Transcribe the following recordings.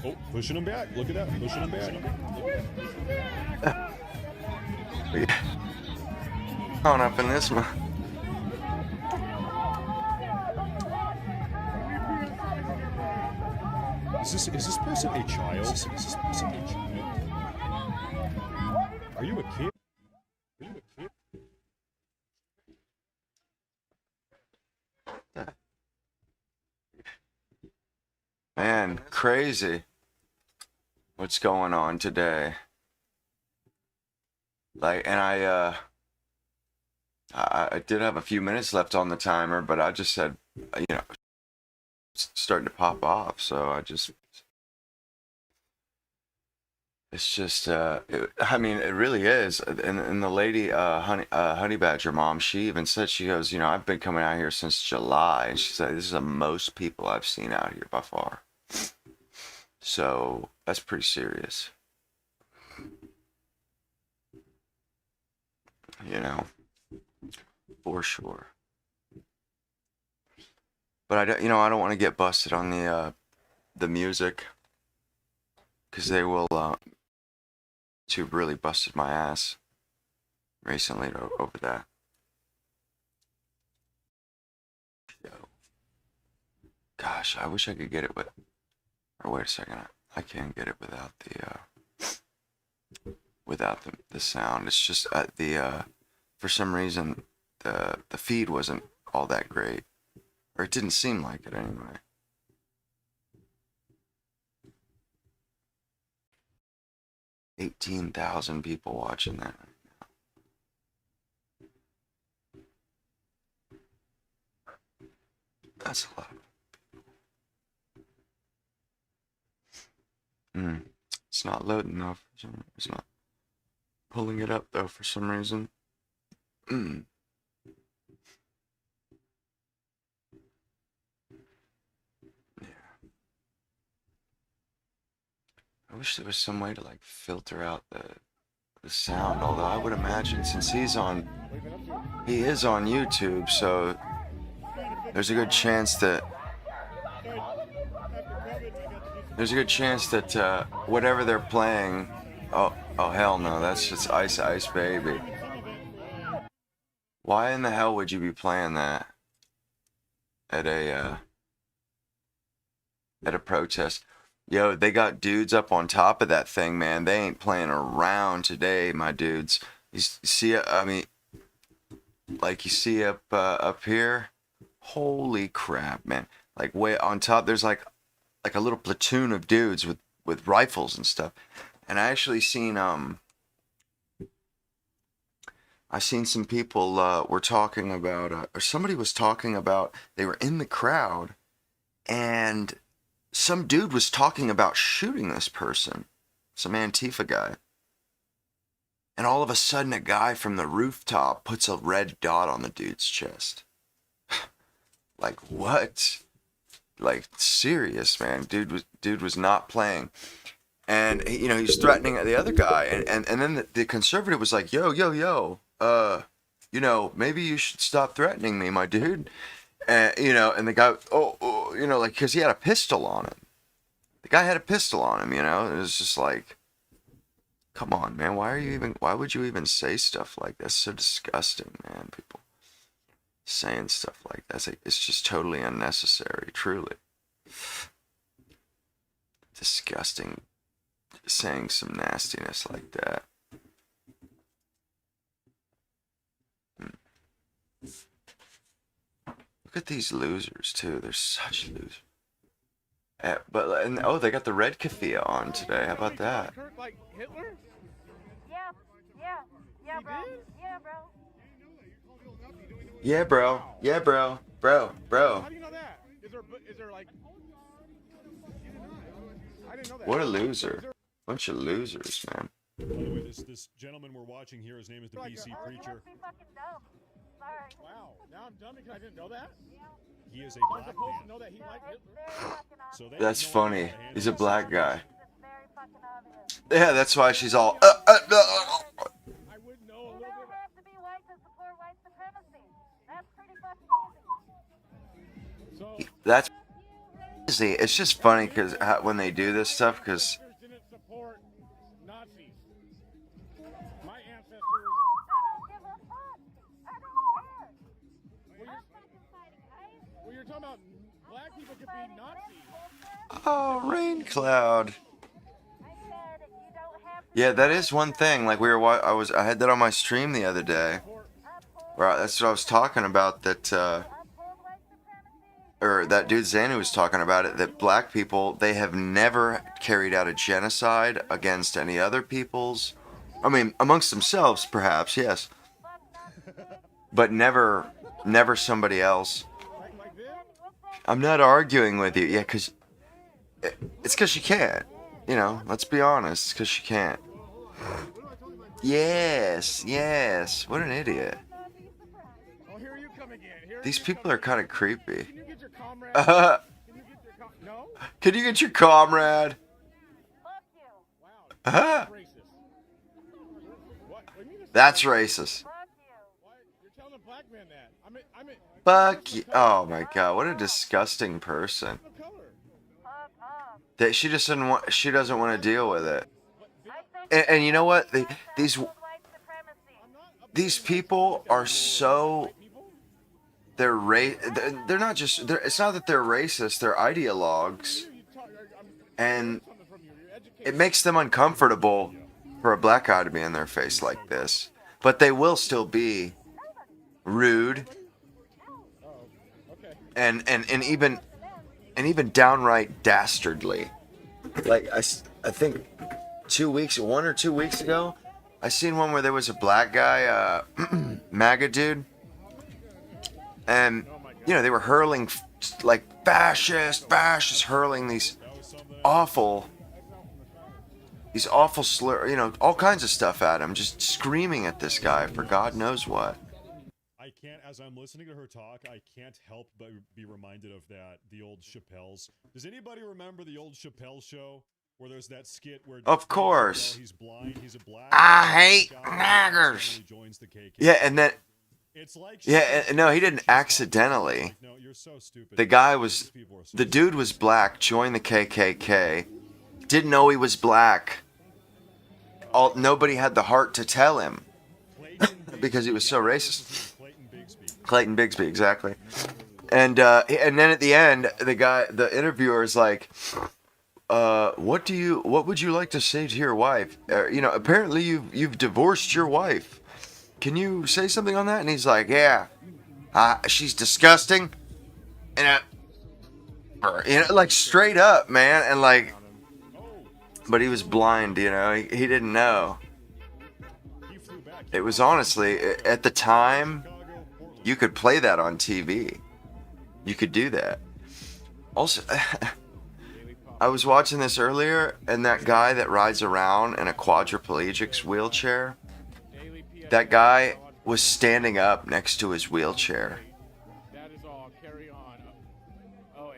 Oh, pushing him back. Look at that. Pushing him back. On up in this one. Is this person a child? Is this person a child? Are you a kid? Are you a kid? Man, crazy. What's going on today? Like, and I did have a few minutes left on the timer, but I just said, it's starting to pop off. So it's just, I mean, it really is. And the lady, Honey Badger mom, she even said, she goes, I've been coming out here since July. And she said, this is the most people I've seen out here by far. So that's pretty serious. For sure. But I don't want to get busted on the music, because they will. YouTube really busted my ass recently over that. Yo. Gosh, I wish I could get it with. Or wait a second, I can't get it without the sound. It's just for some reason the feed wasn't all that great, or it didn't seem like it anyway. $18,000 people watching that right now. That's a lot. It's not loading though. It's not pulling it up though for some reason. Yeah. I wish there was some way to like filter out the sound, although I would imagine since he is on YouTube, so there's a good chance that whatever they're playing, oh hell no, that's just Ice Ice Baby. Why in the hell would you be playing that at a protest? Yo, they got dudes up on top of that thing, man. They ain't playing around today, my dudes. You see, I mean, like you see up here, holy crap, man! Like way on top, there's like a little platoon of dudes with rifles and stuff. And I actually seen some people were talking about, or somebody was talking about, they were in the crowd, and some dude was talking about shooting this person, some Antifa guy. And all of a sudden, a guy from the rooftop puts a red dot on the dude's chest. Like, what? Like, serious, man. Dude was not playing. And, he's threatening the other guy. And then the conservative was like, yo, maybe you should stop threatening me, my dude. And, and the guy, like, because he had a pistol on him. The guy had a pistol on him, It was just like, come on, man. Why would you even say stuff like that? It's so disgusting, man. People saying stuff like that. It's just totally unnecessary, truly. Disgusting. Saying some nastiness like that. Look at these losers, too. They're such losers. They got the red keffiyeh on today. How about that? Like Hitler? Yeah, bro. Yeah, bro. Yeah, bro. Bro. How do you know that? Is there like? I didn't know that. What a loser. Bunch of losers, man. By the way, this gentleman we're watching here, his name is the BC Preacher. Sorry. Wow. Now I'm dumb because I didn't know that? He is a I'm black supposed to man. know that he liked Hitler. So That's funny. He's a black guy. Very fucking obvious. Yeah, that's why she's all. I would know a little bit. Have to be white to support white supremacy. That's pretty fucking easy. So That's See, it's just funny because when they do this stuff, because Didn't support Nazis. My ancestors. I don't give a fuck. I don't care. I'm fucking fighting ICE. Well, you're talking about black people could be Nazis. oh, rain cloud. I said you don't have to. Yeah, that is one thing. Like I had that on my stream the other day. Where that's what I was talking about. That Uphold white supremacy. or that dude Xanu was talking about it. That black people, they have never carried out a genocide against any other peoples. I mean, amongst themselves, perhaps, yes, but never somebody else. Like this? I'm not arguing with you. Yeah, because it's because she can't. You know, let's be honest. It's because she can't. Yes. What an idiot. Oh, here you come again. Here These you people come are kind of again. creepy. Can you get your comrade? Uh, Can you get your no? can you get your comrade? Fuck you. Wow. Uh-huh. Racist. What? What do you mean it's That's racist? racist. Fuck you. What? You're telling a black man that? I mean. Fuck you. Oh my god, what a disgusting person. What color? Fuck off. That she just doesn't want. She doesn't want to deal with it. I said And you know what? These uphold white supremacy. I'm not up these people are so. They're not just. It's not that they're racist. They're ideologues, you talk, and something from you. Your education. it makes them uncomfortable for a black guy to be in their face like this. But they will still be rude Oh, okay. and even downright dastardly. Like I think 1 or 2 weeks ago, I seen one where there was a black guy, MAGA dude, and you know they were hurling like fascist, hurling these awful slur, you know, all kinds of stuff at him, just screaming at this guy for God knows what. I can't, as I'm listening to her talk, I can't help but be reminded of the old Chappelle's. Does anybody remember the old Chappelle show where there's that skit where Of course. he's blind, he's a black. I hate guy niggers. suddenly joins the KKK. Yeah, and then It's like no, he didn't accidentally. No, you're so stupid. The guy was These people are so the dude was black, joined the KKK, didn't know he was black. Nobody had the heart to tell him because he was so racist. Clayton Bigsby, exactly. And then at the end, the interviewer is like, what would you like to say to your wife? You know, apparently you've divorced your wife. Can you say something on that? And he's like, yeah, she's disgusting, and you know, like straight up, man, and like, but he was blind, you know, he didn't know. It was honestly, at the time, you could play that on TV. You could do that. Also, I was watching this earlier, and that guy that rides around in a quadriplegic's wheelchair, that guy was standing up next to his wheelchair. That is all. Carry on. Oh,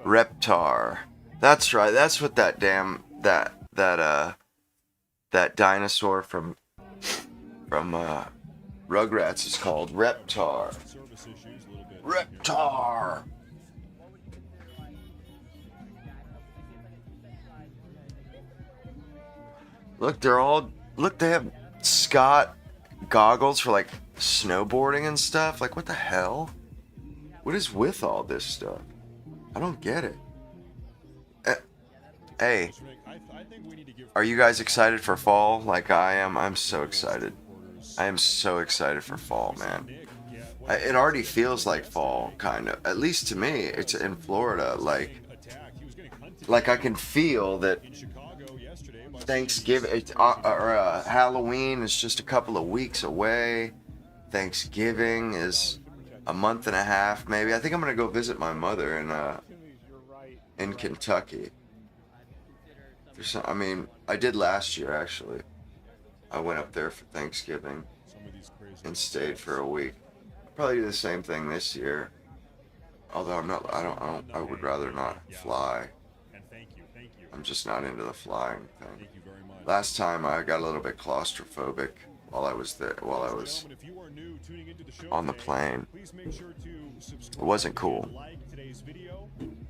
Reptar. That's right. That's what that dinosaur from Rugrats is called. Reptar. Reptar. Look, they have Scott goggles for like snowboarding and stuff. Like, what the hell? What is with all this stuff? I don't get it. Hey, are you guys excited for fall like I am? I'm so excited. I am so excited for fall, man. It already feels like fall, kind of. At least to me, it's in Florida. Like I can feel that Thanksgiving or Halloween is just a couple of weeks away. Thanksgiving is a month and a half, maybe. I think I'm gonna go visit my mother in Kentucky. I mean, I did last year actually. I went up there for Thanksgiving and stayed for a week. I'll probably do the same thing this year. Although I would rather not fly. I'm just not into the flying thing. Last time I got a little bit claustrophobic while I was on the plane. It wasn't cool.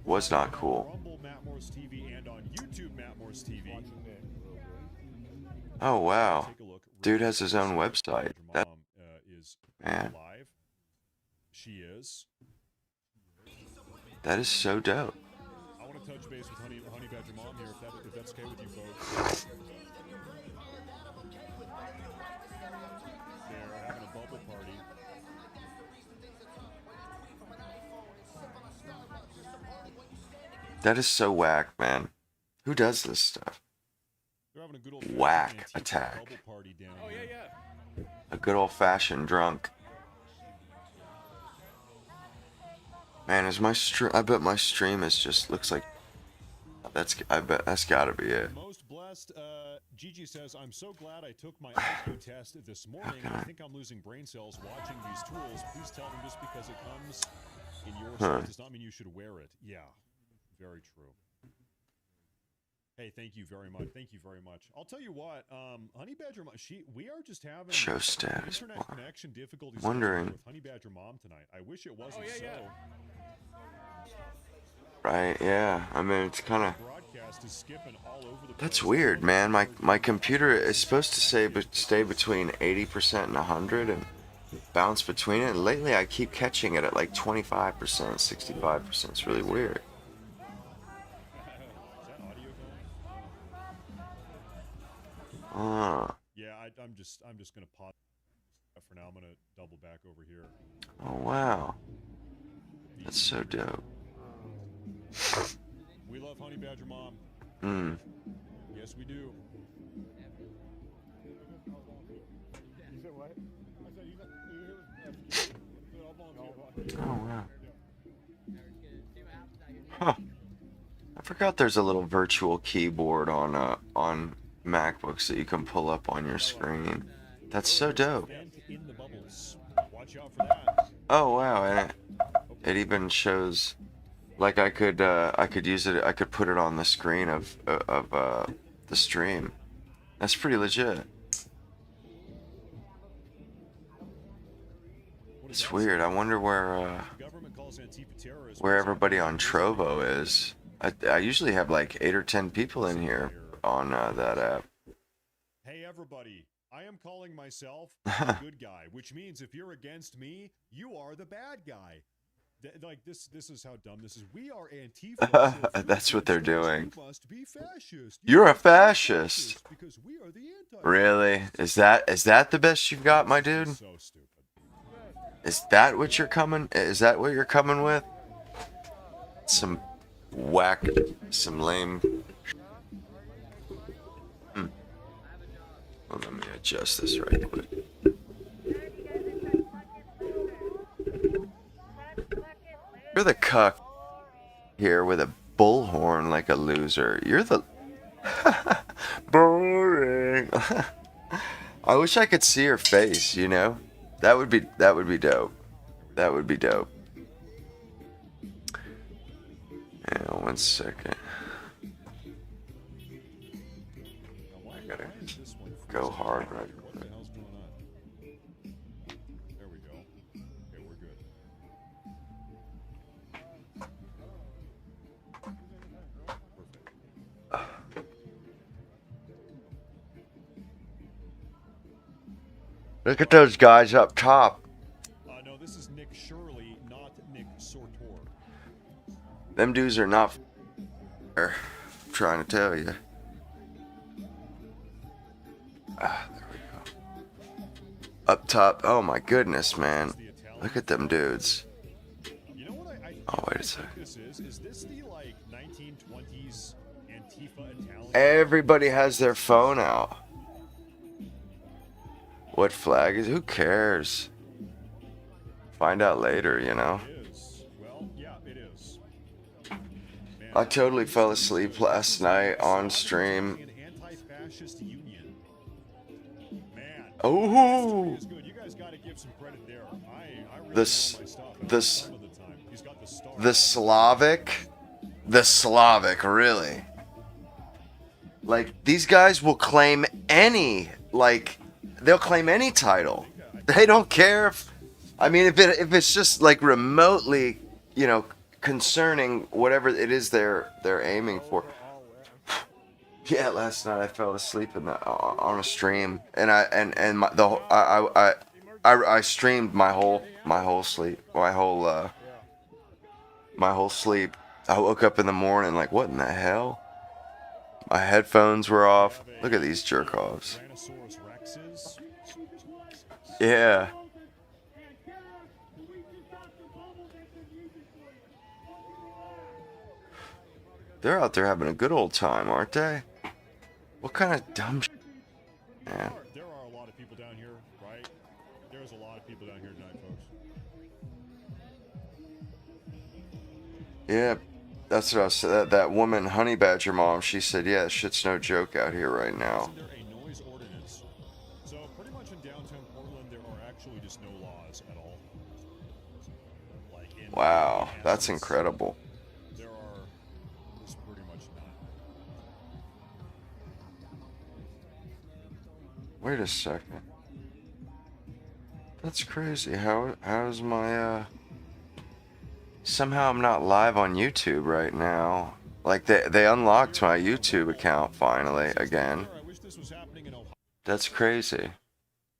Was not cool. Rumble Matt Morse TV and on YouTube Matt Morse TV. Oh wow. Take a look. Dude has his own website. Your That mom is man. live. She is. That is so dope. I want to touch base with Honey Badger Mom here, if that's okay with you folks. They're having a bubble party. That is so whack, man. Who does this stuff? They're having a good old Whack attack. bubble party down Oh, here. yeah. A good old-fashioned drunk. Man, is my stream? I bet my stream is just looks like. I bet that's gotta be it. Most blessed, Gigi says, I'm so glad I took my IQ test this morning. I think I'm losing brain cells watching these tools. Please tell them just because it comes in your size does not mean you should wear it. Yeah, very true. Hey, thank you very much. Thank you very much. I'll tell you what, Honey Badger Mom, we are just having Show status internet bar. connection difficulties Wondering. with Honey Badger Mom tonight. I wish it wasn't so. Right? Yeah. I mean, it's kind of. Broadcast is skipping all over the That's place. weird, man. My computer is supposed to stay between 80% and 100 and bounce between it. And lately, I keep catching it at like 25%, 65%. It's really weird. Yeah, I'm just gonna pause for now. I'm gonna double back over here. Oh wow, that's so dope. We love Honey Badger Mom. Yes, we do. You said what? I said Oh wow. Huh. I forgot there's a little virtual keyboard on MacBooks that you can pull up on your screen. That's so dope. In the bubbles. Watch out for that. Oh wow, and it even shows like I could use it. I could put it on the screen of the stream. That's pretty legit. It's weird. I wonder where everybody on Trovo is. I usually have like 8 or 10 people in here on that app. Hey everybody, I am calling myself the good guy, which means if you're against me, you are the bad guy. Like this is how dumb this is. We are Antifa. That's what they're doing. You must be fascist. You're a fascist. Because we are the anti. Really? Is that the best you've got, my dude? So stupid. Is that what you're coming? Is that what you're coming with? Some whack, some lame. Well, let me adjust this right quick. You're the cuck here with a bullhorn like a loser. You're the boring. I wish I could see your face, you know? That would be dope. That would be dope. Yeah, 1 second. I gotta go hard right What the hell's going on? There we go. Okay, we're good. Look at those guys up top. No, this is Nick Shirley, not Nick Sortor. Them dudes are not. I'm trying to tell you. There we go. Up top. Oh my goodness, man. Look at them dudes. You know what Oh, wait a second. this is this the like 1920s Antifa Italian? Everybody has their phone out. What flag is? Who cares? Find out later, you know. It is. Well, yeah, it is. Man, I totally fell asleep last night on stream. an anti-fascist union. Man. Oh, It's good. You guys got to give some credit there. I really This- know my stuff this- some of the time. He's got the star. the Slavic, really. Like, these guys will claim any, like, they'll claim any title. They don't care if, I mean, if it's just like remotely, you know, concerning whatever it is they're aiming for. Oh, Yeah, last night I fell asleep on a stream, and I streamed my whole sleep, my whole sleep. I woke up in the morning like, what in the hell? My headphones were off. Look at these jerk offs. Tyrannosaurus rexes. Yeah. They're out there having a good old time, aren't they? What kind of dumb shit, man? There are a lot of people down here, right? There's a lot of people down here tonight, folks. Yeah, that's what I was saying. That woman, Honey Badger mom, she said, yeah, shit's no joke out here right now. Isn't there a noise ordinance? So pretty much in downtown Portland, there are actually just no laws at all. Like in Wow, in that's essence, incredible. There are just pretty much none. Wait a second. That's crazy. How's my somehow I'm not live on YouTube right now. Like they unlocked my YouTube account finally again. I wish this was happening in Ohio. That's crazy.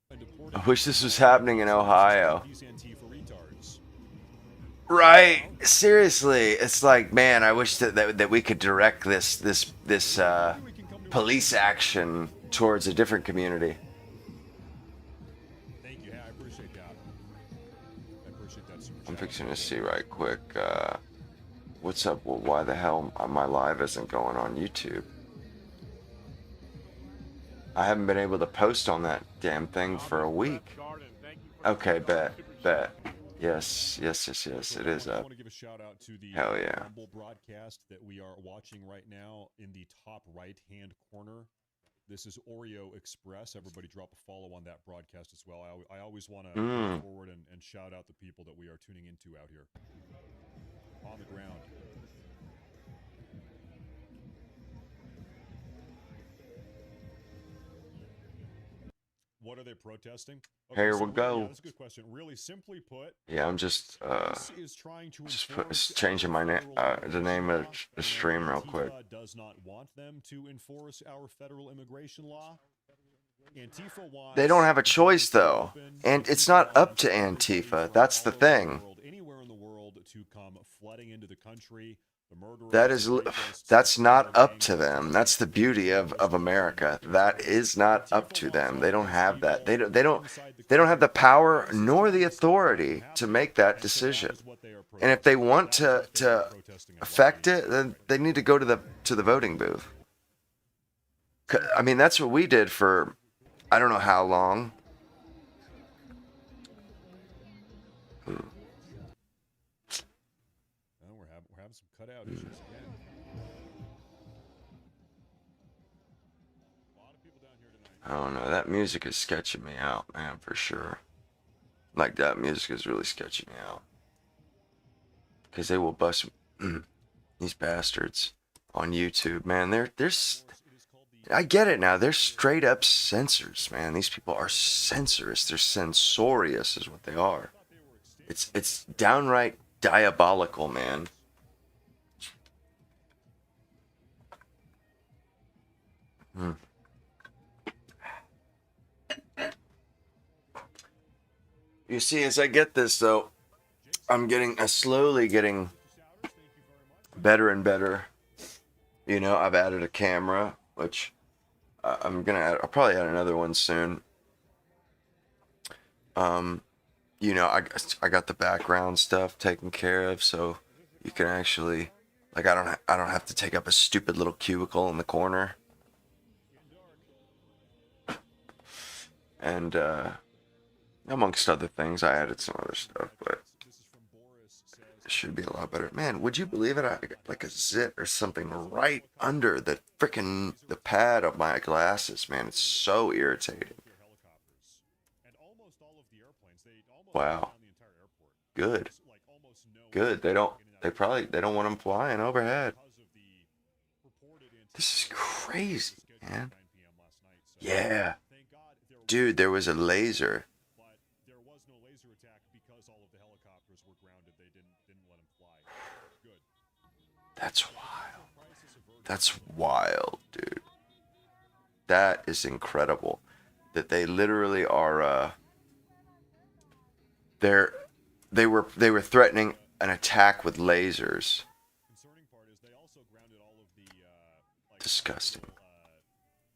And deporting I wish this was happening in Ohio. these Antifa retards. Right. Seriously, it's like, man, I wish that we could direct this police action towards a different community. Thank you. I appreciate that. I appreciate that super I'm chat. fixing to see right quick. What's up? Well, why the hell my live isn't going on YouTube? I haven't been able to post on that damn thing for a week. Okay, bet. Yes, it is I up. want to give a shout out to the Hell yeah. Rumble broadcast that we are watching right now in the top right-hand corner. This is Oreo Express. Everybody drop a follow on that broadcast as well. I always want to go forward and shout out the people that we are tuning into out here. On the ground. What are they protesting? Here we yeah, go. that's a good question. Really simply put, Yeah, I'm just this is trying to enforce changing my name, federal the name of immigration the law, stream and real quick. Antifa does not want them to enforce our federal immigration law. Antifa wants They don't have a the choice borders to though, open. and it's Antifa not up wants to everybody Antifa. from That's the all over the thing. world, anywhere in the world, to come flooding into the country. The murderers, That is, the rapists, that's the not criminal up to gangs, them. That's the beauty of America. That is not up to them. They don't have that. They don't have the power nor the authority to make that decision. And if they want to affect it, then they need to go to the voting booth. I mean, that's what we did for I don't know how long. Well, we're having some cutout issues again. A lot of people down here tonight. I don't know. That music is sketching me out, man, for sure. Like, that music is really sketching me out. Because they will bust these bastards on YouTube, man. I get it now. They're straight up censors, man. These people are censorious. They're censorious is what they are. It's downright diabolical, man. You see, as I get this, though, I'm slowly getting better and better. You know, I've added a camera, which I'll probably add another one soon. You know, I got the background stuff taken care of, so you can actually, like, I don't have to take up a stupid little cubicle in the corner. And amongst other things, I added some other stuff, but it should be a lot better. Man, would you believe it? I got like a zit or something right under the pad of my glasses, man. It's so irritating. Wow. Good. Good. They don't want them flying overhead. This is crazy, man. Yeah. Dude, there was a laser. That's wild. That's wild, dude. That is incredible. That they literally are. They were threatening an attack with lasers. Concerning part is they also grounded all of the Disgusting.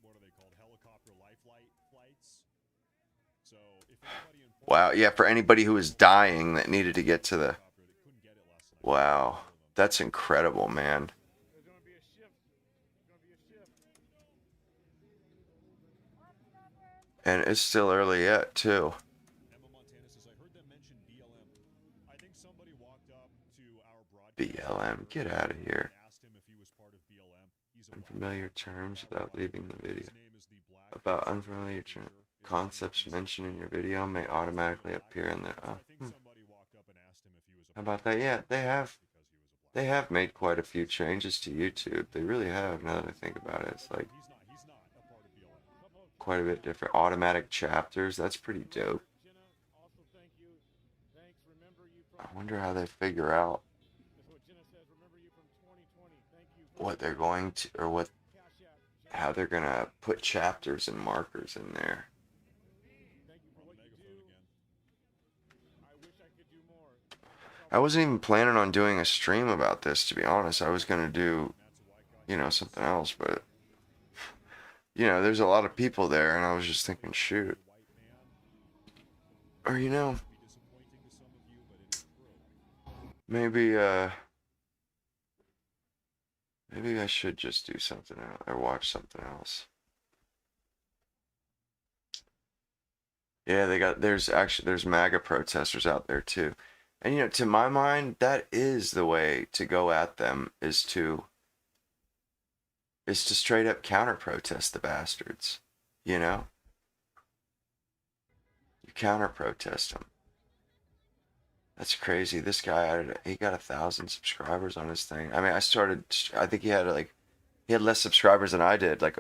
what are they called? Helicopter life flights. So if anybody in Wow. Yeah, for anybody who was dying that needed to get to the. helicopter that couldn't get it last night. Wow. That's incredible, man. There's gonna be a shift. There's gonna be a shift. And it's still early yet, too. Emma Montana says, I heard them mention BLM. I think somebody walked up to our broadcast BLM, get out of here. and asked him if he was part of BLM. He's a Unfamiliar terms without leaving the video. His name is the Black About unfamiliar concepts mentioned in your video may automatically appear in the. I think somebody walked up and asked him if he was a How about that? Yeah, they have. because he was a black. They have made quite a few changes to YouTube. They really have. Now that I think about it, it's like He's not a part of BLM. quite a bit different. Automatic chapters. That's pretty dope. Jenna, also thank you. Thanks. Remember you I from. wonder how they figure out That's what Jenna says. Remember you from 2020. Thank you. For what they're going to, or what, Cash App. how they're gonna put chapters and markers in there. Thank you for what you Megaphone do. again. I wish I could do more. I wasn't even planning on doing a stream about this, to be honest. I was gonna do, something else, but there's a lot of people there, and I was just thinking, shoot, or Be disappointing to some of you, but it is true. maybe I should just do something else or watch something else. Yeah, there's MAGA protesters out there too. And to my mind, that is the way to go at them, is to straight up counter protest the bastards. You counter protest them. That's crazy. This guy, he got 1,000 subscribers on his thing. I mean, I think he had less subscribers than I did. Like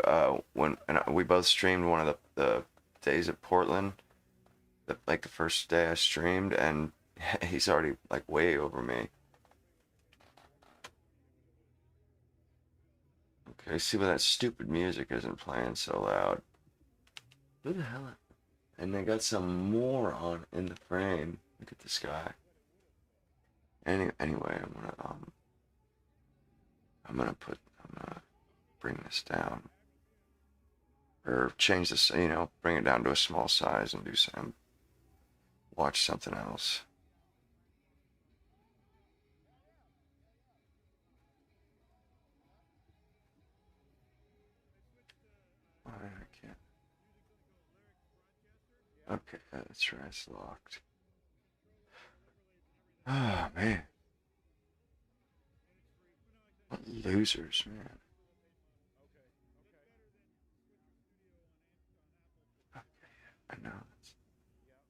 when we both streamed one of the days at Portland, the first day I streamed, and he's already like way over me. Okay, see why that stupid music isn't playing so loud. Who the hell? And they got some moron in the frame. Look at this guy. Anyway, I'm gonna bring this down, or change this. Bring it down to a small size and watch something else. I can't. Okay, that's right, it's locked. Oh, man. What losers, man. Okay, I know.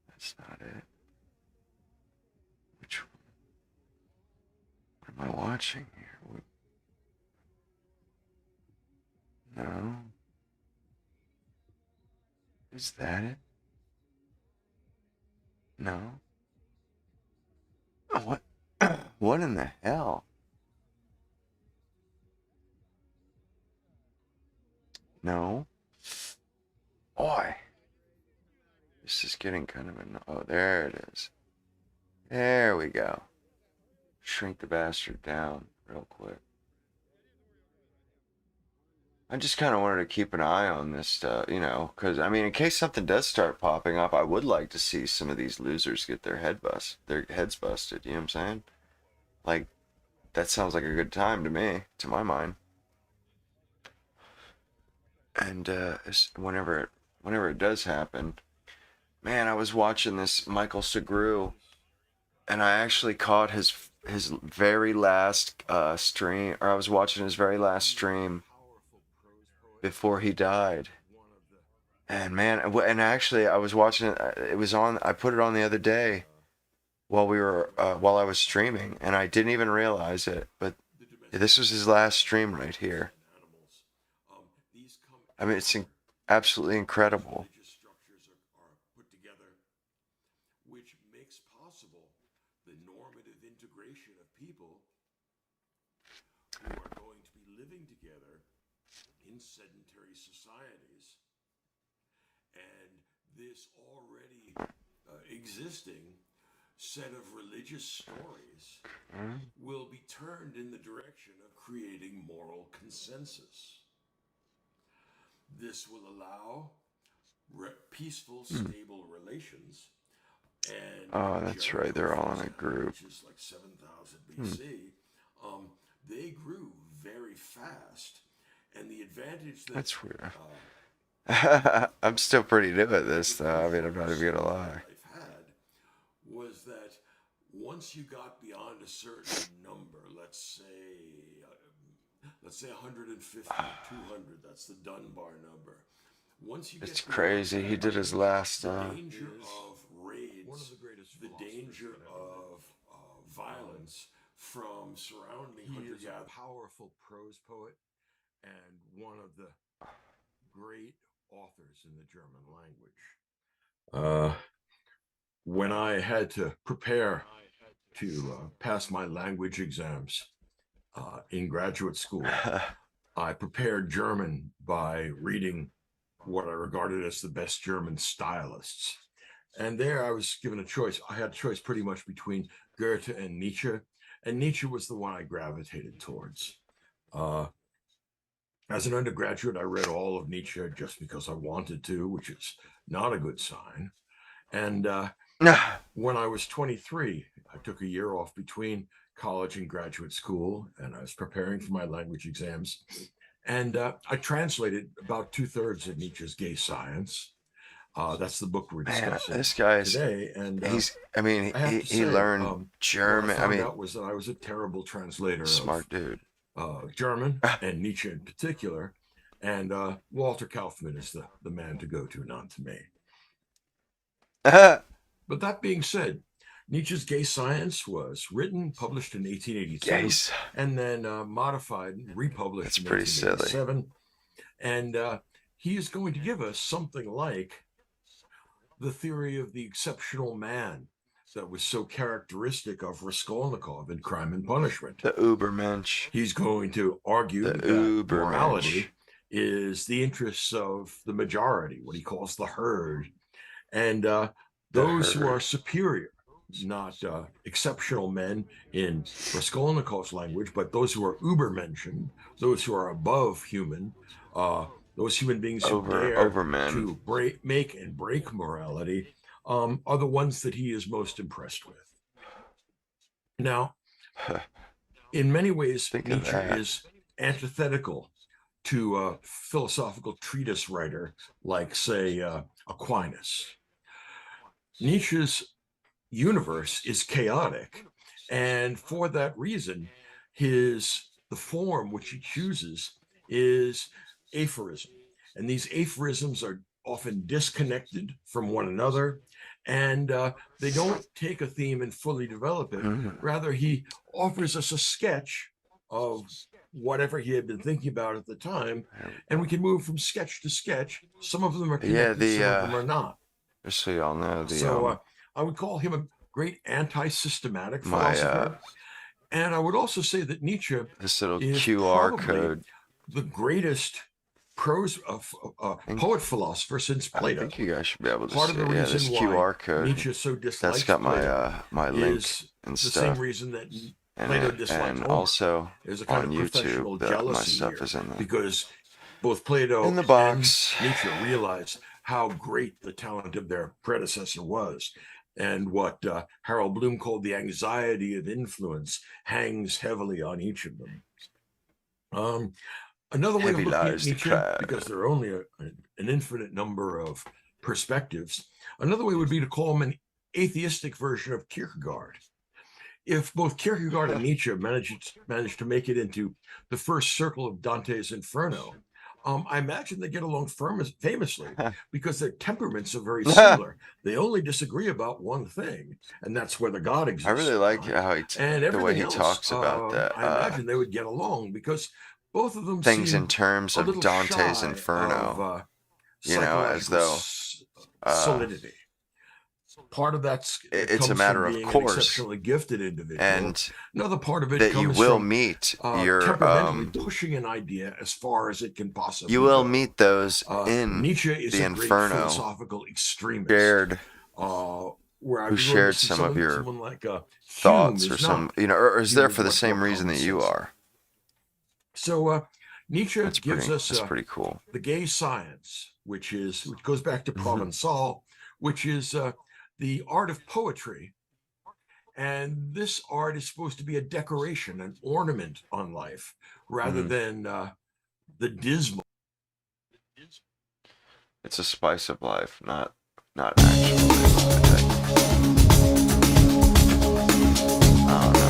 That's not it. Which one? What am I watching here? No. Is that it? No. What? What in the hell? No. Boy. This is getting kind of oh, there it is. There we go. Shrink the bastard down real quick. I just kind of wanted to keep an eye on this stuff, because, I mean, in case something does start popping up, I would like to see some of these losers get their heads busted, you know what I'm saying? Like, that sounds like a good time to me, to my mind. And whenever it does happen, man, I was watching this Michael Segru, and I actually caught his very last stream, or I was watching his very last stream before he died. And man, and actually I was watching it, I put it on the other day while I was streaming, and I didn't even realize it, but this was his last stream right here. I mean, it's absolutely incredible. Which makes possible the normative integration of people who living together in sedentary societies. And this already existing set of religious stories will be turned in the direction of creating moral consensus. This will allow peaceful, stable relations. And Oh, that's right. They're all in a group. Which is like 7,000 BC. They grew very fast, and the advantage that That's weird. I'm still pretty new at this, though. I mean, I'm not even gonna lie. life had was that once you got beyond a certain number, let's say 150, 200, that's the Dunbar number. Once you get It's beyond crazy. He that, did his last. the danger of raids, one of the greatest the philosophers danger that ever of violence from surrounding He is a hunter-gatherers. powerful prose poet and one of the great authors in the German language. When I had to prepare to pass my language exams in graduate school, I prepared German by reading what I regarded as the best German stylists. And there I was given a choice. I had a choice pretty much between Goethe and Nietzsche. And Nietzsche was the one I gravitated towards. As an undergraduate, I read all of Nietzsche just because I wanted to, which is not a good sign. And when I was 23, I took a year off between college and graduate school, and I was preparing for my language exams. And I translated about 2/3 of Nietzsche's Gay Science. That's the book we're discussing This guy's today. And I mean, I have to he say, learned German. what I I found mean, out was that I was a terrible translator smart dude. of German and Nietzsche in particular. And Walter Kaufmann is the man to go to, not to me. But that being said, Nietzsche's Gay Science was written, published in 1882, Yes. and then modified and republished That's in pretty silly. 1887. And he is going to give us something like the theory of the exceptional man that was so characteristic of Raskolnikov in Crime and Punishment. The Ubermensch. He's going to argue The that Ubermensch. morality is the interests of the majority, what he calls the herd. And those who are superior, not exceptional men in Raskolnikov's language, but those who are Ubermenschen, those who are above human, those human beings who dare Overmen. to make and break morality, are the ones that he is most impressed with. Now, in many ways, Think of Nietzsche that. is antithetical to a philosophical treatise writer like, say, Aquinas. Nietzsche's universe is chaotic, and for that reason, the form which he chooses is aphorism. And these aphorisms are often disconnected from one another, and they don't take a theme and fully develop it. Rather, he offers us a sketch of whatever he had been thinking about at the time, and we can move from sketch to sketch. Some of them are connected, some of them are not. Just so y'all know, So I would call him a great anti-systematic my philosopher. And I would also say that Nietzsche this little is QR probably code. the greatest prose poet philosopher since I Plato. think you guys should be able to Part see. of the Yeah, this reason why QR code. Nietzsche so dislikes That's got my Plato my link is and the stuff. same reason that And, Plato disliked and Homer. also There's a kind on of professional YouTube, my jealousy stuff here, is in there. because both Plato In the box. and Nietzsche realized how great the talent of their predecessor was, and what Harold Bloom called the anxiety of influence hangs heavily on each of them. Another way Heavy of looking at lies the Nietzsche, crowd. because there are only an infinite number of perspectives, another way would be to call him an atheistic version of Kierkegaard. If both Kierkegaard and Nietzsche managed to make it into the first circle of Dante's Inferno, I imagine they get along famously because their temperaments are very similar. They only disagree about one thing, and that's whether God exists. I really like how and the way he else, talks about that. I imagine they would get along because both of them Things seem in terms a of little Dante's shy Inferno. of, You know, as psychological though solidity. part of that's it's a comes matter from of being an course, exceptionally gifted individual. and Another part of it that you comes will from meet your temperamentally pushing an idea as far as it can possibly you will go. meet those in Nietzsche is the a great Inferno philosophical extremist. shared Where I who was shared some of your someone like Hume thoughts, or is some, not. or is Hume there is for the much same more reason that you common-sensical. are. So Nietzsche That's gives pretty. us That's pretty cool. the gay science, which goes back to Provençal, which is the art of poetry. And this art is supposed to be a decoration, an ornament on life, rather than the dismal. It's a spice of life, not actually. I think. Oh no.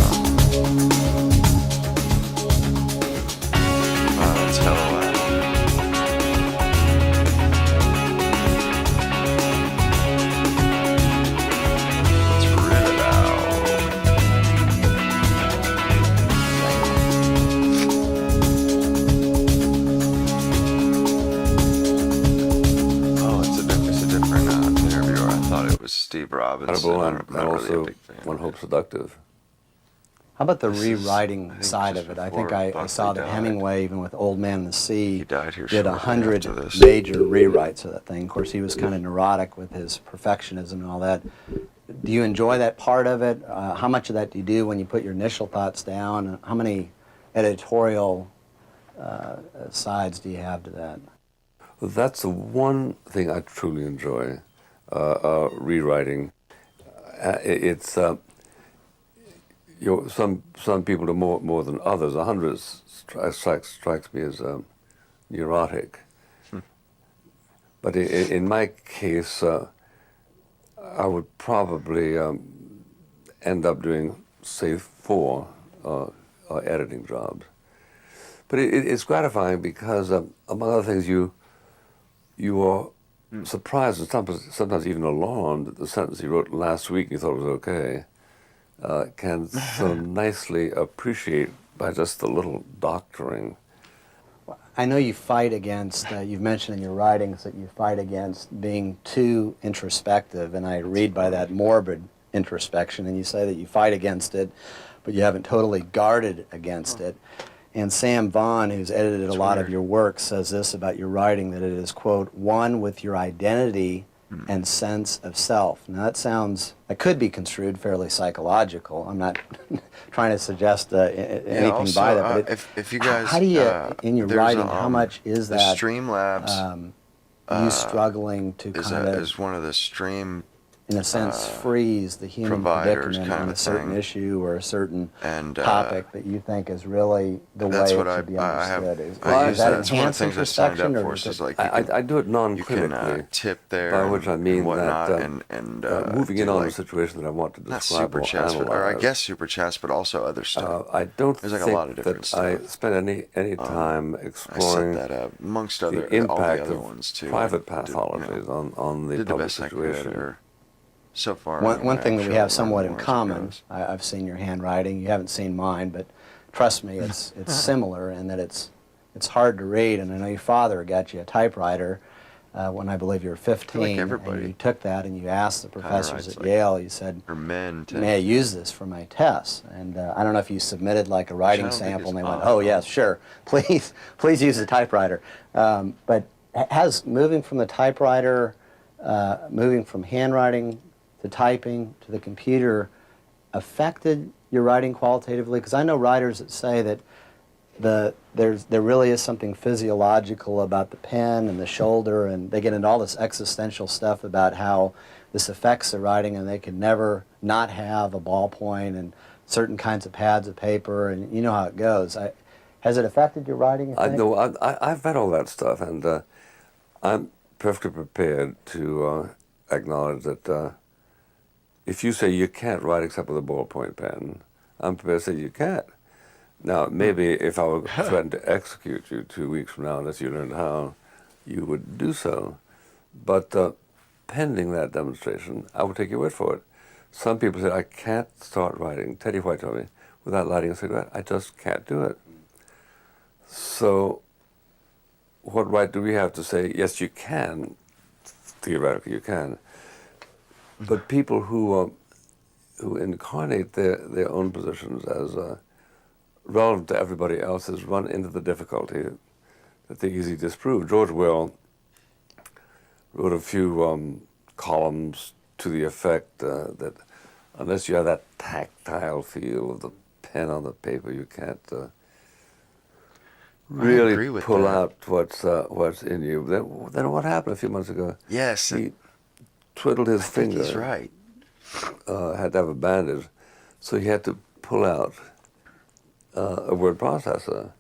Wow, that's hella loud. It's really loud. Oh, it's a different interviewer. I thought it was Steve Robinson. Incredible I'm and not really a also, big fan. one hopes, seductive. How about the This is, I rewriting think, side just of it? I before think I Buckley saw that died. Hemingway, even with Old Man and the Sea, He died here did shortly 100 after this. major rewrites of that thing. Of course, he was kind of neurotic with his perfectionism and all that. Do you enjoy that part of it? How much of that do you do when you put your initial thoughts down? How many editorial sides do you have to that? Well, that's the one thing I truly enjoy, rewriting. It's some people do more than others. 100 strikes me as neurotic. But in my case, I would probably end up doing, say, 4 editing jobs. But it's gratifying because, among other things, you are surprised and sometimes even alarmed that the sentence you wrote last week and you thought was okay can so nicely appreciate by just a little doctoring. I know you fight against, you've mentioned in your writings that you fight against being too introspective, and I read by that morbid introspection, and you say that you fight against it, but you haven't totally guarded against it. And Sam Vaughn, who's edited a lot of your work, says this about your writing, that it is, quote, one with your identity and sense of self. Now that could be construed fairly psychological. I'm not trying to suggest anything also, by that. But if you guys, how do you, in your there's writing, how much is the that Streamlabs you struggling to kind of, is one of the stream in a sense, freeze the human providers predicament kind on of a certain thing. issue or a certain And topic that you think is really the way that's it what should be I have. understood? I use that that. It's one of the enhanced things I signed up introspection, or for. is So it's it- like I do it you can non-clinically, tip there, by which I mean and whatnot, that and moving do in on a like, situation that I want to not describe super or chats, analyze. or I guess super chats, but also other stuff. I don't There's like a think lot of different that I stuff. spend any time I set exploring that up amongst the all the impact other of ones too. private I did, pathologies on the did the public best I could, situation. or so far. One thing that we have somewhat in common, Goes. I've seen your handwriting, you haven't seen mine, but trust me, it's similar in that it's hard to read. And I know your father got you a typewriter when I believe you were 15, everybody and you took that and you asked the professors writes at like- Yale, you said, Or men to may I use this for my tests? And I don't know if you submitted like a writing don't think sample and they it's went, odd. oh yes, sure, please use the typewriter. But has moving from the typewriter, moving from handwriting to typing to the computer affected your writing qualitatively? Because I know writers that say that there really is something physiological about the pen and the shoulder, and they get into all this existential stuff about how this affects the writing, and they can never not have a ballpoint and certain kinds of pads of paper, and you know how it goes. Has it affected your writing, you I think? know I've read all that stuff, and I'm perfectly prepared to acknowledge that if you say you can't write except with a ballpoint pen, I'm prepared to say you can't. Now, maybe if I were threatened to execute you 2 weeks from now unless you learned how, you would do so. But pending that demonstration, I would take your word for it. Some people say, I can't start writing, Teddy White told me, without lighting a cigarette. I just can't do it. So what right do we have to say, yes, you can, theoretically you can. But people who incarnate their own positions as relevant to everybody else's run into the difficulty that they easily disprove. George Will wrote a few columns to the effect that unless you have that tactile feel of the pen on the paper, you can't really agree with pull that. out what's in you. Then what happened a few months ago? Yes, He twiddled his I think finger. he's right. Had to have a bandage, so he had to pull out a word processor.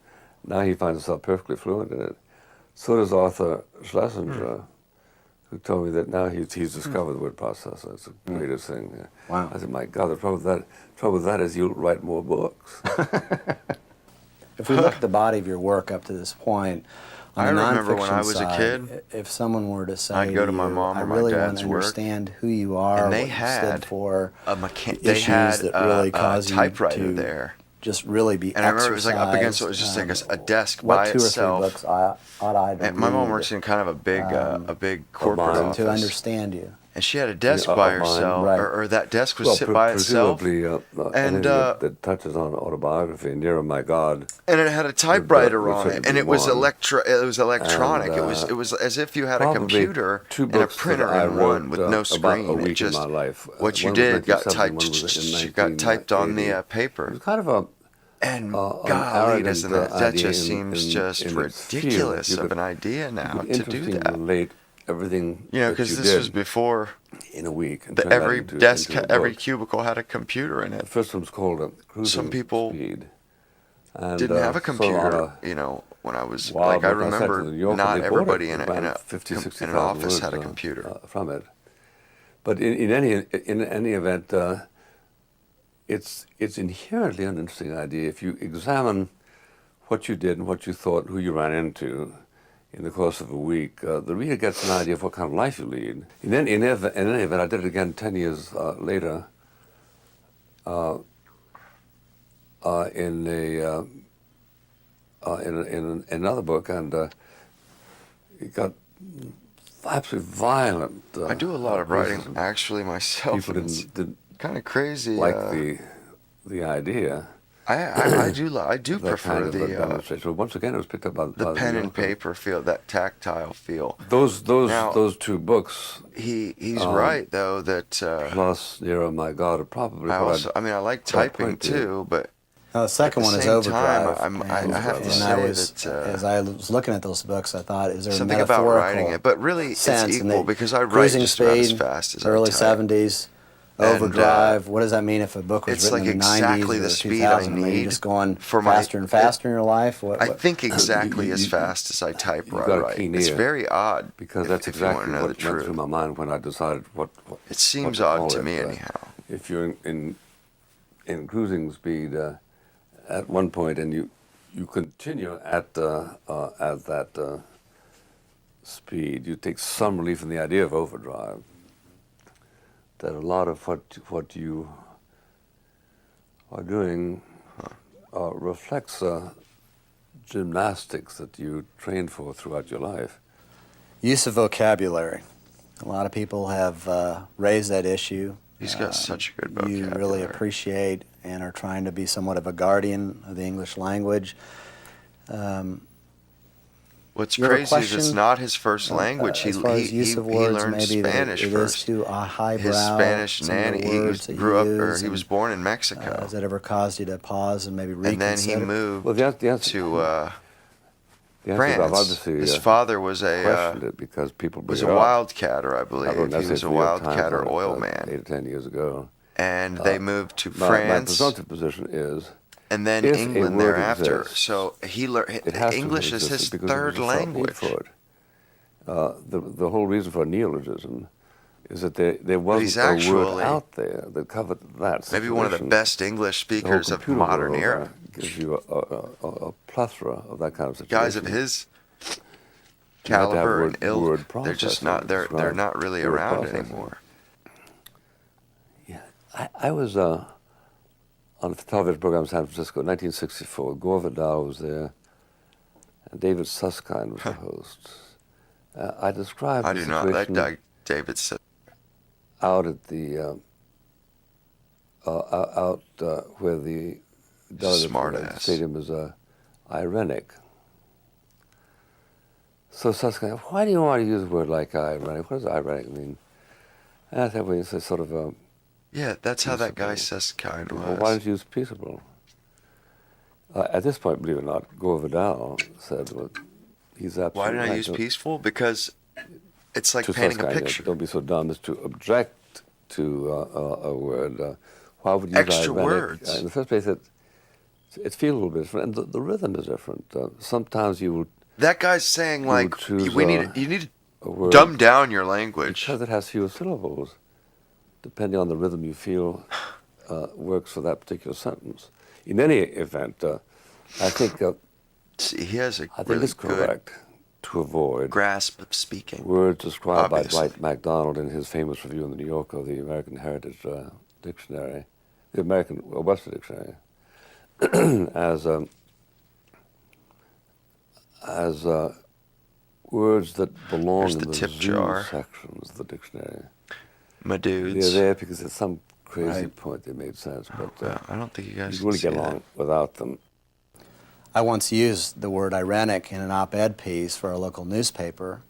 Now he finds himself perfectly fluent in it. So does Arthur Schlesinger, who told me that now he's discovered the word processor. It's the greatest thing. Wow. I said, my God, the trouble with that is you'll write more books. If we look at the body of your work up to this point, on I the remember when nonfiction I was a side, kid, if someone were to say, I'd go to my mom I or my really want dad's to work, understand who you are, and they what you had stood for, they issues had that really a cause you typewriter to there. just really be And I remember it was like up against, it was exercised. just like a desk What by two itself. or three books ought I to And my mom read works in kind of a big corporate mine. office. to understand you? And she had a desk Yeah, by mine. herself, Right. or that desk would sit by itself, Presumably, and anything that touches on autobiography, Near My God. and it had a typewriter would on it, certainly and be it was one. electronic. And, it was as if you had a Probably computer two and a books that printer I in wrote, one with no about screen. a week It just in my life. what you One was did got 1970, one was in typed, got typed on the 1980. It paper. was kind of a And an golly, arrogant doesn't that idea just seems just in its field. ridiculous You of could- an idea you now could to do interestingly that? relate everything You know, that because you this did was before in a week. And the, turn that every into desk, a every book. cubicle had a computer in The it. first one was called Cruising Some people Speed. And, Didn't have a so on computer, you know, when I was wild like, I book sent remember to New York, and not they bought everybody it. in It ran an 50,000-60,000 office had a words, computer. from it. But in any event, it's inherently an interesting idea if you examine what you did and what you thought, who you ran into in the course of a week. The reader gets an idea of what kind of life you lead. In any event, I did it again 10 years later in another book, and it got absolutely violent. I do a lot of writing criticism. actually myself. People and it's didn't kind of crazy. like the idea. I do That prefer kind of a the demonstration. But once again, it was picked up by the pen New and Yorker. paper feel, that tactile feel. Those Now- two books, He's right though that plus Nero, My God, are probably I mean I like what I'd typing point to. too, but The second at one the is same Overdrive. time, I have to and say I was, that as I was looking at those books, I thought, is there something a about metaphorical writing it, but really sense? it's And equal they- because I write Cruising just about as Speed, fast as I early type. 70s, And, Overdrive. What does that mean if a book was it's written like in the exactly 90s the or speed I 2000? Are you need just going for my- faster and faster in your life? I think exactly as you- fast as I type you've or I got a write. keen It's ear, very odd because if, that's if you want exactly to know what the went truth. through my mind when I decided what It seems what to odd call to it. me anyhow. If you're in cruising speed at one point and you continue at that speed, you take some relief in the idea of overdrive. That a lot of what you are doing reflects gymnastics that you trained for throughout your life. Use of vocabulary. A lot of people have raised that issue. He's got such a good You vocabulary. really appreciate and are trying to be somewhat of a guardian of the English language. What's You have a crazy is it's question, not his first language. as far as use of he words, learned maybe that Spanish it is first. too highbrow. His Spanish some of the nanny. He words that grew you up, or use, he was and, born in Mexico, has that ever caused you to pause and maybe and then reconsider? he moved Well, the answer to the answer is I've France. obviously His father was questioned a it because people was a bring it up. wildcatter, I I wrote believe. an He essay was a for the New York Times wildcatter on it, oil 8 man, or 10 years ago. and they moved to My France, presumptive position is and then if a England word thereafter. exists, So he learned it has English to have is his existed because there was third a felt need language. for it. The whole reason for neologism is that there wasn't he's a actually word out there that covered that Maybe one of the situation. best English The whole speakers of computer modern world, era. gives you a plethora of that kind of situation. Guys of his You have to have caliber and ilk, word they're just processing not to they're describe not really word around processing. anymore. Yeah, I was on a television program in San Francisco in 1964. Gore Vidal was there, and David Susskind was the host. I described I the do not. situation. That David said out at the where the delegate Smart from the ass. stadium is irenic. So starts going, why do you want to use a word like ironic? What does ironic mean? And I think well, it's a sort of Yeah, that's how that guy peaceable. says kind Well, was. why don't you use peaceable? At this point, believe it or not, Gore Vidal said, well, he's absolutely Why didn't I right. use Don't- peaceful? Because it's like to painting a Susskind, picture. don't be so dumb as to object to a word. Why would you use Extra ironic? words. In the first place, it feels a little bit different, and the rhythm is different. Sometimes you will That guy's saying would like choose, you need to a word dumb down your language. because it has fewer syllables, depending on the rhythm you feel works for that particular sentence. In any event, I think See, he has a I think really it's good correct to avoid grasp of speaking. words described by Obviously. Dwight MacDonald in his famous review in the New Yorker of the American Heritage Dictionary, the American Webster Dictionary, as words that belong Here's in the the tip zoo jar. sections of the dictionary. My They're dudes. there because at some crazy Right. point they made sense, but I don't think you guys you can really see get that. along without them. I once used the word ironic in an op-ed piece for a local newspaper.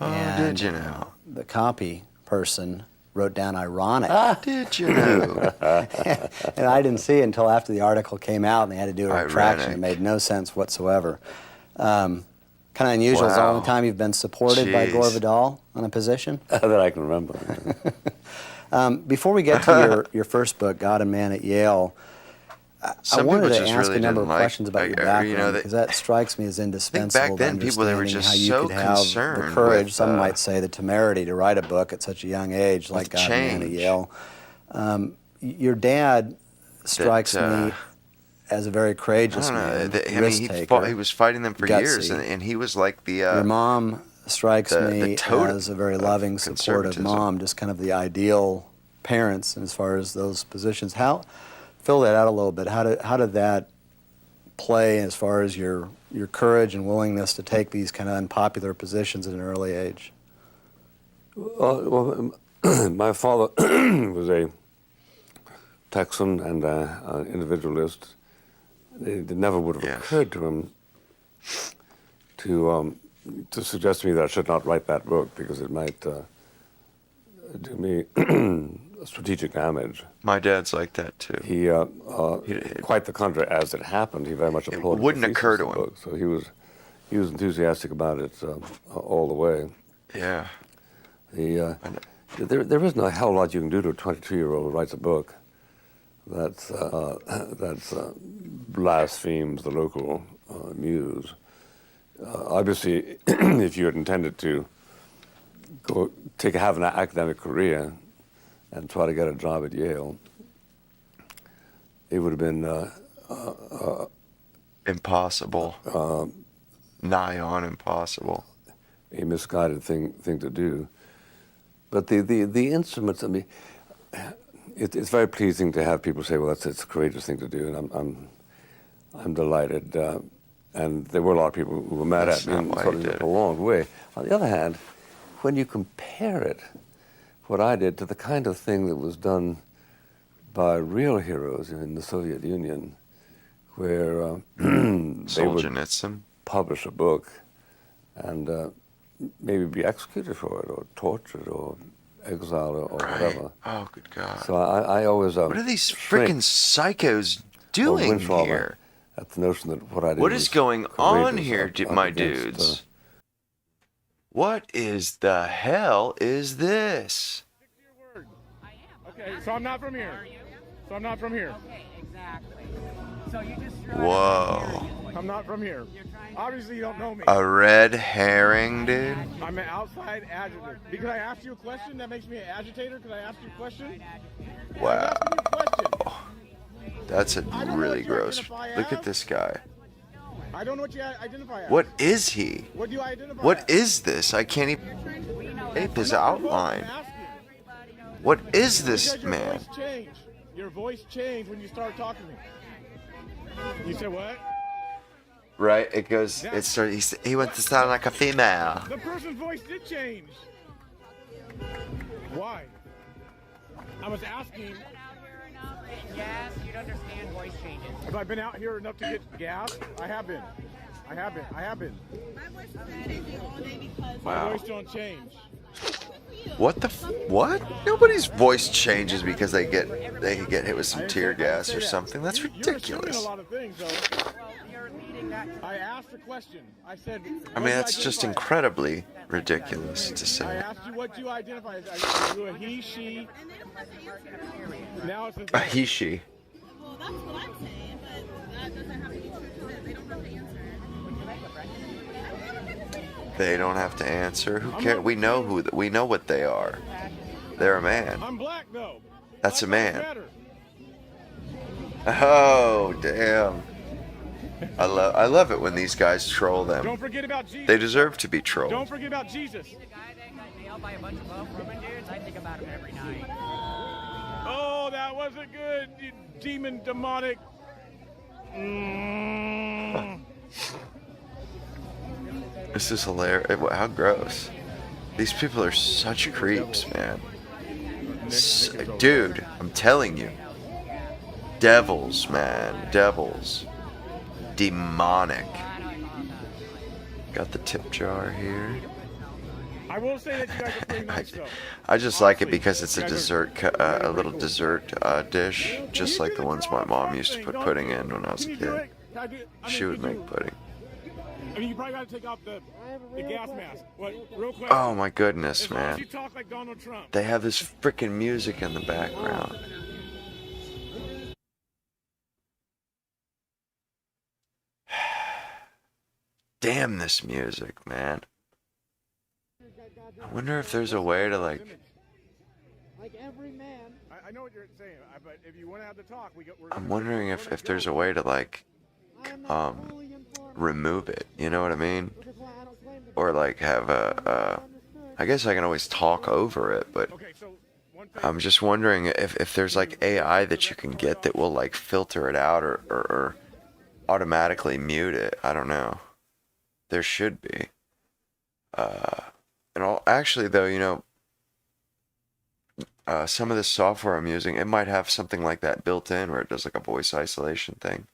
Oh, and did you know? The copy person wrote down ironic. Did you know? And I didn't see it until after the article came out and they had to do a retraction. It Ironic. made no sense whatsoever. Kind of unusual. It's the Wow. only time you've been supported by Gore Jeez. Vidal on a position. That I can remember. Before we get to your first book, God and Man at Yale, I Some wanted people to just ask really a number didn't of like- questions about your you know, background they- because that strikes me as indispensable then to people, they were understanding just how you so could have the concerned courage, with, some might say the temerity, to write a book at such a young age like with God and Man at change. Yale. Your dad strikes me as a very I courageous don't know. man, I mean, risk he taker. was fighting them for years, gutsy. and he was like the. Your mom strikes the me totem as a very of loving, supportive conservatism. mom, just kind of the ideal parents as far as those positions. Fill that out a little bit. How did that play as far as your courage and willingness to take these kind of unpopular positions at an early age? Well, my father was a Texan and an individualist. It never would have Yes. occurred to him to suggest to me that I should not write that book because it might do me strategic damage. My dad's like that too. He, quite the contrary, as it happened, he very much applauded. wouldn't the occur thesis to of the him. book, so he was enthusiastic about it all the way. Yeah. There isn't a hell lot you can do to a 22-year-old who writes a book that's blasphemes the local muse. Obviously, if you had intended to have an academic career and try to get a job at Yale, it would have been Impossible. Nigh on impossible. a misguided thing to do. But the instruments, I mean, it's very pleasing to have people say, well, it's a courageous thing to do, and I'm delighted. And there were a lot of people who were mad That's at me in not why sort you of did a it. prolonged way. On the other hand, when you compare it, what I did, to the kind of thing that was done by real heroes in the Soviet Union, where they would Solzhenitsyn. publish a book and maybe be executed for it, or tortured, or exiled, or Right. whatever. Oh, good God. So I always What are these shrink freaking psychos or doing wince rather here? at the notion that what I did What was is going on courageous here, up my against, dudes? What is the hell is this? Okay, so I'm not from here. So I'm not from here. Okay, exactly. So you just Whoa. I'm not from here. Obviously, you don't know me. A red herring, dude? I'm an outside agitator. Because I asked you a question, that makes me an agitator? Because I asked you a question? Wow. I'm asking you a question. That's a I don't know really what you gross. identify Look at as. this guy. I don't know what you identify as. What is he? What do you identify What as? is this? I can't even ape his I'm not outline. asking. What is this Because your man? voice changed. Your voice changed when you started talking to me. You said what? Right? It goes. It started. He went to sound like a female. The person's voice did change. Why? I was asking Been out here enough getting gas, you'd understand voice changes. if I've been out here enough to get gas. I have been. I have been. I have been. My voice is changing all day because My Wow. voice don't change. What the what? Nobody's voice changes because they get hit with some tear gas or something. That's You're assuming ridiculous. a lot of things, though. Well, you're leading that. I asked a question. I said. I mean, that's just incredibly ridiculous to I say. asked you what you identify as. Are you a he, she? and they don't have to answer. Now it's a A he, she. Well, that's what I'm saying, but that doesn't have to be true because they don't have to answer. They don't have to answer. Who cares? We know we know what they are. They're a man. I'm black, though. That's a Black man. lives matter. Oh, damn. I love it when these guys troll them. Don't forget about Jesus. They deserve to be Don't trolled. forget about Jesus. The guy that got nailed by a bunch of low Roman dudes, I think about him every night. Oh, that wasn't good, you demon, demonic. This is hilarious. How gross. These people are such creeps, man. Dude, I'm telling you. Devils, man. Devils. Demonic. Got the tip jar here. I will say that you guys are pretty nice, though. I just like it Honestly, because it's a you guys are- dessert, you guys are a little cool. dessert dish, just like the ones my mom used to put pudding in when I was a Can you do kid. it? Can I do it? I She mean, would could make you- pudding. I mean, you probably got to take off the gas mask. What? Real quick. Oh my goodness, As long as man. you talk like Donald Trump. They have this freaking music in the background. Damn this music, man. I wonder if there's a way to like. I know what you're saying, but if you want to have the talk, we're I'm wondering if there's a way to like, remove it. You know what I mean? Or like have a. I guess I can always talk over it, but Okay, so one thing. I'm just wondering if there's like AI that you can get that will like filter it out or automatically mute it. I don't know. There should be. Actually though, you know, some of the software I'm using, it might have something like that built in where it does like a voice isolation thing.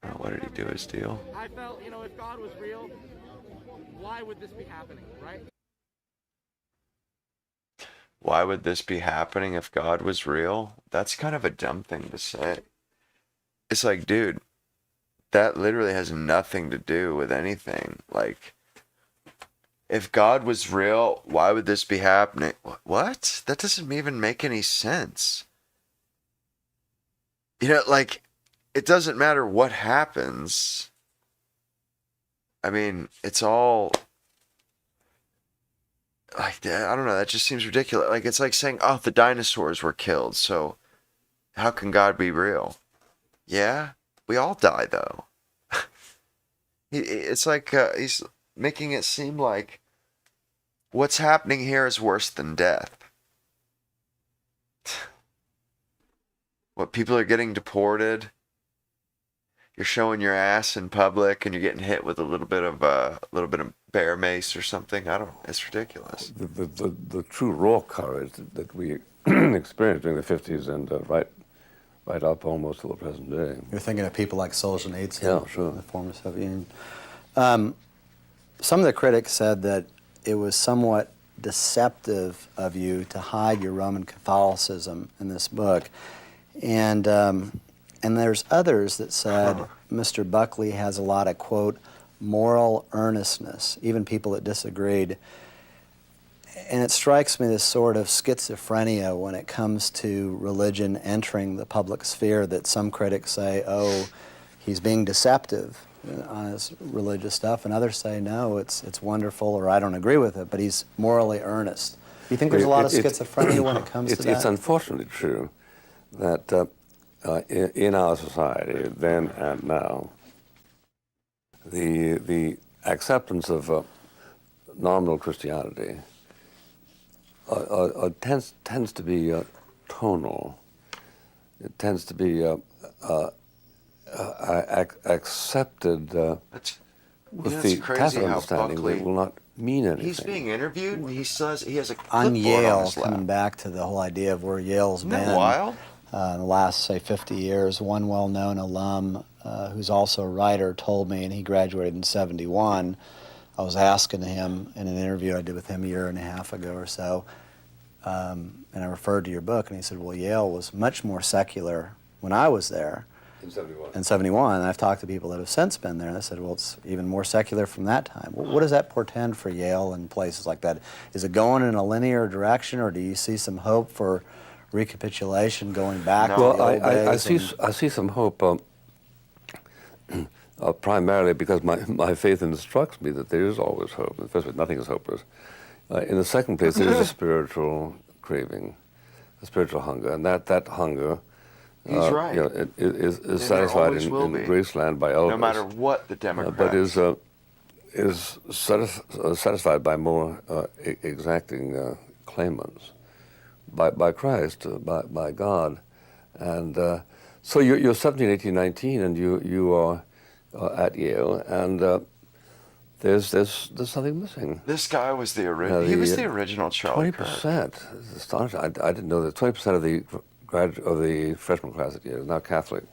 Oh, what did he do his deal? I felt, if God was real, why would this be happening, right? Why would this be happening if God was real? That's kind of a dumb thing to say. It's like, dude, that literally has nothing to do with anything. Like, if God was real, why would this be happening? What? That doesn't even make any sense. You know, like, it doesn't matter what happens. I mean, it's all like that. I don't know. That just seems ridiculous. Like, it's like saying, oh, the dinosaurs were killed. So how can God be real? Yeah, we all die, though. It's like he's making it seem like what's happening here is worse than death. What, people are getting deported? You're showing your ass in public, and you're getting hit with a little bit of bear mace or something. I don't. It's ridiculous. The true raw courage that we experienced during the 50s and right up almost to the present day. You're thinking of people like Solzhenitsyn, Yeah, sure. the former Soviet Union. Some of the critics said that it was somewhat deceptive of you to hide your Roman Catholicism in this book, and there's others that said Mr. Buckley has a lot of, quote, moral earnestness, even people that disagreed. And it strikes me this sort of schizophrenia when it comes to religion entering the public sphere, that some critics say, oh, he's being deceptive on his religious stuff, and others say, no, it's wonderful, or I don't agree with it, but he's morally earnest. Do you think there's a lot of schizophrenia when it comes to that? It's unfortunately true that in our society, then and now, the acceptance of nominal Christianity tends to be tonal. It tends to be accepted with It's the crazy tacit how understanding Buckley that will not mean anything. He's being interviewed. He says he has a On clipboard Yale, on his lap. coming back to the whole idea of where Yale's Isn't been that wild? in the last, say, 50 years, one well-known alum who's also a writer told me, and he graduated in 71, I was asking him in an interview I did with him a year and a half ago or so, and I referred to your book, and he said, well, Yale was much more secular when I was there. In 71. In 71, and I've talked to people that have since been there, and they said, well, it's even more secular from that time. What does that portend for Yale and places like that? Is it going in a linear direction, or do you see some hope for recapitulation going back to the Well, old days? I see some hope, primarily because my faith instructs me that there is always hope. In the first place, nothing is hopeless. In the second place, there is a spiritual craving, a spiritual hunger, and that hunger He's right. Is there satisfied always will in be. Graceland by Elvis. No matter what the Democrats. But is satisfied by more exacting claimants, by Christ, by God, and so you're 17, 18, 19, and you are at Yale, and there's something missing. This guy was the original. He was the original Charlie Kirk. 20%. It's astonishing. I didn't know that 20% of the freshman class at Yale is now Catholic,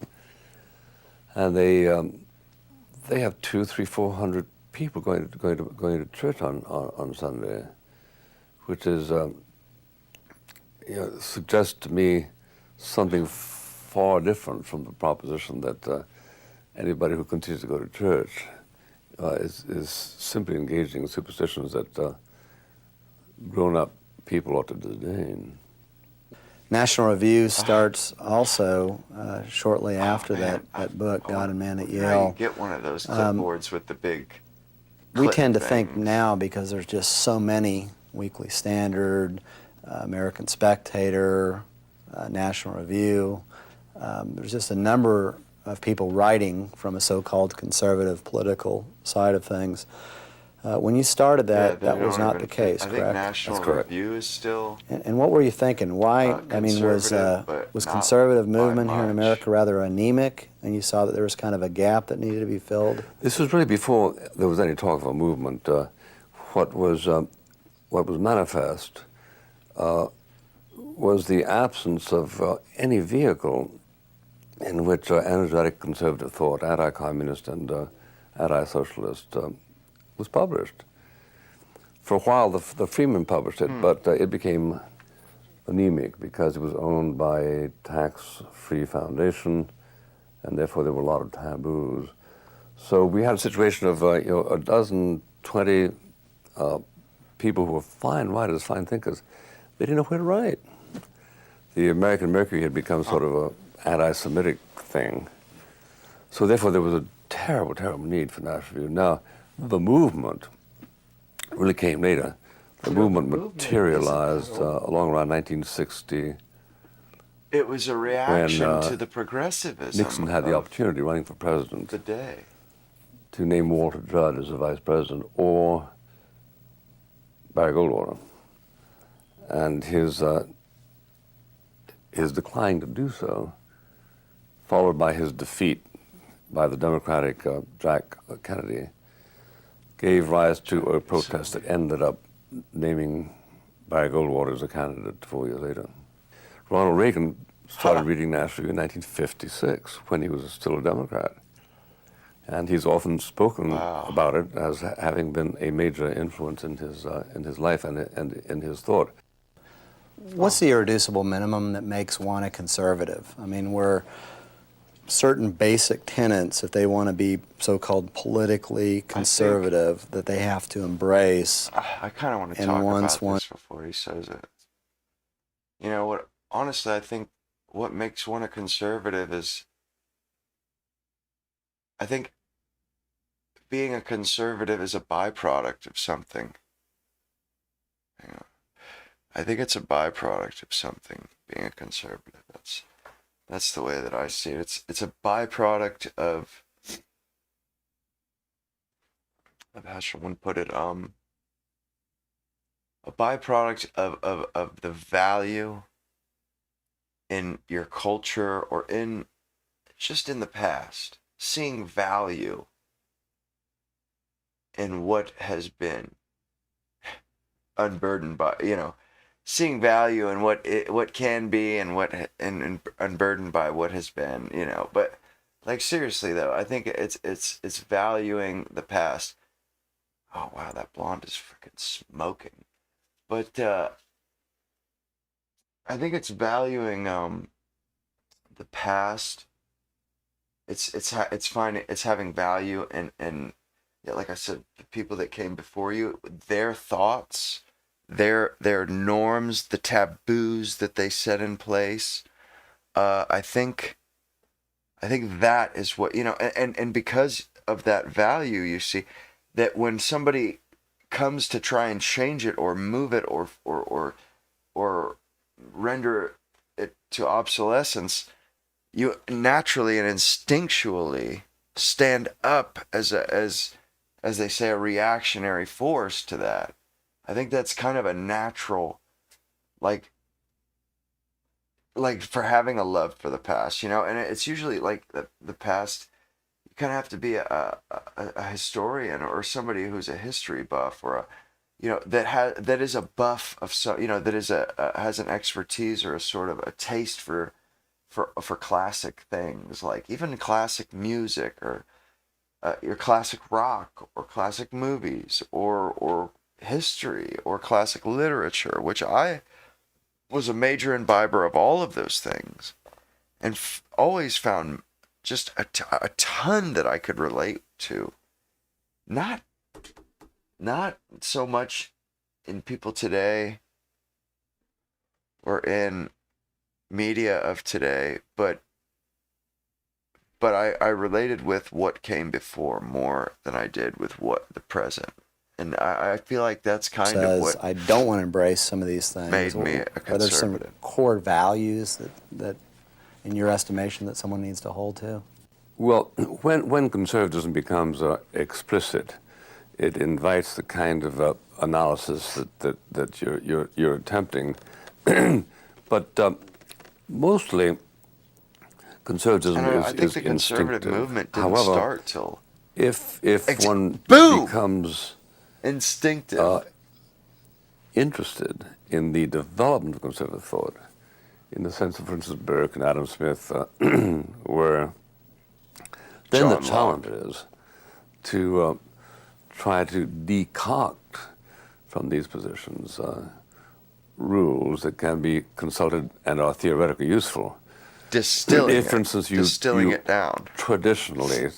and they have 200, 300, 400 people going to church on Sunday, which is suggests to me something far different from the proposition that anybody who continues to go to church is simply engaging in superstitions that grown-up people ought to disdain. National Review starts also shortly after that book, God and Man at How Yale. you get one of those clipboards with the big We clip tend to things. think now, because there's just so many, Weekly Standard, American Spectator, National Review, there's just a number of people writing from a so-called conservative political side of things. When you started that, they that was don't not even the case, I correct? think National That's correct. Review is still. And what were you thinking? Why? I mean, Conservative, but was not conservative by movement here in much. America rather anemic, and you saw that there was kind of a gap that needed to be filled? This was really before there was any talk of a movement. What was manifest was the absence of any vehicle in which energetic conservative thought, anti-communist and anti-socialist, was published. For a while, the Freeman published it, but it became anemic because it was owned by a tax-free foundation, and therefore there were a lot of taboos. So we had a situation of a dozen, 20 people who were fine writers, fine thinkers. They didn't know where to write. The American Mercury had become sort of an anti-Semitic thing. So therefore there was a terrible, terrible need for National Review. Now, the movement really came later. The movement materialized along around 1960. It was a reaction when, to the progressivism. Nixon had the opportunity, running for president, the day. to name Walter Judd as the vice president or Barry Goldwater. And his decline to do so, followed by his defeat by the Democratic Jack Kennedy, gave rise to a protest that ended up naming Barry Goldwater as a candidate 4 years later. Ronald Reagan started reading National Review in 1956 when he was still a Democrat. And he's often spoken about it as having been a major influence in his life and in his thought. What's the irreducible minimum that makes one a conservative? I mean, were certain basic tenets, if they want to be so-called politically conservative, that they have to embrace? I kind of want to and talk once about this before he says it. You know what? Honestly, I think what makes one a conservative is, I think being a conservative is a byproduct of something. You know, I think it's a byproduct of something, being a conservative. That's the way that I see it. It's a byproduct of how should one put it? A byproduct of the value in your culture or in just in the past, seeing value in what has been, unburdened by, seeing value in what can be and and unburdened by what has been, But like seriously though, I think it's valuing the past. Oh wow, that blonde is freaking smoking. But I think it's valuing the past. It's finding, it's having value and yeah, like I said, the people that came before you, their thoughts, their norms, the taboos that they set in place. I think that is what, and because of that value, you see that when somebody comes to try and change it or move it or render it to obsolescence, you naturally and instinctually stand up as they say, a reactionary force to that. I think that's kind of a natural, like for having a love for the past, and it's usually like the past. You kind of have to be a historian or somebody who's a history buff or that is a buff of that is has an expertise or a sort of a taste for classic things, like even classic music or your classic rock or classic movies or history or classic literature, which I was a major imbiber of all of those things and always found just a ton that I could relate to. Not so much in people today or in media of today, but I related with what came before more than I did with what the present. And I feel like that's kind of what I don't want to embrace some of these things. Made me a conservative. Are there some core values that in your estimation, that someone needs to hold to? Well, when conservatism becomes explicit, it invites the kind of analysis that you're attempting. But mostly, conservatism is I think the conservative instinctive. movement didn't However, start till if one becomes instinctive, interested in the development of conservative thought, in the sense of, for instance, Burke and Adam Smith, where then the challenge is to try to decoct from these positions rules that can be consulted and are theoretically useful. Distilling for instance, distilling it down. Traditionally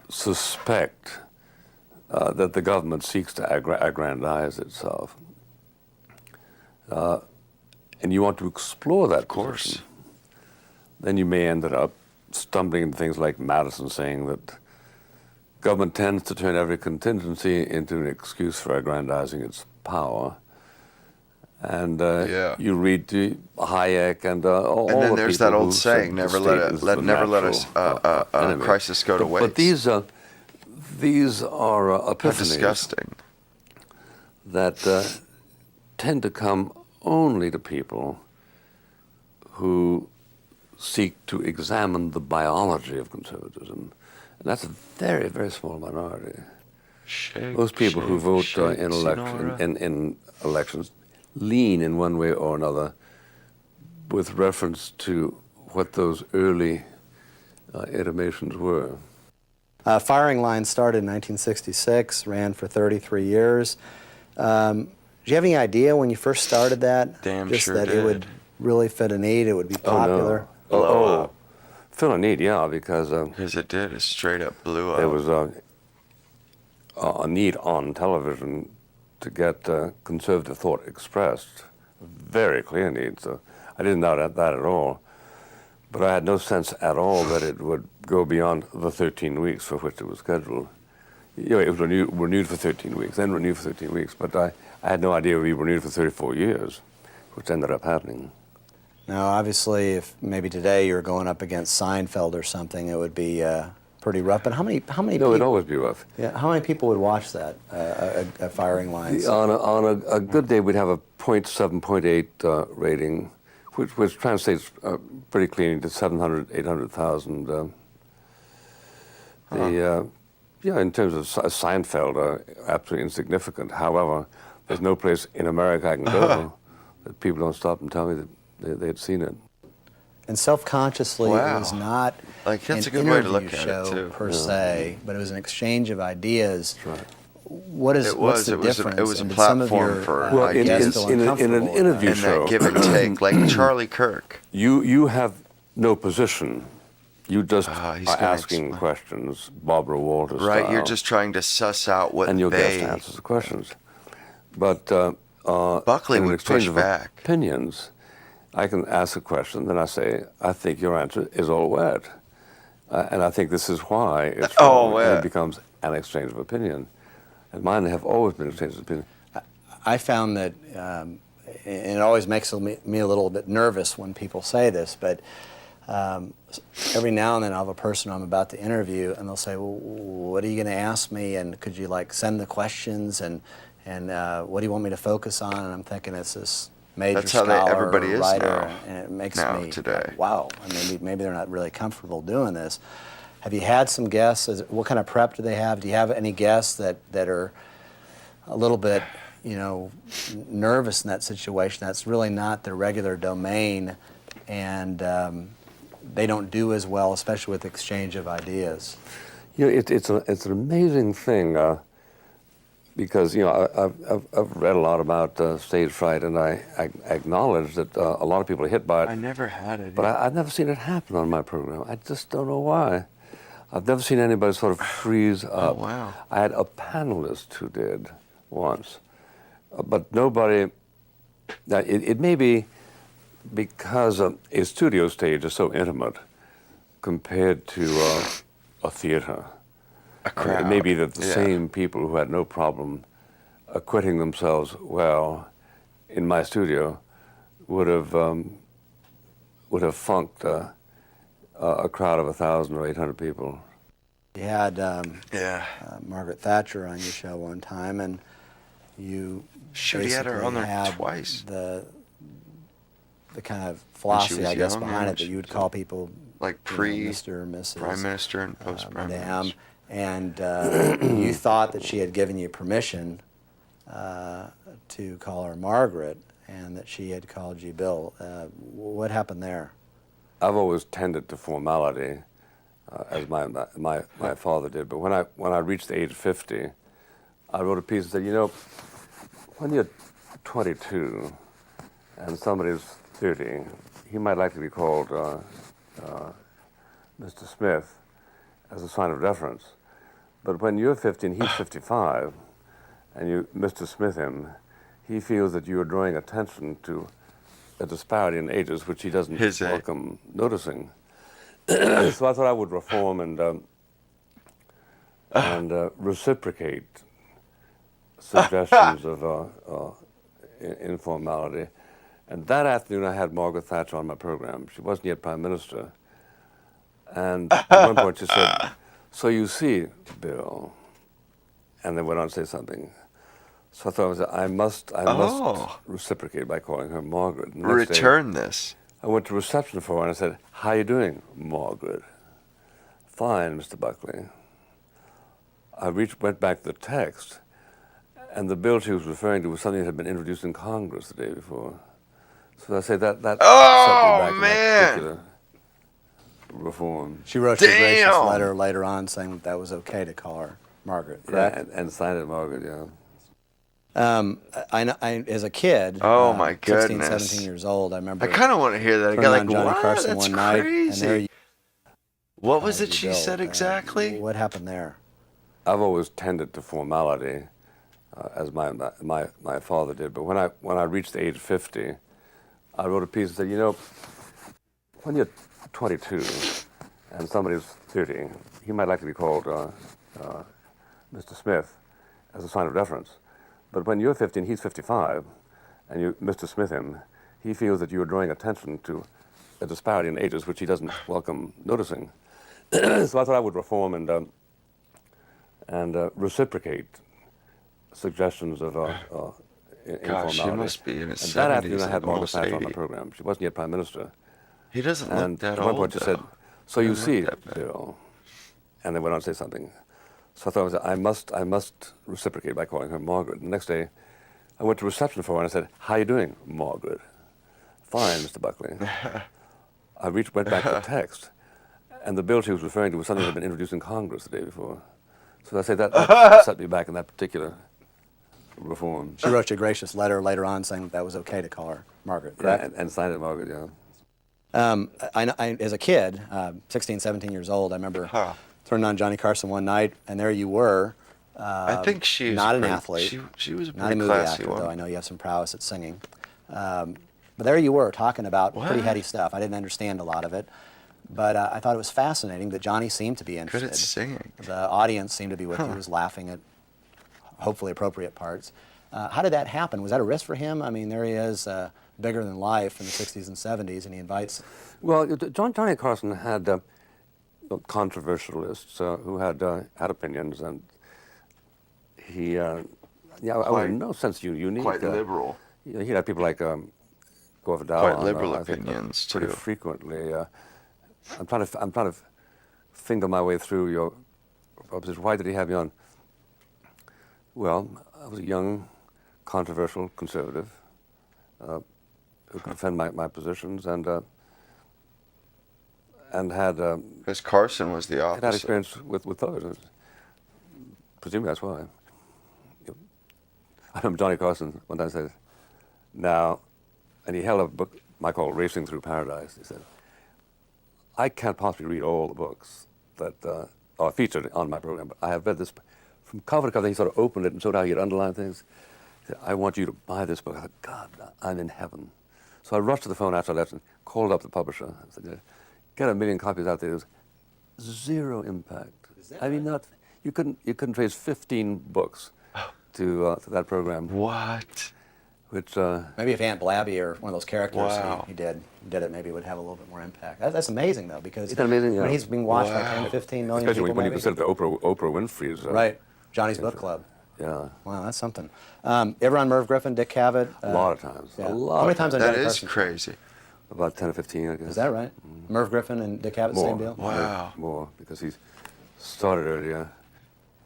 suspect that the government seeks to aggrandize itself. And you want to explore that position, then you may end up stumbling into things like Madison saying that government tends to turn every contingency into an excuse for aggrandizing its power. And you read Hayek and all and then the there's people that old who saying, said never let a crisis go to waste. But these are epiphanies. How disgusting. That tend to come only to people who seek to examine the biology of conservatism. And that's a very, very small minority. Most people who vote in elections lean in one way or another with reference to what those early intimations were. Firing Line started in 1966, ran for 33 years. Do you have any idea when you first started that? Damn Just sure that did. it would really fit a need, it would be popular? Fill a need, yeah, because it did. It straight up blew up. There was a need on television to get conservative thought expressed. Very clear need. So I didn't doubt that at all. But I had no sense at all that it would go beyond the 13 weeks for which it was scheduled. It was renewed for 13 weeks, then renewed for 13 weeks. But I had no idea it would be renewed for 34 years, which ended up happening. Now, obviously, if maybe today you're going up against Seinfeld or something, it would be pretty rough. But how many No, people, it'd always be rough. Yeah, how many people would watch that, a Firing Lines? On a good day, we'd have a 0.7, 0.8 rating, which translates pretty cleanly to 700, 800,000. In terms of Seinfeld, absolutely insignificant. However, there's no place in America I can go that people don't stop and tell me that they'd seen it. And self-consciously, Wow. it was not Like, that's an a good way to interview look at it, show too. per se, but it was an exchange of ideas. Right. What's the difference? It was a And did some of platform your, for Well, in, guests in, feel in, in uncomfortable an with interview and show, that give and take, like Charlie Kirk. you have no position. You just He's are gonna asking explain. questions, Barbara Walters Right, style, you're just trying to suss out what and your guest they... answers the questions. But Buckley in an would exchange push of back. opinions, I can ask a question, then I say, I think your answer is all wet. And I think this is why it's wrong. And yeah. it becomes an exchange of opinion. And mine have always been exchanges of opinion. I found that, and it always makes me a little bit nervous when people say this, but every now and then I'll have a person I'm about to interview, and they'll say, well, what are you going to ask me, and could you like send the questions, and what do you want me to focus on? And I'm thinking it's this major That's how scholar everybody or is writer, now. and it makes Now, me today. wow. And maybe they're not really comfortable doing this. Have you had some guests? What kind of prep do they have? Do you have any guests that are a little bit, nervous in that situation? That's really not their regular domain, and they don't do as well, especially with exchange of ideas. It's an amazing thing because I've read a lot about stage fright, and I acknowledge that a lot of people are hit by it. I never had it. But I've never seen it happen on my program. I just don't know why. I've never seen anybody sort of freeze up. Oh, wow. I had a panelist who did once, but nobody. Now, it may be because a studio stage is so intimate compared to a theater. A crowd. It may be that the Yeah. same people who had no problem acquitting themselves well in my studio would have funked a crowd of 1,000 or 800 people. You had Yeah. Margaret Thatcher on your show one time, and you Shoot, he had her on there had twice. The kind of philosophy, was I guess, young, behind yeah, it, that she you would was call people Like Mr. or Mrs. Prime Minister and post-Prime Madame, Minister. and you thought that she had given you permission to call her Margaret, and that she had called you Bill. What happened there? I've always tended to formality, as my father did. But when I reached the age of 50, I wrote a piece that said, when you're 22 and somebody's 30, he might like to be called Mr. Smith as a sign of deference. But when you're 50 and he's 55, and you Mr. Smith him, he feels that you are drawing attention to a disparity in ages which he doesn't welcome noticing. So I thought I would reform and reciprocate suggestions of informality. And that afternoon I had Margaret Thatcher on my program. She wasn't yet Prime Minister. And at one point she said, so you see, Bill, and then went on to say something. So I thought I must reciprocate by calling her Margaret. The next Return day, this. I went to reception for her and I said, how you doing, Margaret? Fine, Mr. Buckley. I went back to the text, and the bill she was referring to was something that had been introduced in Congress the day before. So I say that set me back in that particular reform. She wrote you a gracious letter later on saying that was okay to call her Margaret, correct? Yeah, and signed it Margaret, yeah. I as a kid, Oh my 16, goodness. 17 years old, I remember. I kind of want to hear that. I turning got on like, Johnny what? Carson That's one night, and crazy. there you What was it you she built. said exactly? What happened there? I've always tended to formality, as my father did. But when I reached the age of 50, I wrote a piece that said, when you're 22 and somebody's 30, he might like to be called Mr. Smith as a sign of deference. But when you're 50 and he's 55, and you Mr. Smith him, he feels that you are drawing attention to a disparity in ages which he doesn't welcome noticing. So I thought I would reform and reciprocate suggestions of informality. Gosh, she must be in his And that 70s, afternoon I had like Margaret almost Thatcher on 80. my program. She wasn't yet Prime Minister. He doesn't And look that at one old, point she said, though. so you Doesn't see, look that bad. Bill, and then went on to say something. So I thought I must reciprocate by calling her Margaret. The next day I went to reception for her and I said, "How you doing, Margaret?" "Fine, Mr. Buckley." I went back to the text, and the bill she was referring to was something that had been introduced in Congress the day before. So I say that set me back in that particular reform. She wrote you a gracious letter later on saying that was okay to call her Margaret, correct? Yeah, and signed it Margaret, yeah. As a kid, 16, 17 years old, I remember turning on Johnny Carson one night, and there you were. I think she's not an athlete. She was a not a pretty movie classy actor, one. though I know you have some prowess at singing. But there you were talking about pretty heady stuff. I didn't understand a lot of it, but I thought it was fascinating that Johnny seemed to be interested. Good at singing. The audience seemed to be with you, was laughing at hopefully appropriate parts. How did that happen? Was that a risk for him? I mean, there he is, bigger than life in the 60s and 70s, and he invites... Well, Johnny Carson had controversialists who had opinions, and he, I was in no sense unique. Quite liberal. He had people like Gore Vidal. Quite liberal I think, opinions, pretty too. frequently. I'm trying to finger my way through your proposition. Why did he have me on? Well, I was a young, controversial conservative who could defend my positions and had because Carson was the opposite. Had experience with others. Presumably that's why. I remember Johnny Carson one time said, "Now," and he held up a book I call Racing Through Paradise. He said, "I can't possibly read all the books that are featured on my program, but I have read this from cover to cover." He sort of opened it and showed how he had underlined things. He said, "I want you to buy this book." I thought, God, I'm in heaven. So I rushed to the phone after I left and called up the publisher and said, "Get 1 million copies out there." There was zero impact. I mean, you couldn't trace 15 books to that program. What? Which maybe if Aunt Blabby or one of those characters he did it, maybe it would have a little bit more impact. That's amazing though, because Isn't that amazing? Yeah. when he's being watched by 10, 15 million Especially people, when you maybe. consider the Oprah Winfrey's. Right, Johnny's Book Club. Yeah. Wow, that's something. Ever on Merv Griffin, Dick Cavett? A lot of times. Yeah. A lot. How many times on That Johnny is Carson? crazy. About 10 or 15, I guess. Is that right? Merv Griffin and Dick Cavett, same deal? Wow. More, because he's started earlier.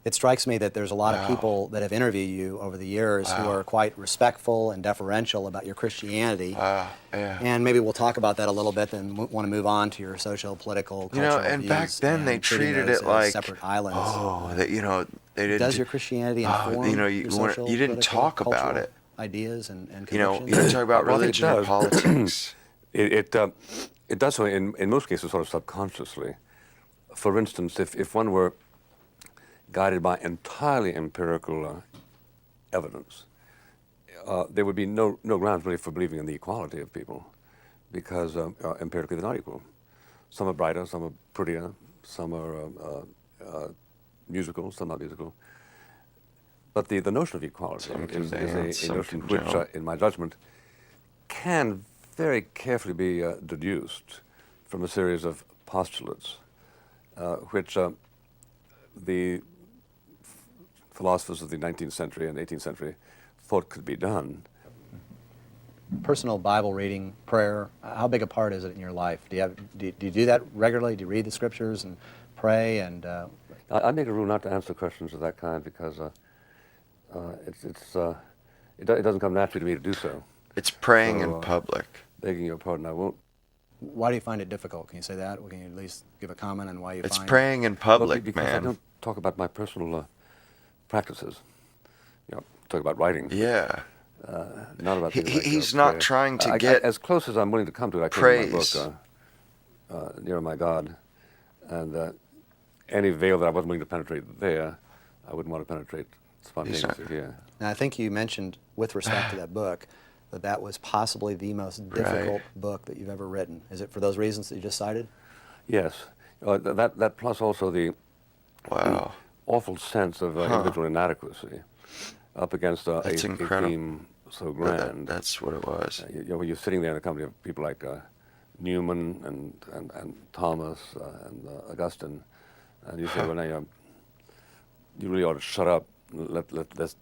It strikes me that there's a lot of people that have interviewed you over the years who are quite respectful and deferential about your Christianity. Yeah. And maybe we'll talk about that a little bit and want to move on to your social, political, cultural And views back then they treating treated those it as like separate islands. that they didn't. Does your Christianity inform your social, you didn't political, talk about cultural it. Ideas and You convictions? didn't talk about Well, I think it religion or does. politics. It does so in most cases sort of subconsciously. For instance, if one were guided by entirely empirical evidence, there would be no grounds really for believing in the equality of people, because empirically they're not equal. Some are brighter, some are prettier, some are musical, some not musical. But the notion of equality is a notion which, in my judgment, can very carefully be deduced from a series of postulates, which the philosophers of the 19th century and 18th century thought could be done. Personal Bible reading, prayer, how big a part is it in your life? Do you do that regularly? Do you read the scriptures and pray? And I make a rule not to answer questions of that kind because it doesn't come naturally to me to do so. It's praying in public. Begging your pardon, I won't. Why do you find it difficult? Can you say that? Or can you at least give a comment on why you It's find praying in public, because man. I don't talk about my personal practices. Talk about writing. Yeah. Not about things like, he's not prayer. trying to get as close as I'm willing to come to it. I came in my book, Near My God, and any veil that I wasn't willing to penetrate there, I wouldn't want to penetrate spontaneously here. Now, I think you mentioned, with respect to that book, that was possibly the most difficult book that you've ever written. Is it for those reasons that you just cited? Yes. That plus also the awful sense of individual inadequacy up against a theme so grand. That's what it was. When you're sitting there in the company of people like Newman and Thomas and Augustine, and you say, well, now you really ought to shut up and let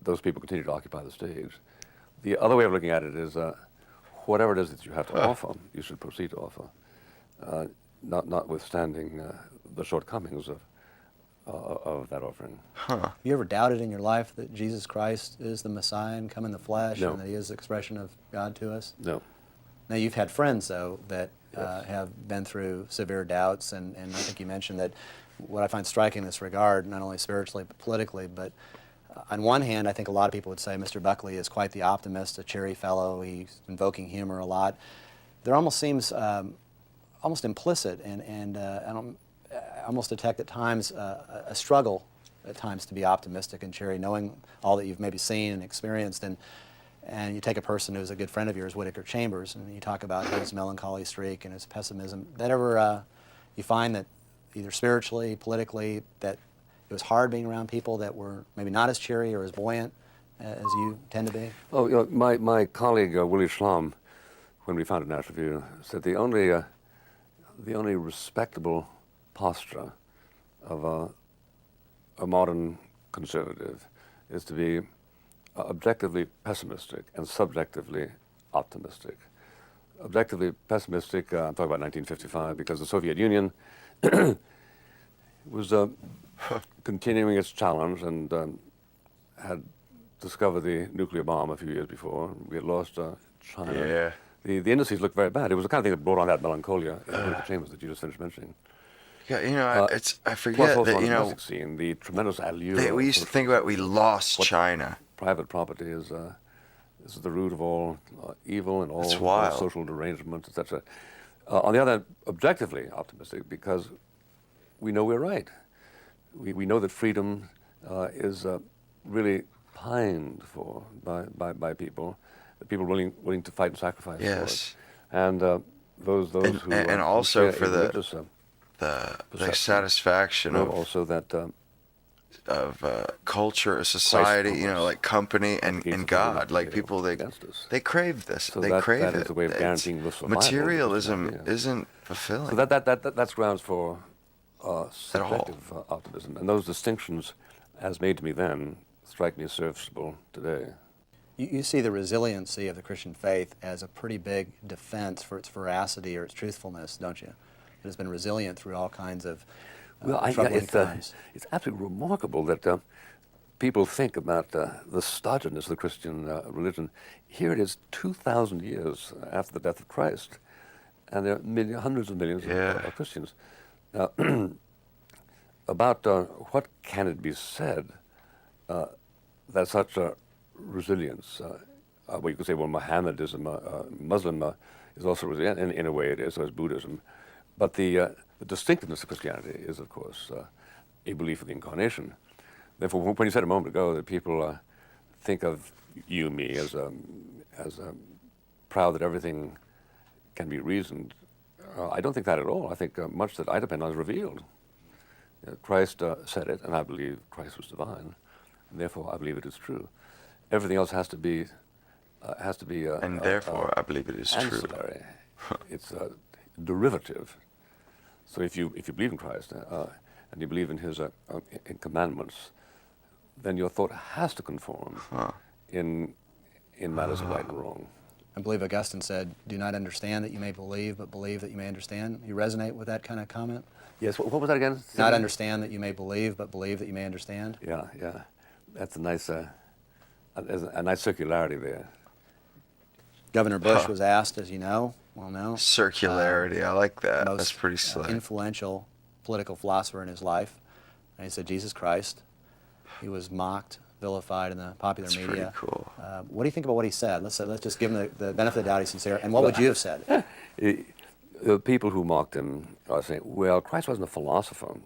those people continue to occupy the stage. The other way of looking at it is whatever it is that you have to offer, you should proceed to offer, notwithstanding the shortcomings of that offering. Have you ever doubted in your life that Jesus Christ is the Messiah and come in the flesh, No. and that He is the expression of God to us? No. Now, you've had friends, though, that Yes. have been through severe doubts, and I think you mentioned that what I find striking in this regard, not only spiritually but politically, but on one hand, I think a lot of people would say Mr. Buckley is quite the optimist, a cheery fellow. He's invoking humor a lot. There almost seems almost implicit, and I almost detect at times a struggle at times to be optimistic and cheery, knowing all that you've maybe seen and experienced. And you take a person who's a good friend of yours, Whittaker Chambers, and you talk about his melancholy streak and his pessimism. That ever you find that either spiritually, politically, that it was hard being around people that were maybe not as cheery or as buoyant as you tend to be? Oh, my colleague Willie Schlom, when we founded National Review, said the only respectable posture of a modern conservative is to be objectively pessimistic and subjectively optimistic. Objectively pessimistic, I'm talking about 1955, because the Soviet Union was continuing its challenge and had discovered the nuclear bomb a few years before. We had lost China. Yeah. The indices looked very bad. It was the kind of thing that brought on that melancholia in Whittaker Chambers that you just finished mentioning. Yeah, I Plus forget also that, on the domestic scene, the tremendous allure. we used to think about we lost China. Private property is the root of all evil and all social derangement, etc. On the other hand, objectively optimistic, because we know we're right. We know that freedom is really pined for by people, people willing to fight and sacrifice for it. And those who and also for religious, the satisfaction of also that of culture, society, like company and God, like people they crave this, so they crave that it. Is a way of guaranteeing the survival. Materialism isn't fulfilling. So that's grounds for subjective optimism, and those distinctions, as made to me then, strike me as serviceable today. You see the resiliency of the Christian faith as a pretty big defense for its veracity or its truthfulness, don't you? It has been resilient through all kinds of troubling times. It's absolutely remarkable that people think about the stodginess of the Christian religion. Here it is 2,000 years after the death of Christ, and there are hundreds of millions of Christians. Now, about what can it be said that such a resilience, well, you could say, well, Mohammedanism, Muslim is also resilient, in a way it is, so is Buddhism. But the distinctiveness of Christianity is, of course, a belief in the incarnation. Therefore, when you said a moment ago that people think of you, me, as proud that everything can be reasoned, I don't think that at all. I think much that I depend on is revealed. Christ said it, and I believe Christ was divine, and therefore I believe it is true. Everything else has to be and therefore I believe it is ancillary. It's a derivative. So if you believe in Christ and you believe in His in commandments, then your thought has to conform in matters of right and wrong. I believe Augustine said, "Do not understand that you may believe, but believe that you may understand." You resonate with that kind of comment? Yes. What was that again? Not understand that you may believe, but believe that you may understand. Yeah. That's a nice circularity there. Governor Bush was asked, as you know, circularity. I like that. That's pretty slick. Influential political philosopher in his life, and he said Jesus Christ. He was mocked, vilified in the popular media. That's pretty cool. What do you think about what he said? Let's just give him the benefit of the doubt he's sincere. And what would you have said? The people who mocked him are saying, well, Christ wasn't a philosopher.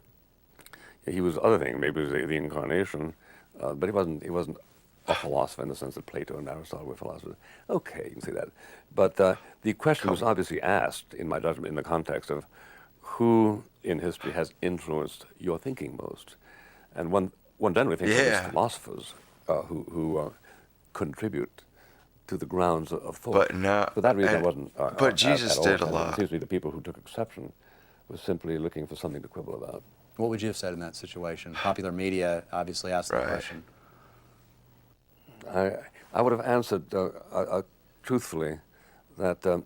He was other things. Maybe it was the incarnation, but he wasn't a philosopher in the sense that Plato and Aristotle were philosophers. Okay, you can say that. But the question was obviously asked, in my judgment, in the context of who in history has influenced your thinking most. And one generally thinks of these philosophers who contribute to the grounds of thought. But for that reason, I wasn't. But Jesus did a lot. It seems to me the people who took exception was simply looking for something to quibble about. What would you have said in that situation? Popular media obviously asked the question. I would have answered truthfully that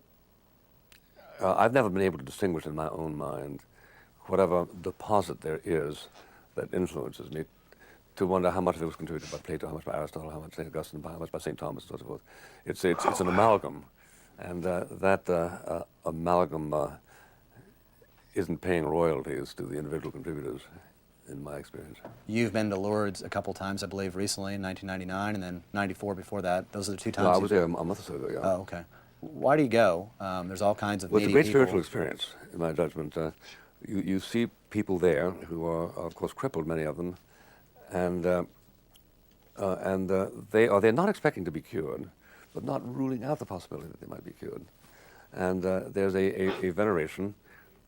I've never been able to distinguish in my own mind whatever deposit there is that influences me, to wonder how much of it was contributed by Plato, how much by Aristotle, how much by St. Augustine, how much by St. Thomas, and so forth. It's an amalgam, and that amalgam isn't paying royalties to the individual contributors, in my experience. You've been to Lourdes a couple times, I believe, recently in 1999 and then 94 before that. Those are the two times. No, I was there a month or so ago, yeah. Oh, okay. Why do you go? There's all kinds of Well, it's a needy great people. spiritual experience, in my judgment. You see people there who are, of course, crippled, many of them, and they're not expecting to be cured, but not ruling out the possibility that they might be cured. And there's a veneration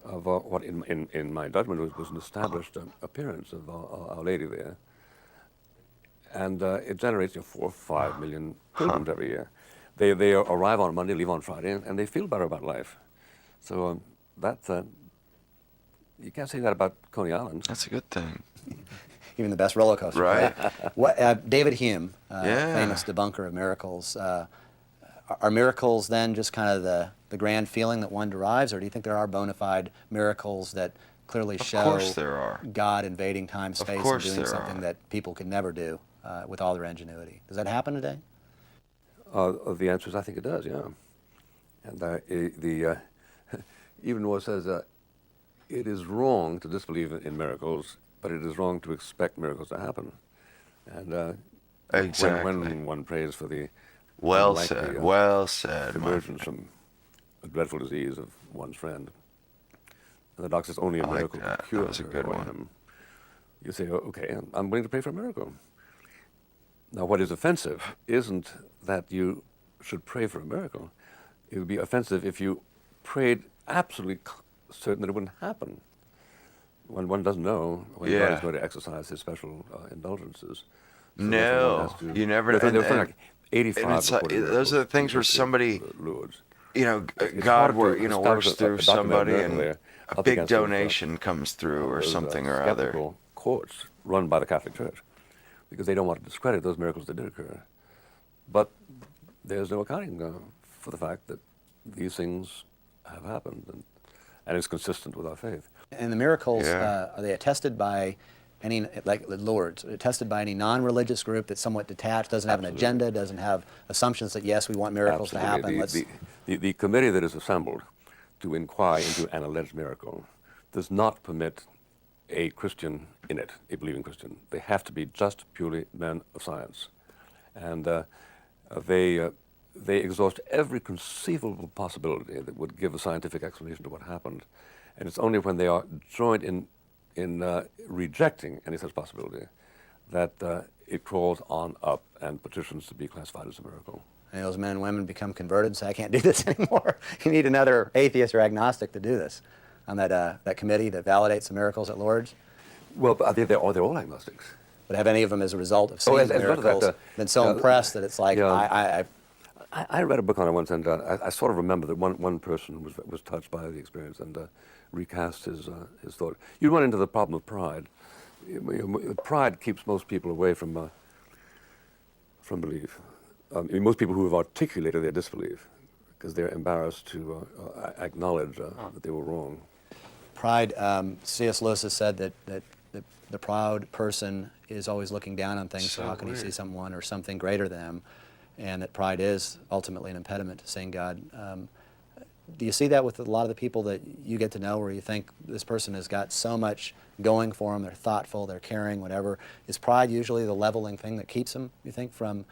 of what, in my judgment, was an established appearance of Our Lady there. And it generates 4 or 5 million pilgrims every year. They arrive on Monday, leave on Friday, and they feel better about life. So you can't say that about Coney Island. That's a good thing. Even the best roller coaster. Right. David Hume, famous debunker of miracles. Are miracles then just kind of the grand feeling that one derives, or do you think there are bona fide miracles that clearly show Of course there are. God invading time, space, and course doing there something are. that people could never do with all their ingenuity? Does that happen today? The answer is I think it does, yeah. And even Noah says it is wrong to disbelieve in miracles, but it is wrong to expect miracles to happen. And Exactly. when one prays for the Well unlikely, said. Well said. emergence from a dreadful disease of one's friend, and the doctor says only a I like miracle that. can cure That was a good one. him. You say, oh, okay, I'm willing to pray for a miracle. Now, what is offensive isn't that you should pray for a miracle. It would be offensive if you prayed absolutely certain that it wouldn't happen. When one doesn't know when God is going to exercise his special indulgences. So No, you never. There were like 85 and it's like, those are the things where somebody, Lourdes. God works through somebody, and there a up big against donation comes through, or those, something or other. skeptical courts run by the Catholic Church, because they don't want to discredit those miracles that did occur. But there's no accounting for the fact that these things have happened, and it's consistent with our faith. And the miracles, are they attested by any, like Lourdes, attested by any non-religious group that's somewhat detached, doesn't have an agenda, doesn't have assumptions that, yes, we want miracles to happen? The committee that is assembled to inquire into an alleged miracle does not permit a Christian in it, a believing Christian. They have to be just purely men of science. And they exhaust every conceivable possibility that would give a scientific explanation to what happened. And it's only when they are joined in rejecting any such possibility that it crawls on up and petitions to be classified as a miracle. And those men and women become converted and say, I can't do this anymore. You need another atheist or agnostic to do this on that committee that validates the miracles at Lourdes. Well, I think they're all agnostics. But have any of them, as a result of seeing the miracles, been so impressed that it's like, I read a book on it once, and I sort of remember that one person was touched by the experience and recast his thought. You run into the problem of pride. Pride keeps most people away from belief. Most people who have articulated their disbelief because they're embarrassed to acknowledge that they were wrong. Pride, C.S. Lewis has said that the proud person is always looking down on things, so how can he see someone or something greater than him? And that pride is ultimately an impediment to seeing God. Do you see that with a lot of the people that you get to know, where you think this person has got so much going for them, they're thoughtful, they're caring, whatever? Is pride usually the leveling thing that keeps them, you think, from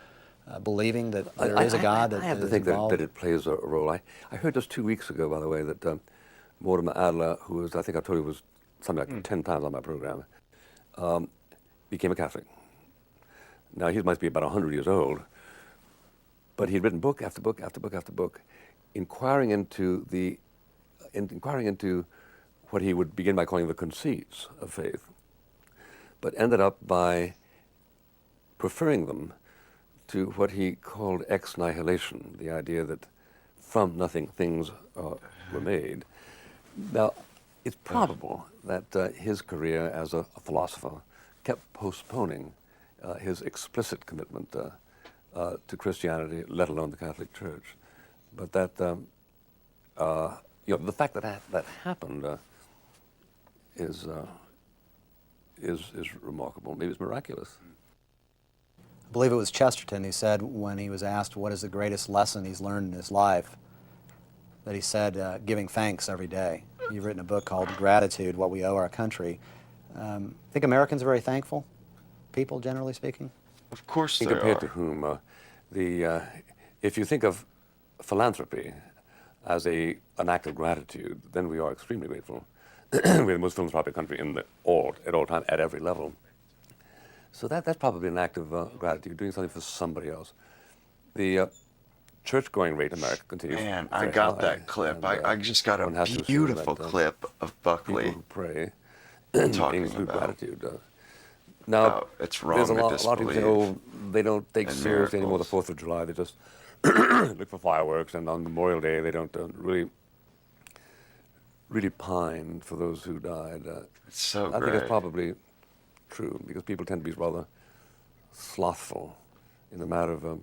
believing that there is a God that is involved? I have to think that it plays a role. I heard just 2 weeks ago, by the way, that Mortimer Adler, who was, I think I told you, was something like 10 times on my program, became a Catholic. Now, he must be about 100 years old, but he'd written book after book after book after book, inquiring into what he would begin by calling the conceits of faith, but ended up by preferring them to what he called ex nihilation, the idea that from nothing things were made. Now, it's probable that his career as a philosopher kept postponing his explicit commitment to Christianity, let alone the Catholic Church. But that, the fact that that happened is is remarkable. Maybe it's miraculous. I believe it was Chesterton who said when he was asked what is the greatest lesson he's learned in his life, that he said giving thanks every day. You've written a book called Gratitude, What We Owe Our Country. Think Americans are very thankful people, generally speaking? Of course they Compared are. to whom? If you think of philanthropy as an act of gratitude, then we are extremely grateful. We're the most philanthropic country at all time, at every level. So that's probably an act of gratitude, doing something for somebody else. The church-going rate in America continues. Man, I very got high, that clip. and, I just got one a has to assume beautiful that, clip of Buckley people who pray talking include about gratitude. Now, it's there's wrong a to lot of people say, disbelieve oh, they don't take in seriously anymore the miracles. 4th of July. They just look for fireworks, and on Memorial Day they don't really pine for those who died. It's so I think great. it's probably true, because people tend to be rather slothful in the matter of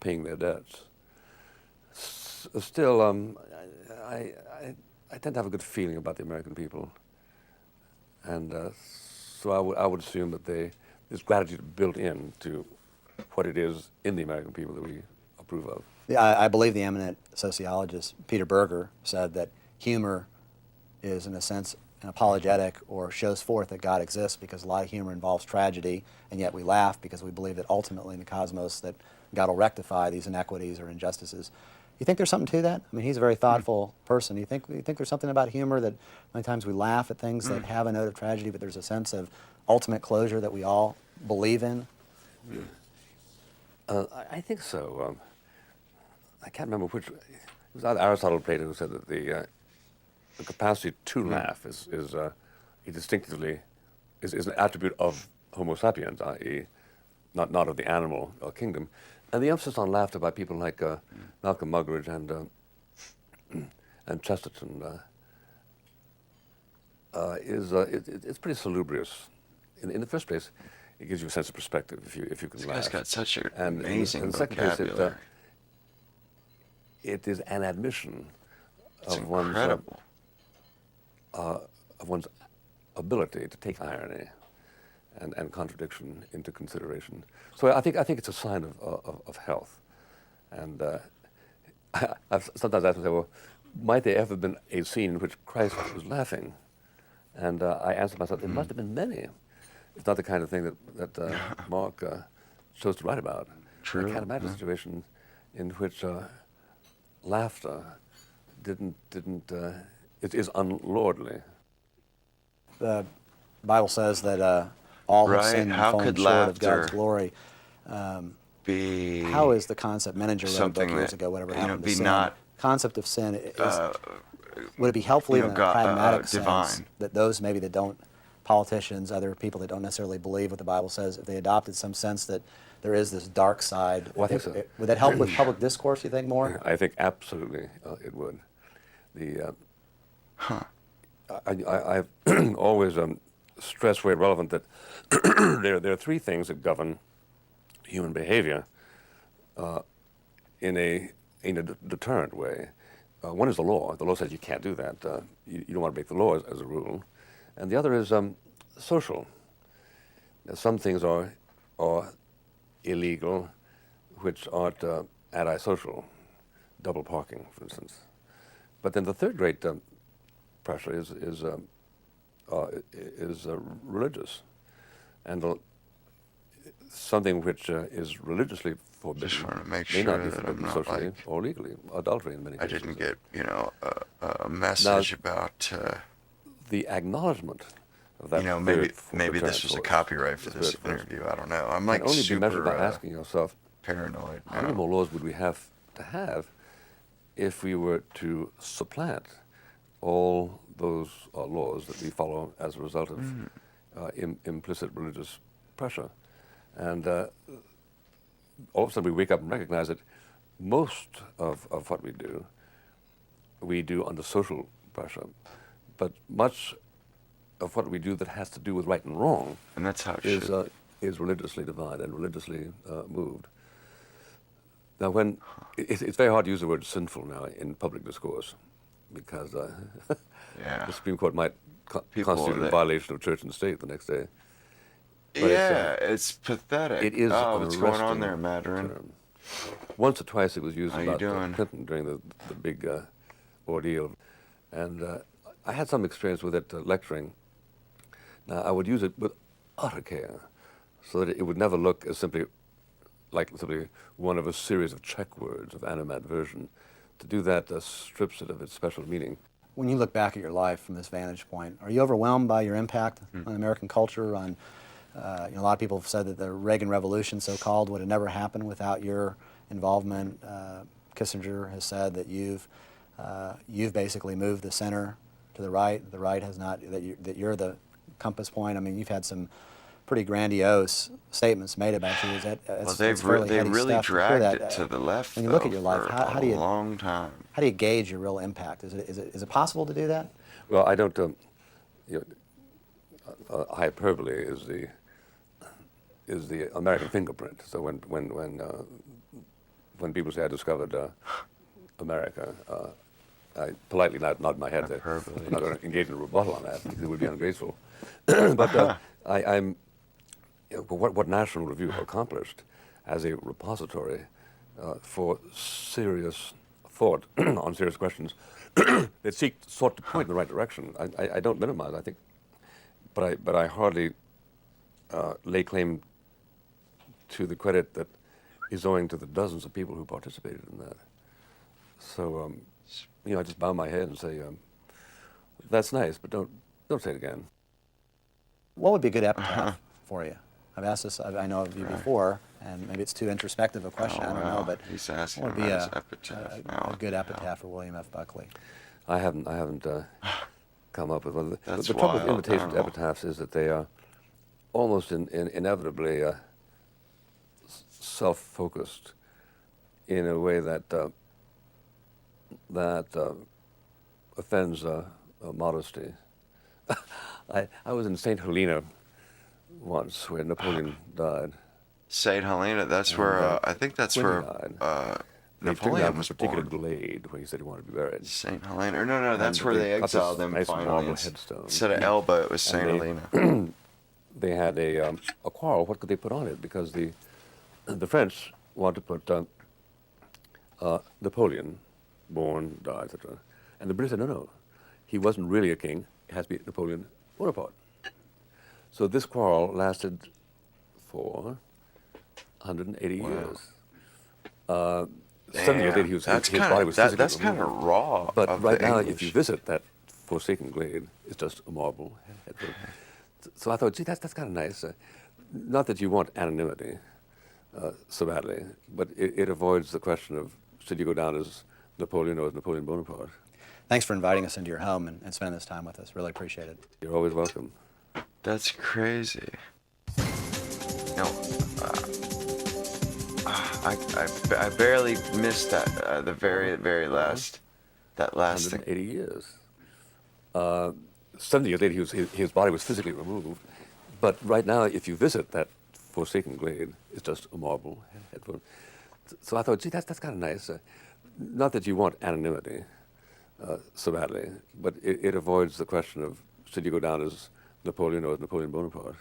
paying their debts. Still, I tend to have a good feeling about the American people, and so I would assume that there's gratitude built into what it is in the American people that we approve of. Yeah, I believe the eminent sociologist Peter Berger said that humor is, in a sense, an apologetic, or shows forth that God exists, because a lot of humor involves tragedy, and yet we laugh because we believe that ultimately in the cosmos that God will rectify these inequities or injustices. You think there's something to that? I mean, he's a very thoughtful person. You think there's something about humor that many times we laugh at things that have a note of tragedy, but there's a sense of ultimate closure that we all believe in? I think so. I can't remember which. It was either Aristotle or Plato who said that the capacity to laugh is distinctively is an attribute of Homo sapiens, i.e., not of the animal kingdom. And the emphasis on laughter by people like Malcolm Muggeridge and Chesterton it's pretty salubrious. In the first place, it gives you a sense of perspective if you can This laugh. guy's got such an And amazing in the second place, vocabulary. it is an admission It's of one's incredible. of one's ability to take irony and contradiction into consideration. So I think it's a sign of health. And I've sometimes asked myself, well, might there ever have been a scene in which Christ was laughing? And I answered myself, there must have been many. It's not the kind of thing that Mark chose to write about. True. I can't imagine a situation in which laughter it is unlordly. The Bible says that all have Right? sinned and How fallen could short of God's laughter glory. be How is the concept, Menninger wrote a book something years that, ago, whatever you know, happened to be sin. not, Concept of sin is, would it be helpful you know, even in a pragmatic sense divine? that those maybe that don't, politicians, other people that don't necessarily believe what the Bible says, if they adopted some sense that there is this dark side, Well, I think so. would that help with public discourse, you think, more? I think absolutely it would. I've always stressed where relevant that there are three things that govern human behavior in a deterrent way. One is the law. The law says you can't do that. You don't want to break the law as a rule. And the other is social. Now, some things are illegal, which aren't antisocial. Double parking, for instance. But then the third great pressure is religious, and something which is religiously forbidden Just want to make may sure not be that I'm forbidden not socially like, or legally. Adultery in many I cases. didn't get, you know, a message about, The acknowledgement of that. you know, maybe this was a copyright for this interview. I don't know. I'm like can only be measured by super asking yourself, paranoid how many now. more laws would we have to have if we were to supplant all those laws that we follow as a result of implicit religious pressure? And all of a sudden we wake up and recognize that most of what we do under social pressure, but much of what we do that has to do with right and wrong And that's how it is should. is religiously divided and religiously moved. Now, when it's very hard to use the word sinful now in public discourse, because Yeah. the Supreme Court might people constituted a that, violation of church and state the next day. But yeah, it's pathetic. it is Oh, an what's going on arresting there, Madron? term. Once or twice it was used How you about doing? Clinton during the big ordeal. And I had some experience with it lecturing. Now, I would use it with utter care so that it would never look as simply one of a series of check words of animadversion. To do that strips it of its special meaning. When you look back at your life from this vantage point, are you overwhelmed by your impact on American culture? On a lot of people have said that the Reagan Revolution, so-called, would have never happened without your involvement. Kissinger has said that you've basically moved the center to the right. The right has not. That you're the compass point. I mean, you've had some pretty grandiose statements made about you. Is that Well, they really dragged it to the left. When you look though, at your life, for how do you a long time? How do you gauge your real impact? Is it possible to do that? Well, I don't. Hyperbole is the American fingerprint. So when people say I discovered America, I politely nod my head. I'm not going to engage in a rebuttal on that because it would be ungrateful. But I'm. What National Review accomplished as a repository for serious thought on serious questions that sought to point in the right direction. I don't minimize. I think, but I hardly lay claim to the credit that is owing to the dozens of people who participated in that. So, I just bow my head and say, "That's nice, but don't say it again." What would be a good epitaph for you? I've asked this. I know of you before, and maybe it's too introspective a question. I don't know, but he's asking what would be epitaph a good epitaph for William F. Buckley? I haven't come up with one. That's the trouble with wild. invitations to epitaphs is that they are almost inevitably self-focused in a way that offends modesty. I was in St. Helena once, where Napoleon died. St. Helena, that's where, I think that's where Napoleon was a particular born. glade when he said he wanted to be buried. St. Helena, no, that's And where they they cut this exiled him nice finally. marble headstone. Instead of Elba, it was St. Helena. They had a quarrel. What could they put on it? Because the French wanted to put Napoleon, born, died, etc. And the British said, no, he wasn't really a king. It has to be Napoleon Bonaparte. So this quarrel lasted for 180 years. 70 years later, his body was physically That's kind of raw. But right now, English. if you visit that forsaken glade, it's just a marble headstone. So I thought, gee, that's kind of nice. Not that you want anonymity so badly, but it avoids the question of should you go down as Napoleon or as Napoleon Bonaparte. Thanks for inviting us into your home and spending this time with us. Really appreciate it. You're always welcome. That's crazy. No, I barely missed that the very last that last thing. 180 years. 70 years later, his body was physically removed. But right now, if you visit that forsaken glade, it's just a marble headstone. So I thought, gee, that's kind of nice. Not that you want anonymity so badly, but it avoids the question of should you go down as Napoleon or as Napoleon Bonaparte.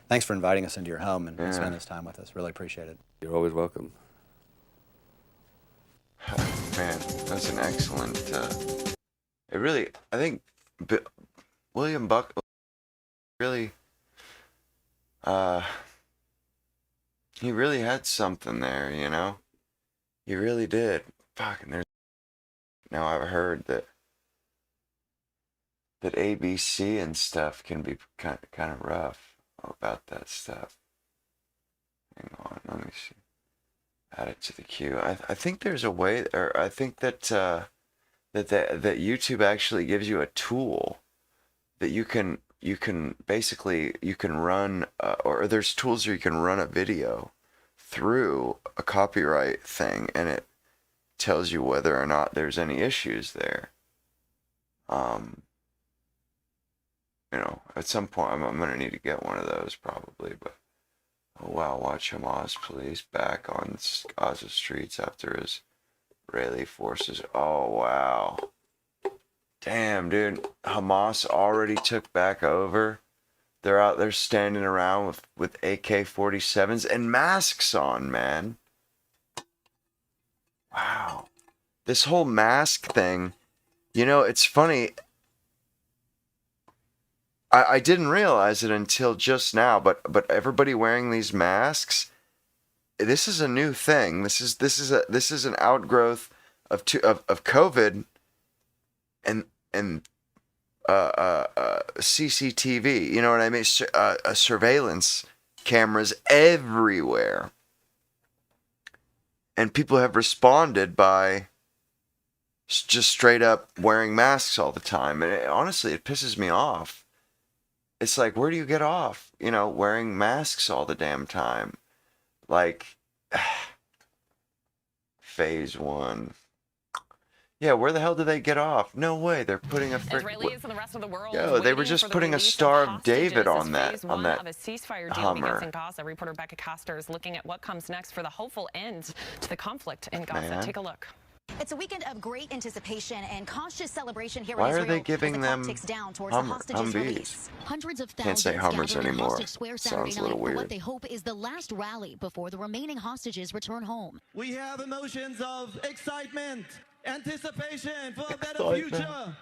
Thanks for inviting us into your home and spending this time with us. Really appreciate it. You're always welcome. Man, that's an excellent. It really, I think, William Buckley really, he really had something there, you know. He really did. Fuck, and there's now I've heard that ABC and stuff can be kind of rough about that stuff. Hang on, let me see. Add it to the queue. I think there's a way, or I think that that YouTube actually gives you a tool that you can basically run, or there's tools where you can run a video through a copyright thing, and it tells you whether or not there's any issues there. You know, at some point I'm gonna need to get one of those probably, but. Oh wow, watch Hamas police back on Gaza streets after Israeli forces. Oh wow. Damn, dude. Hamas already took back over. They're out there standing around with AK-47s and masks on, man. Wow. This whole mask thing, it's funny. I didn't realize it until just now, but everybody wearing these masks, this is a new thing. This is an outgrowth of COVID and CCTV. You know what I mean? Surveillance cameras everywhere, and people have responded by just straight up wearing masks all the time. And honestly, it pisses me off. It's like, where do you get off? Wearing masks all the damn time. Like, phase 1. Yeah, where the hell do they get off? No way, they're putting a Israelis and the rest of the world. Yo, they were just putting a Star of David on that. Phase 1 of a ceasefire deal Hummer. begins in Gaza. Reporter Becca Castor is looking at what comes next for the hopeful end to the conflict in Gaza. Man. Take a look. It's a weekend of great anticipation and cautious celebration here Why in are Israel they giving as the them clock ticks down towards the hostages Humvees? release. Hundreds of Can't say thousands Hummers gathered in anymore. Hostage Square Saturday Sounds a little night for what weird. they hope is the last rally before the remaining hostages return home. We have emotions of excitement, anticipation for a better future.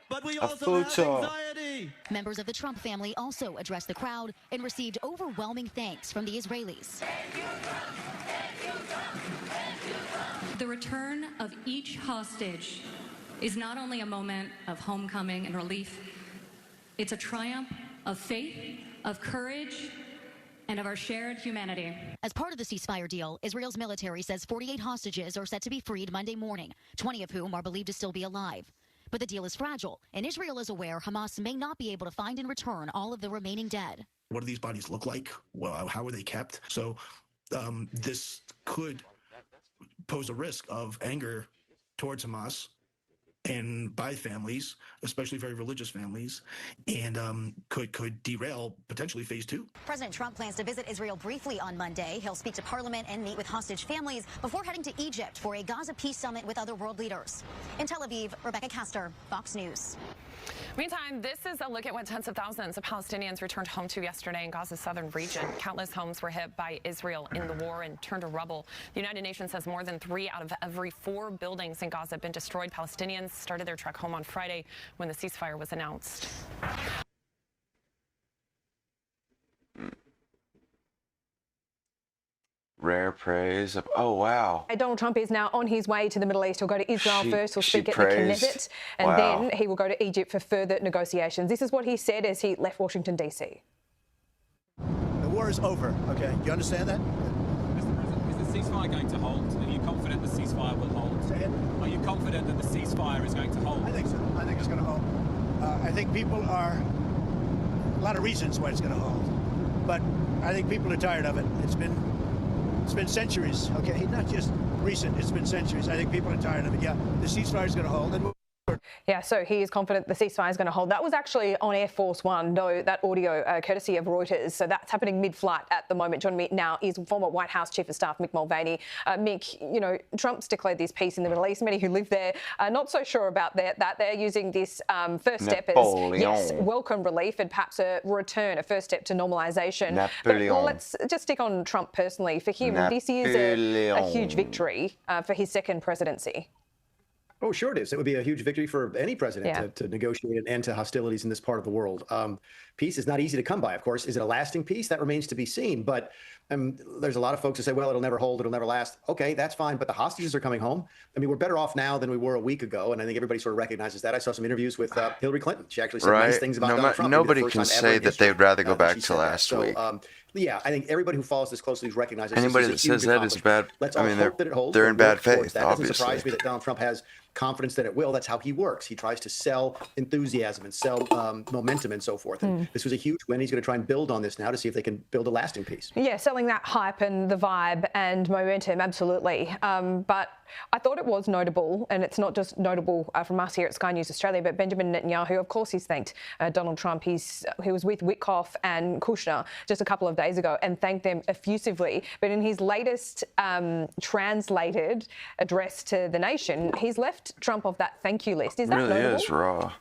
But we also have anxiety. Members of the Trump family also addressed the crowd and received overwhelming thanks from the Israelis. The return of each hostage is not only a moment of homecoming and relief, it's a triumph of faith, of courage, and of our shared humanity. As part of the ceasefire deal, Israel's military says 48 hostages are set to be freed Monday morning, 20 of whom are believed to still be alive. But the deal is fragile, and Israel is aware Hamas may not be able to find and return all of the remaining dead. What do these bodies look like? Well, how are they kept? So this could pose a risk of anger towards Hamas and by families, especially very religious families, and could derail potentially phase 2. President Trump plans to visit Israel briefly on Monday. He'll speak to Parliament and meet with hostage families before heading to Egypt for a Gaza peace summit with other world leaders. In Tel Aviv, Rebecca Castor, Fox News. Meantime, this is a look at what tens of thousands of Palestinians returned home to yesterday in Gaza's southern region. Countless homes were hit by Israel in the war and turned to rubble. The United Nations says more than 3 out of every 4 buildings in Gaza have been destroyed. Palestinians started their trek home on Friday when the ceasefire was announced. Rare praise of, oh, wow. Donald Trump is now on his way to the Middle East. He'll go to Israel first. He'll speak at the praised. Knesset, and then he will go to Egypt for further negotiations. This is what he said as he left Washington, D.C. The war is over, okay? Do you understand that? Mr. President, is the ceasefire going to hold? Are you confident the ceasefire will hold? Say it. Are you confident that the ceasefire is going to hold? I think so. I think it's going to hold. I think people are... A lot of reasons why it's going to hold. But I think people are tired of it. It's been centuries, okay? Not just recent, it's been centuries. I think people are tired of it. Yeah, the ceasefire is going to hold. And Yeah, so he is confident the ceasefire is going to hold. That was actually on Air Force One, though, that audio courtesy of Reuters. So that's happening mid-flight at the moment. Joining me now is former White House Chief of Staff Mick Mulvaney. Mick, you know, Trump's declared this peace in the Middle East. Many who live there are not so sure about that. They're using this first step as, yes, welcome relief and perhaps a return, a first step to normalisation. But let's just stick on Trump personally. For him, this is a huge victory for his second presidency. Oh, sure it is. It would be a huge victory for any president to negotiate an end to hostilities in this part of the world. Peace is not easy to come by, of course. Is it a lasting peace? That remains to be seen. But there's a lot of folks who say, well, it'll never hold, it'll never last. Okay, that's fine. But the hostages are coming home. I mean, we're better off now than we were a week ago. And I think everybody sort of recognizes that. I saw some interviews with Hillary Clinton. She actually said nice things about Donald Trump. Nobody can say that they'd rather go back to last week. Yeah, I think everybody who follows this closely recognizes anybody that says that is bad. Let's all hope that it holds. They're in bad faith, that obviously. Doesn't surprise me that Donald Trump has confidence that it will. That's how he works. He tries to sell enthusiasm and sell momentum and so forth. And this was a huge win. He's going to try and build on this now to see if they can build a lasting peace. Yeah, selling that hype and the vibe and momentum, absolutely. But I thought it was notable, and it's not just notable from us here at Sky News Australia, but Benjamin Netanyahu, of course, he's thanked Donald Trump. He was with Witkoff and Kushner just a couple of days ago and thanked them effusively. But in his latest translated address to the nation, he's left Trump off that thank you list. Is that really notable? is raw.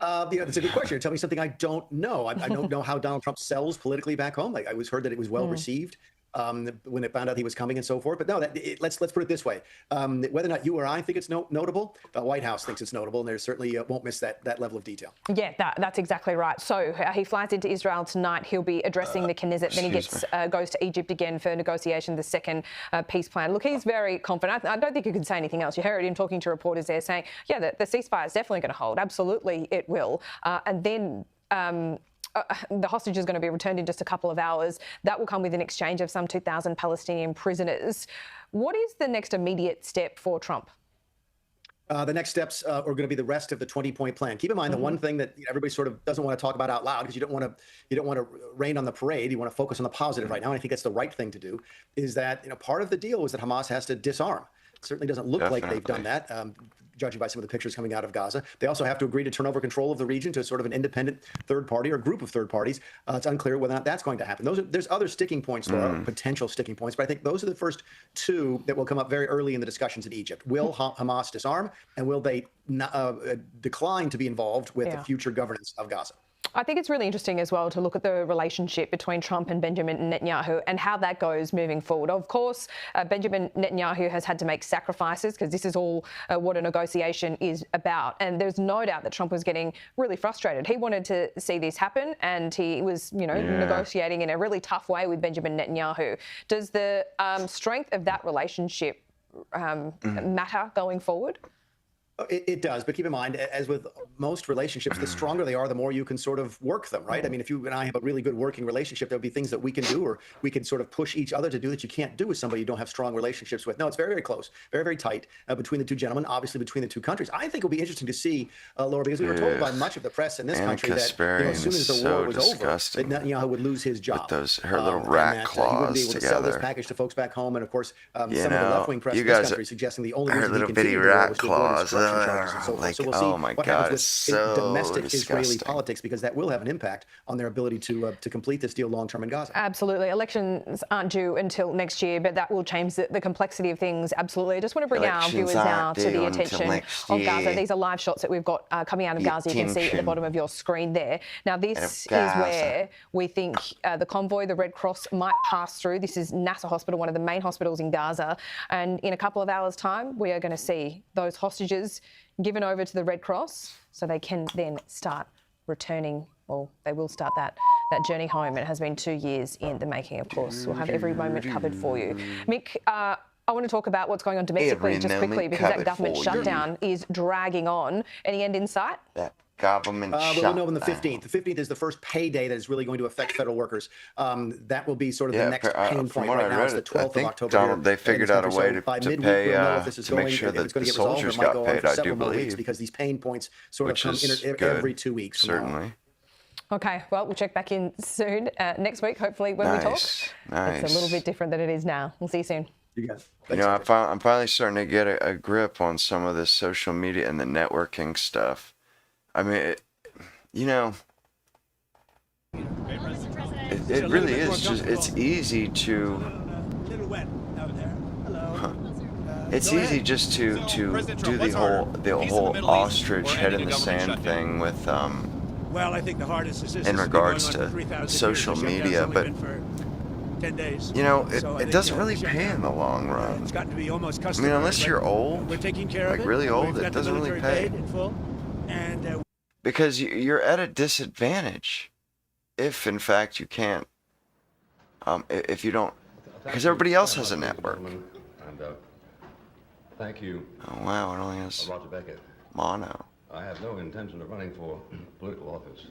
That's a good question. You're telling me something I don't know. I don't know how Donald Trump sells politically back home. I was heard that it was well received when they found out he was coming and so forth. But no, let's put it this way. Whether or not you or I think it's notable, the White House thinks it's notable, and they certainly won't miss that level of detail. Yeah, that's exactly right. So he flies into Israel tonight. He'll be addressing the Knesset. Then he goes to Egypt again for negotiation, the second peace plan. Look, he's very confident. I don't think you can say anything else. You heard him talking to reporters there saying, yeah, the ceasefire is definitely going to hold. Absolutely, it will. And then the hostage is going to be returned in just a couple of hours. That will come with an exchange of some 2,000 Palestinian prisoners. What is the next immediate step for Trump? The next steps are going to be the rest of the 20-point plan. Keep in mind the one thing that everybody sort of doesn't want to talk about out loud, because you don't want to rain on the parade. You want to focus on the positive right now. And I think that's the right thing to do. Is that part of the deal was that Hamas has to disarm. It certainly doesn't look like they've done that. Judging by some of the pictures coming out of Gaza. They also have to agree to turn over control of the region to sort of an independent third party or group of third parties. It's unclear whether or not that's going to happen. There's other sticking points, Laura, potential sticking points, but I think those are the first two that will come up very early in the discussions in Egypt. Will Hamas disarm, and will they decline to be involved with the future governance of Gaza? I think it's really interesting as well to look at the relationship between Trump and Benjamin Netanyahu and how that goes moving forward. Of course, Benjamin Netanyahu has had to make sacrifices because this is all what a negotiation is about. And there's no doubt that Trump was getting really frustrated. He wanted to see this happen, and he was, negotiating in a really tough way with Benjamin Netanyahu. Does the strength of that relationship matter going forward? It does, but keep in mind, as with most relationships, the stronger they are, the more you can sort of work them, right? I mean, if you and I have a really good working relationship, there'll be things that we can do, or we can sort of push each other to do that you can't do with somebody you don't have strong relationships with. No, it's very, very close, very, very tight between the two gentlemen, obviously between the two countries. I think it'll be interesting to see, Laura, because we were told by much of the press in this country that as soon as the war was over, that Netanyahu would lose his job. With her little rat claws he wouldn't be able to sell this package to folks back home, and of course, some of the left-wing press in this country suggesting the only reason he continued the war was to avoid his corruption charges and so forth. So we'll see what happens with domestic Israeli politics, because that will have an impact on their ability to complete this deal long term in Gaza. Absolutely. Elections aren't due until next year, but that will change the complexity of things. Absolutely. I just want to bring our viewers now to the attention of Gaza. These are live shots that we've got coming out of Gaza. You can see at the bottom of your screen there. Now, this is where we think the convoy, the Red Cross, might pass through. This is Nasser Hospital, one of the main hospitals in Gaza. And in a couple of hours' time, we are going to see those hostages given over to the Red Cross so they can then start returning, or they will start that journey home. It has been 2 years in the making, of course. We'll have every moment covered for you. Mick, I want to talk about what's going on domestically just quickly, because that government shutdown is dragging on. Any end in sight? Government we'll know on the 15th. The 15th is the first payday that is really going to affect federal workers. That will be sort of the next pain point. Right now, it's the 12th of October. They figured out a way to pay to make sure that the soldiers got paid, I do believe. Because these pain points sort of come every 2 weeks. Certainly. Okay, well, we'll check back in soon. Next week, hopefully, when we talk. It's a little bit different than it is now. We'll see you soon. You guys. I'm finally starting to get a grip on some of the social media and the networking stuff. I mean, it really is just, it's easy to, it's easy just to do the whole ostrich head in the sand thing with, well, I think the hardest is in regards to social media, but, 10 days. It doesn't really pay in the long run. It's gotten to be almost I mean, unless you're old, we're taking care of it. really old, it doesn't really pay. Because you're at a disadvantage if, in fact, you can't, if you don't, because everybody else has a network. And thank you. Oh, wow, it only has Roger Beckett. mono. I have no intention of running for political office,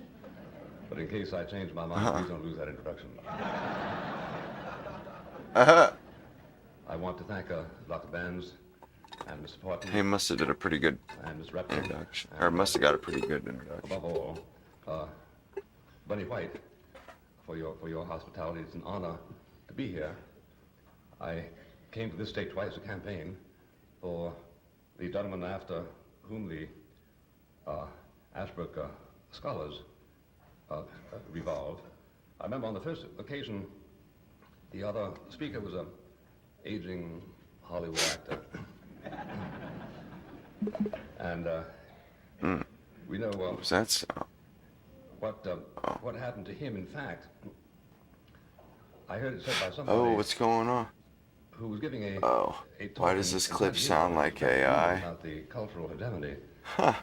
but in case I change my mind, please don't lose that introduction. I want to thank Dr. Benz and Mr. Portman. He must have did a pretty good and Ms. Repton, introduction, or must have got a pretty good introduction. Above all, Bunny White for your hospitality. It's an honor to be here. I came to this state twice to campaign for the gentleman after whom the Ashbrook scholars revolve. I remember on the first occasion, the other speaker was an aging Hollywood actor. And we know that's what happened to him. In fact, I heard it said by somebody. Oh, what's going on? Who was giving a why does this clip sound like AI? About the cultural hegemony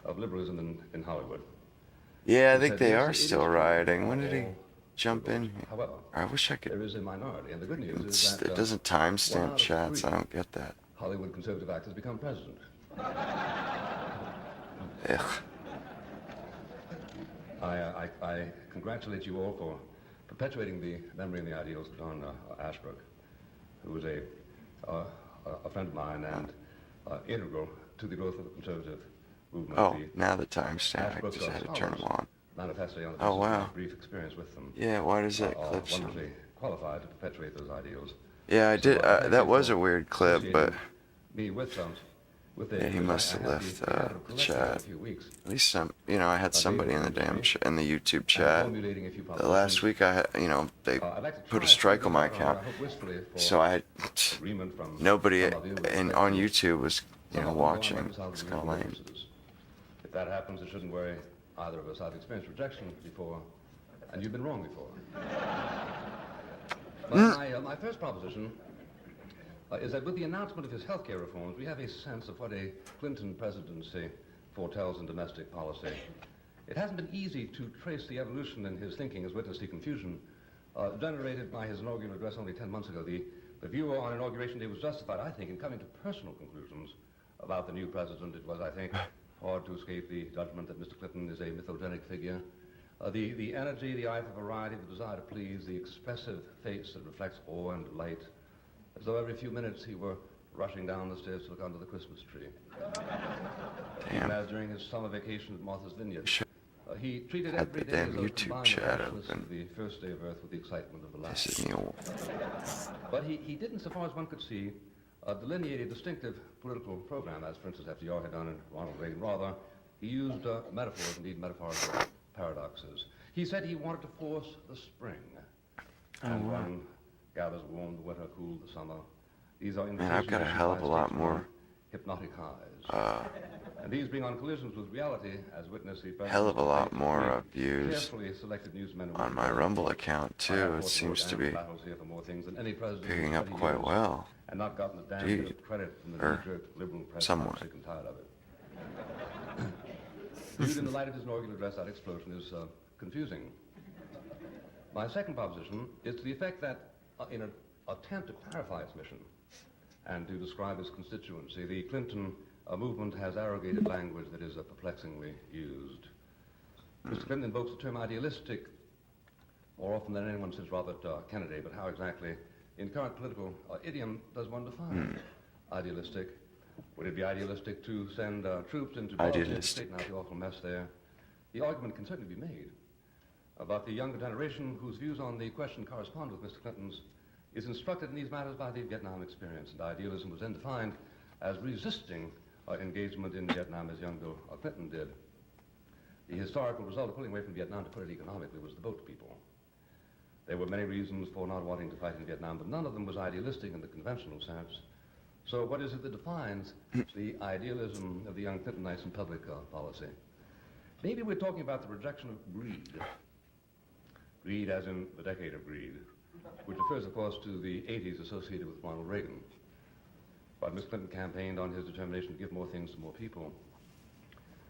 of liberalism in Hollywood. Yeah, I think they are still rioting. When did he jump in here? However, I wish I could. There is a minority, and the good news is that It doesn't timestamp chats. I don't get that. Hollywood conservative actors become president. Ugh. I congratulate you all for perpetuating the memory and the ideals of John Ashbrook, who was a friend of mine and integral to the growth of the conservative movement. Oh, now the timestamp. I just had to turn them on. Oh, wow. Brief experience with them. Yeah, why does that clip sound? Wonderfully qualified to perpetuate those ideals. Yeah, I did. That was a weird clip, but me with yeah, he must have left the chat. At least some, I had somebody in the damn in the YouTube chat. The last week I had, they put a strike on my account, so I had nobody on YouTube was, watching. It's kind of lame. If that happens, it shouldn't worry either of us. I've experienced rejection before, and you've been wrong before. My first proposition is that with the announcement of his healthcare reforms, we have a sense of what a Clinton presidency foretells in domestic policy. It hasn't been easy to trace the evolution in his thinking as witness the confusion generated by his inaugural address only 10 months ago. The viewer on Inauguration Day was justified, I think, in coming to personal conclusions about the new president. It was, I think, hard to escape the judgment that Mr. Clinton is a mythogenic figure. The energy, the eye for variety, the desire to please, the expressive face that reflects awe and delight, as though every few minutes he were rushing down the stairs to look under the Christmas tree. Even as during his summer vacation at Martha's Vineyard, he treated every day as though YouTube chat open. The first day of Earth with the excitement of the last. This is Neil. But he didn't, so far as one could see, delineate a distinctive political program, as, for instance, FDR had done and Ronald Reagan. Rather, he used metaphors, indeed metaphorical paradoxes. He said he wanted to force the spring. And one gathers warm, the winter cool, the summer. These are Man, I've got a hell of a lot more hypnotic highs. And these bring on collisions with reality, as witness the hell of a lot more views on my Rumble account too. It seems to be picking up quite well. And not gotten the damn bit of credit from the knee-jerk liberal press. Somewhat. I'm sick and tired of it. Viewed in the light of his inaugural address, that explosion is confusing. My second proposition is to the effect that in an attempt to clarify its mission and to describe its constituency, the Clinton movement has arrogated language that is perplexingly used. Mr. Clinton invokes the term idealistic more often than anyone since Robert Kennedy, but how exactly, in current political idiom, does one define idealistic? Would it be idealistic to send troops into Bosnia to straighten out the awful mess there? The argument can certainly be made. But the younger generation, whose views on the question correspond with Mr. Clinton's, is instructed in these matters by the Vietnam experience, and idealism was then defined as resisting engagement in Vietnam as young Bill Clinton did. The historical result of pulling away from Vietnam, to put it economically, was the boat people. There were many reasons for not wanting to fight in Vietnam, but none of them was idealistic in the conventional sense. So what is it that defines the idealism of the young Clintonites in public policy? Maybe we're talking about the rejection of greed. Greed as in the decade of greed, which refers, of course, to the 80s associated with Ronald Reagan. But Mr. Clinton campaigned on his determination to give more things to more people.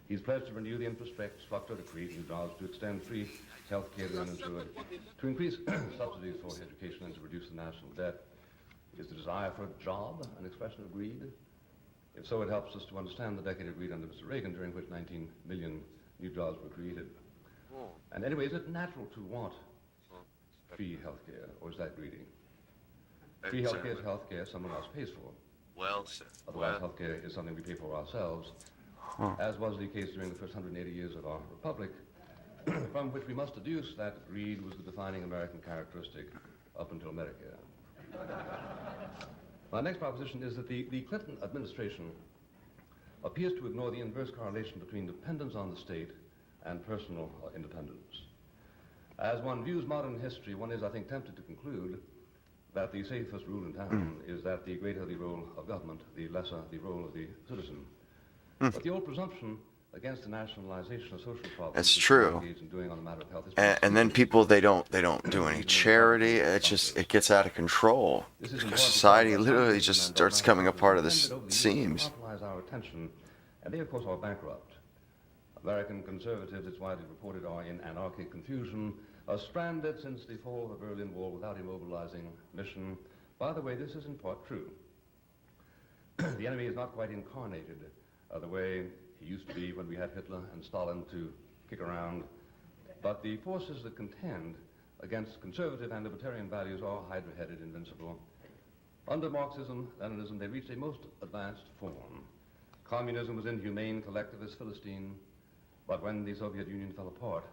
He's pledged to renew the infrastructure, to create new jobs, to extend free health care to uninsured, to increase subsidies for education, and to reduce the national debt. Is the desire for a job an expression of greed? If so, it helps us to understand the decade of greed under Mr. Reagan, during which 19 million new jobs were created. And anyway, is it natural to want free health care, or is that greedy? Free health care is health care someone else pays for. Well said. Otherwise, health care is something we pay for ourselves. As was the case during the first 180 years of our republic, from which we must deduce that greed was the defining American characteristic up until Medicare. My next proposition is that the Clinton administration appears to ignore the inverse correlation between dependence on the state and personal independence. As one views modern history, one is, I think, tempted to conclude that the safest rule in town is that the greater the role of government, the lesser the role of the citizen. But the old presumption against the nationalization of social problems That's true. in doing on a matter of health is And then people, they don't do any charity. It gets out of control. Society literally just starts coming apart at the seams. Our attention, and they, of course, are bankrupt. American conservatives, it's widely reported, are in anarchic confusion, are stranded since the fall of the Berlin Wall without a mobilizing mission. By the way, this is in part true. The enemy is not quite incarnated the way he used to be when we had Hitler and Stalin to kick around, but the forces that contend against conservative and libertarian values are hydra-headed, invincible. Under Marxism, Leninism, they reached a most advanced form. Communism was inhumane, collectivist, Philistine, but when the Soviet Union fell apart,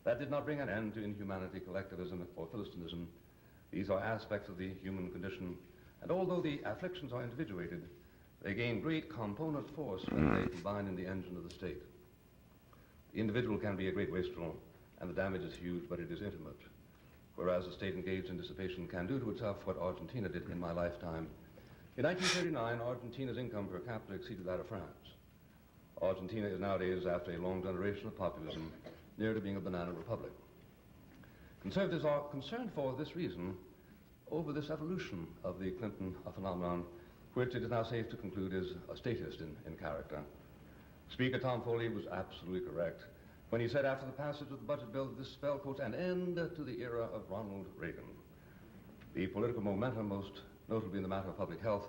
that did not bring an end to inhumanity, collectivism, or Philistinism. These are aspects of the human condition, and although the afflictions are individuated, they gain great component force when they combine in the engine of the state. The individual can be a great wastrel, and the damage is huge, but it is intimate. Whereas the state engaged in dissipation can do to itself what Argentina did in my lifetime. In 1939, Argentina's income per capita exceeded that of France. Argentina is nowadays, after a long generation of populism, near to being a banana republic. Conservatives are concerned for this reason over this evolution of the Clinton phenomenon, which it is now safe to conclude is a statist in character. Speaker Tom Foley was absolutely correct when he said after the passage of the budget bill that this spelled, quote, an end to the era of Ronald Reagan. The political momentum, most notably in the matter of public health,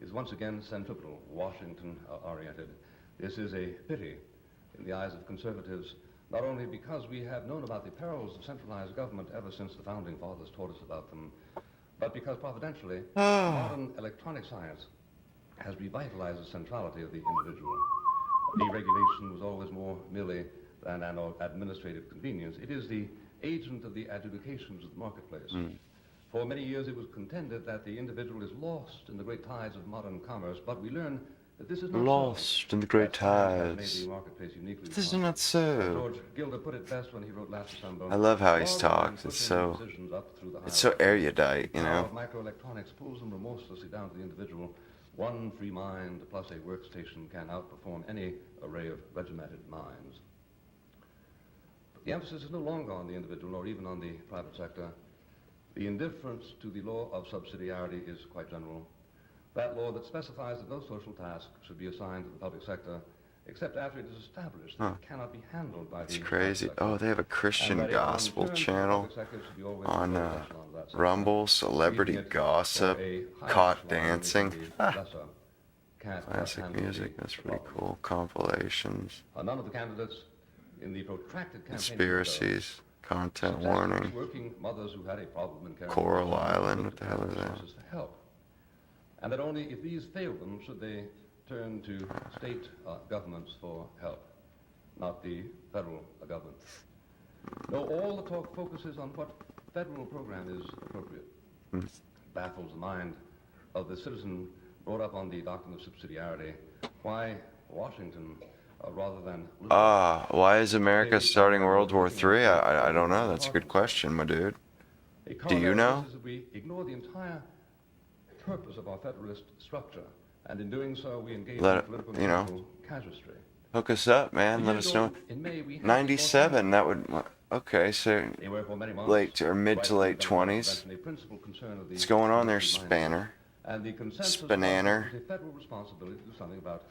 is once again centripetal, Washington-oriented. This is a pity in the eyes of conservatives, not only because we have known about the perils of centralized government ever since the founding fathers taught us about them, but because providentially, modern electronic science has revitalized the centrality of the individual. Deregulation was always more merely than an administrative convenience. It is the agent of the adjudications of the marketplace. For many years it was contended that the individual is lost in the great tides of modern commerce, but we learn that this is not Lost in the great tides. This is not so. George Gilder put it best when he wrote last December. I love how he's talks. It's so erudite, you know. Microelectronics pulls them remorselessly down to the individual. One free mind plus a workstation can outperform any array of regimented minds. But the emphasis is no longer on the individual or even on the private sector. The indifference to the law of subsidiarity is quite general. That law that specifies that no social task should be assigned to the public sector except after it is established that it cannot be handled by the It's crazy. Oh, they have a Christian gospel channel on Rumble, celebrity gossip, caught dancing. Classic music, that's pretty cool. Compilations. None of the candidates in the protracted campaign Conspiracies. Content warning. Working mothers who had a problem in caring Coral Island, what the hell is that? for help. And that only if these fail them should they turn to state governments for help, not the federal government. No, all the talk focuses on what federal program is appropriate. Baffles the mind of the citizen brought up on the doctrine of subsidiarity. Why Washington rather than... Why is America starting World War III? I don't know. That's a good question, my dude. Do you know? We ignore the entire purpose of our federalist structure, and in doing so, we engage in political casuistry. Hook us up, man. Let us know. 97. That would. Okay, so late or mid to late 20s. What's going on there, Spanner? And the consensus Spananer. is a federal responsibility to do something about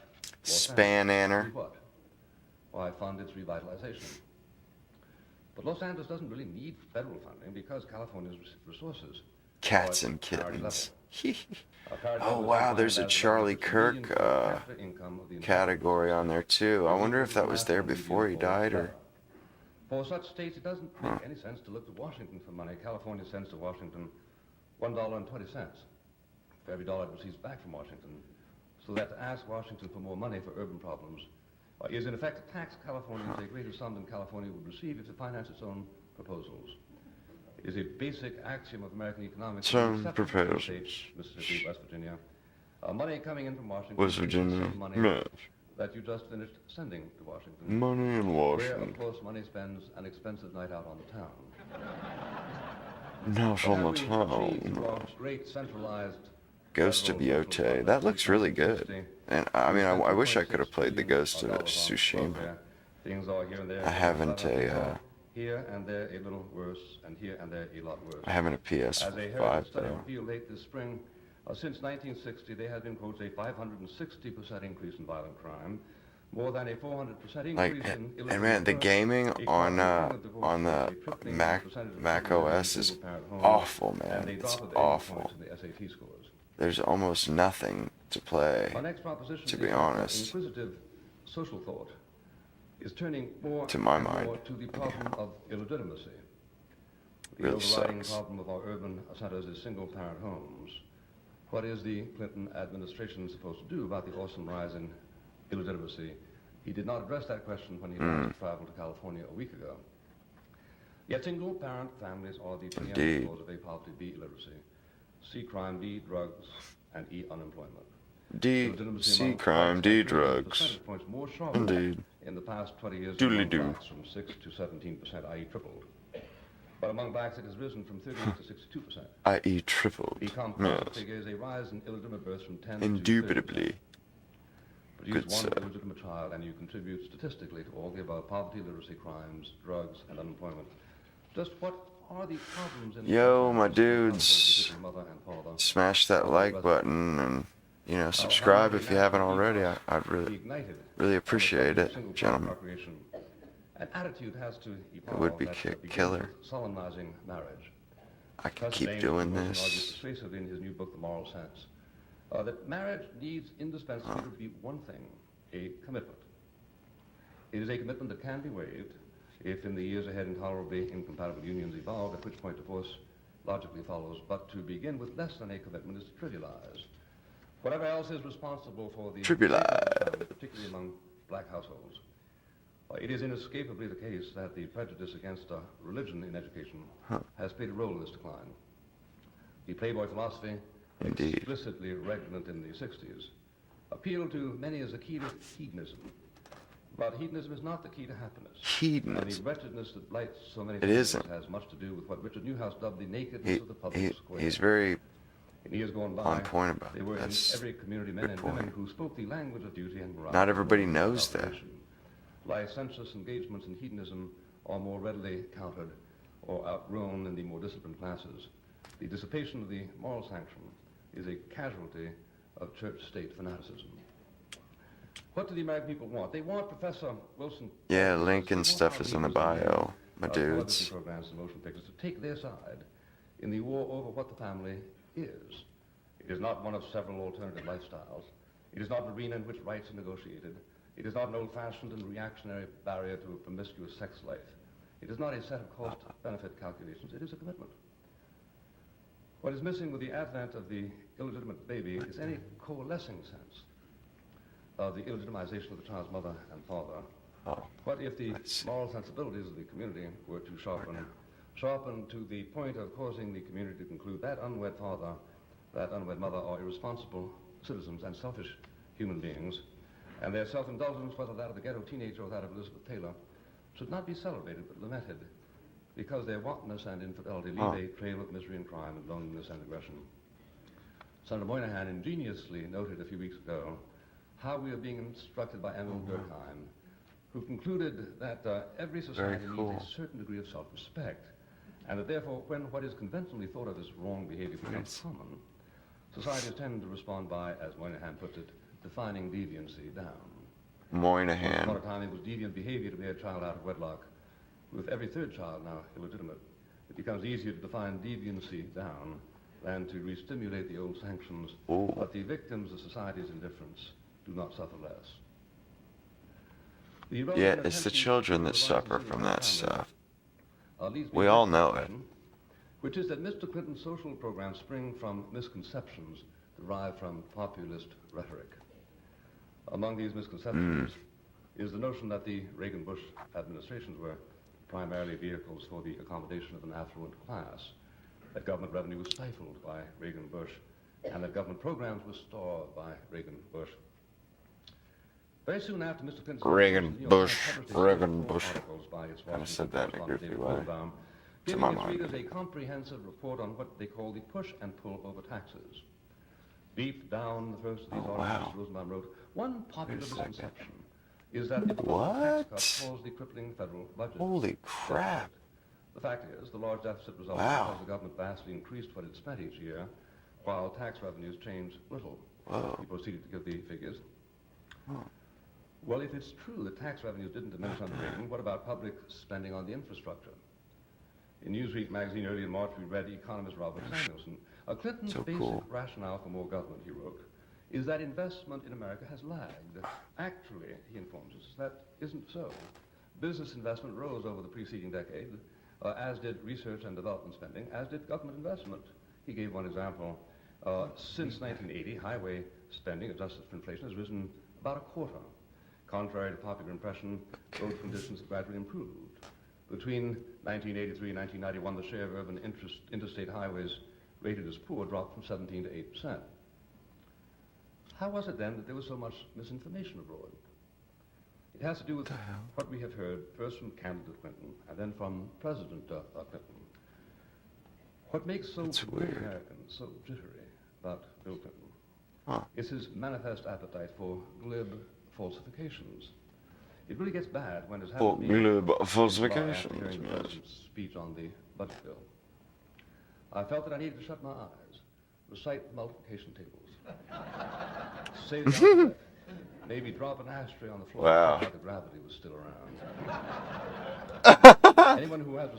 Spananer. Why fund its revitalization? But Los Angeles doesn't really need federal funding because California's resources. Cats and kittens. Oh wow, there's a Charlie Kirk category on there too. I wonder if that was there before he died or... For such states, it doesn't make any sense to look to Washington for money. California sends to Washington $1.20 for every dollar it receives back from Washington. So that to ask Washington for more money for urban problems is in effect a tax Californians a greater sum than California would receive if it financed its own proposals. It is a basic axiom of American economics. Some proposals. Mississippi, West Virginia. Money coming in from Washington. West Virginia. Money Yes. that you just finished sending to Washington. Money in Where, Washington. of course, money spends an expensive night out on the town. Not on the town. Great centralized Ghost of Yote. That looks really good. And I mean, I wish I could have played the Ghost of Tsushima. Things are here and there. I haven't here and there a little worse, and here and there a lot worse. I haven't a As a PS5 heritage study though. revealed late this spring, since 1960, there has been, quote, a 560% increase in violent crime, more than a 400% increase Like, in and man, the gaming on the Mac OS is awful, man. It's awful. There's almost nothing to play, Our next proposition to be is honest. inquisitive social thought is turning more To my and mind. more to the problem of illegitimacy. The Really overriding sucks. problem of our urban centers is single-parent homes. What is the Clinton administration supposed to do about the awesome rise in illegitimacy? He did not address that question when he last traveled to California a week ago. Yet single-parent families are the preeminent Indeed. cause of A, poverty, B, illiteracy, C, crime, D, drugs, and E, unemployment. D, Illegitimacy C among crime, blacks D has risen drugs. percentage points more sharply Indeed. in the past 20 years Doodly among doo. blacks, from 6 to 17%, i.e. tripled. But among blacks it has risen from 38 to 62%. I.e. tripled. The composite Yes. figure is a rise in illegitimate births from 10 to 30%. Indubitably. Produce Good one sir. illegitimate child and you contribute statistically to all the above: poverty, literacy, crimes, drugs, and unemployment. Just what are the problems in Yo, my households dudes, with mother and father? smash that like button and, you know, subscribe if you haven't already. I'd really appreciate it, gentlemen. An attitude has to evolve It would be that begins killer. with solemnizing marriage. I can President keep James doing Wilson argues this. persuasively in his new book, The Moral Sense, that marriage needs indispensably to be one thing: a commitment. It is a commitment that can be waived if in the years ahead intolerably incompatible unions evolve, at which point divorce logically follows. But to begin with less than a commitment is to trivialize whatever else is responsible for the Trivialize. particularly among black households. It is inescapably the case that the prejudice against religion in education has played a role in this decline. The Playboy philosophy, Indeed. explicitly regnant in the 60s, appealed to many as a key to hedonism. But hedonism is not the key to happiness. Hedonism. And the wretchedness that blights so many It families isn't. has much to do with what Richard Newhouse dubbed the nakedness of the public square. He's very In years gone by, on point about there it. were in That's every community men good and point. women who spoke the language of duty and morality. Not everybody and knows that. obligation. Licentious engagements in hedonism are more readily countered or outgrown in the more disciplined classes. The dissipation of the moral sanction is a casualty of church-state fanaticism. What do the American people want? They want Professor Wilson. Yeah, link and stuff is in the bio, my dudes. Programs and motion pictures to take their side in the war over what the family is. It is not one of several alternative lifestyles. It is not an arena in which rights are negotiated. It is not an old-fashioned and reactionary barrier to a promiscuous sex life. It is not a set of cost-benefit calculations. It is a commitment. What is missing with the advent of the illegitimate baby is any coalescing sense of the illegitimization of the child's mother and father. What if the moral sensibilities of the community were to sharpen to the point of causing the community to conclude that unwed father, that unwed mother are irresponsible citizens and selfish human beings, and their self-indulgence, whether that of the ghetto teenager or that of Elizabeth Taylor, should not be celebrated but lamented, because their wantonness and infidelity leave a trail of misery and crime and loneliness and aggression. Senator Moynihan ingeniously noted a few weeks ago how we are being instructed by Emil Durkheim, who concluded that every society needs a certain degree of self-respect, and that therefore when what is conventionally thought of as wrong behavior becomes common, societies tend to respond by, as Moynihan puts it, defining deviancy down. Moynihan. Once upon a time it was deviant behavior to bear a child out of wedlock. With every third child now illegitimate, it becomes easier to define deviancy down than to re-stimulate the old sanctions. Ooh. But the victims of society's indifference do not suffer less. Yeah, it's the children that suffer from that stuff. We all know it. Which is that Mr. Clinton's social programs spring from misconceptions derived from populist rhetoric. Among these misconceptions is the notion that the Reagan-Bush administrations were primarily vehicles for the accommodation of an affluent class, that government revenue was stifled by Reagan-Bush, and that government programs were stalled by Reagan-Bush. Very soon after Mr. Clinton's Reagan-Bush. I said that in a goofy way. Giving its readers a comprehensive report on what they call the push and pull over taxes. Deep down the first of these articles, Rosenbaum wrote, one popular misconception is that the tax cut caused the crippling federal budget. Holy crap. The fact is, the large deficit resulted because the government vastly increased what it spent each year, while tax revenues changed little. He proceeded to give the figures. Well, if it's true that tax revenues didn't diminish under Reagan, what about public spending on the infrastructure? In Newsweek magazine early in March, we read economist Robert Samuelson. Clinton's basic rationale for more government, he wrote, is that investment in America has lagged. Actually, he informs us, that isn't so. Business investment rose over the preceding decade, as did research and development spending, as did government investment. He gave one example. Since 1980, highway spending, adjusted for inflation, has risen about a quarter. Contrary to popular impression, road conditions have gradually improved. Between 1983 and 1991, the share of urban interstate highways rated as poor dropped from 17 to 8%. How was it then that there was so much misinformation abroad? It has to do with what we have heard first from candidate Clinton and then from President Clinton. What makes so many Americans so jittery about Bill Clinton is his manifest appetite for glib falsifications. It really gets bad when it's happened to me hearing the President's speech on the budget bill. I felt that I needed to shut my eyes, recite the multiplication tables, say the alphabet, maybe drop an ashtray on the floor if the gravity was still around. Anyone who has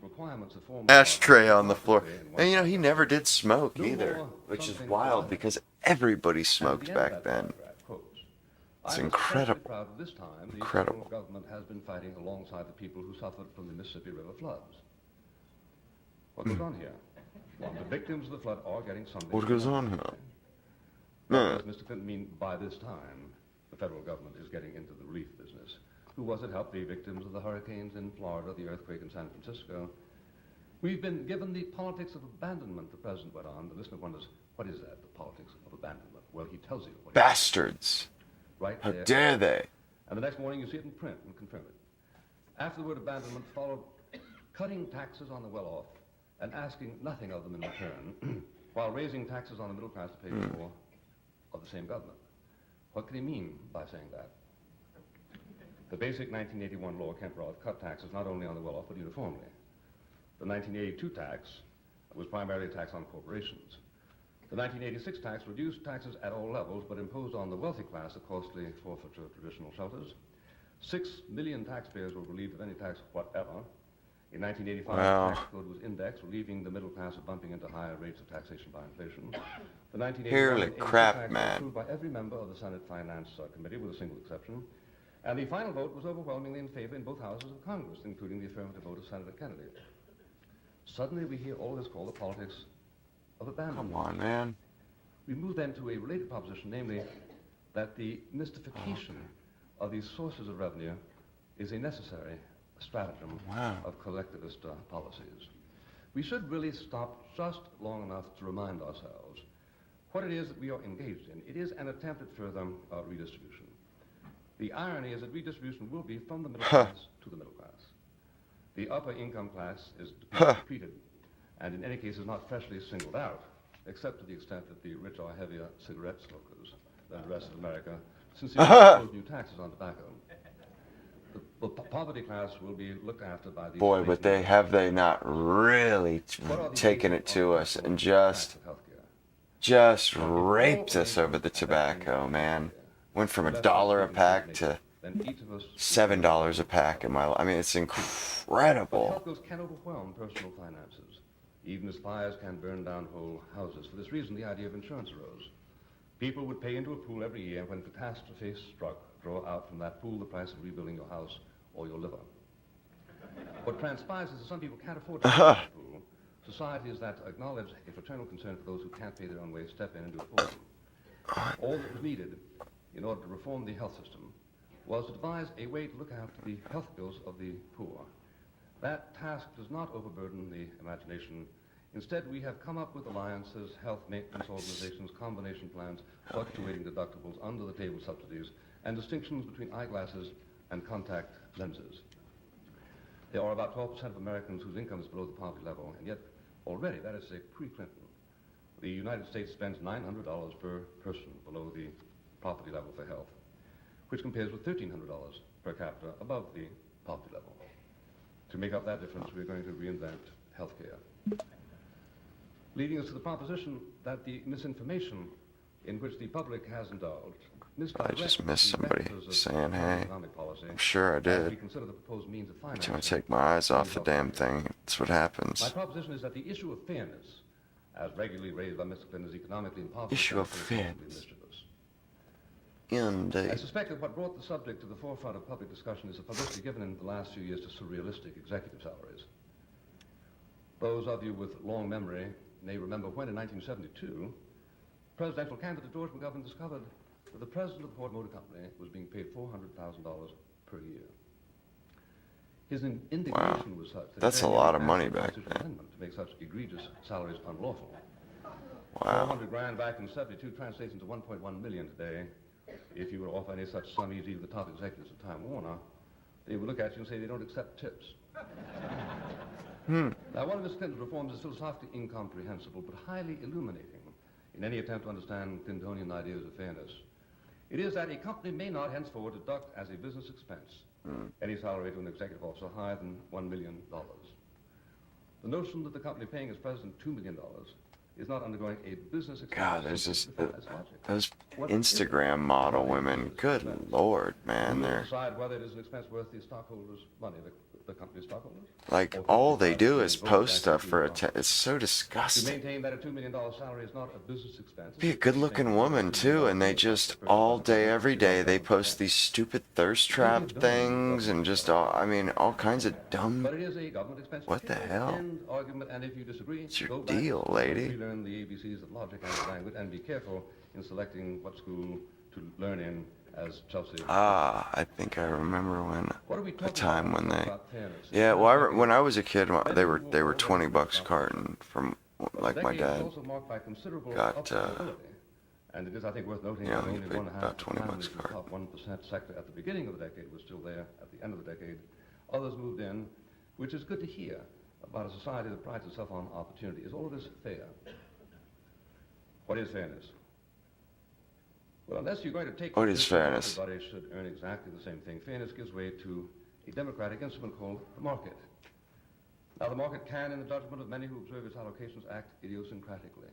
requirements of formal ashtray on the floor. And you know, he never did smoke either, which is wild because everybody smoked back then. It's incredible. Proud of this time, incredible. The government has been fighting alongside the people who suffered from the Mississippi River floods. What goes on here? Well, the victims of the flood are getting something. What goes on here? What does Mr. Clinton mean by this time the federal government is getting into the relief business? Who was it helped the victims of the hurricanes in Florida, the earthquake in San Francisco? We've been given the politics of abandonment, the president went on. The listener wonders, what is that, the politics of abandonment? Well, he tells you. What Bastards. Right How there. dare they? And the next morning you see it in print and confirm it. After the word abandonment followed cutting taxes on the well-off and asking nothing of them in return, while raising taxes on the middle class to pay for of the same government. What can he mean by saying that? The basic 1981 law, Kemp-Roth, cut taxes not only on the well-off but uniformly. The 1982 tax was primarily a tax on corporations. The 1986 tax reduced taxes at all levels, but imposed on the wealthy class a costly forfeiture of traditional shelters. 6 million taxpayers were relieved of any tax whatever. In 1985, the tax code was indexed, relieving the middle class of bumping into higher rates of taxation by inflation. The 1981 tax was approved by every member of the Senate Finance Committee, with a single exception. And the final vote was overwhelmingly in favor in both houses of Congress, including the affirmative vote of Senator Kennedy. Suddenly, we hear all this called the politics of abandonment. Come on, man. We move then to a related proposition, namely that the mystification of these sources of revenue is a necessary stratagem of collectivist policies. We should really stop just long enough to remind ourselves what it is that we are engaged in. It is an attempt at further redistribution. The irony is that redistribution will be from the middle class to the middle class. The upper income class is depleted, and in any case is not freshly singled out, except to the extent that the rich are heavier cigarette smokers than the rest of America, since they impose new taxes on tobacco. The poverty class will be looked after by the... Boy, but they not really taken it to us and just raped us over the tobacco, man. Went from $1 a pack to $7 a pack in my life. I mean, it's incredible. Health bills can overwhelm personal finances, even as fires can burn down whole houses. For this reason, the idea of insurance arose. People would pay into a pool every year when catastrophe struck, draw out from that pool the price of rebuilding your house or your liver. What transpires is that some people can't afford to pay into the pool. Societies that acknowledge a fraternal concern for those who can't pay their own way step in and do it for them. All that was needed in order to reform the health system was to devise a way to look after the health bills of the poor. That task does not overburden the imagination. Instead, we have come up with alliances, health maintenance organizations, combination plans, fluctuating deductibles, under-the-table subsidies, and distinctions between eyeglasses and contact lenses. There are about 12% of Americans whose income is below the poverty level, and yet already, that is pre-Clinton, the United States spends $900 per person below the poverty level for health, which compares with $1,300 per capita above the poverty level. To make up that difference, we're going to reinvent healthcare. Leading us to the proposition that the misinformation in which the public has indulged I just missed somebody saying, hey, I'm sure I did. I'm trying to take my eyes off the damn thing. That's what happens. My proposition is that the issue of fairness, as regularly raised by Mr. Clinton, is economically impossible. Issue of fairness. Indeed. I suspect that what brought the subject to the forefront of public discussion is the publicity given in the last few years to surrealistic executive salaries. Those of you with long memory may remember when, in 1972, presidential candidate George McGovern discovered that the president of the Ford Motor Company was being paid $400,000 per year. His indignation was such that that's a lot of money back then. To make such egregious salaries unlawful. Wow. 400 grand back in 72 translates into 1.1 million today. If you were to offer any such sum easy to the top executives of Time Warner, they would look at you and say they don't accept tips. Now, one of Mr. Clinton's reforms is philosophically incomprehensible, but highly illuminating in any attempt to understand Clintonian ideas of fairness. It is that a company may not henceforward deduct as a business expense any salary to an executive officer higher than $1 million. The notion that the company paying its president $2 million is not undergoing a business expense. God, there's just those Instagram model women. Good Lord, man, they're decide whether it is an expense worth the stockholders' money, the company's stockholders. like all they do is post stuff for it's so To disgusting. maintain that a $2 million salary is not a business expense. Be a good-looking woman too, and they just all day, every day, they post these stupid thirst trap things and just all kinds of dumb. But it is a government expense. What the hell? End argument, and if you disagree, What's your go back deal, to lady? relearn the ABCs of logic and language, and be careful in selecting what school to learn in, as Chelsea. I think I remember a time when they. Yeah, well, when I was a kid, they were $20 a carton from like my dad got. And it is, I think, worth noting Yeah, that he only paid 1.5% about $20 a the top 1% sector at the beginning of the decade was still there at the end of the decade. Others moved in, which is good to hear about a society that prides itself on opportunity. Is all of this fair? What is fairness? Well, unless you're going to take... What is fairness? Everybody should earn exactly the same thing. Fairness gives way to a democratic instrument called the market. Now, the market can, in the judgment of many who observe its allocations, act idiosyncratically.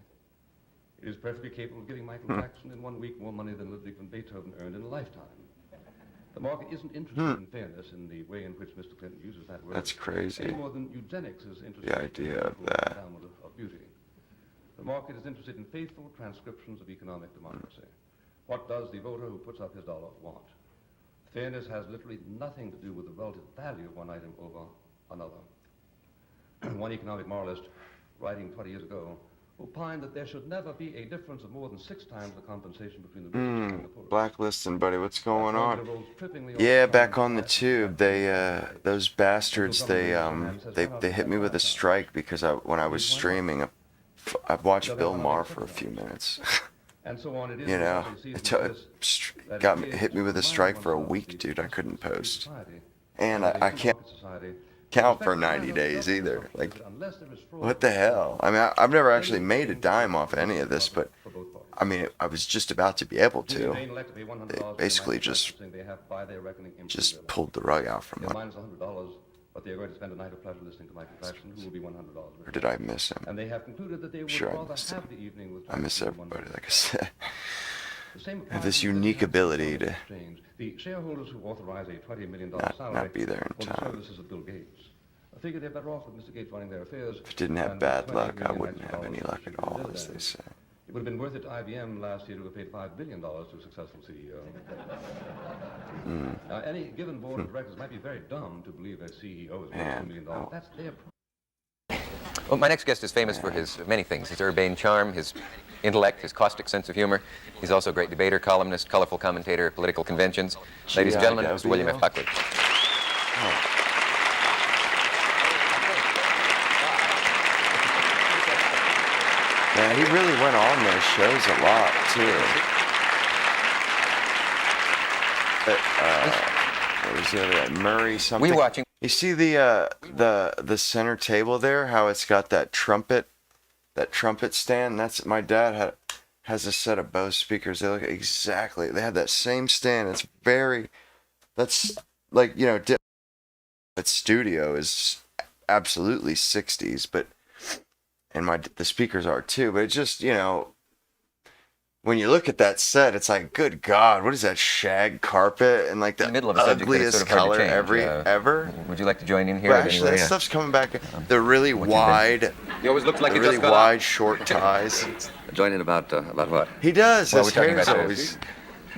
It is perfectly capable of giving Michael Jackson in 1 week more money than Ludwig van Beethoven earned in a lifetime. The market isn't interested in fairness in the way in which Mr. Clinton uses that word. That's crazy. Any more than eugenics is interested The idea of that. of beauty. The market is interested in faithful transcriptions of economic democracy. What does the voter who puts up his dollar want? Fairness has literally nothing to do with the relative value of one item over another. One economic moralist, writing 20 years ago, opined that there should never be a difference of more than 6 times the compensation between the richest and the poorest. Blacklisting, buddy. What's going on? Yeah, back on the tube. They those bastards. They hit me with a strike because when I was streaming, I've watched Bill Maher for a few minutes. And so on. It is You know, hit me with a strike for a week, dude. I couldn't post, and I can't count for 90 days either. Like, what the hell? I mean, I've never actually made a dime off any of this, but I mean, I was just about to be able to. They basically just pulled the rug out from under. But they are going to spend a night of pleasure listening to Michael Jackson, who will be $100. Or did I miss him? And they have concluded that they will Sure, I rather missed have him. the evening with I miss everybody, like I said. The same I have this unique ability to the shareholders who authorize a $20 million salary not be there in for the time. services of Bill Gates. I figure they're better off with Mr. Gates running their affairs. If I didn't have than bad $20 luck, I million wouldn't have any luck at all, as they say. It would have been worth it to IBM last year to have paid $5 billion to a successful CEO. Now, any given board of directors might be very dumb to believe a CEO is worth $2 million. That's their problem. Well, my next guest is famous for his many things: his urbane charm, his intellect, his caustic sense of humor. He's also a great debater, columnist, colorful commentator at political conventions. Ladies and gentlemen, Mr. William F. Buckley. Man, he really went on those shows a lot too. What was the other guy? Murray something. We watching. You see the center table there? How it's got that trumpet stand. That's my dad has a set of Bose speakers. They look exactly. They have that same stand. It's very. That's like that studio is absolutely 60s, but. And the speakers are too, but it's just, when you look at that set, it's like, good God, what is that shag carpet and like the middle of a subject that is ugliest sort of hard to color change. ever? Would you like to join in here? Well, actually, that stuff's coming back. The really wide, he always looks like the he really just got wide out. short ties. Join in about what? He does. Well, His we're talking hair's about always.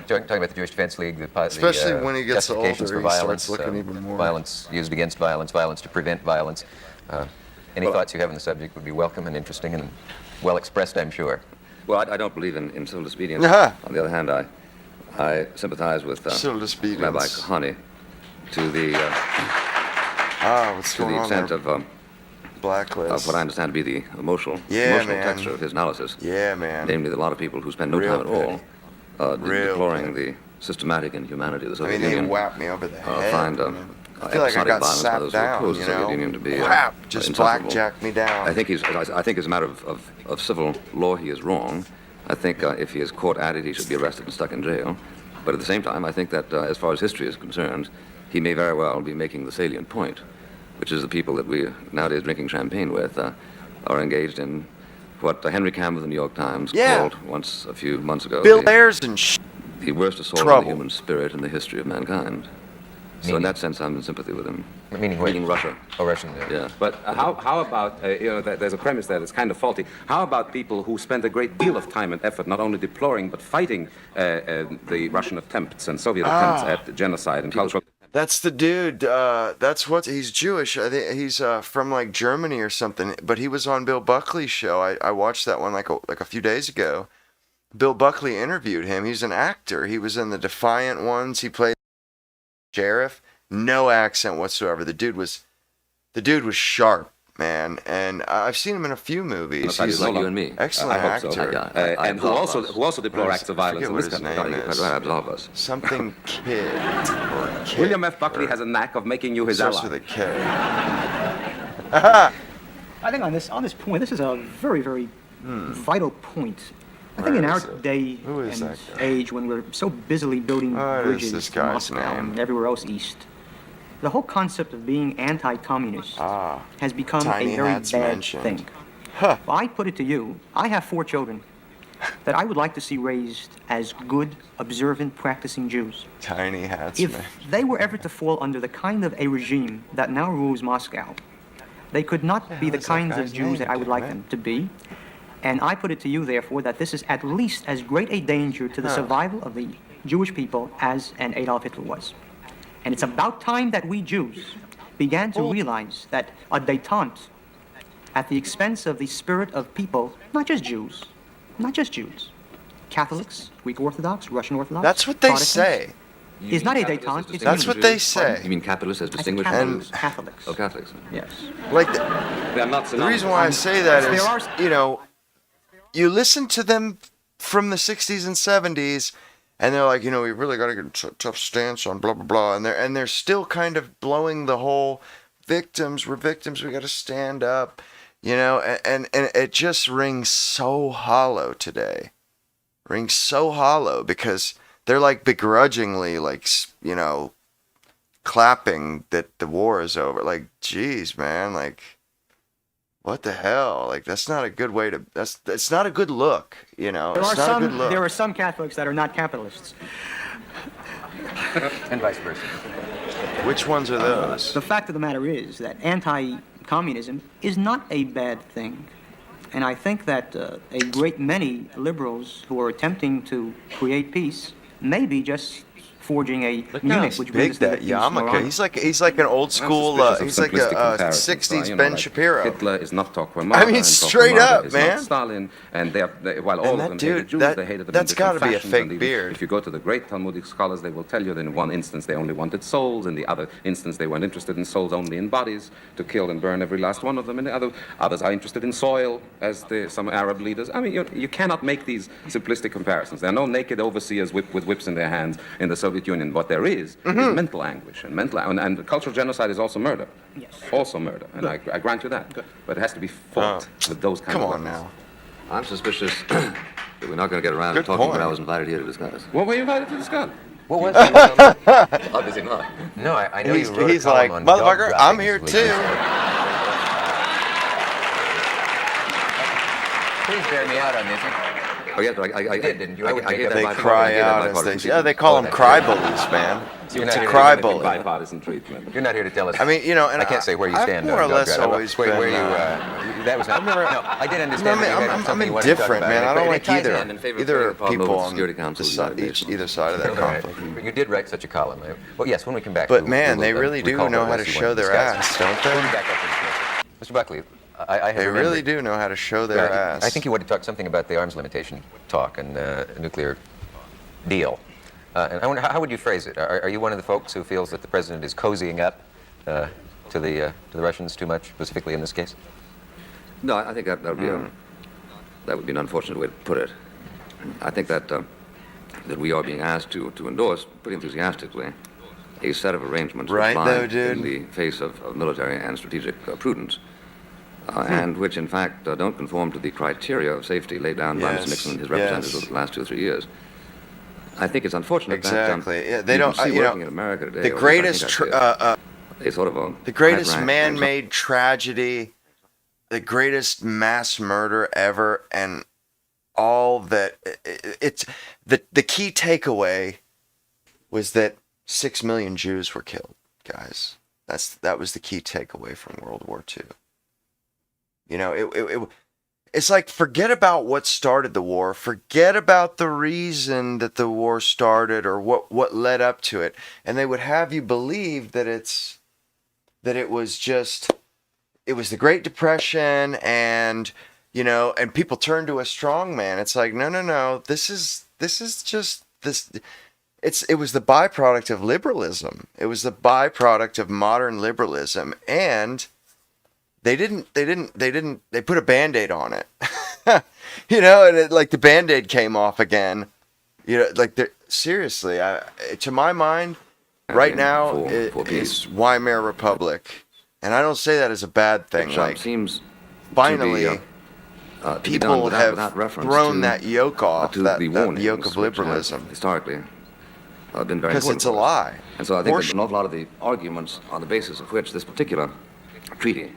Talking about the Jewish Defense League, Especially when he gets justifications older, for he violence, starts looking even more. Violence used against violence, violence to prevent violence. Any thoughts you have on the subject would be welcome and interesting and well expressed, I'm sure. Well, I don't believe in civil disobedience. On the other hand, I sympathize with Rabbi Kahane to the what's to going the on extent there? of Blacklist. Of what I understand to be the emotional man. texture of his analysis. Yeah, man. Namely, that a lot of people who spend no time at all deploring the systematic inhumanity of the Soviet Union. They whapped me over the head. Find I feel like I got sapped down, the Soviet Union to be whap, just insufferable. blackjacked me down. I think as a matter of civil law, he is wrong. I think if he is caught at it, he should be arrested and stuck in jail. But at the same time, I think that as far as history is concerned, he may very well be making the salient point, which is the people that we nowadays drinking champagne with are engaged in what Henry Campbell of the New York Times called once a few months ago Bill Ayers and the worst assault on the human spirit in the history of mankind. So in that sense, I'm in sympathy with him. Meaning Russia. Oh, Russian. Yeah. But how about, there's a premise there that's kind of faulty. How about people who spend a great deal of time and effort not only deploring but fighting the Russian attempts and Soviet attempts at genocide and cultural... That's the dude. He's Jewish. I think he's from like Germany or something. But he was on Bill Buckley's show. I watched that one like a few days ago. Bill Buckley interviewed him. He's an actor. He was in the Defiant ones. He played sheriff, no accent whatsoever. The dude was sharp, man, and I've seen him in a few movies. He's like you and me. Excellent actor. So. And who also deplore acts of violence in this country. Something Kid. Or Kid. William F. Buckley has a knack of making you his ally. Starts with a K. I think on this point, this is a very, very vital point. I think in our day and age, when we're so busily building bridges to Moscow and everywhere else east, the whole concept of being anti-communist has become a very bad thing. Well, I put it to you, I have 4 children that I would like to see raised as good, observant, practicing Jews. Tiny hats, If man. they were ever to fall under the kind of a regime that now rules Moscow, they could not be the kinds of Jews that I would like them to be. And I put it to you, therefore, that this is at least as great a danger to the survival of the Jewish people as an Adolf Hitler was. And it's about time that we Jews began to realize that a détente at the expense of the spirit of people, not just Jews, Catholics, Greek Orthodox, Russian Orthodox. That's what they say. Is not a détente. It's That's what they say. You mean capitalists as distinguished from Catholics? Oh, Catholics. Yes. Like They're not the reason why I say that is, you listen to them from the 60s and 70s, and they're like, we really got to get a tough stance on blah, blah, blah. And they're still kind of blowing the whole victims, we're victims, we got to stand up, and it just rings so hollow today. Rings so hollow because they're like begrudgingly, clapping that the war is over. Like, geez, man, like, what the hell? Like, that's not a good way to. It's not a good look, It's not a good look. There are some Catholics that are not capitalists. And vice versa. Which ones are those? The fact of the matter is that anti-communism is not a bad thing. And I think that a great many liberals who are attempting to create peace may be just forging a Look Munich, how which big brings us to that the yarmulke. He's like an old school. He's like a '60s Ben Shapiro. Hitler is not Torquemada. I mean, and straight Torquemada up, is man. Not Stalin, and while all of them hated Jews, they hated them that's in different gotta be a fashions, fake and even beard. If you go to the great Talmudic scholars, they will tell you that in one instance they only wanted souls, in the other instance they weren't interested in souls, only in bodies, to kill and burn every last one of them, and others are interested in soil, as some Arab leaders. I mean, you cannot make these simplistic comparisons. There are no naked overseers with whips in their hands in the Soviet Union. What there is mental anguish, and cultural genocide is also murder. Yes. Also murder, and I grant you that. But it has to be fought with those kind of weapons. Come on now. I'm suspicious that we're not going to get around to talking what I was invited here to discuss. What were you invited to discuss? What was it? Obviously not. No, I know you wrote He's a column like, on motherfucker, dog I'm droppings, here which too. Please bear me out on this. Oh, yes, but I did, didn't you? I gave that They my cry out as they call them cry bullies, man. You're It's not a here cry to bully. Bipartisan treatment. You're not here to tell us. I mean, you know, and I can't say where you I've stand more or on dog less driving. always where been, you, that was not, no, I did understand. No, that you had I'm something you wanted to talk indifferent, about. man. I don't It like ties either in favor of people on Security Council either side of that conflict. But you did write such a column. Well, yes, when we come back. But we'll- man, we'll, they really do recall know what how it to was you show wanted to their discuss. ass, don't We'll be they? back after this. Mr. Buckley, I have They remembered- really do know how to show their ass. I think you want to talk something about the arms limitation talk and nuclear deal. And I wonder, how would you phrase it? Are you one of the folks who feels that the president is cozying up to the Russians too much, specifically in this case? No, I think that would be an unfortunate way to put it. I think that we are being asked to endorse pretty enthusiastically a set of arrangements Right, which though, lie dude? in the face of military and strategic prudence, and which in fact don't conform to the criteria of safety laid down by Mr. Nixon and his representatives over the last 2 or 3 years. I think it's unfortunate Exactly. that Yeah, they you don't. can see You know, working in America today, the or at least I greatest, think I see a sort of a the greatest high-rank man-made tragedy, the greatest mass murder ever, and all that. It's the key takeaway was that 6 million Jews were killed, guys. That was the key takeaway from World War II. You know, it's like, forget about what started the war. Forget about the reason that the war started or what led up to it. And they would have you believe that it was the Great Depression and, you know, and people turn to a strong man. It's like, no. This is just this. It was the byproduct of liberalism. It was the byproduct of modern liberalism. And they put a Band-Aid on it. You know, and like the Band-Aid came off again. You know, like seriously, to my mind, right now it's Weimar Republic, and I don't say that as a bad thing. Like, seems finally, people have without thrown that yoke off, that yoke of which have liberalism. historically been very Because important it's a for us. lie. And so I think that an awful lot of the arguments on the basis of which this particular treaty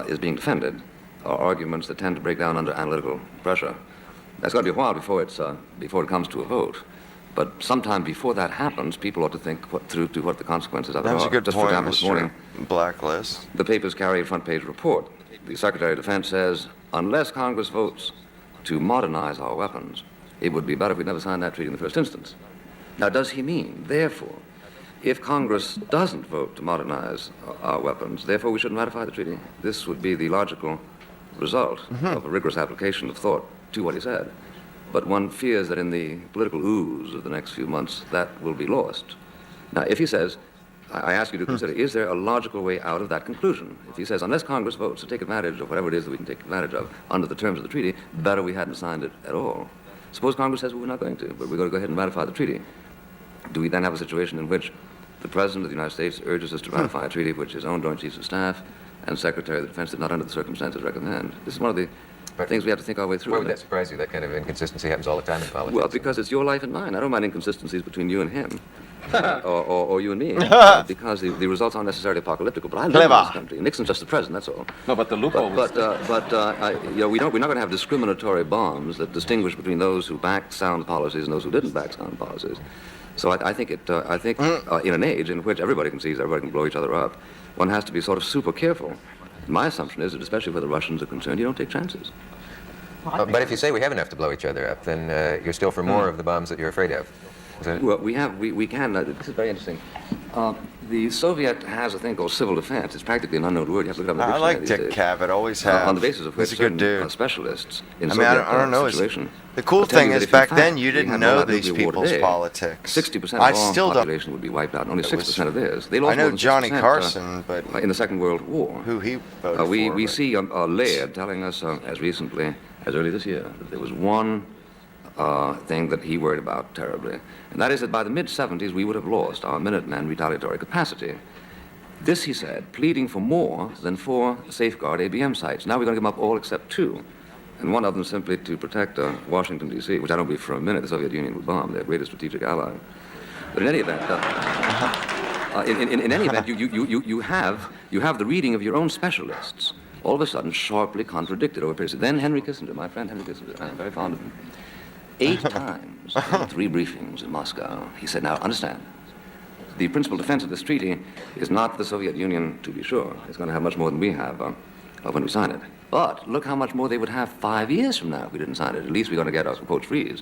is being defended are arguments that tend to break down under analytical pressure. That's going to be a while before it comes to a vote. But sometime before that happens, people ought to think through to what the consequences of it are. That's a good Just point, for example, this morning, Blacklist. the papers carry a front-page report. The Secretary of Defense says, unless Congress votes to modernize our weapons, it would be better if we never signed that treaty in the first instance. Now, does he mean, therefore, if Congress doesn't vote to modernize our weapons, therefore we shouldn't ratify the treaty? This would be the logical result of a rigorous application of thought to what he said. But one fears that in the political ooze of the next few months, that will be lost. Now, if he says, I ask you to consider, is there a logical way out of that conclusion? If he says, unless Congress votes to take advantage of whatever it is that we can take advantage of under the terms of the treaty, better we hadn't signed it at all. Suppose Congress says, well, we're not going to, but we're going to go ahead and ratify the treaty. Do we then have a situation in which the President of the United States urges us to ratify a treaty which his own Joint Chiefs of Staff and Secretary of the Defense did not under the circumstances recommend? This is one of the things we have to think our way through. Why would that surprise you? That kind of inconsistency happens all the time in politics. Well, because it's your life and mine. I don't mind inconsistencies between you and him, or you and me, because the results aren't necessarily apocalyptic. But I live in this country. Nixon's just the president, that's all. No, but the loophole. You know, we're not going to have discriminatory bombs that distinguish between those who backed sound policies and those who didn't back sound policies. So I think in an age in which everybody can seize, everybody can blow each other up, one has to be sort of super careful. My assumption is that, especially where the Russians are concerned, you don't take chances. But if you say we have enough to blow each other up, then you're still for more of the bombs that you're afraid of. Well, we can. This is very interesting. The Soviet has a thing called civil defense. It's practically an unknown word. You have to look it up in the I like dictionary Dick these days. Cavett, always have. On the basis of which He's a good certain dude. specialists in I mean, Soviet I don't know. situation. The cool will tell thing you that is, if in back then, fact you we didn't had know all that these nuclear war people's today, politics. 60% I of our still don't- population would be wiped out. Only It 6% was- of theirs. They lost I know more than Johnny 6%, Carson, but in the Second World War. Who he voted we for, we but- see Laird telling us as recently as early this year that there was one thing that he worried about terribly, and that is that by the mid-70s we would have lost our Minutemen retaliatory capacity. This, he said, pleading for more than 4 safeguard ABM sites. Now we're going to give them up all except 2, and one of them simply to protect Washington, D.C., which I don't believe for a minute the Soviet Union would bomb, their greatest strategic ally. But in any event, in any event, you have the reading of your own specialists all of a sudden sharply contradicted over a period. Then Henry Kissinger, my friend Henry Kissinger, I'm very fond of him, 8 times in 3 briefings in Moscow, he said, now understand, the principal defense of this treaty is not the Soviet Union, to be sure. It's going to have much more than we have when we sign it. But look how much more they would have 5 years from now if we didn't sign it. At least we're going to get our quote freeze.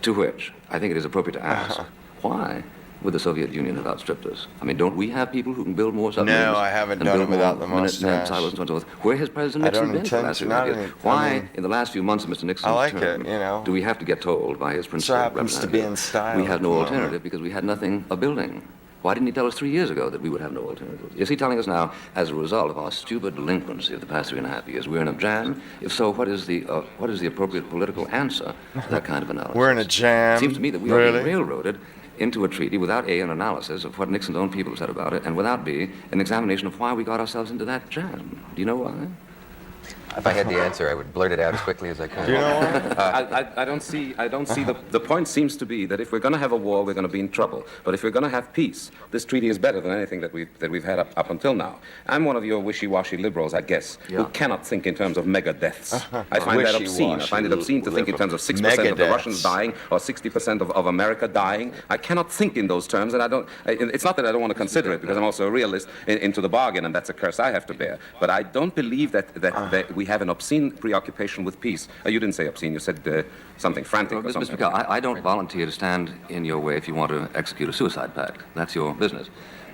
To which I think it is appropriate to ask, why would the Soviet Union have outstripped us? I mean, don't we have people who can build more submarines? No, I haven't and done build it without more the Minutemen, mustache. silos, and so on and so forth? Where has President I Nixon don't been for the intend last to, few not years? any- Why, I mean- in the last few months of Mr. Nixon's I like term, it, you know. do we have to get told by his principal happens to be in style we had at no the moment. alternative because we had nothing a building? Why didn't he tell us 3 years ago that we would have no alternative? Is he telling us now, as a result of our stupid delinquency of the past 3.5 years, we're in a jam? If so, what is the appropriate political answer to that kind of analysis? We're in a jam. It seems to me that we are Really? being railroaded into a treaty without A, an analysis of what Nixon's own people have said about it, and without B, an examination of why we got ourselves into that jam. Do you know why? If I had the answer, I would blurt it out as quickly as I could. I don't see the point seems to be that if we're going to have a war, we're going to be in trouble. But if we're going to have peace, this treaty is better than anything that we've had up until now. I'm one of your wishy-washy liberals, I guess, who cannot think in terms of mega deaths. I find that obscene. I find it obscene to think in terms of 6% of the Russians dying or 60% of America dying. I cannot think in those terms, and I don't. It's not that I don't want to consider it, because I'm also a realist into the bargain, and that's a curse I have to bear. But I don't believe that we have an obscene preoccupation with peace. You didn't say obscene. You said something frantic or something. Mr. McCall, I don't volunteer to stand in your way if you want to execute a suicide pact. That's your business.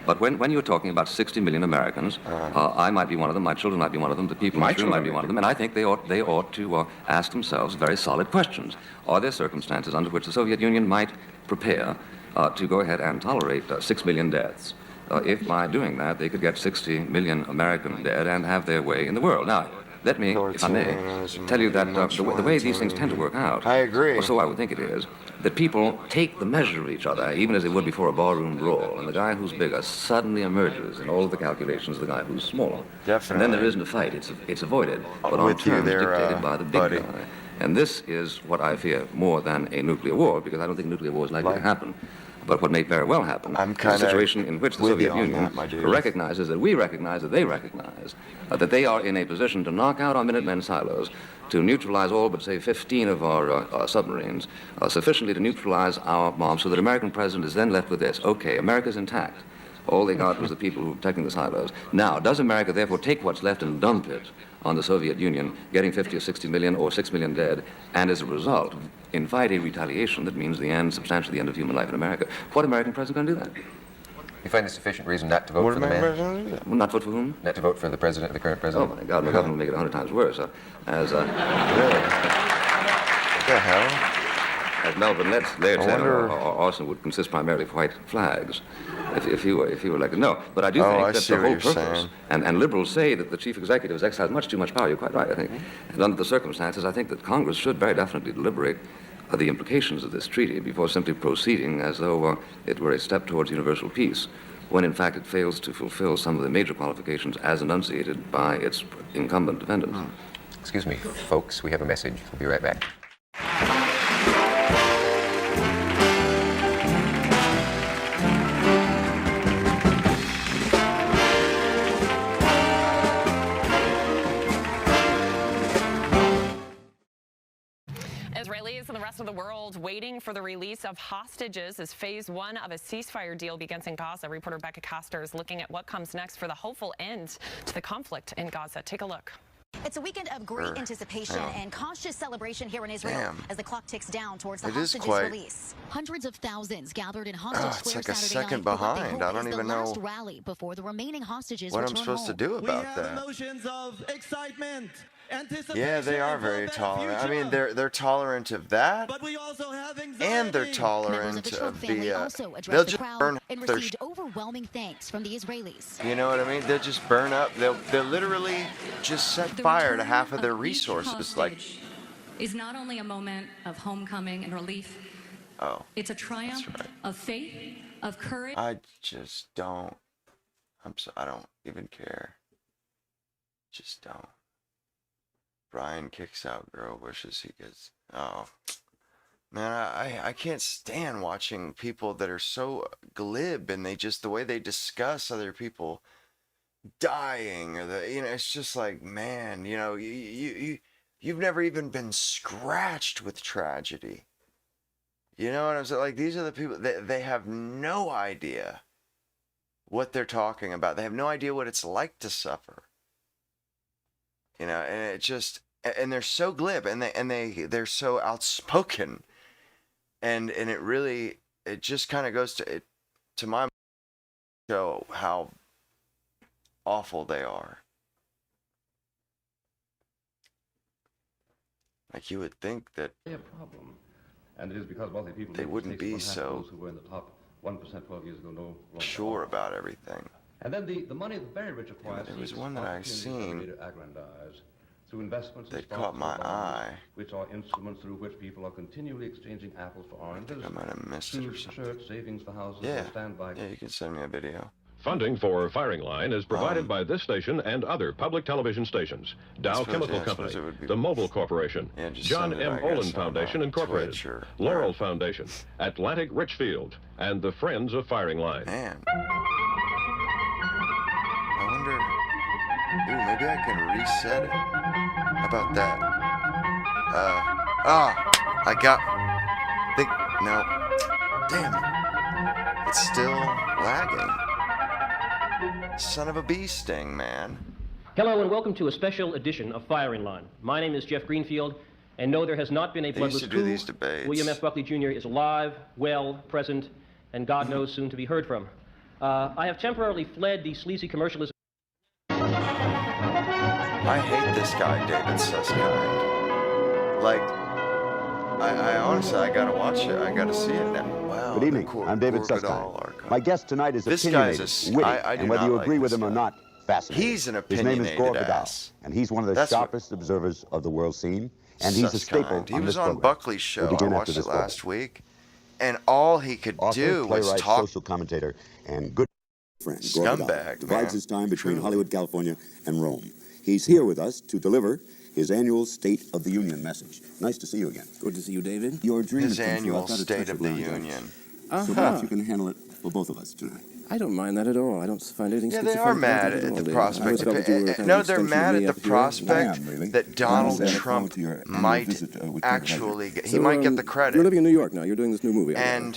But when you're talking about 60 million Americans, I might be one of them, my children might be one of them, the people in this room might be one of them, and I think they ought to ask themselves very solid questions. Are there circumstances under which the Soviet Union might prepare to go ahead and tolerate 6 million deaths? If by doing that they could get 60 million American dead and have their way in the world. Now, let me, if I may, tell you that the way these things tend to work out, I agree. or so I would think it is, that people take the measure of each other, even as they would before a barroom brawl, and the guy who's bigger suddenly emerges in all of the calculations of the guy who's smaller. Definitely. And then there isn't a fight, it's avoided, but on With you terms there, dictated by the big buddy. guy. And this is what I fear more than a nuclear war, because I don't think nuclear war is likely to happen. But what may very well happen is a kinda situation in which the with you Soviet on Union that, my dude. recognizes that we recognize that they recognize that they are in a position to knock out our Minutemen silos, to neutralize all but, say, 15 of our submarines, sufficiently to neutralize our bombs, so that American president is then left with this. Okay, America's intact. All they got was the people who were protecting the silos. Now, does America therefore take what's left and dump it on the Soviet Union, getting 50 or 60 million or 6 million dead, and as a result, invite a retaliation that means the end, substantially the end of human life in America? What American president going to do that? You find a sufficient reason not to vote for the man? Well, not vote for whom? Not to vote for the president, the current president? Oh, my God, my government will make it 100 times worse. Really? What the hell? As Melvin Laird said, wonder- our arsenal would consist primarily of white flags, if he were elected. No, but I do Oh, think I that see the what whole you're purpose, saying. and liberals say that the chief executive has exercised much too much power. You're quite right, I think. And under the circumstances, I think that Congress should very definitely deliberate the implications of this treaty before simply proceeding as though it were a step towards universal peace, when in fact it fails to fulfill some of the major qualifications as enunciated by its incumbent defendants. Excuse me, folks, we have a message. We'll be right back. Israelis and the rest of the world waiting for the release of hostages as phase 1 of a ceasefire deal begins in Gaza. Reporter Becca Koster is looking at what comes next for the hopeful end to the conflict in Gaza. Take a look. It's a weekend of great anticipation and cautious celebration here in Israel as the clock ticks down towards the hostages' release. Hundreds of thousands gathered in Hostage Square it's like a Saturday second night for what they behind. hope I don't is the even last know rally before the remaining hostages what I'm return supposed to home. do We about have that. emotions of excitement, anticipation. Yeah, they are for a very better tolerant. I mean, future. they're tolerant of that, But we also have anxiety. and they're Members tolerant of the Trump of family the. also They'll addressed the just crowd burn and their. received overwhelming thanks from the Israelis. You know what I mean? They'll just burn up. They'll literally just set fire to half of their resources. Like, is not only a moment of homecoming and relief. oh, it's a triumph of faith, of courage. I just don't. I don't even care. Just don't. Brian kicks out girl, wishes he gets. Oh, man, I can't stand watching people that are so glib and they just the way they discuss other people dying or it's just like, man, you've never even been scratched with tragedy. You know what I'm saying? Like, these are the people that they have no idea what they're talking about. They have no idea what it's like to suffer. And it just, and they're so glib and they're so outspoken. And it really, it just kind of goes to my show how awful they are. Like, you would think that a problem. And it is because wealthy people they wouldn't be so those who were in the top 1% 12 years ago no sure about everything. And then the money the very rich acquire. There was one that I've seen through investments that caught my eye. Which are instruments through which people are continually exchanging apples for oranges. I might have missed it or something. Shirts, savings for houses, Yeah, standby. yeah, you can send me a video. Funding for Firing Line is provided by this station and other public television stations. Dow Chemical Company, the Mobil Corporation, John M. Olin Foundation Incorporated, Laurel Foundation, Atlantic Richfield, and the Friends of Firing Line. Man. I wonder, maybe I can reset it. How about that? No. Damn it. It's still lagging. Son of a bee sting, man. Hello and welcome to a special edition of Firing Line. My name is Jeff Greenfield, and no, there has not been a bloodless coup. These debates. William F. Buckley Jr. is alive, well, present, and God knows soon to be heard from. I have temporarily fled the sleazy commercialism. I hate this guy, David Susskind. Like, I honestly, I gotta watch it. I gotta see it now. Wow. Good evening. I'm David Susskind. My guest tonight is opinionated, witty, and whether you agree with him or not, fascinating. He's an His name is Gore opinionated Vidal, ass. and he's one of the sharpest observers of the world scene, and he's a staple He on was this on program. Buckley's show. We'll begin I after watched this it last week, and all he could do was playwright, talk. social commentator, and good friend. Gore Vidal Scumbag, divides man. his time between Hollywood, California, and Rome. He's here with us to deliver his annual State of the Union message. Nice to see you again. Good to see you, David. Your dream His has come true. annual I thought I'd State touch of it the around, Union. So perhaps you can handle it for both of us tonight. I don't mind that at all. I don't find anything Yeah, they are mad at the prospect. No, they're mad at the prospect that Donald Trump might actually get. He might get the credit. You're living in New York now. You're doing this new movie. And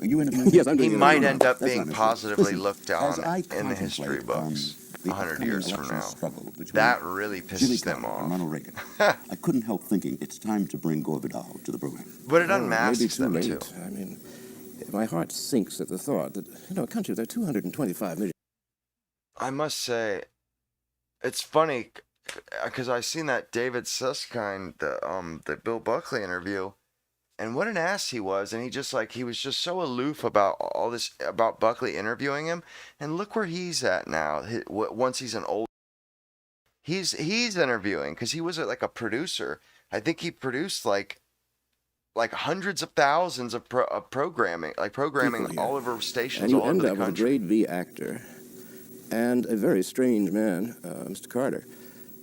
yes, he might end up being positively looked down in the history books 100 years from now. That really pisses them off. I couldn't help thinking it's time to bring Gore Vidal to the program. But it unmasks them too. I mean, my heart sinks at the thought that, a country with 225 million. I must say, it's funny because I seen that David Susskind, the Bill Buckley interview, and what an ass he was, and he was just so aloof about all this, about Buckley interviewing him, and look where he's at now. Once he's an old, he's interviewing because he was like a producer. I think he produced like hundreds of thousands of programming all over stations And you all end over the up with a country. grade V actor and a very strange man, Mr. Carter,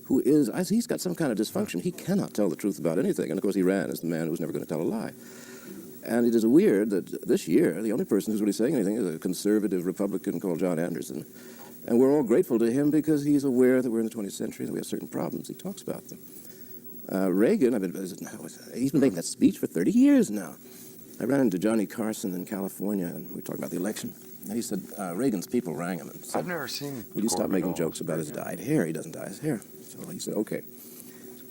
who he's got some kind of dysfunction. He cannot tell the truth about anything. And of course, he ran as the man who was never going to tell a lie. And it is weird that this year, the only person who's really saying anything is a conservative Republican called John Anderson. And we're all grateful to him because he's aware that we're in the 20th century and we have certain problems. He talks about them. Reagan, he's been making that speech for 30 years now. I ran into Johnny Carson in California, and we were talking about the election. And he said, Reagan's people rang him and said, I've never seen. "Will you stop making jokes about his dyed hair? He doesn't dye his hair." So he said, okay.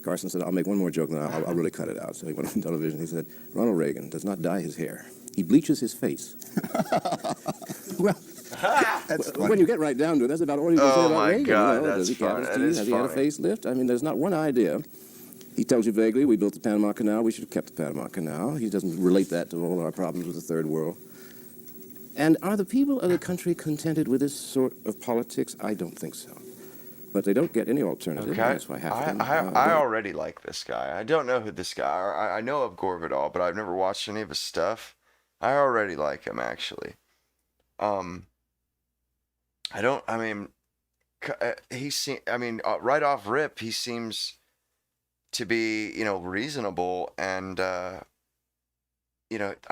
Carson said, I'll make one more joke, and then I'll really cut it out. So he went on television. He said, Ronald Reagan does not dye his hair. He bleaches his face. Well, when you get right down to it, that's about all you can say about Reagan. God, Does he cap his teeth? Has he had a funny. facelift? I mean, there's not one idea. He tells you vaguely, we built the Panama Canal, we should have kept the Panama Canal. He doesn't relate that to all our problems with the Third World. And are the people of the country contented with this sort of politics? I don't think so. But they don't get any alternative. Okay. That's why half of them I already like this guy. I don't know who this guy. I know of Gorvidal, but I've never watched any of his stuff. I already like him, actually. Right off rip, he seems to be, reasonable, and I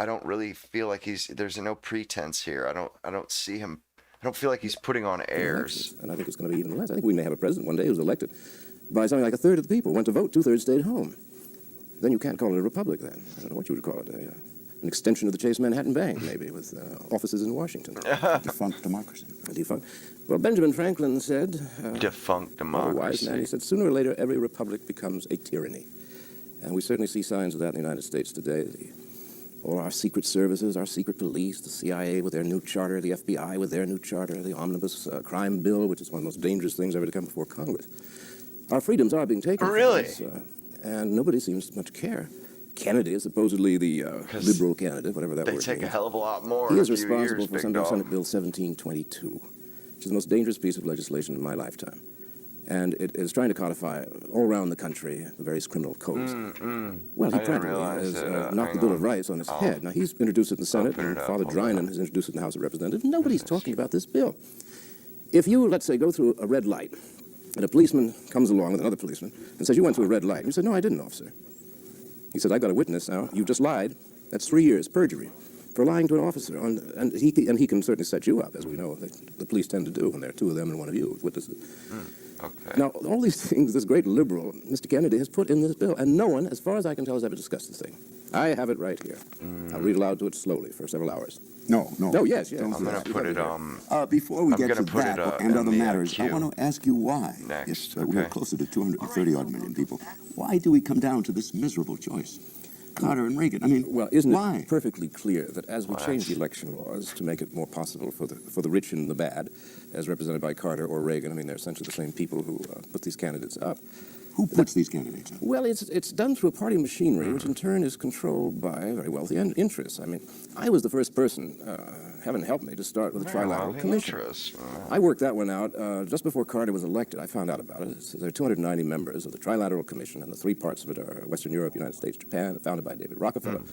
don't really feel like there's no pretense here. I don't see him. I don't feel like he's putting on airs. And I think it's going to be even less. I think we may have a president one day who's elected by something like a third of the people went to vote, 2/3 stayed home. Then you can't call it a republic then. I don't know what you would call it. An extension of the Chase Manhattan Bank, maybe, with offices in Washington. Defunct democracy. Defunct. Well, Benjamin Franklin said... defunct democracy. A wise man, he said, sooner or later, every republic becomes a tyranny. And we certainly see signs of that in the United States today. All our secret services, our secret police, the CIA with their new charter, the FBI with their new charter, the omnibus crime bill, which is one of the most dangerous things ever to come before Congress. Our freedoms are being taken. Really? From us, and nobody seems to much care. Kennedy is supposedly the liberal candidate, whatever that word means. They take a hell of a lot more. He is responsible for something, Senate Bill 1722, which is the most dangerous piece of legislation in my lifetime. And it is trying to codify all around the country the various criminal codes. Well, he practically has knocked the Bill of Rights on its head. Now, he's introduced it in the Senate, and Father Drinan has introduced it in the House of Representatives. Nobody's talking about this bill. If you, let's say, go through a red light, and a policeman comes along with another policeman and says, you went through a red light. And you say, no, I didn't, officer. He said, I've got a witness now. You just lied. That's 3 years, perjury, for lying to an officer. And he can certainly set you up, as we know. The police tend to do when there are two of them and one of you witnesses. Okay. Now, all these things this great liberal, Mr. Kennedy, has put in this bill, and no one, as far as I can tell, has ever discussed this thing. I have it right here. I'll read aloud to it slowly for several hours. No. No, yes. I'm going to put it before we get to that and other matters, queue. I want to ask you why, Next. if we're closer to 230-odd million people, why do we come down to this miserable choice? Carter and Reagan. I mean, well, isn't why? it perfectly clear that as we change the election laws to make it more possible for the rich and the bad, as represented by Carter or Reagan, I mean, they're essentially the same people who put these candidates up. Who puts these candidates up? Well, it's done through a party machinery, which in turn is controlled by very wealthy interests. I mean, I was the first person, heaven help me, to start with the Trilateral Commission. I worked that one out just before Carter was elected. I found out about it. There are 290 members of the Trilateral Commission, and the three parts of it are Western Europe, United States, Japan, founded by David Rockefeller.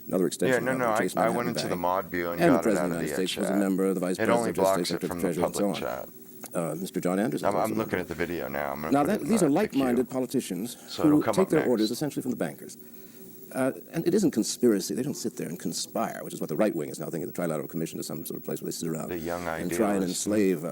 Another extension. I went into the mod view and the got it President out of of the the United States chat. was a member, the Vice President only of the blocks State it from Secretary the of the Treasury, and so public on. Mr. John Anderson. I'm looking at the video now. I'm Now, these are like-minded politicians who take their orders essentially from the bankers. And it isn't conspiracy. They don't sit there and conspire, which is what the right wing is now thinking. The Trilateral Commission is some sort of place where they sit around and try and enslave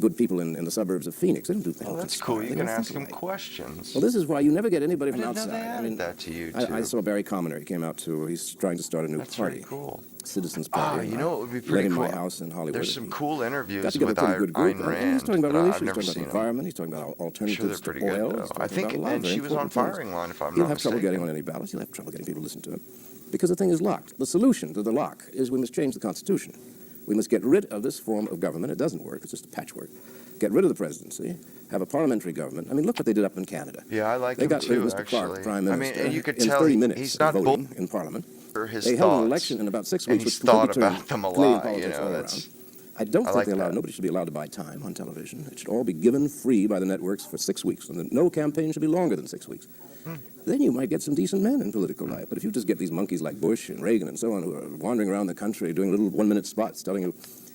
good people in the suburbs of Phoenix. They don't do that. Oh, that's cool. You can ask them questions. Well, this is why you never get anybody from I didn't outside. know they added that to YouTube. I saw Barry Commoner. He came out to. He's trying to start a new party. That's cool. Citizens Party. You know what would be pretty cool? My house in Hollywood. There's some cool interviews got to get with a pretty good group. Ayn Rand. He's talking about religion. He's I've never talking about seen the environment. He's talking about alternatives pretty to oil. good, though. I think, and she was on firing line, if I'm not He'll have trouble mistaken. getting on any ballots. He'll have trouble getting people to listen to him. Because the thing is locked. The solution to the lock is we must change the Constitution. We must get rid of this form of government. It doesn't work. It's just a patchwork. Get rid of the presidency. Have a parliamentary government. I mean, look what they did up in Canada. Yeah, I like they him got rid too, of Mr. Clark, actually. Prime Minister, and you could in tell 30 minutes he's of not voting in Parliament. His they held an election in about 6 weeks. and he's which thought completely about them a Canadian lot. politics all That's. around. I don't think like they allow. that. Nobody should be allowed to buy time on television. It should all be given free by the networks for 6 weeks, and no campaign should be longer than 6 weeks. Then you might get some decent men in political life. But if you just get these monkeys like Bush and Reagan and so on who are wandering around the country doing little 1-minute spots telling you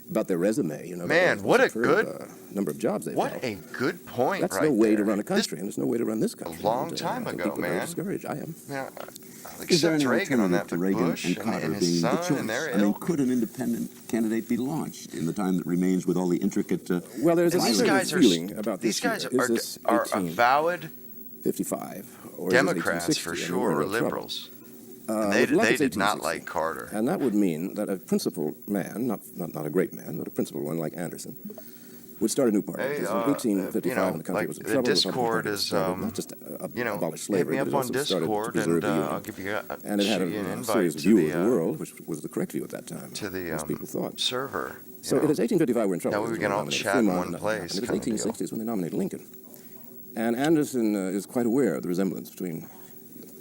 about their resume, you know. Man, what a good number of jobs they've What held. a good point. That's right no way there. to run a country, and there's no way to run this country. A long time I think ago, people are very man. discouraged. I am. Yeah, Is there any Reagan on alternative that, to but Reagan Bush and Carter and his being the son choice? and their I mean, ilk? could an independent candidate be launched in the time that remains with all the intricate? Well, there's a these certain guys are feeling about these this guys year. Is this are 18? avowed 55 or is it Democrats 1860? for I mean, sure, we're or in trouble. liberals. And they Like it's did not 1860. like Carter. And that would mean that a principled man, not a great man, but a principled one like Anderson, would start a new party. Hey, Because in 1855, when the country like was in the trouble, Discord the is, not just abolish slavery, hit me but up it on also started to Discord, preserve and the Union. I'll give you And it had shoot you an a invite serious to view the, of the world, which was the correct view at that time. to the most people thought. server. So it is 1855 we're in trouble. That way we can all chat in one place. It was 1860s when they nominated Lincoln. And Anderson is quite aware of the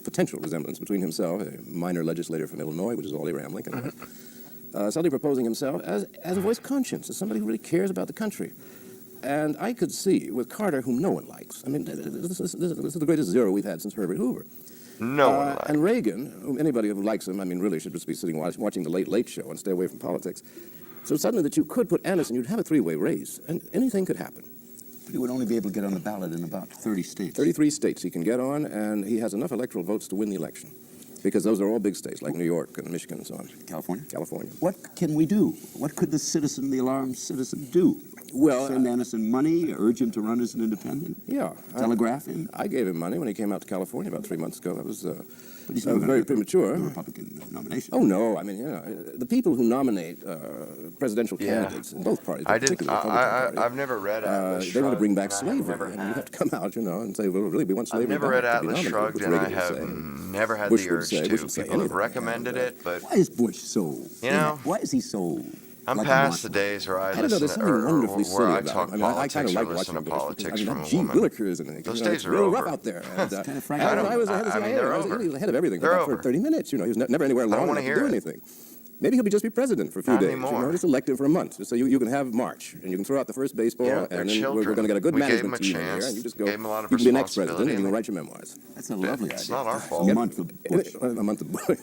potential resemblance between himself, a minor legislator from Illinois, which is all Abraham Lincoln was, suddenly proposing himself as a voice of conscience, as somebody who really cares about the country. And I could see with Carter, whom no one likes. I mean, this is the greatest zero we've had since Herbert Hoover. No one likes. And Reagan, whom anybody who likes him, I mean, really should just be sitting watching the Late Late Show and stay away from politics. So suddenly that you could put Anderson, you'd have a three-way race, and anything could happen. But he would only be able to get on the ballot in about 30 states. 33 states he can get on, and he has enough electoral votes to win the election. Because those are all big states, like New York and Michigan and so on. California? California. What can we do? What could the alarmed citizen do? Well, send Anderson money, urge him to run as an independent? Yeah. Telegraph him? I gave him money when he came out to California about 3 months ago. That was but he's very premature. The Republican nomination. Oh, no. I mean, the people who nominate presidential candidates in both parties, I've never read Atlas Shrugged. They want to bring back slavery. And you have to come out, and say, well, really, we want slavery. I've never read Atlas Shrugged, and I have never had the urge to. People have recommended it, but... Why is Bush so... You know? Why is he so... I'm past the days where I listen where I talk politics or listen to politics from a woman. Those days are over. Rough out there. I was ahead of everything for about 30 minutes. He was never anywhere long enough to do anything. Maybe he'll just be president for a few days. Just elect him for a month, so you can have March, and you can throw out the first baseball, and then we're going to get a good management team in here, and you just go. You can be the next president, and you can write your memoirs. That's a lovely idea. It's not our fault. A month of Bush. A month of Bush.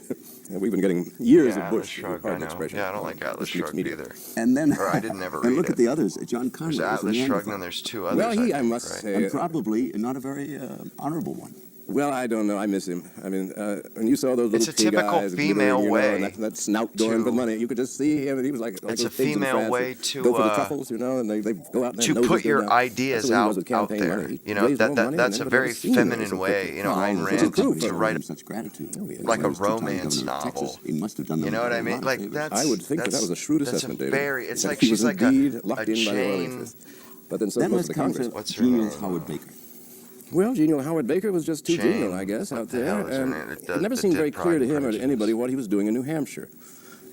We've been getting years of Bush. Pardon the expression. Yeah, I don't like Atlas Shrugged either. And then, I didn't ever read and look at the others. John Conway. There's Atlas Shrugged, and there's two others. Well, I must say, and probably not a very honorable one. Well, I don't know. I miss him. I mean, when you saw those little it's a typical guys, female way, and that snout going for money, you could just see him, and he was like it's a female way to go for the truffles, and they go out there to put your ideas out there. That's a very feminine way. Ayn Rand to write such gratitude, like a romance novel. He must have done them. You know what I mean? Like that's. I would think that was a shrewd assessment, David. It's like she's like a Jane. But then so was the Congress. What's her name? Howard Baker. Well, genial Howard Baker was just too genial, I guess, out there. And it never seemed very clear to him or to anybody what he was doing in New Hampshire.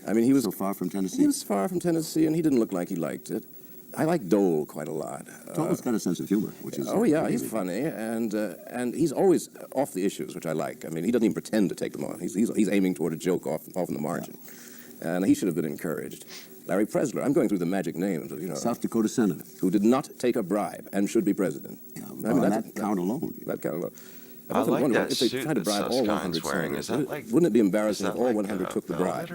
I mean, he was so far from Tennessee. He was far from Tennessee, and he didn't look like he liked it. I like Dole quite a lot. Dole's got a sense of humor, which is... Oh, yeah, he's funny, and he's always off the issues, which I like. I mean, he doesn't even pretend to take them on. He's aiming toward a joke off in the margin. Yeah. And he should have been encouraged. Larry Presler, I'm going through the magic names, South Dakota senator. Who did not take a bribe and should be president. Yeah, well, that count alone. That count alone. I like that if they suit tried to bribe all 100 senators, wouldn't it be embarrassing if all 100 took the bribe?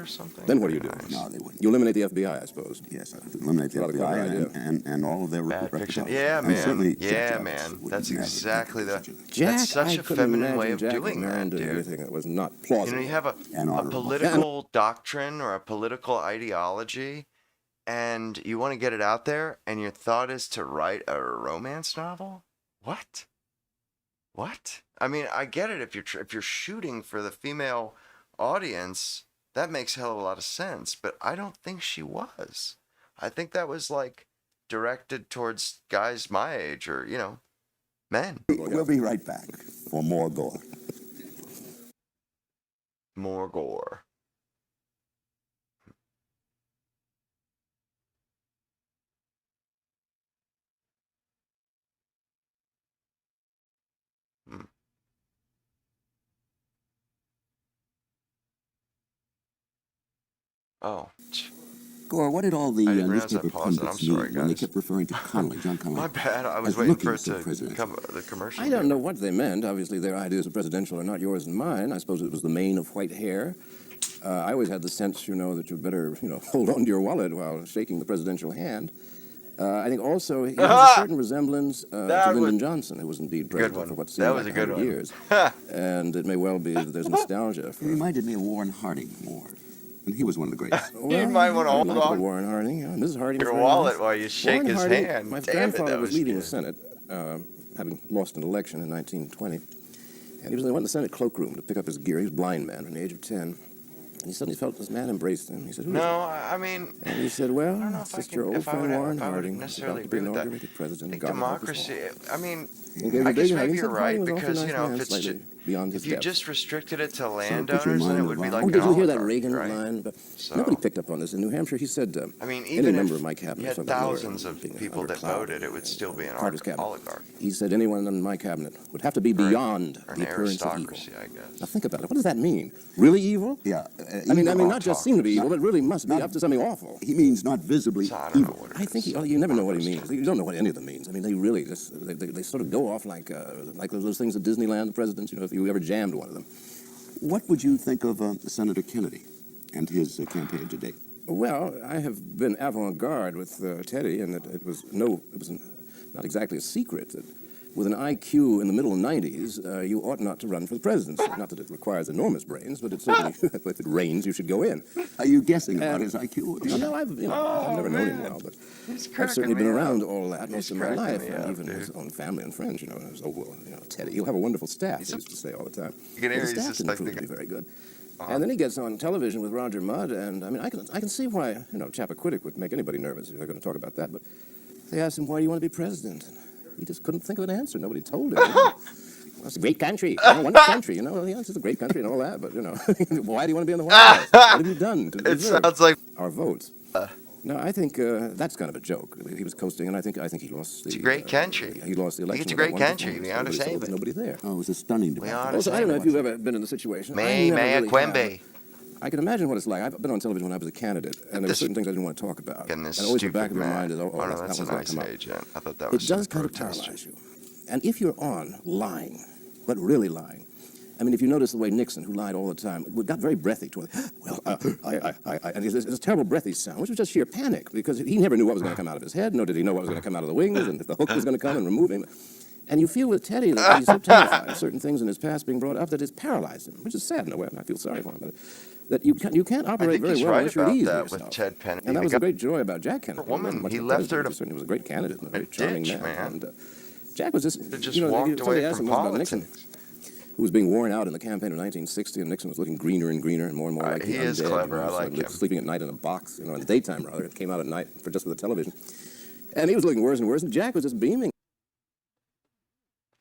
Then what do you do? No, they wouldn't. You eliminate the FBI, I suppose. Yes, eliminate the FBI and all of their repertoire. Yeah, man. Yeah, man. That's exactly that's such a feminine way of doing that, dude. Anything that was not plausible. You have a political doctrine or a political ideology, and you want to get it out there, and your thought is to write a romance novel? What? I mean, I get it if you're shooting for the female audience, that makes a hell of a lot of sense, but I don't think she was. I think that was like directed towards guys my age or, men. We'll be right back for more gore. More gore. Oh. Gore, what did all the newspaper pundits mean when they kept referring to Connolly, John Connolly? My bad. I was waiting for it to come the commercial. I don't know what they meant. Obviously, their ideas of presidential are not yours and mine. I suppose it was the mane of white hair. I always had the sense, that you better, hold on to your wallet while shaking the presidential hand. I think also he has a certain resemblance to Lyndon Johnson, who was indeed president for what seemed like 100 years. And it may well be that there's nostalgia. He reminded me of Warren Harding more. And he was one of the greatest. You might want to hold on. Warren Harding. Mrs. Harding. Your wallet while you shake his hand. My grandfather was leaving the Senate, having lost an election in 1920. And he went in the Senate cloakroom to pick up his gear. He was a blind man from the age of 10. And he suddenly felt this man embraced him. He said, "Who is it?" No, I mean, And he said, "Well, I don't know it's if I just your can, old if I friend would, Warren if I would Harding, necessarily about to be agree with that. inaugurated I president. think God help us all." democracy. I mean, And gave him I a guess big hug. maybe He you're said right Harding was an awfully because nice you know man, if it's slightly beyond his if you depth. just restricted it to put your landowners, then it mind would be at like Oh, an did you hear that oligarchy, Reagan right? line? But So, nobody picked up on this. In New Hampshire, he said, I mean, any even member if of my you cabinet, had so about Lower, thousands of being people under that cloud, voted, it would still be an Carter's cabinet. oligarchy He said anyone in my cabinet would have to be beyond or the an appearance of evil. aristocracy, I guess. Now think about it. What does that mean? Really evil? Yeah. I mean, evil- not just seem to be evil, but really must be up to something awful. He means not visibly I don't know evil. what it I think is. you never know what he means. You don't know what any of them means. I mean, they really just they sort of go off like those things at Disneyland. The presidents, you know, if you ever jammed one of them. What would you think of Senator Kennedy and his campaign today? Well, I have been avant-garde with Teddy, and it was not exactly a secret that with an IQ in the middle 90s, you ought not to run for the presidency. Not that it requires enormous brains, but it certainly, if it rains, you should go in. Are you guessing about his IQ? No, I've never known him well, but I've certainly been around all that most of my life, and even his own family and friends. You know, it was, Teddy, you'll have a wonderful staff. He used to say all the time. You can hear His he's staff just didn't like prove to the be very good. And then he gets on television with Roger Mudd, and I mean, I can see why, Chappaquiddick would make anybody nervous if they're going to talk about that. But they asked him, "Why do you want to be president?" And he just couldn't think of an answer. Nobody told him. Well, it's a great country, wonderful country. Yeah, it's just a great country and all that. But why do you want to be in the White House? What have you done to deserve our votes? No, I think that's kind of a joke. He was coasting, and I think he lost the. It's a great country. He lost the election. It's a great country. We ought to save it. Nobody there. Oh, it was a stunning debate. Also, I don't know if you've ever been in the situation. May Quembe. I can imagine what it's like. I've been on television when I was a candidate, and there were certain things I didn't want to talk about. And always in the back of your mind is, that's that a one's going nice to come up. agent. I thought that was It does kind of paralyze you. And if you're on lying, but really lying, I mean, if you notice the way Nixon, who lied all the time, got very breathy toward, and it's a terrible breathy sound, which was just sheer panic, because he never knew what was going to come out of his head, nor did he know what was going to come out of the wings, and if the hook was going to come and remove him. And you feel with Teddy that he's so terrified of certain things in his past being brought up that it's paralyzed him, which is sad in a way, and I feel sorry for him. But that you can't operate very well unless you're at ease with yourself. With Ted Kennedy. And that was a great joy about Jack Kennedy. He left her to. He certainly was a great candidate and a very charming man. And Jack was just walked away from politics. Nixon, who was being worn out in the campaign of 1960, and Nixon was looking greener and greener and more like he is clever. I like him. Sleeping at night in a box, in the daytime rather. It came out at night for the television, and he was looking worse and worse. And Jack was just beaming.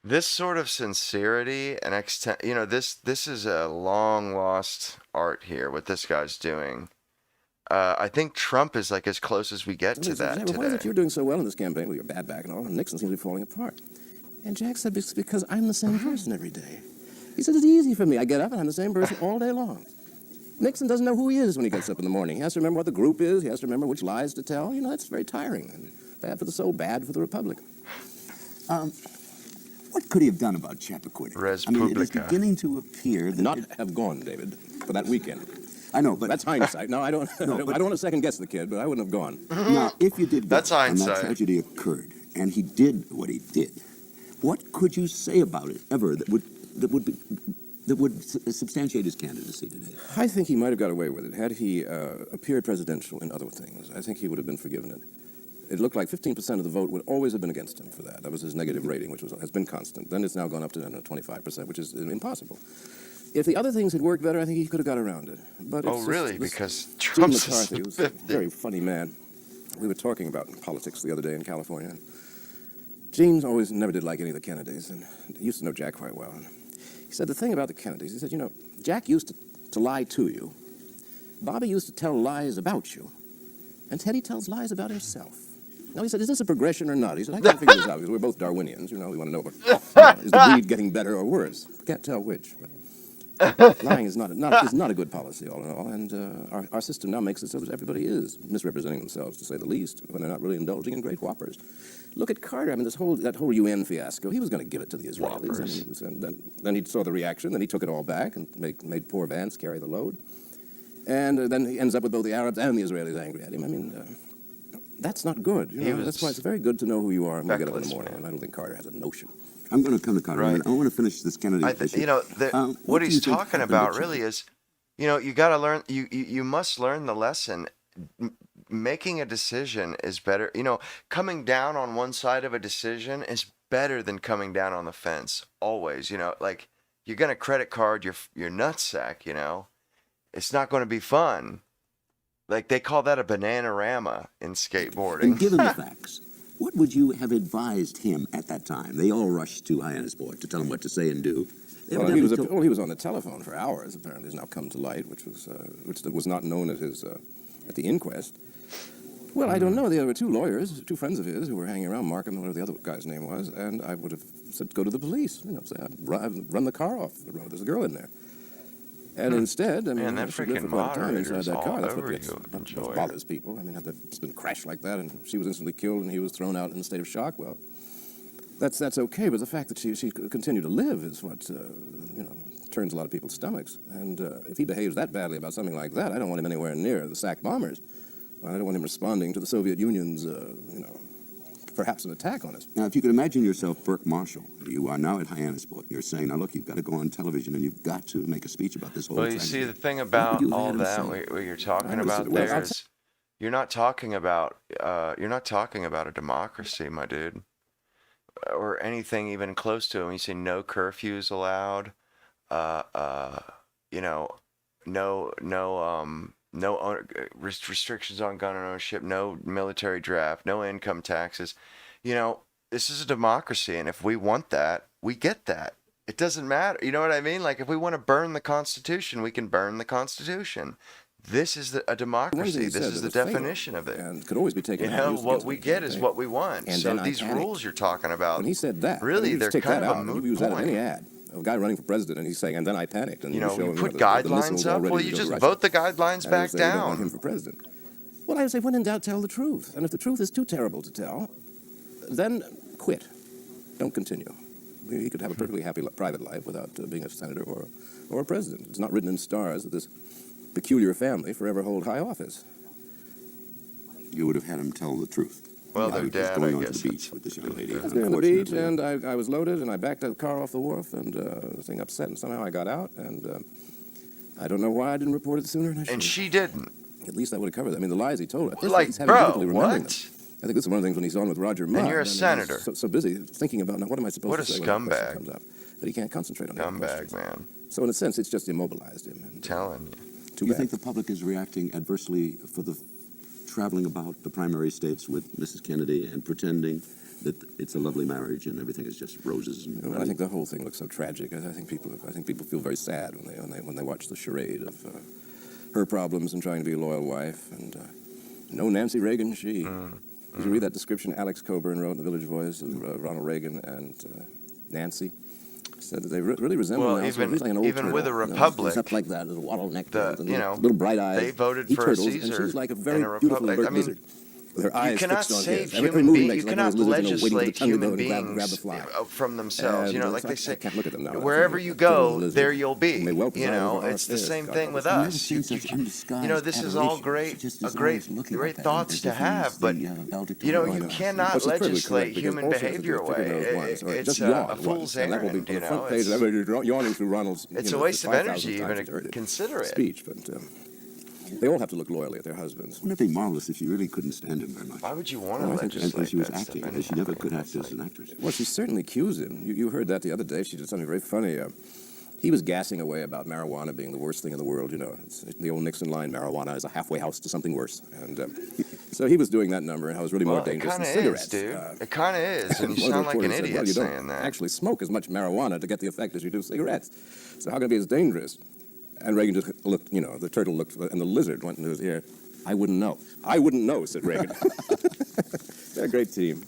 This sort of sincerity and extent, this is a long lost art here. What this guy's doing, I think Trump is like as close as we get to that today. Why is it you're doing so well in this campaign with your bad back and all, and Nixon seems to be falling apart? And Jack said, "It's because I'm the same person every day." He said, "It's easy for me. I get up and I'm the same person all day long." Nixon doesn't know who he is when he gets up in the morning. He has to remember what the group is. He has to remember which lies to tell. That's very tiring. And bad for the soul, bad for the Republic. What could he have done about Chappaquiddick? I mean, it is beginning to appear that not have gone, David, for that weekend. I know, but that's hindsight. No, I don't. I don't want to second guess the kid, but I wouldn't have gone. Now, if you did, that's hindsight. And that tragedy occurred, and he did what he did. What could you say about it ever that would substantiate his candidacy today? I think he might have got away with it had he appeared presidential in other things. I think he would have been forgiven it. It looked like 15% of the vote would always have been against him for that. That was his negative rating, which has been constant. Then it's now gone up to 25%, which is impossible. If the other things had worked better, I think he could have got around it. But really? Because Gene McCarthy was a very funny man. We were talking about politics the other day in California. Gene always never did like any of the Kennedys, and he used to know Jack quite well. And he said the thing about the Kennedys, he said, Jack used to lie to you. Bobby used to tell lies about you. And Teddy tells lies about himself. Now, he said, is this a progression or not? He said, I can't figure this out because we're both Darwinians. We want to know, is the breed getting better or worse? Can't tell which. But lying is not a good policy, all in all. And our system now makes it so that everybody is misrepresenting themselves, to say the least, when they're not really indulging in great whoppers. Look at Carter. I mean, that whole UN fiasco. He was going to give it to the Israelis. And then he saw the reaction. Then he took it all back and made poor Vance carry the load. And then he ends up with both the Arabs and the Israelis angry at him. I mean, that's not good. That's why it's very good to know who you are when you get up in the morning. And I don't think Carter has a notion. I'm going to come to Carter. Right. I want to finish this Kennedy issue. What he's talking about really is, you got to learn. You must learn the lesson. Making a decision is better. Coming down on one side of a decision is better than coming down on the fence. Always. Like you're going to credit card your nutsack. It's not going to be fun. Like, they call that a bananarama in skateboarding. And given the facts, what would you have advised him at that time? They all rushed to Hyannisport to tell him what to say and do. Well, he was on the telephone for hours. Apparently, has now come to light, which was not known at the inquest. Well, I don't know. There were two lawyers, two friends of his, who were hanging around Markham, whatever the other guy's name was, and I would have said, go to the police. Say, run the car off the road. There's a girl in there. And instead, I mean, that she lived freaking for quite a time inside moderator's that car. all That's over what you. bothers people. I mean, had it's been crashed like that, and she was instantly killed, and he was thrown out in a state of shock. Well, that's okay, but the fact that she continued to live is what turns a lot of people's stomachs. And if he behaves that badly about something like that, I don't want him anywhere near the SAC bombers. I don't want him responding to the Soviet Union's, perhaps an attack on us. Now, if you could imagine yourself Burke Marshall, you are now at Hyannisport. You're saying, now look, you've got to go on television and you've got to make a speech about this whole Well, you tragedy. see, the thing about all that, what you're talking about there is, you're not talking about a democracy, my dude, or anything even close to it. When you say no curfews allowed, no restrictions on gun ownership, no military draft, no income taxes. This is a democracy, and if we want that, we get that. It doesn't matter. You know what I mean? Like, if we want to burn the Constitution, we can burn the Constitution. This is a democracy. This is the definition of it. And could always be taken out. What we get is what we want. And so then these rules you're talking about, when he said that, really, they're kind of a moot use that in point. any ad. A guy running for president, and he's saying, and then I panicked. And You show him, put the guidelines missiles up. all ready Well, to you go to just Russia. vote the guidelines And back they say, "We don't down. want him for president." Well, I would say, when in doubt, tell the truth. And if the truth is too terrible to tell, then quit. Don't continue. He could have a perfectly happy private life without being a senator or a president. It's not written in stars that this peculiar family forever hold high office. You would have had him tell the truth. Well, Now their he was dad, going I onto guess. the beach with this young lady. I was there on the beach, Unfortunately, and I was loaded, and I backed the car off the wharf, and the thing upset, and somehow I got out, and I don't know why I didn't report it sooner. And she didn't. At least that would have covered it. I mean, the lies he told her. Like, He's having bro, difficulty remembering what? them. I think this is one of the things when he's on with Roger Mudd. And you're a he's senator. So busy thinking about, now, what am I supposed What a to say when the question scumbag. comes up? That he can't concentrate on the Scumbag, man. So in a sense, it's just immobilized him. And, telling you. Do you think the public is reacting adversely for the traveling about the primary states with Mrs. Kennedy and pretending that it's a lovely marriage and everything is just roses? And I think the whole thing looks so tragic. I think people feel very sad when they watch the charade of her problems and trying to be a loyal wife. And no Nancy Reagan, she. Did you read that description Alex Coburn wrote in the Village Voice of Ronald Reagan and Nancy? Said that they really resemble Well, now, so even he's like an old even with a turtle, republic, stuff like that, little wattle neck, the, little bright eyes. they voted he for turtles, a and Caesar she's like a in very a beautiful republic. alert I mean, lizard. With her eyes you cannot fixed on save his. Every human movie beings. makes You like one of cannot those lizards, waiting for the legislate tongue to go human and beings grab the fly. From themselves. And, Like they say, I can't look at them now. wherever you go, there you'll be. It's the upstairs, same God thing help with us. us. I've never seen such undisguised This is all adoration. great thoughts to have, but you cannot legislate human behavior away. It's a fool's errand. Yawning through Ronald's. It's a waste of energy even to consider it. Speech, but they all have to look loyally at their husbands. Wouldn't it be marvelous if she really couldn't stand him very much? Why would you want to And legislate she was that acting, stuff? as she never could act as an actress. Well, she certainly cues him. You heard that the other day. She did something very funny. He was gassing away about marijuana being the worst thing in the world. It's the old Nixon line, marijuana is a halfway house to something worse. And so he was doing that number, and how it was really more dangerous than cigarettes. It kind of is, and you sound like an idiot you saying don't that. actually smoke as much marijuana to get the effect as you do cigarettes. So how can it be as dangerous? And Reagan just looked, the turtle looked, and the lizard went into his ear. I wouldn't know. I wouldn't know, said Reagan. They're a great team.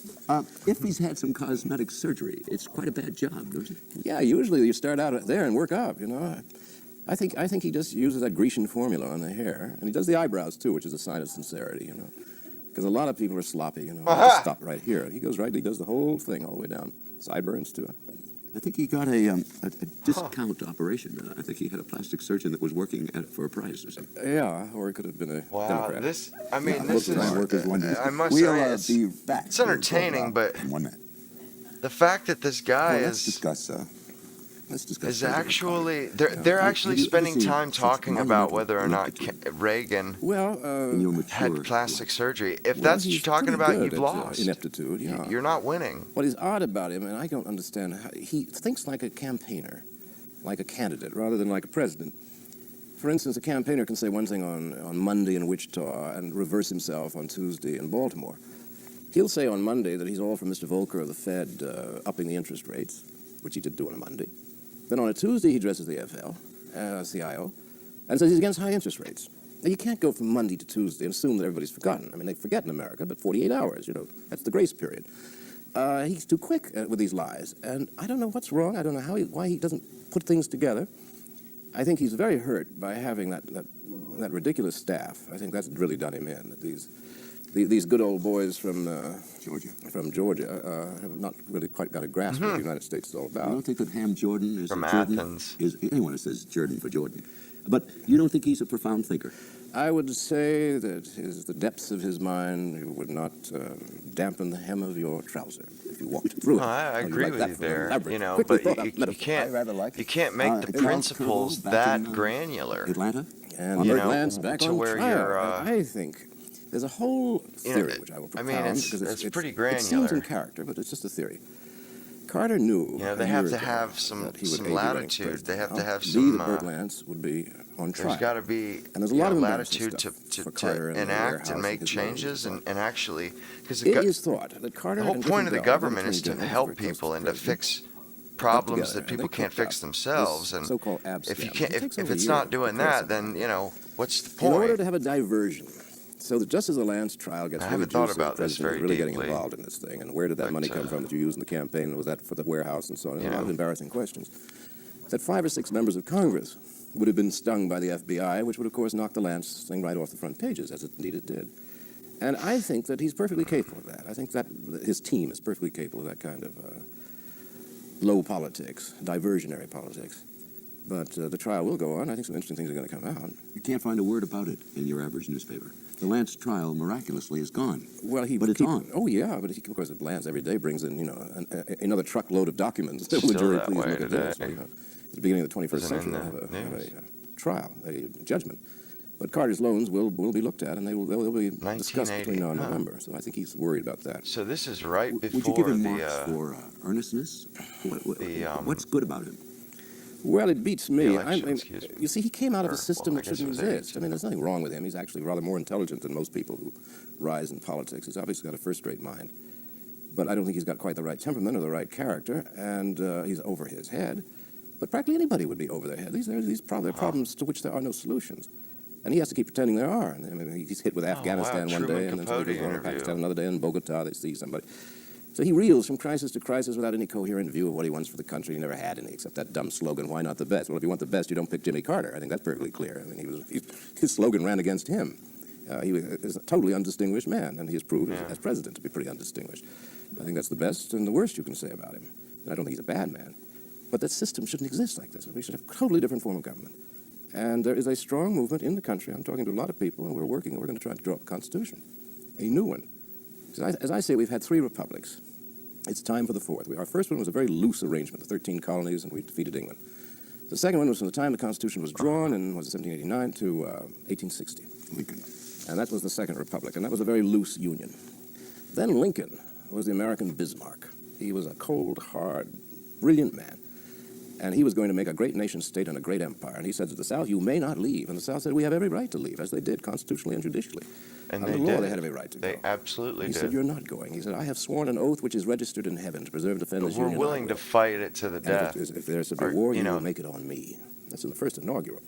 If he's had some cosmetic surgery, it's quite a bad job, don't you? Yeah, usually you start out there and work up, I think he just uses that Grecian formula on the hair, and he does the eyebrows too, which is a sign of sincerity, because a lot of people are sloppy, Just stop right here. He goes right, he does the whole thing all the way down, sideburns too. I think he got a discount operation. I think he had a plastic surgeon that was working for a price or something. Yeah, or it could have been a Democrat. This is. I must we'll say, be back. it's entertaining, but in 1 minute. The fact that this guy Let's discuss. is actually they're actually spending time talking about whether or not Reagan had plastic surgery. If that's what you're talking about, you've lost. Ineptitude, You're not winning. What is odd about him, and I don't understand, how he thinks like a campaigner, like a candidate, rather than like a president. For instance, a campaigner can say one thing on Monday in Wichita and reverse himself on Tuesday in Baltimore. He'll say on Monday that he's all for Mr. Volcker of the Fed upping the interest rates, which he did do on a Monday. Then on a Tuesday, he addresses the CIO, and says he's against high interest rates. Now, you can't go from Monday to Tuesday and assume that everybody's forgotten. I mean, they forget in America, but 48 hours, that's the grace period. He's too quick with these lies, and I don't know what's wrong. I don't know why he doesn't put things together. I think he's very hurt by having that ridiculous staff. I think that's really done him in. These good old boys from Georgia have not really quite got a grasp of what the United States is all about. You don't think that Ham Jordan is From Jordan Athens. Is anyone who says Jordan for Jordan, but you don't think he's a profound thinker? I would say that the depths of his mind would not dampen the hem of your trouser if you walked through it. I agree with you there, but you can't make the Charles principles Kervil that in, granular. Atlanta? And Lance back to on where trial. you're, I think there's a whole theory which I will propound. It's pretty It granular. seems in character, but it's just a theory. Carter knew. They have to have some latitude. They have to have some. Bert Lance would be on trial. There's got to be and there's a lot of latitude to enact and make changes and actually, because it is thought that Carter. The whole point of the government is to help people and to fix problems that people can't fix themselves. And if it's not doing that, then what's the point? In order to have a diversion. So that just as the Lance trial gets really juicy, the president is really getting involved in this thing, and where did that money come from that you used in the campaign? Was that for the warehouse and so on? A lot of embarrassing questions. That 5 or 6 members of Congress would have been stung by the FBI, which would, of course, knock the Lance thing right off the front pages, as it indeed did. And I think that he's perfectly capable of that. I think that his team is perfectly capable of that kind of low politics, diversionary politics. But the trial will go on. I think some interesting things are going to come out. You can't find a word about it in your average newspaper. The Lance trial miraculously is gone. Well, but it's on. Oh yeah, but of course, Lance every day brings in another truckload of documents that will jury please look at this. At the beginning of the 21st century, we'll have a trial, a judgment. But Carter's loans will be looked at, and they'll be discussed between now and November. So I think he's worried about that. So this is right before Would you give him marks for earnestness? What's good about him? Well, it beats me. You see, he came out of a system that shouldn't exist. I mean, there's nothing wrong with him. He's actually rather more intelligent than most people who rise in politics. He's obviously got a first-rate mind. But I don't think he's got quite the right temperament or the right character, and he's over his head. But practically anybody would be over their head. These problems to which there are no solutions. And he has to keep pretending there are. I mean, he's hit with Afghanistan one day, and then somebody goes on to Pakistan another day, and in Bogota they see somebody. So he reels from crisis to crisis without any coherent view of what he wants for the country. He never had any, except that dumb slogan, why not the best? Well, if you want the best, you don't pick Jimmy Carter. I think that's perfectly clear. I mean, his slogan ran against him. He was a totally undistinguished man, and he has proved as president to be pretty undistinguished. I think that's the best and the worst you can say about him. And I don't think he's a bad man. But that system shouldn't exist like this. We should have a totally different form of government. And there is a strong movement in the country. I'm talking to a lot of people, and we're going to try to draw up a constitution, a new one. As I say, we've had 3 republics. It's time for the 4th. Our first one was a very loose arrangement, the 13 colonies, and we defeated England. The second one was from the time the Constitution was drawn in 1789 to 1860. Lincoln. And that was the Second Republic, and that was a very loose union. Then Lincoln was the American Bismarck. He was a cold, hard, brilliant man. And he was going to make a great nation state and a great empire. And he said to the South, you may not leave. And the South said, we have every right to leave, as they did, constitutionally and judicially. And under the law, they had every right to go. They absolutely did. He said, you're not going. He said, I have sworn an oath which is registered in heaven to preserve and defend this union. We're willing to fight it to the death. If there's to be war, you will make it on me. That's in the first inaugural.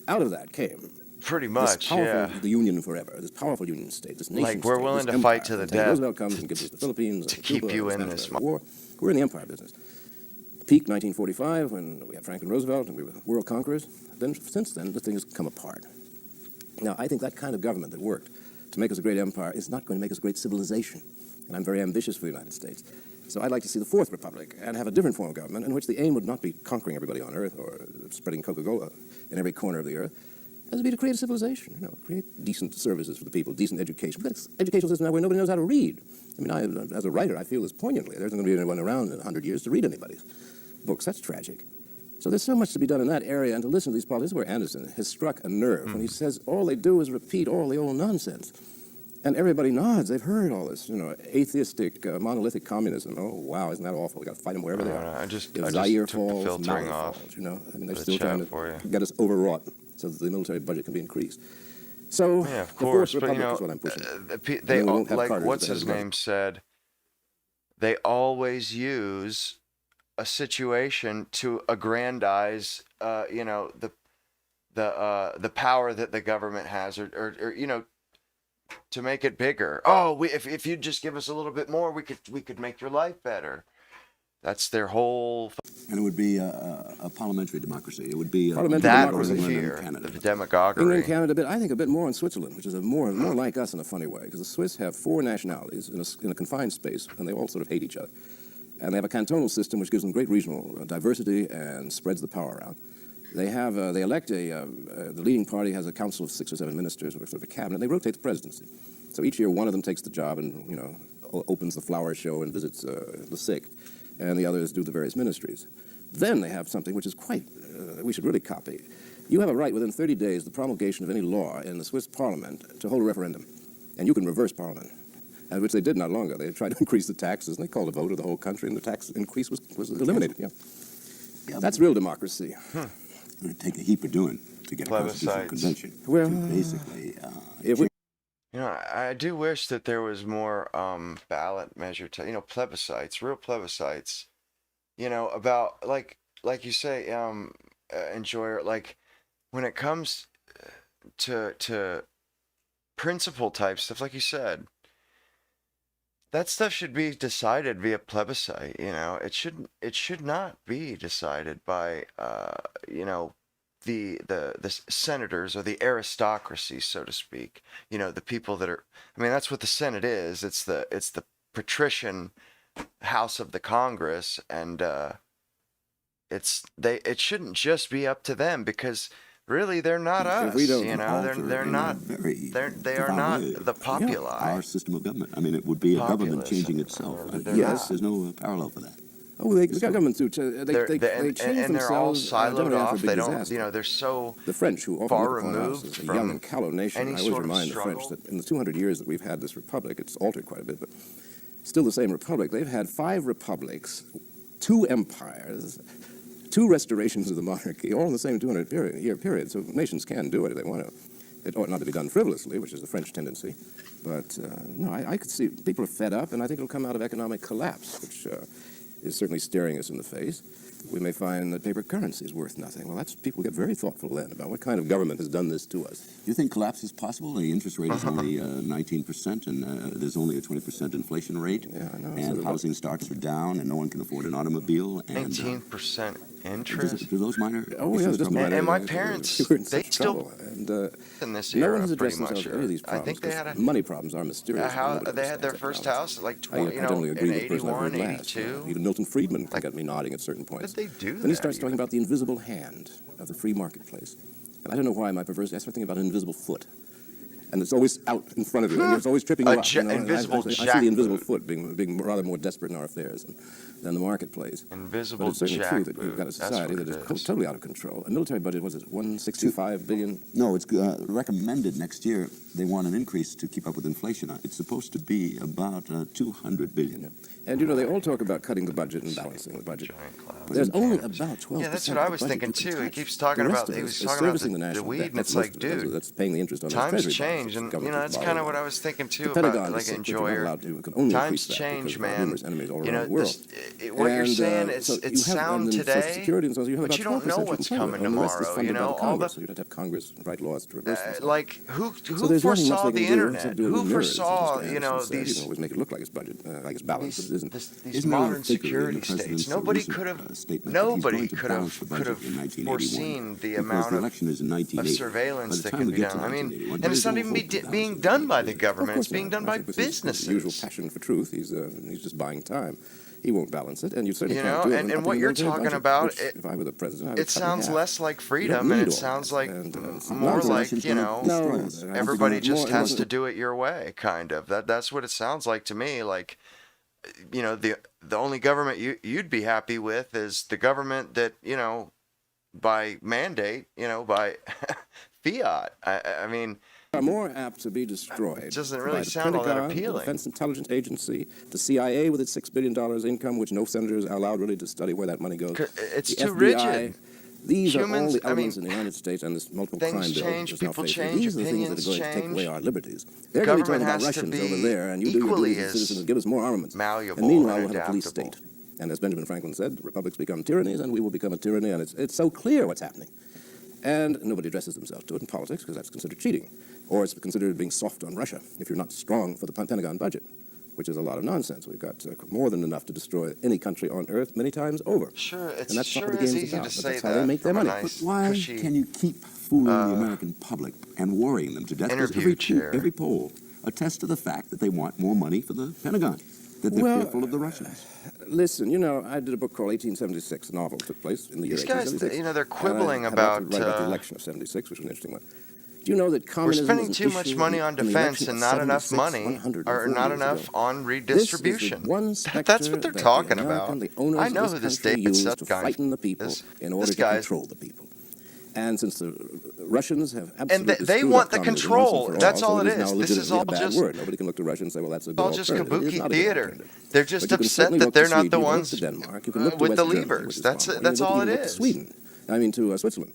Out of that came pretty much, the Union forever, this powerful Union state, this nation state. Like, we're willing to fight to the death. Roosevelt comes and gives us the Philippines to keep you in this war. We're in the empire business. Peak 1945, when we had Franklin Roosevelt and we were world conquerors. Then, since then, the thing has come apart. Now, I think that kind of government that worked to make us a great empire is not going to make us a great civilization. And I'm very ambitious for the United States. So I'd like to see the 4th Republic and have a different form of government in which the aim would not be conquering everybody on Earth or spreading Coca-Cola in every corner of the Earth, as it be to create a civilization, create decent services for the people, decent education. We've got an educational system now where nobody knows how to read. I mean, as a writer, I feel this poignantly. There isn't going to be anyone around in 100 years to read anybody's books. That's tragic. So there's so much to be done in that area, and to listen to these politicians, where Anderson has struck a nerve when he says all they do is repeat all the old nonsense. And everybody nods. They've heard all this, atheistic, monolithic communism. Oh, wow, isn't that awful? We've got to fight them wherever they are. I just Zaire took the falls, filtering Mali off. falls, I mean, they're still trying to get us overwrought. so that the military budget can be increased. So, Yeah, of the course, Fourth but Republic is what I'm pushing. they And then we won't have like Carter as what's the head his of the name said. They always use a situation to aggrandize, the power that the government has, or to make it bigger. Oh, if you'd just give us a little bit more, we could make your life better. That's their whole. And it would be a parliamentary democracy. It would be That was a fear. The demagoguery. England, Canada, I think a bit more in Switzerland, which is more like us in a funny way, because the Swiss have 4 nationalities in a confined space, and they all sort of hate each other. And they have a cantonal system which gives them great regional diversity and spreads the power around. They elect the leading party has a council of 6 or 7 ministers or sort of a cabinet. They rotate the presidency. So each year one of them takes the job and, opens the flower show and visits the sick, and the others do the various ministries. Then they have something which is quite, we should really copy. You have a right within 30 days, the promulgation of any law in the Swiss parliament, to hold a referendum. And you can reverse parliament, which they did not long ago. They tried to increase the taxes, and they called a vote of the whole country, and the tax increase was eliminated. Yeah. That's real democracy. It would take a heap of doing to get a constitutional convention. Well, to basically, I do wish that there was more ballot measure, plebiscites, real plebiscites, about like you say, Enjoyer, like when it comes to principle type stuff, like you said, that stuff should be decided via plebiscite. It should not be decided by the senators or the aristocracy, so to speak. The people that are. I mean, that's what the Senate is. It's the patrician house of the Congress, and it shouldn't just be up to them, because really they're not us. They are not the populi. Our system of government. I mean, it would be a government changing itself. Yes, there's no parallel for that. Oh, they got governments too. They change and they're all themselves. siloed off. They don't, they're so the French, who often far removed removed as a from young and callow nation. any I always sort of remind the French struggle. that in the 200 years that we've had this republic, it's altered quite a bit, but still the same republic. They've had 5 republics, 2 empires, 2 restorations of the monarchy, all in the same 200-year period. So nations can do it if they want to. It ought not to be done frivolously, which is the French tendency. But no, I could see people are fed up, and I think it'll come out of economic collapse, which is certainly staring us in the face. We may find that paper currency is worth nothing. Well, people get very thoughtful then about what kind of government has done this to us. Do you think collapse is possible? The interest rate is only 19%, and there's only a 20% inflation rate. Yeah, I know. And housing starts are down, and no one can afford an automobile. 19% interest. Do those minor? Oh yeah, just minor. And my parents, they still in this no era one has pretty addressed much. themselves to any of these problems. I think they had money problems are mysterious. They had their first house at like 20, I generally agree in with the person I've 81, heard last. 82. Even Milton Friedman got me nodding at certain points. Did they do Then he that starts talking about the invisible hand of the free marketplace. And I don't know why my perverse asked for thinking about an invisible foot. And it's always out in front of you, and it's always tripping you up. Invisible I see the invisible foot being rather more desperate in our affairs than the marketplace. Invisible But it's certainly true that we've got a society that is totally out of control. A military budget, was it 165 billion? No, it's recommended next year. They want an increase to keep up with inflation. It's supposed to be about 200 billion. Yeah. And they all talk about cutting the budget and balancing the budget. There's only about 12%. Yeah, that's what I was thinking too. He keeps talking about the weed, and it's like, dude, that's paying the interest on times change, and that's kind of what I was thinking too about, like, Enjoyer. Times change, man. What you're saying, it's sound today, but you don't know what's coming tomorrow. All the so you'd have to have Congress write laws to reverse like who foresaw the internet? Who foresaw these? Always make it look like it's budget, like it's balanced. These modern security states. Nobody could have foreseen the amount of surveillance that can be done. I mean, and it's not even being done by the government. It's being done by businesses. His usual passion for truth. He's just buying time. He won't balance it, and you certainly can't do it. And what you're talking about, if I were the president, it sounds less like freedom, and it sounds like more like, everybody just has to do it your way, kind of. That's what it sounds like to me. Like, the only government you'd be happy with is the government that, by mandate, by fiat. I mean, are more apt to be destroyed. It doesn't really sound all that appealing. The Defense Intelligence Agency, the CIA with its $6 billion income, which no senators are allowed really to study where that money goes. It's too rigid. These are all Humans, the I mean, elements in the United States and this multiple things crime bill change, that's now people facing. change, These are the things that are going opinions to take away change. our liberties. They're going to be talking Government about has to Russians be over there, and you do your equally duty as as citizens and give us more armaments. malleable And meanwhile, and we'll have a police adaptable. state. And as Benjamin Franklin said, republics become tyrannies, and we will become a tyranny, and it's so clear what's happening. And nobody addresses themselves to it in politics because that's considered cheating. Or it's considered being soft on Russia if you're not strong for the Pentagon budget, which is a lot of nonsense. We've got more than enough to destroy any country on earth many times over. Sure, it's and that's sure not what the is game's easy about, to but say that's how they make their from a money. nice, But why cushy, can you keep fooling the American public and worrying them to death? Because every poll attests to the fact that they want more money for the Pentagon, that they're fearful of the Russians. Listen, you know, I did a book called 1876. A novel took place in the year These guys, 1876. you know, they're quibbling And I had to about, write about the election of 76, which was an interesting one. Do you know that we're communism spending was too an much issue money on in the defense election and of not enough 76, money, 104 or not years enough ago? on This redistribution. is the one That's specter what they're that talking the about. American, the owners I know of who this this country David use Sutt to guy frighten the people in order to guy's- control the people. And since the Russians have And absolutely they screwed want up the communism control. once and for That's all so it is. Now is. This is legitimately all a bad just word. Nobody can look to Russia and say, well, that's a good all just alternative. It is kabuki not a good theater. alternative. They're just But you can upset certainly that look to they're not Sweden, the you can look ones to Denmark, you can look to with the West Germany, levers. which is That's fine. that's You all can it look to is. Sweden. I mean, to Switzerland.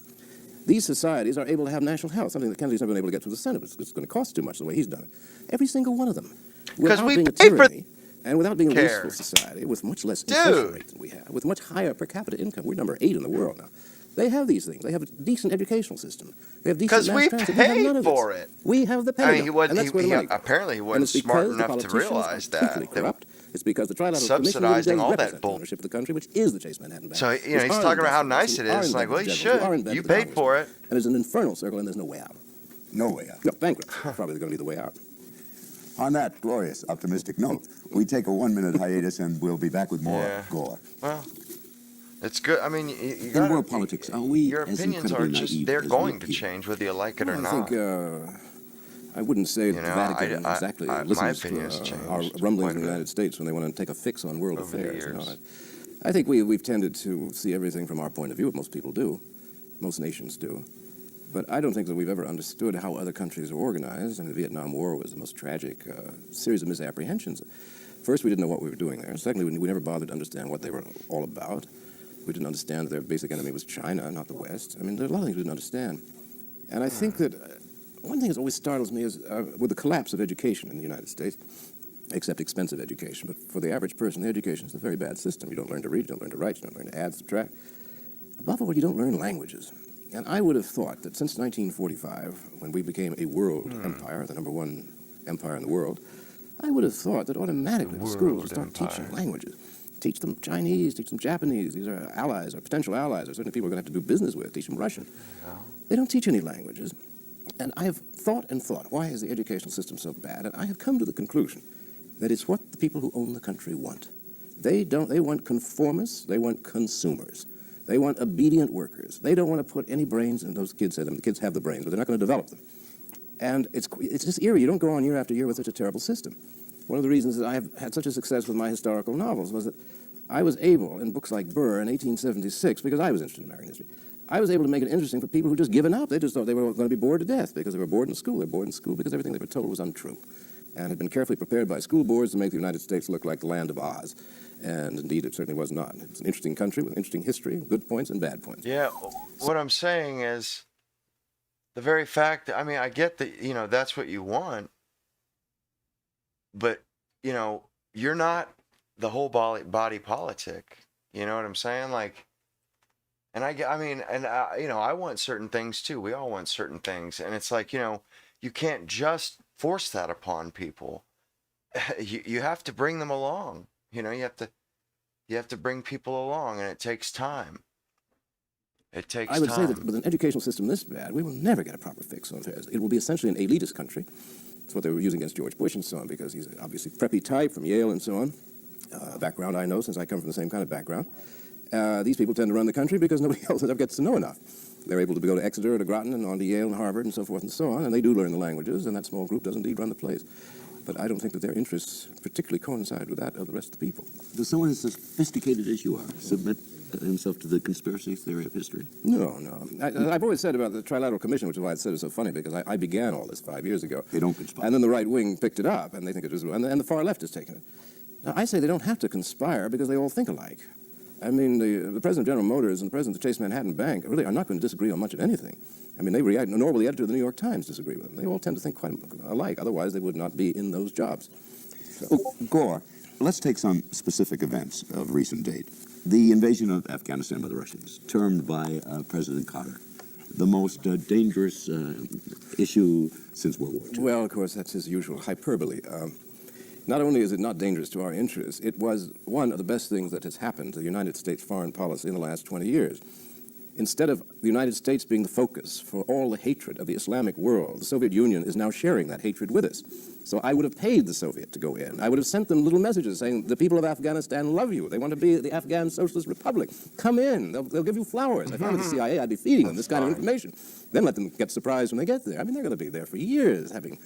These societies are able to have national health, something that Kennedy's never been able to get through the Senate. It's going to cost too much the way he's done it. Every single one of them. Without we being a pay for tyranny, and without being a care. wasteful society, with much less inflation rate than we have, with much higher per capita income. We're number 8 in the world now. They have these things. They have a decent educational system. They have decent Because mass we transit. We have none paid of for this. it. We have the I Pentagon, mean, he wasn't. and that's where the money goes. Apparently, he And wasn't it's smart because the enough to politicians realize are totally that. corrupt. It's because the Trilateral Commission Subsidizing really all does that represent the bull. ownership of the country, which is the Chase Manhattan Bank. So, you know, which he's are talking about how investors, nice it who are is. Like, well, investors you generals, who are should. invented You the paid for it. And it's an infernal circle, and there's no way out. No way out. No, bankrupt. Probably going to be the way out. On that glorious, optimistic note, we take a 1-minute hiatus and we'll be back with more Yeah. Gore. Well, it's good. I mean, you In gotta, world politics, are we your as opinions are incredibly just, naive they're as we going to appear? change whether you like it or I not. think I wouldn't say that You the know, Vatican I- exactly my listens opinion has to our changed rumblings quite in the a United States when they want to take a fix on world Over the affairs. You know, years. I think we've tended to see everything from our point of view, what most people do, most nations do. But I don't think that we've ever understood how other countries are organized. And the Vietnam War was the most tragic series of misapprehensions. First, we didn't know what we were doing there. Secondly, we never bothered to understand what they were all about. We didn't understand that their basic enemy was China, not the West. I mean, there are a lot of things we didn't understand. And I think that one thing that always startles me is with the collapse of education in the United States, except expensive education, but for the average person, the education is a very bad system. You don't learn to read, you don't learn to write, you don't learn to add, subtract. Above all, you don't learn languages. And I would have thought that since 1945, when we became a world empire, the number 1 empire in the world, I would have thought that automatically the schools would start teaching languages. Teach them Chinese, teach them Japanese. These are allies, or potential allies, or certainly people we're going to have to do business with. Teach them Russian. They don't teach any languages. And I have thought and thought, why is the educational system so bad? And I have come to the conclusion that it's what the people who own the country want. They want conformists, they want consumers. They want obedient workers. They don't want to put any brains in those kids' heads. The kids have the brains, but they're not going to develop them. And it's just eerie. You don't go on year after year with such a terrible system. One of the reasons that I have had such a success with my historical novels was that I was able, in books like Burr in 1876, because I was interested in American history, I was able to make it interesting for people who just given up. They just thought they were going to be bored to death because they were bored in school. They were bored in school because everything they were told was untrue and had been carefully prepared by school boards to make the United States look like the land of Oz. And indeed, it certainly was not. It's an interesting country with interesting history, good points and bad points. Yeah, what I'm saying is the very fact that, I mean, I get that, you know, that's what you want, but, you know, you're not the whole body politic. You know what I'm saying? Like, and I mean, and you know, I want certain things too. We all want certain things. And it's like, you know, you can't just force that upon people. You have to bring them along. You know, you have to bring people along, and it takes time. It takes time. I would say that with an educational system this bad, we will never get a proper fix on affairs. It will be essentially an elitist country. That's what they were using against George Bush and so on, because he's obviously preppy type from Yale and so on. Background I know, since I come from the same kind of background. These people tend to run the country because nobody else ever gets to know enough. They're able to go to Exeter or to Groton and on to Yale and Harvard and so forth and so on, and they do learn the languages, and that small group does indeed run the place. But I don't think that their interests particularly coincide with that of the rest of the people. Does someone as sophisticated as you are submit himself to the conspiracy theory of history? No. I've always said about the Trilateral Commission, which is why I said it's so funny, because I began all this 5 years ago. They don't conspire. And then the right wing picked it up, and they think it was, and the far left has taken it. Now, I say they don't have to conspire because they all think alike. I mean, the president of General Motors and the president of the Chase Manhattan Bank really are not going to disagree on much of anything. I mean, they react, nor will the editor of the New York Times disagree with them. They all tend to think quite alike. Otherwise, they would not be in those jobs. So. Well, Gore, let's take some specific events of recent date. The invasion of Afghanistan by the Russians, termed by President Carter the most dangerous issue since World War II. Well, of course, that's his usual hyperbole. Not only is it not dangerous to our interests, it was one of the best things that has happened to the United States foreign policy in the last 20 years. Instead of the United States being the focus for all the hatred of the Islamic world, the Soviet Union is now sharing that hatred with us. So I would have paid the Soviet to go in. I would have sent them little messages saying, the people of Afghanistan love you. They want to be the Afghan Socialist Republic. Come in. They'll give you flowers. If I were the CIA, I'd be feeding them this kind of information. Then let them get surprised when they get there. I mean, they're going to be there for years, having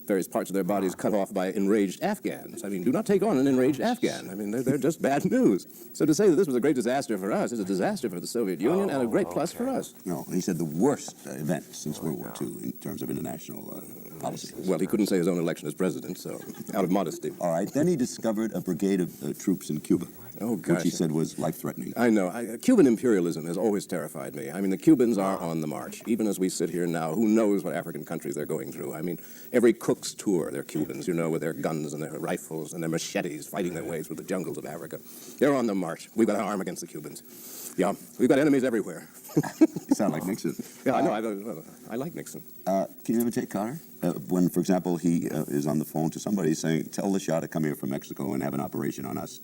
various parts of their bodies cut off by enraged Afghans. I mean, do not take on an enraged Afghan. I mean, they're just bad news. So to say that this was a great disaster for us is a disaster for the Soviet Union and a great plus for us. No, he said the worst event since World War II in terms of international policy. Well, he couldn't say his own election as president, so out of modesty. All right, then he discovered a brigade of troops in Cuba. Oh, gosh. Which he said was life-threatening. I know. Cuban imperialism has always terrified me. I mean, the Cubans are on the march. Even as we sit here now, who knows what African countries they're going through? I mean, every cook's tour, they're Cubans, you know, with their guns and their rifles and their machetes fighting their way through the jungles of Africa. They're on the march. We've got an arm against the Cubans. Yeah, we've got enemies everywhere. You sound like Nixon. Yeah, I know. I like Nixon. Can you imitate Carter? When, for example, he is on the phone to somebody saying, tell the Shah to come here from Mexico and have an operation on us.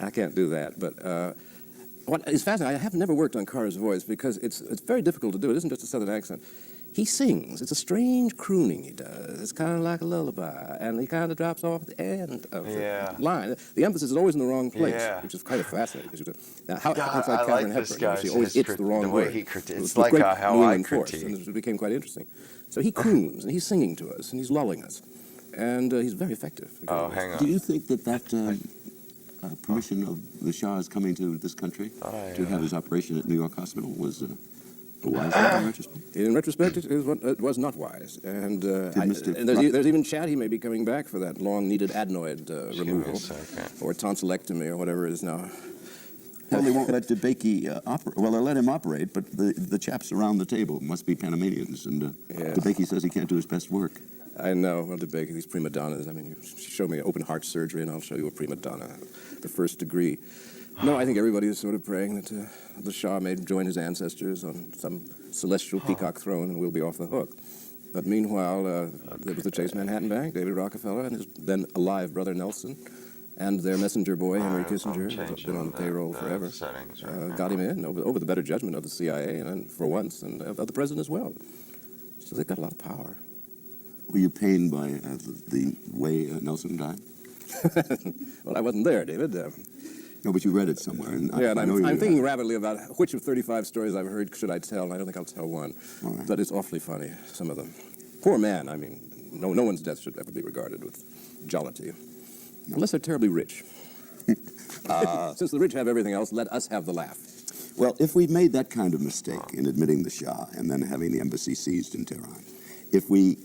I can't do that, but what is fascinating, I have never worked on Carter's voice because it's very difficult to do. It isn't just a southern accent. He sings. It's a strange crooning he does. It's kind of like a lullaby, and he kind of drops off at the end of the line. The emphasis is always in the wrong place, which is kind of fascinating. Now, it's like Katharine Hepburn. She always hits the wrong word. It's like how I critique. And it became quite interesting. So he croons, and he's singing to us, and he's lulling us, and he's very effective. Oh, hang on. Do you think that permission of the Shah is coming to this country to have his operation at New York Hospital was a wise thing in retrospect? In retrospect, it was not wise. And there's even chat he may be coming back for that long-needed adenoid removal or tonsillectomy or whatever it is now. Well, they won't let DeBakey operate. Well, they'll let him operate, but the chaps around the table must be Panamanians, and DeBakey says he can't do his best work. I know. Well, DeBakey, these prima donnas. I mean, you show me open heart surgery, and I'll show you a prima donna, the first degree. No, I think everybody is sort of praying that the Shah may join his ancestors on some celestial peacock throne, and we'll be off the hook. But meanwhile, there was the Chase Manhattan Bank, David Rockefeller, and his then alive brother Nelson, and their messenger boy, Henry Kissinger, who's been on the payroll forever, got him in over the better judgment of the CIA, and for once, and of the president as well. So they've got a lot of power. Were you pained by the way Nelson died? Well, I wasn't there, David. No, but you read it somewhere. And I'm thinking rapidly about which of 35 stories I've heard should I tell, and I don't think I'll tell one. Right. But it's awfully funny, some of them. Poor man, I mean, no one's death should ever be regarded with jollity. Unless they're terribly rich. Since the rich have everything else, let us have the laugh. Well, if we've made that kind of mistake in admitting the Shah and then having the embassy seized in Tehran, if we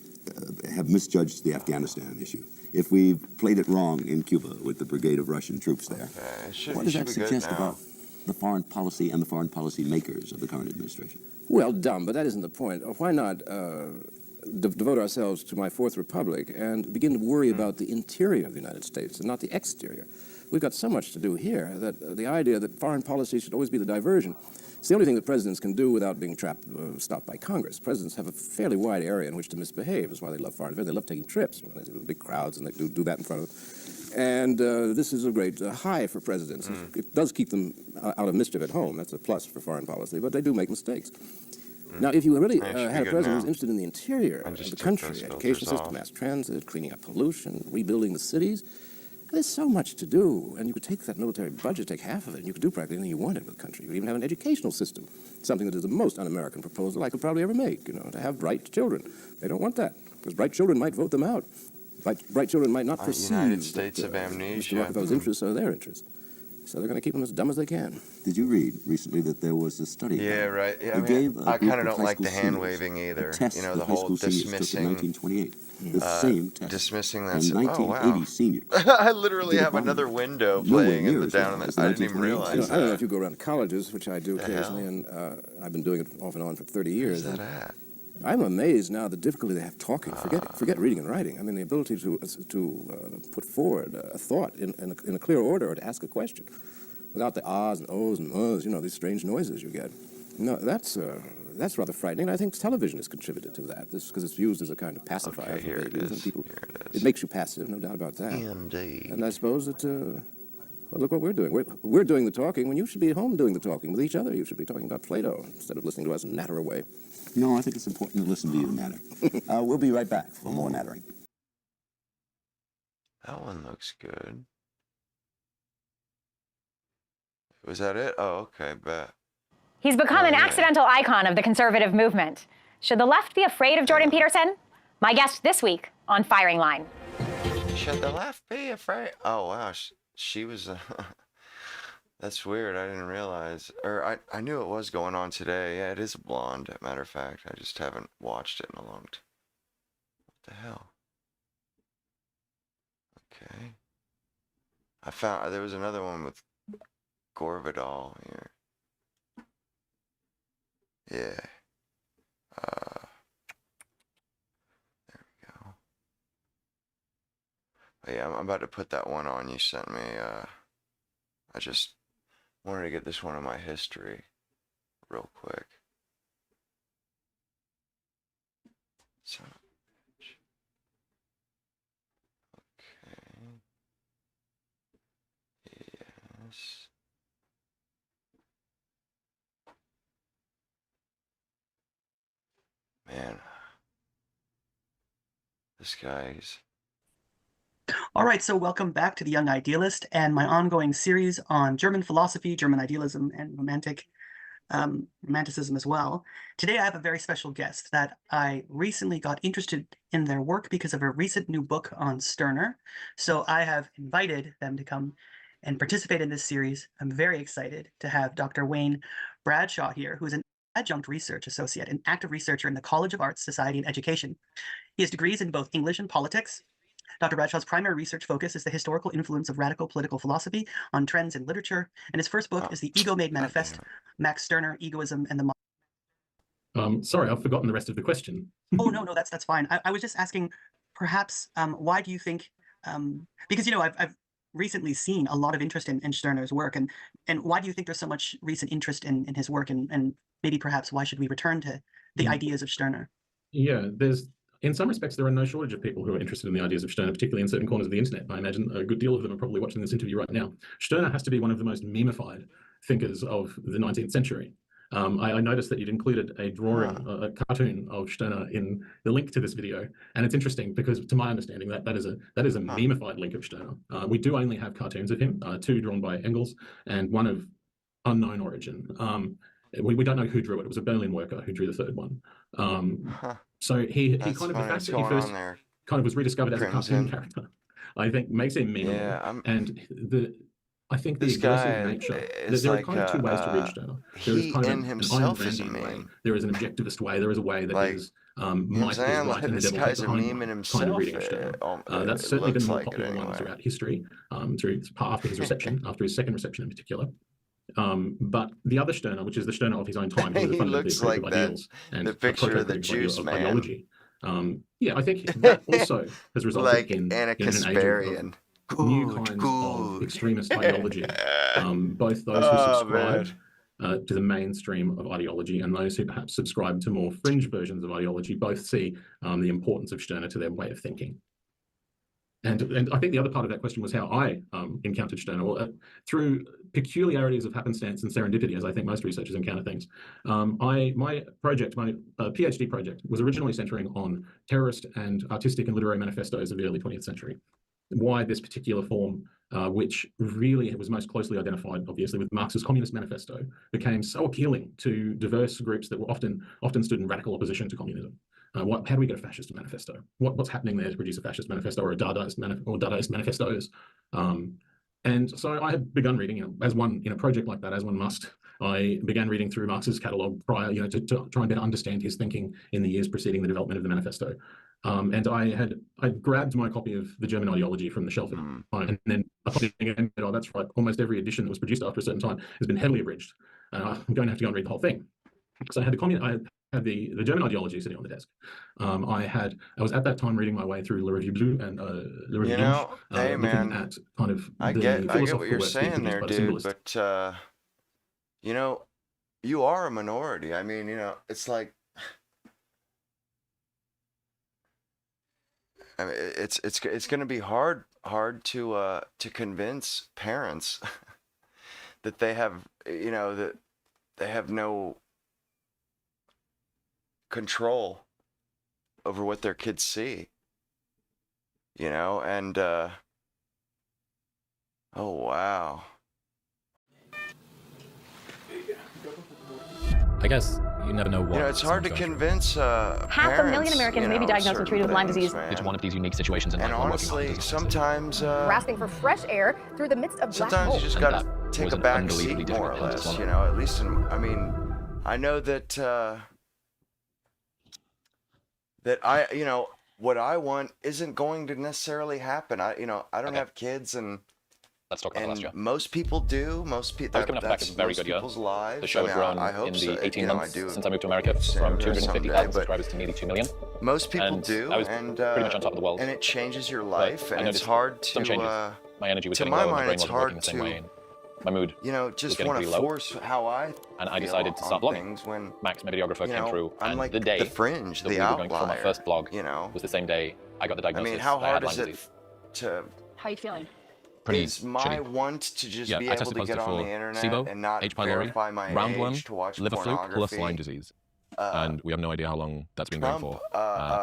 have misjudged the Afghanistan issue, if we've played it wrong in Cuba with the brigade of Russian troops there, what does that suggest about the foreign policy and the foreign policy makers of the current administration? Well, dumb, but that isn't the point. Why not devote ourselves to my Fourth Republic and begin to worry about the interior of the United States and not the exterior? We've got so much to do here that the idea that foreign policy should always be the diversion, it's the only thing that presidents can do without being stopped by Congress. Presidents have a fairly wide area in which to misbehave. That's why they love foreign affairs. They love taking trips. You know, they do big crowds, and they do that in front of them. And this is a great high for presidents. It does keep them out of mischief at home. That's a plus for foreign policy, but they do make mistakes. Now, if you really had a president who's interested in the interior of the country, education system, mass transit, cleaning up pollution, rebuilding the cities, there's so much to do, and you could take that military budget, take half of it, and you could do practically anything you wanted with the country. You could even have an educational system, something that is the most un-American proposal I could probably ever make, you know, to have bright children. They don't want that, because bright children might vote them out. Bright children might not perceive United States of amnesia. Mr. Rockefeller's interests are their interests. So they're going to keep them as dumb as they can. Did you read recently that there was a study? Yeah, right. Yeah, I kind of don't like the hand-waving either. You know, the whole dismissing. In 1928. the same test. Dismissing that. And 1980 seniors. I literally have another window playing in the down. I didn't even realize I don't know if you go around to colleges, which I do occasionally, and I've been doing it off and on for 30 years. Where's that at? I'm amazed now the difficulty they have talking. Forget reading and writing. I mean, the ability to put forward a thought in a clear order or to ask a question without the ahs and ohs and uhs, you know, these strange noises you get. No, that's rather frightening. And I think television has contributed to that, because it's used as a kind of pacifier for babies. And people, it makes you passive, no doubt about that. Indeed. And I suppose that, well, look what we're doing. We're doing the talking when you should be at home doing the talking with each other. You should be talking about Plato instead of listening to us natter away. No, I think it's important to listen to you natter. We'll be right back for more nattering. That one looks good. Was that it? Oh, okay, bet. He's become an accidental icon of the conservative movement. Should the left be afraid of Jordan Peterson? My guest this week on Firing Line. Should the left be afraid? Oh, wow. She was... That's weird. I didn't realize. Or I knew it was going on today. Yeah, it is a blonde, matter of fact. I just haven't watched it in a long time. What the hell? Okay. I found... There was another one with Gorvidal here. Yeah. There we go. But yeah, I'm about to put that one on you sent me. I just wanted to get this one in my history real quick. Son of a bitch. Okay. Yes. Man, this guy's... All right, so welcome back to The Young Idealist and my ongoing series on German philosophy, German idealism, and romanticism as well. Today I have a very special guest that I recently got interested in their work because of a recent new book on Stirner. So I have invited them to come and participate in this series. I'm very excited to have Dr. Wayne Bradshaw here, who's an adjunct research associate and active researcher in the College of Arts, Society, and Education. He has degrees in both English and politics. Dr. Bradshaw's primary research focus is the historical influence of radical political philosophy on trends in literature, and his first book is The Ego Made Manifest, Max Stirner, Egoism, and the... Sorry, I've forgotten the rest of the question. Oh, no, that's fine. I was just asking, perhaps, why do you think, because, you know, I've recently seen a lot of interest in Stirner's work, and why do you think there's so much recent interest in his work, and maybe perhaps why should we return to the ideas of Stirner? Yeah, in some respects, there are no shortage of people who are interested in the ideas of Stirner, particularly in certain corners of the internet. I imagine a good deal of them are probably watching this interview right now. Stirner has to be one of the most memified thinkers of the 19th century. I noticed that you'd included a drawing, a cartoon of Stirner in the link to this video, and it's interesting because, to my understanding, that is a memified link of Stirner. We do only have cartoons of him, two drawn by Engels and one of unknown origin. We don't know who drew it. It was a Berlin worker who drew the third one. So he kind of, the fact that he first kind of was rediscovered as a cartoon character, I think makes him memeable. Yeah, and I think the this aggressive guy nature, is there like, are kind of two ways to read Stirner. There is kind of an himself is a Ayn Randian way. meme. There is an objectivist way. There is a way that Like, is you know what I'm might is saying? right Like, and the this devil guy's takes a behind meme in kind of himself. reading Stirner. That's It certainly been looks more like it popular anyway. throughout history, after his reception, after his second reception in particular. But the other Stirner, which is the Stirner of his own time, who was He fundamentally looks a like critic of that, ideals and the a picture of the proto-critic juice man. ideology. Yeah, I think that also has resulted Like in Anna an age Kasparian. of new kinds of extremist ideology. Both those who subscribe to the mainstream of ideology and those who perhaps subscribe to more fringe versions of ideology both see the importance of Stirner to their way of thinking. And I think the other part of that question was how I encountered Stirner. Well, through peculiarities of happenstance and serendipity, as I think most researchers encounter things. My PhD project was originally centering on terrorist and artistic and literary manifestos of the early 20th century. Why this particular form, which really was most closely identified, obviously, with Marx's Communist Manifesto, became so appealing to diverse groups that were often stood in radical opposition to communism. How do we get a fascist manifesto? What's happening there to produce a fascist manifesto or a Dadaist manifestos? And so I had begun reading, as one in a project like that, as one must. I began reading through Marx's catalogue prior, to try and better understand his thinking in the years preceding the development of the manifesto. And I grabbed my copy of The German Ideology from the shelf at the time, and then I popped it in and said, oh, that's right, almost every edition that was produced after a certain time has been heavily abridged. I'm going to have to go and read the whole thing. So I had the German Ideology sitting on the desk. I was at that time reading my way through Le Revue Bleu and Le Revue Blanche, hey looking man, at kind of I the get philosophical what you're works being saying produced there, by the dude, symbolists. but you know, you are a minority. I mean, you know, it's like, I mean, it's going to be hard to convince parents that they have, you know, that they have no control over what their kids see, you know, and oh wow. I guess you never know what. You know, it's hard to convince Half a million Americans may be diagnosed and treated with Lyme disease. It's one of these unique situations in life. And honestly, sometimes Grasping for fresh air through the midst of black sometimes holes. you just got to take a back seat, more or less. You know, at least I mean, I know that you know, what I want isn't going to necessarily happen. I don't have kids, and let's talk about the last year. Most people do. Most people. Coming off the back of a very good year. Lives. The show has grown in the 18 months since I moved to America from 250,000 subscribers to nearly 2 million. Most people and do, I was and pretty much on top of the world. and it changes your life, But and it's hard to. some changes. My energy was to getting my low, and my mind, brain it's wasn't working hard the same to, way. My mood just was want to getting pretty low. force how I. And I decided to start blogging. When Max, my videographer, you came know, through, I'm and like the day the fringe, that the we were going for my outlier, first blog, you know, was the same day I got the I diagnosis mean, how that I hard had is Lyme it disease. to? How are you feeling? Pretty Is my shitty. want to just Yeah, be I able tested to get positive on for the internet SIBO, and not H. pylori, verify my roundworm, age to watch liver fluke, plus pornography? Lyme disease. And we have no idea how long that's been going Trump, for.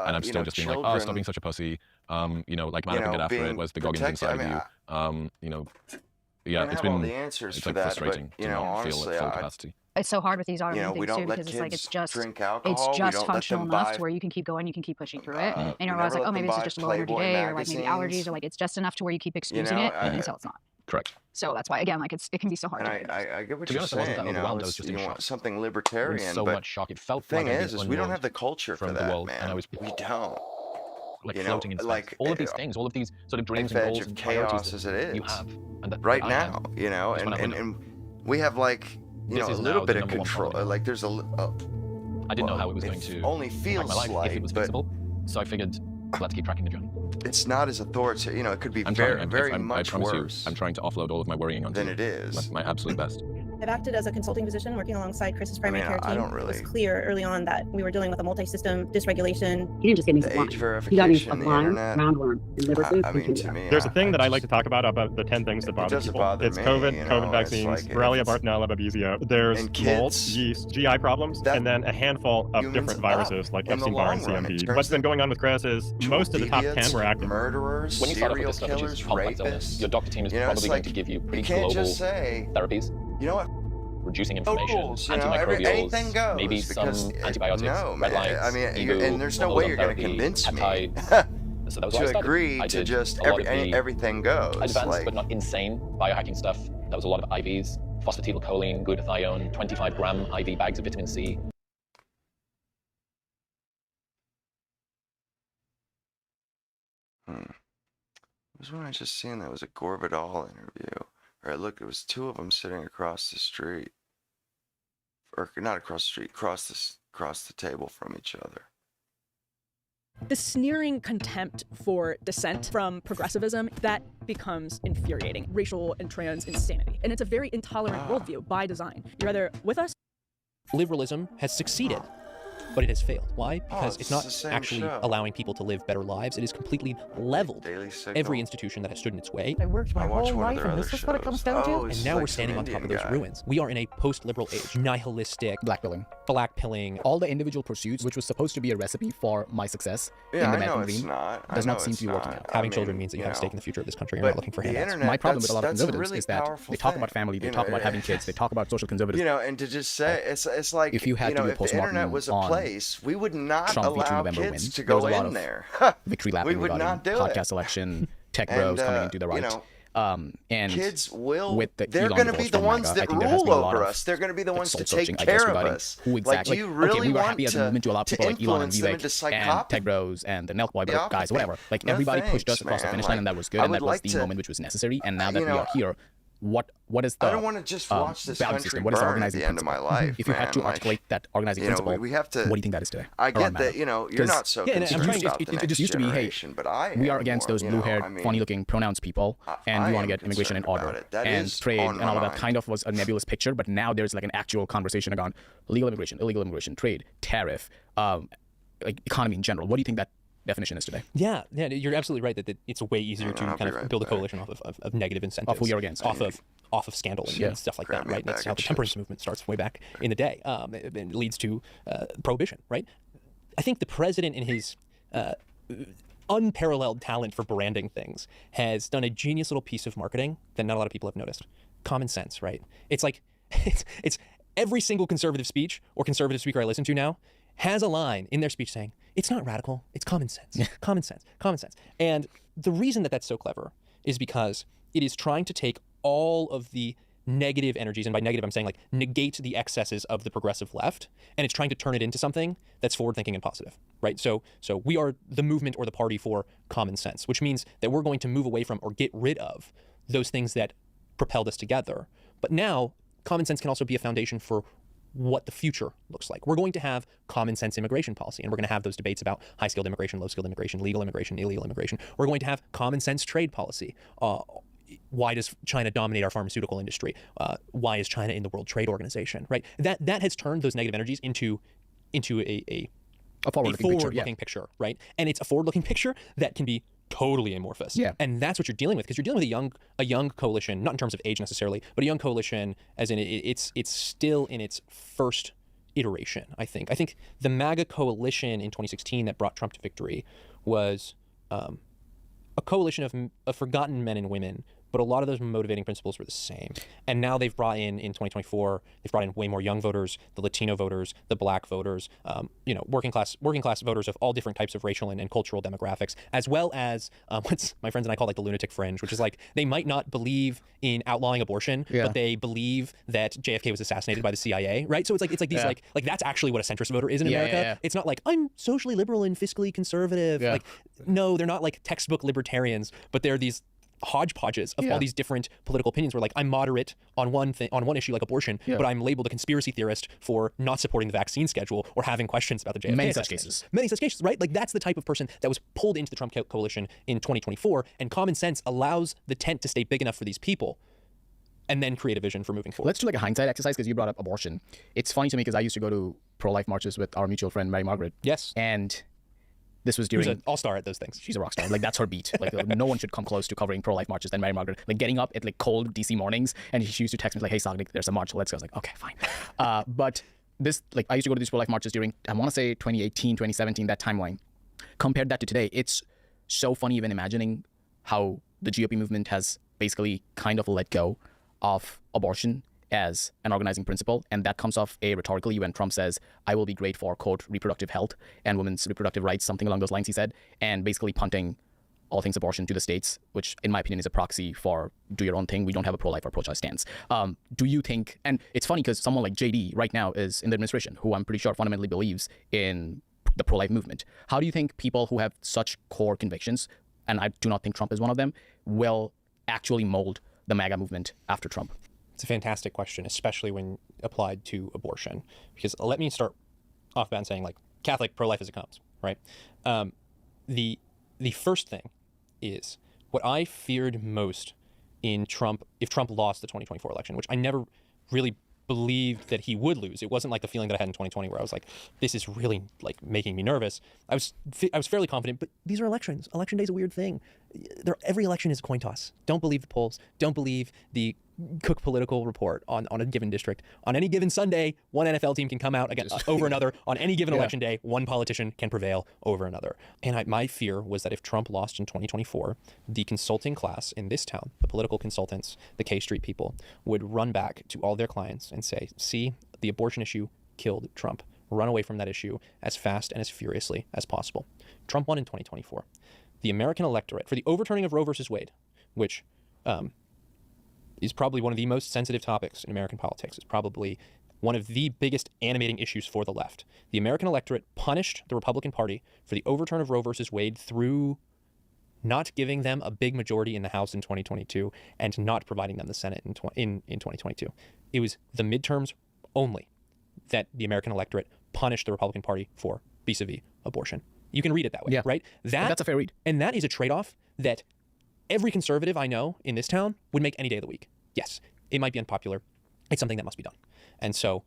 And I'm you still know, just being like, oh, children, stop being such a pussy. You know, like, man you up and know, get after it. being Where's the Goggins protected. inside I of mean, you? You know, I yeah, don't it's have all been the answers it's for like that, frustrating but you to know, not honestly, feel at full capacity. It's so hard with these autoimmune you know, we things don't too, let because it's like kids it's just drink alcohol. We don't let functional them enough buy. to where you can keep going, you can keep pushing through it, and We you're never always like, let oh, them maybe this is buy just a low energy Playboy day, or like maybe allergies, magazines. or like it's just enough to where you keep You excusing know, it until it's not. Correct. So that's why, again, like it can be so hard. And I get what To be you're honest, I wasn't saying. that You know, overwhelmed. I was just in you shock. want something In libertarian, so but much shock. It felt the thing like I'd is been we don't unmoored have the culture for from the that, world, man. and I was We don't. like You know, floating in space. like All of these things, all of these sort of dreams and edge goals of and chaos priorities as that it you is have, and that right I now, had, you know, just went out the and we have like you This know a is little now bit the of number one control. priority. Like there's a I didn't know how it was going to only impact feels my life, like, if it was but fixable. So I figured, let's keep tracking the journey. it's not as authoritative. You know, it could be I'm very, trying, very I much promise worse you, I'm trying to offload all of my worrying onto than it is. my absolute best. I've acted as a consulting physician working alongside Chris's primary care team. I don't really. It was clear early on that we were dealing with a multi-system dysregulation. He didn't just get me The some age Lyme. He got me verification, of the Lyme, internet. roundworm, and liver fluke. I mean, to me, There's a thing that I like to talk about the 10 things that bother doesn't people. bother It's me, COVID, you know, COVID it's vaccines, like Borrelia, it's- Bartonella, Babesia. There's and mold, kids, yeast, GI problems, and then a handful of humans different viruses like in the Epstein-Barr and long run. It CMV. turns What's been going on with Chris is most of the top 10 idiots, were active. murderers, When you start off with serial this stuff, which killers, is complex illness, rapists. your doctor team is You know, probably it's going like, to give you pretty you can't global just say, therapies. You know what? Reducing inflammation, Rules, you know, antimicrobials, anything goes, maybe some because antibiotics, no, red man, lights, I mean, Ebu, and there's no way you're going to therapy, convince me peptides. So that was why I to started. agree I to did just a lot of the everything goes. advanced Like, but not insane biohacking stuff. That was a lot of IVs, phosphatidylcholine, glutathione, 25-gram IV bags of vitamin C. It was when I just seen that was a Gore Vidal interview. Or look, it was two of them sitting across the street, or not across the street, across the table from each other. The sneering contempt for dissent from progressivism, that becomes infuriating. Racial and trans insanity. And it's a very intolerant worldview by design. You're either with us. Liberalism has succeeded, but it has failed. Why? Because it's it's the not same actually show. allowing people to live better lives. It has completely leveled every institution that has stood in its way. I worked my watch whole one of life, their and other this is what it comes down shows. to? It's And now like we're some standing on top of Indian those guy. ruins. We are in a post-liberal age. Nihilistic. Blackpilling. All the individual pursuits, which was supposed to be a recipe for my success in the I know American it's dream, not. does not seem to be working out. Having children means that you have a stake in the future of this country. You're but not looking for the handouts. internet, My problem with a lot of that's a conservatives really is that powerful they talk thing. about family, they You talk know, about having kids, they talk about social conservatism. You know, and to just say it's like If you had you to know, do a if the postmortem internet was a on place, we would not Trump v. allow November kids win, to there was go a lot in of there. victory lapping We would regarding not do podcast it. election, tech And, bros coming into the right. you know, And kids will. with the They're Elon going to be divorce the from ones MAGA, I that think there has rule been a lot over of, us. They're going to be the like, ones to take soul-searching, I care guess, of regarding us. who exactly. Like, do you okay, really we were want happy as a movement to allow people like Elon and influence them into Vivek and psychopathy? Tech Bros and the Nelk Boy Yeah, guys, whatever. Like no everybody pushed us thanks, across the man. finish line, and that was good, I and that would was like the to- moment which was necessary. And now that you we know, are here, what is the I don't want to just watch this value country system? What is the burn at organizing the end of principle? my life, If you had to man, like, articulate that organizing you know, principle, we have to. what do you think that is today? I Or get MAGA? that, you know, you're 'Cause not so and I'm concerned trying- about the it next just used to be, hey, generation, but I we am are against more, those you know, blue-haired, I mean, funny-looking pronouns people, and I we want am to get immigration in concerned about order. it. That And is trade on and my all of that mind. kind of was a nebulous picture, but now there's like an actual conversation about legal immigration, illegal immigration, trade, tariff, like economy in general. What do you think that definition is today? Yeah, you're absolutely right that it's way easier to kind of build a coalition off of negative incentives. Of who you're against. Off of scandal and stuff like that, right? And that's how the temperance movement starts way back in the day. It leads to prohibition, right? I think the president, in his unparalleled talent for branding things, has done a genius little piece of marketing that not a lot of people have noticed. Common sense, right? It's like, it's every single conservative speech or conservative speaker I listen to now has a line in their speech saying, it's not radical, it's common sense, common sense, common sense. And the reason that that's so clever is because it is trying to take all of the negative energies, and by negative I'm saying like negate the excesses of the progressive left, and it's trying to turn it into something that's forward-thinking and positive, right? So we are the movement or the party for common sense, which means that we're going to move away from or get rid of those things that propelled us together. But now, common sense can also be a foundation for what the future looks like. We're going to have common sense immigration policy, and we're going to have those debates about high-skilled immigration, low-skilled immigration, legal immigration, illegal immigration. We're going to have common sense trade policy. Why does China dominate our pharmaceutical industry? Why is China in the World Trade Organization? Right? That has turned those negative energies into a forward-looking picture, right? And it's a forward-looking picture that can be totally amorphous. Yeah. And that's what you're dealing with, because you're dealing with a young coalition, not in terms of age necessarily, but a young coalition as in it's still in its first iteration, I think. I think the MAGA coalition in 2016 that brought Trump to victory was a coalition of forgotten men and women, but a lot of those motivating principles were the same. And now they've brought in 2024, they've brought in way more young voters, the Latino voters, the black voters, working class voters of all different types of racial and cultural demographics, as well as what my friends and I call like the lunatic fringe, which is like they might not believe in outlawing abortion, but they believe that JFK was assassinated by the CIA, right? So it's like these like that's actually what a centrist voter is in America. It's not like I'm socially liberal and fiscally conservative. Like no, they're not like textbook libertarians, but they're these hodgepodges of all these different political opinions where like I'm moderate on one issue like abortion, but I'm labeled a conspiracy theorist for not supporting the vaccine schedule or having questions about the JFK. Many such cases, right? Like that's the type of person that was pulled into the Trump coalition in 2024, and common sense allows the tent to stay big enough for these people and then create a vision for moving forward. Let's do like a hindsight exercise, because you brought up abortion. It's funny to me because I used to go to pro-life marches with our mutual friend Mary Margaret. Yes. And this was during... She's an all-star at those things. She's a rock star. Like, that's her beat. Like, no one should come close to covering pro-life marches than Mary Margaret. Like, getting up at, like, cold DC mornings, and she used to text me, like, hey, Sagnik, there's a march. Let's go. I was like, okay, fine. But this, like, I used to go to these pro-life marches during, I want to say, 2018, 2017, that timeline. Compared that to today, it's so funny even imagining how the GOP movement has basically kind of let go of abortion as an organizing principle, and that comes off rhetorically when Trump says, I will be great for, quote, reproductive health and women's reproductive rights, something along those lines, he said, and basically punting all things abortion to the states, which in my opinion is a proxy for do your own thing. We don't have a pro-life or pro-choice stance. Do you think, and it's funny because someone like JD right now is in the administration, who I'm pretty sure fundamentally believes in the pro-life movement. How do you think people who have such core convictions, and I do not think Trump is one of them, will actually mold the MAGA movement after Trump? It's a fantastic question, especially when applied to abortion. Because let me start off by saying, like, Catholic, pro-life as it comes, right? The first thing is what I feared most in Trump, if Trump lost the 2024 election, which I never really believed that he would lose. It wasn't like the feeling that I had in 2020 where I was like, this is really like making me nervous. I was fairly confident, but these are elections. Election day is a weird thing. Every election is a coin toss. Don't believe the polls. Don't believe the Cook political report on a given district. On any given Sunday, one NFL team can come out against over another. On any given election day, one politician can prevail over another. And my fear was that if Trump lost in 2024, the consulting class in this town, the political consultants, the K Street people, would run back to all their clients and say, see, the abortion issue killed Trump. Run away from that issue as fast and as furiously as possible. Trump won in 2024. The American electorate, for the overturning of Roe versus Wade, which is probably one of the most sensitive topics in American politics. It's probably one of the biggest animating issues for the left. The American electorate punished the Republican Party for the overturn of Roe versus Wade through not giving them a big majority in the House in 2022 and not providing them the Senate in 2022. It was the midterms only that the American electorate punished the Republican Party for vis-a-vis abortion. You can read it that way, right? That's a fair read. And that is a trade-off that every conservative I know in this town would make any day of the week. Yes, it might be unpopular. It's something that must be done. And so,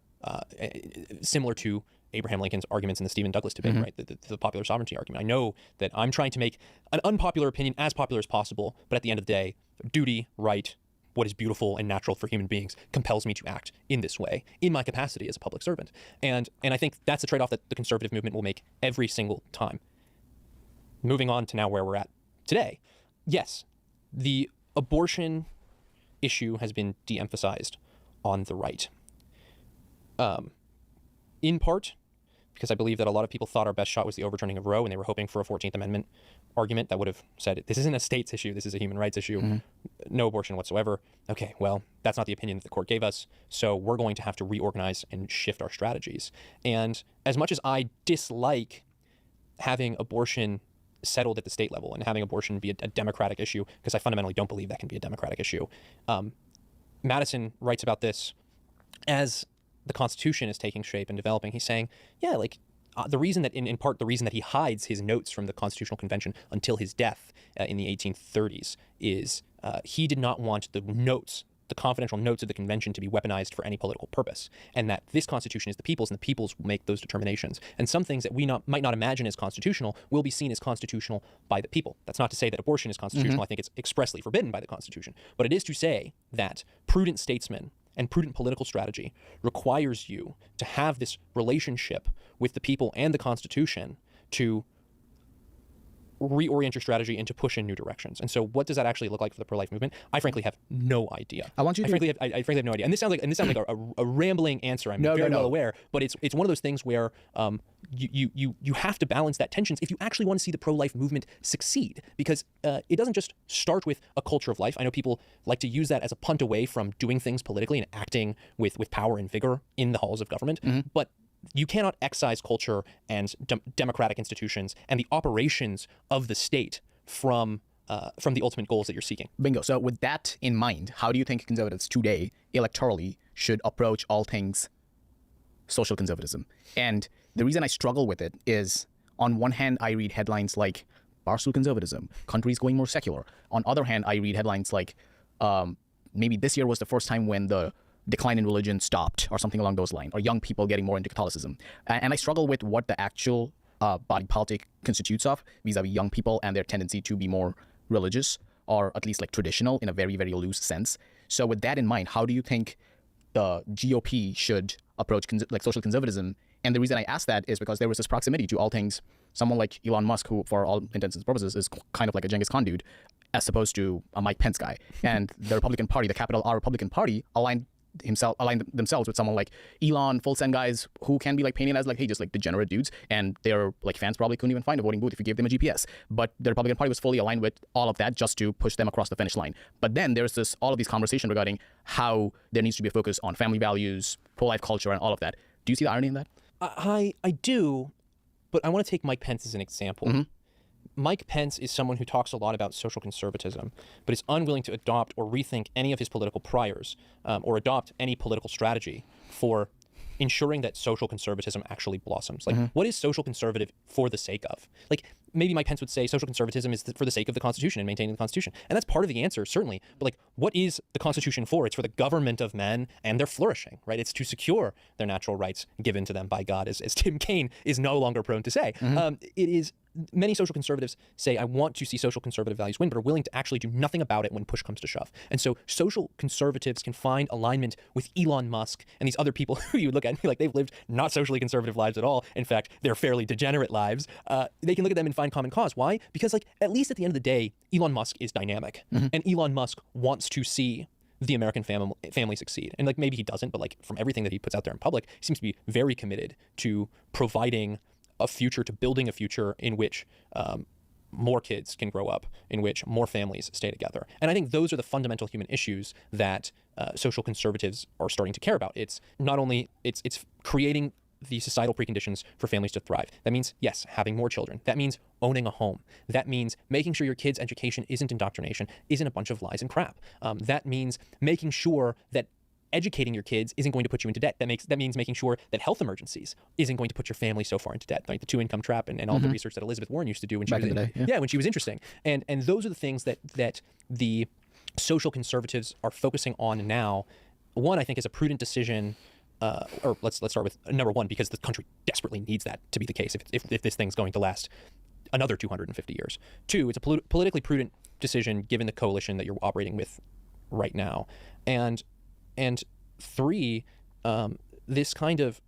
similar to Abraham Lincoln's arguments in the Stephen Douglas debate, right? The popular sovereignty argument. I know that I'm trying to make an unpopular opinion as popular as possible, but at the end of the day, duty, right, what is beautiful and natural for human beings compels me to act in this way in my capacity as a public servant. And I think that's a trade-off that the conservative movement will make every single time. Moving on to now where we're at today. Yes, the abortion issue has been de-emphasized on the right. In part because I believe that a lot of people thought our best shot was the overturning of Roe, and they were hoping for a 14th Amendment argument that would have said, this isn't a states issue, this is a human rights issue, no abortion whatsoever. Okay, well, that's not the opinion that the court gave us, so we're going to have to reorganize and shift our strategies. And as much as I dislike having abortion settled at the state level and having abortion be a democratic issue, because I fundamentally don't believe that can be a democratic issue, Madison writes about this as the Constitution is taking shape and developing. He's saying, yeah, like the reason that, in part, the reason that he hides his notes from the Constitutional Convention until his death in the 1830s is he did not want the notes, the confidential notes of the convention, to be weaponized for any political purpose, and that this Constitution is the people's, and the people's will make those determinations. And some things that we might not imagine as constitutional will be seen as constitutional by the people. That's not to say that abortion is constitutional. I think it's expressly forbidden by the Constitution. But it is to say that prudent statesmen and prudent political strategy requires you to have this relationship with the people and the Constitution to reorient your strategy and to push in new directions. And so what does that actually look like for the pro-life movement? I frankly have no idea. I frankly have no idea. And this sounds like a rambling answer. I'm very well aware, but it's one of those things where you have to balance that tensions if you actually want to see the pro-life movement succeed, because it doesn't just start with a culture of life. I know people like to use that as a punt away from doing things politically and acting with power and vigor in the halls of government, but you cannot excise culture and democratic institutions and the operations of the state from the ultimate goals that you're seeking. Bingo. So with that in mind, how do you think conservatives today electorally should approach all things social conservatism? And the reason I struggle with it is, on one hand, I read headlines like Barstool conservatism, countries going more secular. On the other hand, I read headlines like maybe this year was the first time when the decline in religion stopped, or something along those lines, or young people getting more into Catholicism. And I struggle with what the actual body politic constitutes of vis-a-vis young people and their tendency to be more religious, or at least like traditional in a very, very loose sense. So with that in mind, how do you think the GOP should approach like social conservatism? And the reason I ask that is because there was this proximity to all things. Someone like Elon Musk, who for all intents and purposes is kind of like a Genghis Khan dude, as opposed to a Mike Pence guy. And the Republican Party, the capital R Republican Party, aligned themselves with someone like Elon, full send guys who can be like painted as like, hey, just like degenerate dudes, and their like fans probably couldn't even find a voting booth if you gave them a GPS. But the Republican Party was fully aligned with all of that just to push them across the finish line. But then there's all of these conversation regarding how there needs to be a focus on family values, pro-life culture, and all of that. Do you see the irony in that? I do, but I want to take Mike Pence as an example. Mike Pence is someone who talks a lot about social conservatism, but is unwilling to adopt or rethink any of his political priors, or adopt any political strategy for ensuring that social conservatism actually blossoms. Like, what is social conservative for the sake of? Like, maybe Mike Pence would say social conservatism is for the sake of the Constitution and maintaining the Constitution. And that's part of the answer, certainly. But like, what is the Constitution for? It's for the government of men and their flourishing, right? It's to secure their natural rights given to them by God, as Tim Kaine is no longer prone to say. It is. Many social conservatives say, I want to see social conservative values win, but are willing to actually do nothing about it when push comes to shove. And so social conservatives can find alignment with Elon Musk and these other people who you look at and feel like they've lived not socially conservative lives at all. In fact, they're fairly degenerate lives. They can look at them and find common cause. Why? Because like, at least at the end of the day, Elon Musk is dynamic. And Elon Musk wants to see the American family succeed. And like, maybe he doesn't, but like, from everything that he puts out there in public, he seems to be very committed to providing a future, to building a future in which more kids can grow up, in which more families stay together. And I think those are the fundamental human issues that social conservatives are starting to care about. It's not only, it's creating the societal preconditions for families to thrive. That means, yes, having more children. That means owning a home. That means making sure your kids' education isn't indoctrination, isn't a bunch of lies and crap. That means making sure that educating your kids isn't going to put you into debt. That means making sure that health emergencies isn't going to put your family so far into debt. Like the two-income trap and all the research that Elizabeth Warren used to do when she Back was in the day, when she was interesting. And those are the things that the social conservatives are focusing on now. One, I think, is a prudent decision. Or let's start with number one, because the country desperately needs that to be the case if this thing's going to last another 250 years. Two, it's a politically prudent decision given the coalition that you're operating with right now. And three, this kind of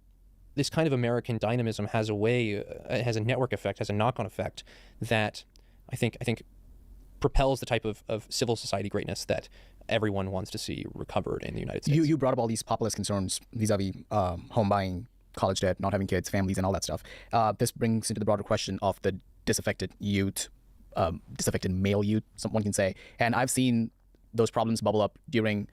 American dynamism has a way, has a network effect, has a knock-on effect that I think propels the type of civil society greatness that everyone wants to see recovered in the United States. You brought up all these populist concerns vis-a-vis home buying, college debt, not having kids, families, and all that stuff. This brings into the broader question of the disaffected youth, disaffected male youth, someone can say. And I've seen those problems bubble up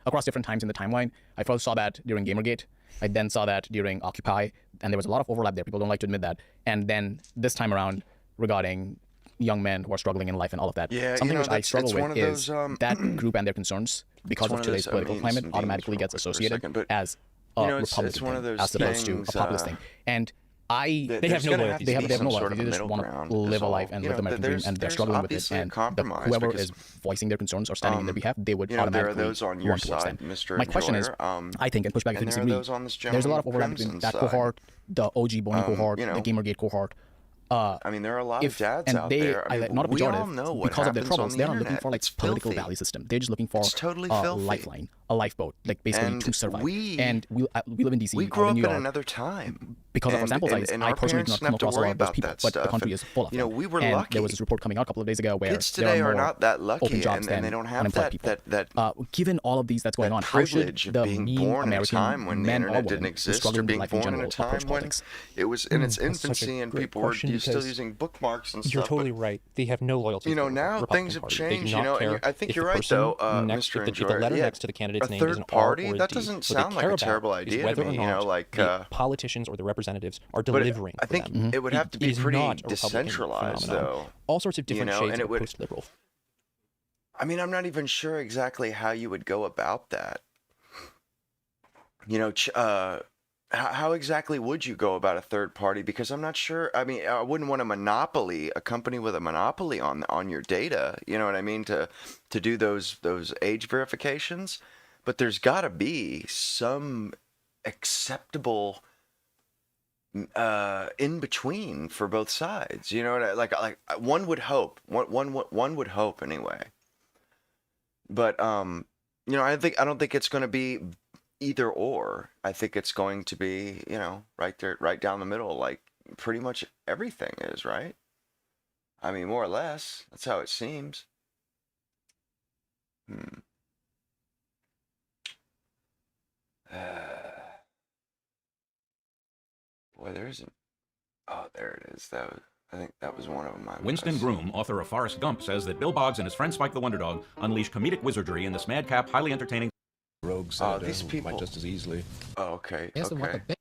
across different times in the timeline. I first saw that during Gamergate. I then saw that during Occupy, and there was a lot of overlap there. People don't like to admit that. And then this time around, regarding young men who are struggling in life and all of that. Yeah, something which I struggle with is those, that group and their concerns, because of today's political climate, automatically gets associated as a Republican thing, as opposed to a populist thing. And they have no loyalty. They have no loyalty. They just want to live a life and live the American dream, and they're struggling with it. And whoever is voicing their concerns or standing in their behalf, they would automatically warm towards them. My question is, I think, and pushback if you disagree, there's a lot of overlap between that cohort, the OG Boney cohort, the Gamergate cohort. I mean, there are a lot of dads out there. I mean, not a we all pejorative, know what because of their happens troubles, on they're the not looking internet. for like It's political filthy. value system. They're just looking for totally a filthy. lifeline, a lifeboat, like basically And to survive. we live in DC. We grew up New in York. another time. Because of our sample size, I personally do not come across a lot of those people, but the country is full of them. We were and lucky. there was this report coming out a couple of days ago where Kids there today are are more not that lucky, open jobs and than they don't have unemployed that people. Given all of these that's going on, how should privilege of the being mean born in a American time when the men or internet women didn't who exist, struggle or in being life in born in general a time approach when politics? it was in its That's such a infancy and great people were question, still because using bookmarks and stuff. You're totally right. They have no loyalty. Now Republican things have Party. changed. They do not care And I think if you're the right, person though, next, Mr. if the letter Enjoyer. next to the candidate's A name third is an party? R or a That D. doesn't What they sound like care a terrible about is idea to whether me, or not like, the politicians or the representatives are but delivering. I think for them. it would have to be It is pretty not a Republican decentralized, phenomenon. though. All sorts of different shades and it of would, post-liberal. I mean, I'm not even sure exactly how you would go about that. How exactly would you go about a third party? Because I'm not sure. I mean, I wouldn't want a company with a monopoly on your data. You know what I mean? To do those age verifications, but there's got to be some acceptable in between for both sides. You know what like one would hope. One would hope anyway. But I don't think it's going to be either or. I think it's going to be, right there, right down the middle, like pretty much everything is, right? I mean, more or less. That's how it seems. Boy, there isn't. Oh, there it is. I think that was one of my. Winston Groom, author of Forrest Gump, says that Bill Boggs and his friend Spike the Wonder Dog unleash comedic wizardry in this madcap, highly entertaining. Rogues these people might just as easily. Oh, okay. Ask them what Okay. the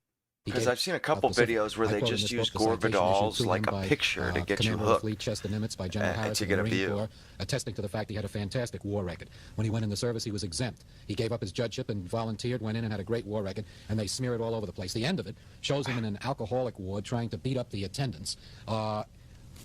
Because I've seen a couple videos where they just use Gore Vidal's like a picture to get you hooked Fleet Chester Nimitz by General Harris to get a Marine view. Corps, attesting to the fact he had a fantastic war record. When he went in the service, he was exempt. He gave up his judgeship and volunteered, went in and had a great war record, and they smear it all over the place. The end of it shows him in an alcoholic ward trying to beat up the attendants.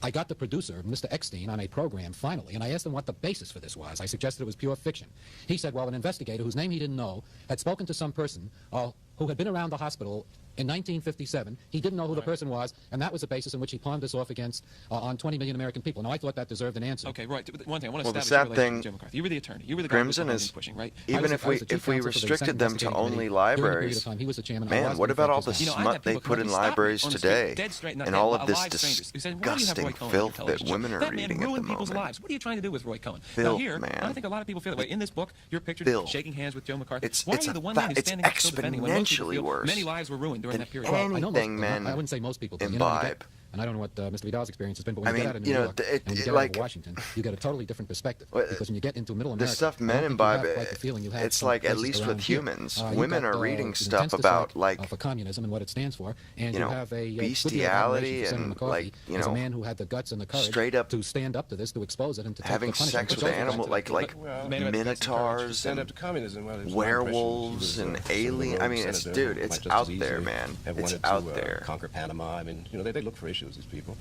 I got the producer, Mr. Eckstein, on a program finally, and I asked him what the basis for this was. I suggested it was pure fiction. He said, well, an investigator whose name he didn't know had spoken to some person who had been around the hospital in 1957. He didn't know who the person was, and that was the basis in which he pawned this off against on 20 million American people. Now, I thought that deserved an answer. Okay, right. One thing, I want to Well, the establish sad your relationship thing, with Joe McCarthy. You were the attorney. You were the guy Crimson who was is pushing, right? even if we restricted them to only libraries, man, what about all the smut they put in libraries today, and all of this disgusting filth that women are reading at the moment? Lives. What are you trying to do with Roy Cohen? Filth, now here, man. I think a lot of people feel that way. In this book, you're pictured Filth. shaking hands with Joe McCarthy. Why It's are you the one man who's standing up still defending when most people exponentially feel worse many lives were ruined during than that period? anything men I wouldn't say most people do. imbibe. and I don't know what Mr. Vidal's experience has been, but when I you mean, get out of New you know, York and you get out of Washington, you get a totally different perspective. Because when you get into Middle America, the stuff men imbibe, it's like, at least with humans, women are reading stuff about, like, for communism and what it stands for, and you know, have a bestiality and, like, you know, a man who had the guts and the courage straight up to stand up to this, to expose it, and to having sex with animals, like minotaurs and werewolves and aliens. I mean, it's, dude, it's out there, man. It's out there. Conquer Panama. I mean, you know, they look for issues, these people.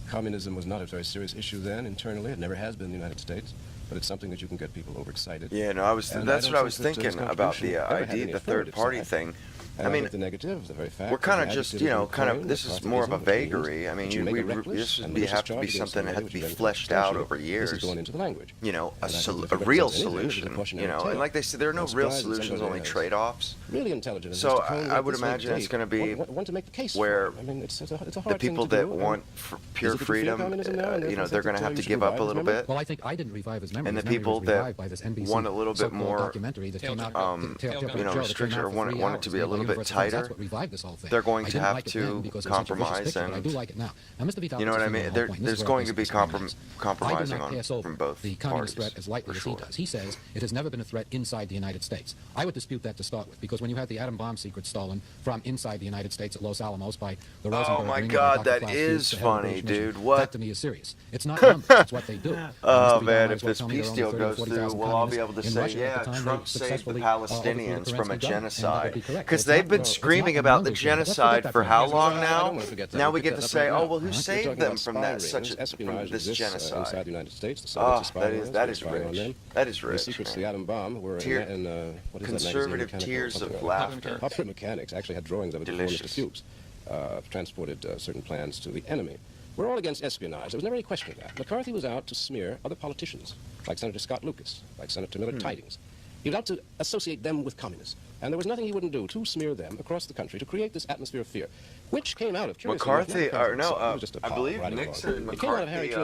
Communism was not a very serious issue then internally. It never has been in the United States. But it's something that you can get people overexcited. Yeah, no, that's what I was thinking about the ID, the third party thing. I mean, the negative, the very fact we're kind of just, you know, this is more of a vagary. I mean, this would have to be something that had to be fleshed out over years. This is going into the language. You know, a real solution. You know, and like they said, there are no real solutions, only trade-offs. Really intelligent. So I would imagine it's going to be where the people that want pure freedom, you know, they're going to have to give up a little bit. Well, I think I didn't revive his memory. And the people that want a little bit more, you know, restriction or want it to be a little bit tighter, they're going to have to compromise, and you know what I mean? There's going to be compromising from both the communist threat as lightly as he does. He says it has never been a threat inside the United States. I would dispute that to start with, because when you had the atom bomb secrets stolen from inside the United States at Los Alamos by the Rosenberg, oh my God, that is funny, dude. What? That to me is serious. It's not numbers, it's what they do. Oh man, if this peace deal goes through, we'll all be able to say, yeah, Trump saved the Palestinians from a genocide, because they've been screaming about the genocide for how long now? Now we get to say, oh well, who saved them from that from this genocide? Oh, that is rich. That is rich. The secrets of the atom bomb were conservative tears of laughter. Opera mechanics actually had drawings of it before Mr. Fuchs transported certain plans to the enemy. We're all against espionage. There was never any question of that. McCarthy was out to smear other politicians, like Senator Scott Lucas, like Senator Miller Tidings. He was out to associate them with communists. And there was nothing he wouldn't do to smear them across the country to create this atmosphere of fear, which came out of McCarthy, I believe Nixon and McCarthy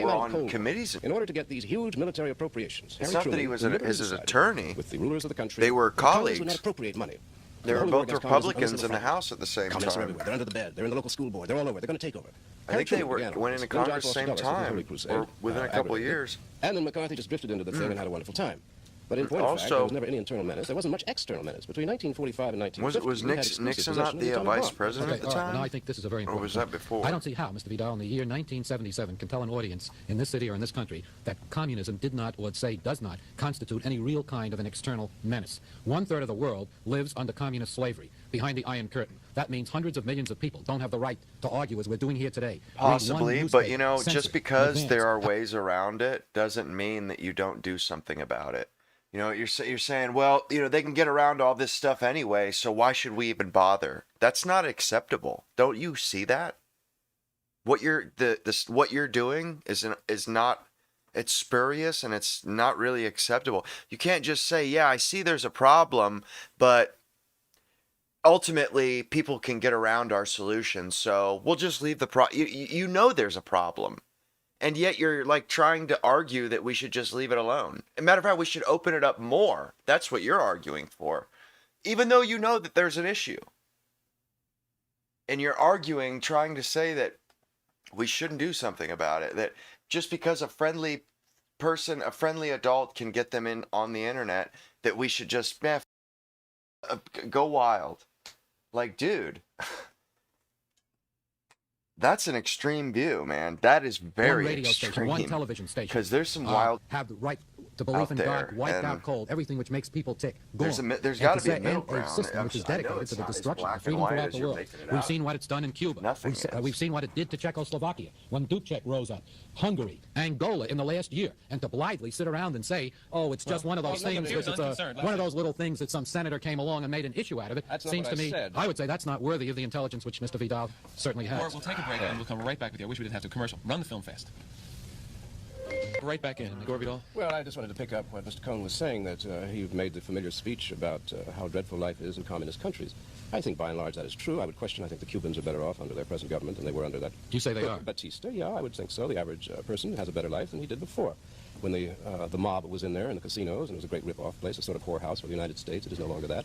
were on committees. In order to get these huge military appropriations. It's not that he was his attorney. With the rulers of the country. They were colleagues. Would not appropriate money. They were both Republicans in the House at the same time. They're under the bed. They're in the local school board. They're all over. They're going to take over. I think they went into Congress at the same time, or within a couple of years. And then McCarthy just drifted into the thing and had a wonderful time. But in point of fact, there was never any internal menace. There wasn't much external menace. Between 1945 and 1950, was Nixon not the vice president at the time? Well, I think this is a very important Or was that before? I don't see how Mr. Vidal in the year 1977 can tell an audience in this city or in this country that communism did not, or say does not, constitute any real kind of an external menace. 1/3 of the world lives under communist slavery, behind the Iron Curtain. That means hundreds of millions of people don't have the right to argue as we're doing here today. Possibly, but you know, just because there are ways around it doesn't mean that you don't do something about it. You know, you're saying, well, you know, they can get around all this stuff anyway, so why should we even bother? That's not acceptable. Don't you see that? What you're doing is not, it's spurious and it's not really acceptable. You can't just say, yeah, I see there's a problem, but ultimately people can get around our solution, so we'll just leave the you know there's a problem. And yet you're like trying to argue that we should just leave it alone. As a matter of fact, we should open it up more. That's what you're arguing for. Even though you know that there's an issue. And you're arguing, trying to say that we shouldn't do something about it. That just because a friendly person, a friendly adult can get them in on the internet, that we should just go wild. Like, dude. That's an extreme view, man. That is very one radio extreme. Station, one television station. Because there's some wild have the right to believe in God, wiped out cold, everything which makes people tick. There's got to be a middle ground. A system which is dedicated to the destruction of freedom throughout the world. We've seen what it's done in Cuba. We've seen what it did to Czechoslovakia when Dubček rose up. Hungary, Angola in the last year. And to blithely sit around and say, oh, it's just one of those things, it's one of those little things that some senator came along and made an issue out of it. Seems to me, I would say that's not worthy of the intelligence which Mr. Vidal certainly has. We'll take a break and we'll come right back with you. I wish we didn't have to commercial. Run the film fast. Right back in. Gore Vidal? Well, I just wanted to pick up what Mr. Cohn was saying, that he made the familiar speech about how dreadful life is in communist countries. I think by and large that is true. I would question, I think the Cubans are better off under their present government than they were under that. You say they are? Batista, yeah, I would think so. The average person has a better life than he did before. When the mob was in there in the casinos, and it was a great rip-off place, a sort of whorehouse for the United States, it is no longer that.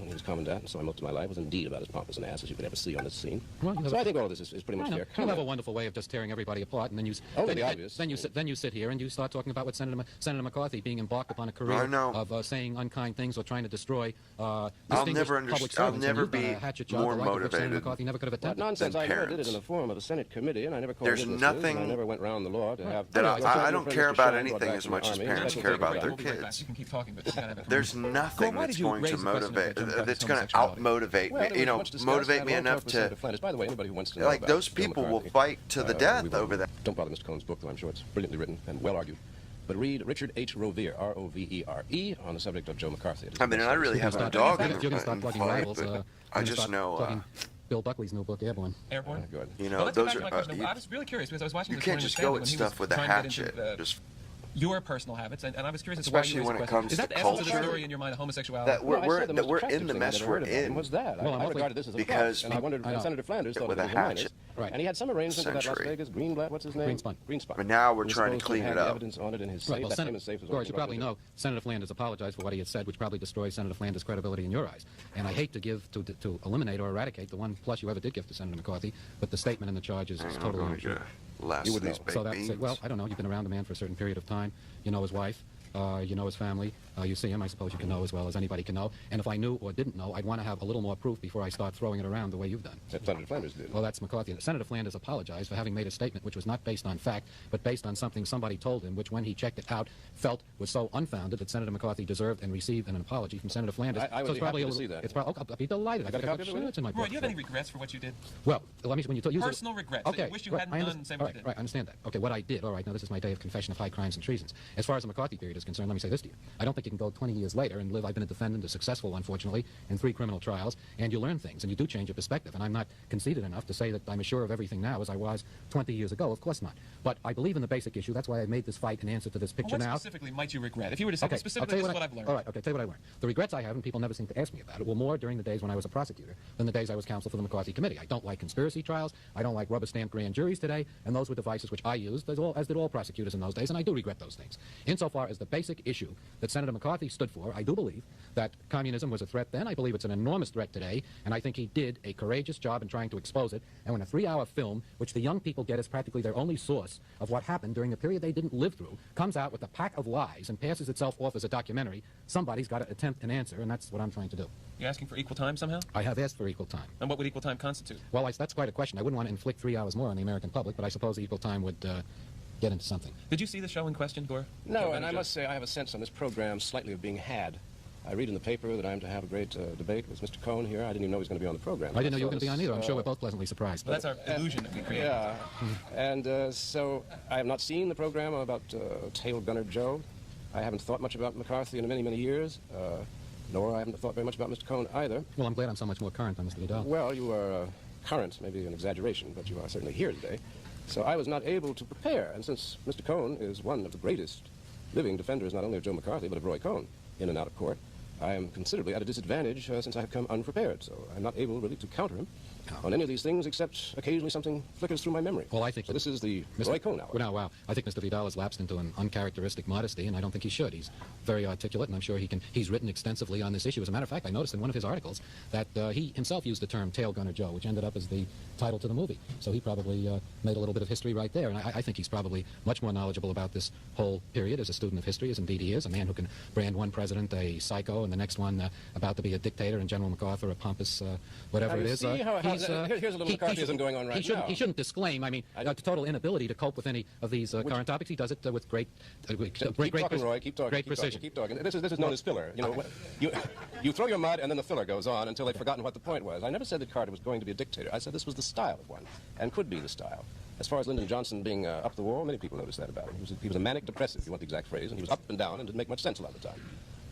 when he was commandant, and so most of my life was indeed about as pompous an ass as you could ever see on this scene. Well, so I think all of this is pretty much fair. You have a wonderful way of just tearing everybody apart, and then you then you sit here and you start talking about what Senator McCarthy being embarked upon a career of saying unkind things or trying to destroy I'll never be more motivated. McCarthy never could have attempted. Nonsense! I never did it in the form of a Senate committee, and I never called There's nothing. I never went round the law to have. That I don't care about anything as much as parents care about their kids. You can keep talking, but There's nothing that's going to motivate. That's going to out-motivate me. You know, motivate me enough to. By the way, anybody who wants to know Like about those people will fight to the death over that. Don't bother Mr. Cohen's book, though I'm sure it's brilliantly written and well argued. but read Richard H. Rovere, R-O-V-E-R-E, on the subject of Joe McCarthy. I mean, and I really have no dog in the You're going to start plugging fight, rivals. but I just know. Plugging Bill Buckley's new book, Airborne. Airborne? Good. You know, Well, let's get those back to my are. question. I was really curious because I was watching You this can't morning just with go Stanley at when he stuff was with a trying to get hatchet. into, Just your personal habits, and I was curious as to why especially you when raised it the question. comes Is that to the essence of the culture, story in your mind of homosexuality? that we're in the mess we're in. Was that? Well, I regarded this as a because and I wondered, Senator Flanders thought with it a was minus. hatchet. Right. And he had some arrangement with that Las Century. Vegas Greenblatt, what's his name? Greenspun. But now we're Who was trying to supposed clean have it the up. evidence on it in his safe. Right, well, That famous safe was of course, you opened probably up. know Senator Flanders apologized for what he had said, which probably destroys Senator Flanders' credibility in your eyes. And I hate to eliminate or eradicate the one plus you ever did give to Senator McCarthy, but the statement and the charges is totally untrue. You would know. So that's it. Well, I don't know. You've been around the man for a certain period of time. You know his wife. You know his family. You see him. I suppose you can know as well as anybody can know. And if I knew or didn't know, I'd want to have a little more proof before I start throwing it around the way you've done. That Senator Flanders did. Well, that's McCarthy. Senator Flanders apologized for having made a statement which was not based on fact, but based on something somebody told him, which when he checked it out, felt was so unfounded that Senator McCarthy deserved and received an apology from Senator Flanders. I would be happy to see that. It's probably, I'll be delighted. I got a copy of it in my book. Roy, do you have any regrets for what you did? Well, let me when you use Personal regrets. Okay, That you wish you hadn't done the same all what you right, did. right, I understand that. Okay, what I did. All right, now this is my day of confession of high crimes and treasons. As far as the McCarthy period is concerned, let me say this to you. I don't think you can go 20 years later and live. I've been a defendant, a successful, unfortunately, in 3 criminal trials, and you learn things, and you do change your perspective. And I'm not conceited enough to say that I'm as sure of everything now as I was 20 years ago. Of course not. But I believe in the basic issue. That's why I made this fight in answer to this picture Well, what now. specifically might you regret? If you were to say, Okay, specifically, this is what I've learned. All right, okay, tell you what I learned. The regrets I have, and people never seem to ask me about it, were more during the days when I was a prosecutor than the days I was counsel for the McCarthy Committee. I don't like conspiracy trials. I don't like rubber stamp grand juries today, and those were devices which I used, as did all prosecutors in those days, and I do regret those things. Insofar as the basic issue that Senator McCarthy stood for, I do believe that communism was a threat then. I believe it's an enormous threat today, and I think he did a courageous job in trying to expose it. And when a 3-hour film, which the young people get as practically their only source of what happened during the period they didn't live through, comes out with a pack of lies and passes itself off as a documentary, somebody's got to attempt an answer, and that's what I'm trying to do. You're asking for equal time somehow? I have asked for equal time. And what would equal time constitute? Well, that's quite a question. I wouldn't want to inflict 3 hours more on the American public, but I suppose equal time would get into something. Did you see the show in question, Gore? No, and I must say I have a sense on this program slightly of being had. I read in the paper that I'm to have a great debate with Mr. Cohn here. I didn't even know he was going to be on the program. I didn't know you were going to be on either. I'm sure we're both pleasantly surprised. Well, that's our illusion that we create. Yeah. And so I have not seen the program about Tail Gunner Joe. I haven't thought much about McCarthy in many, many years, nor I haven't thought very much about Mr. Cohn either. Well, I'm glad I'm so much more current than Mr. Vidal. Well, you are current, maybe an exaggeration, but you are certainly here today. So I was not able to prepare. And since Mr. Cohn is one of the greatest living defenders, not only of Joe McCarthy, but of Roy Cohn, in and out of court, I am considerably at a disadvantage since I have come unprepared. So I'm not able really to counter him on any of these things, except occasionally something flickers through my memory. Well, I think so. This is the Roy Cohn hour. Well, now, wow. I think Mr. Vidal has lapsed into an uncharacteristic modesty, and I don't think he should. He's very articulate, and I'm sure he's written extensively on this issue. As a matter of fact, I noticed in one of his articles that he himself used the term Tail Gunner Joe, which ended up as the title to the movie. So he probably made a little bit of history right there, and I think he's probably much more knowledgeable about this whole period as a student of history, as indeed he is, a man who can brand one president a psycho and the next one about to be a dictator and General MacArthur a pompous whatever it is. See here's a little McCarthyism going on right now. He shouldn't disclaim, I mean, total inability to cope with any of these current topics. He does it with great talking, Roy. Keep talking. Great precision. Keep talking. This is known as filler. You know, you throw your mud and then the filler goes on until they've forgotten what the point was. I never said that Carter was going to be a dictator. I said this was the style of one and could be the style. As far as Lyndon Johnson being up the wall, many people noticed that about him. He was a manic depressive, if you want the exact phrase, and he was up and down and didn't make much sense a lot of the time.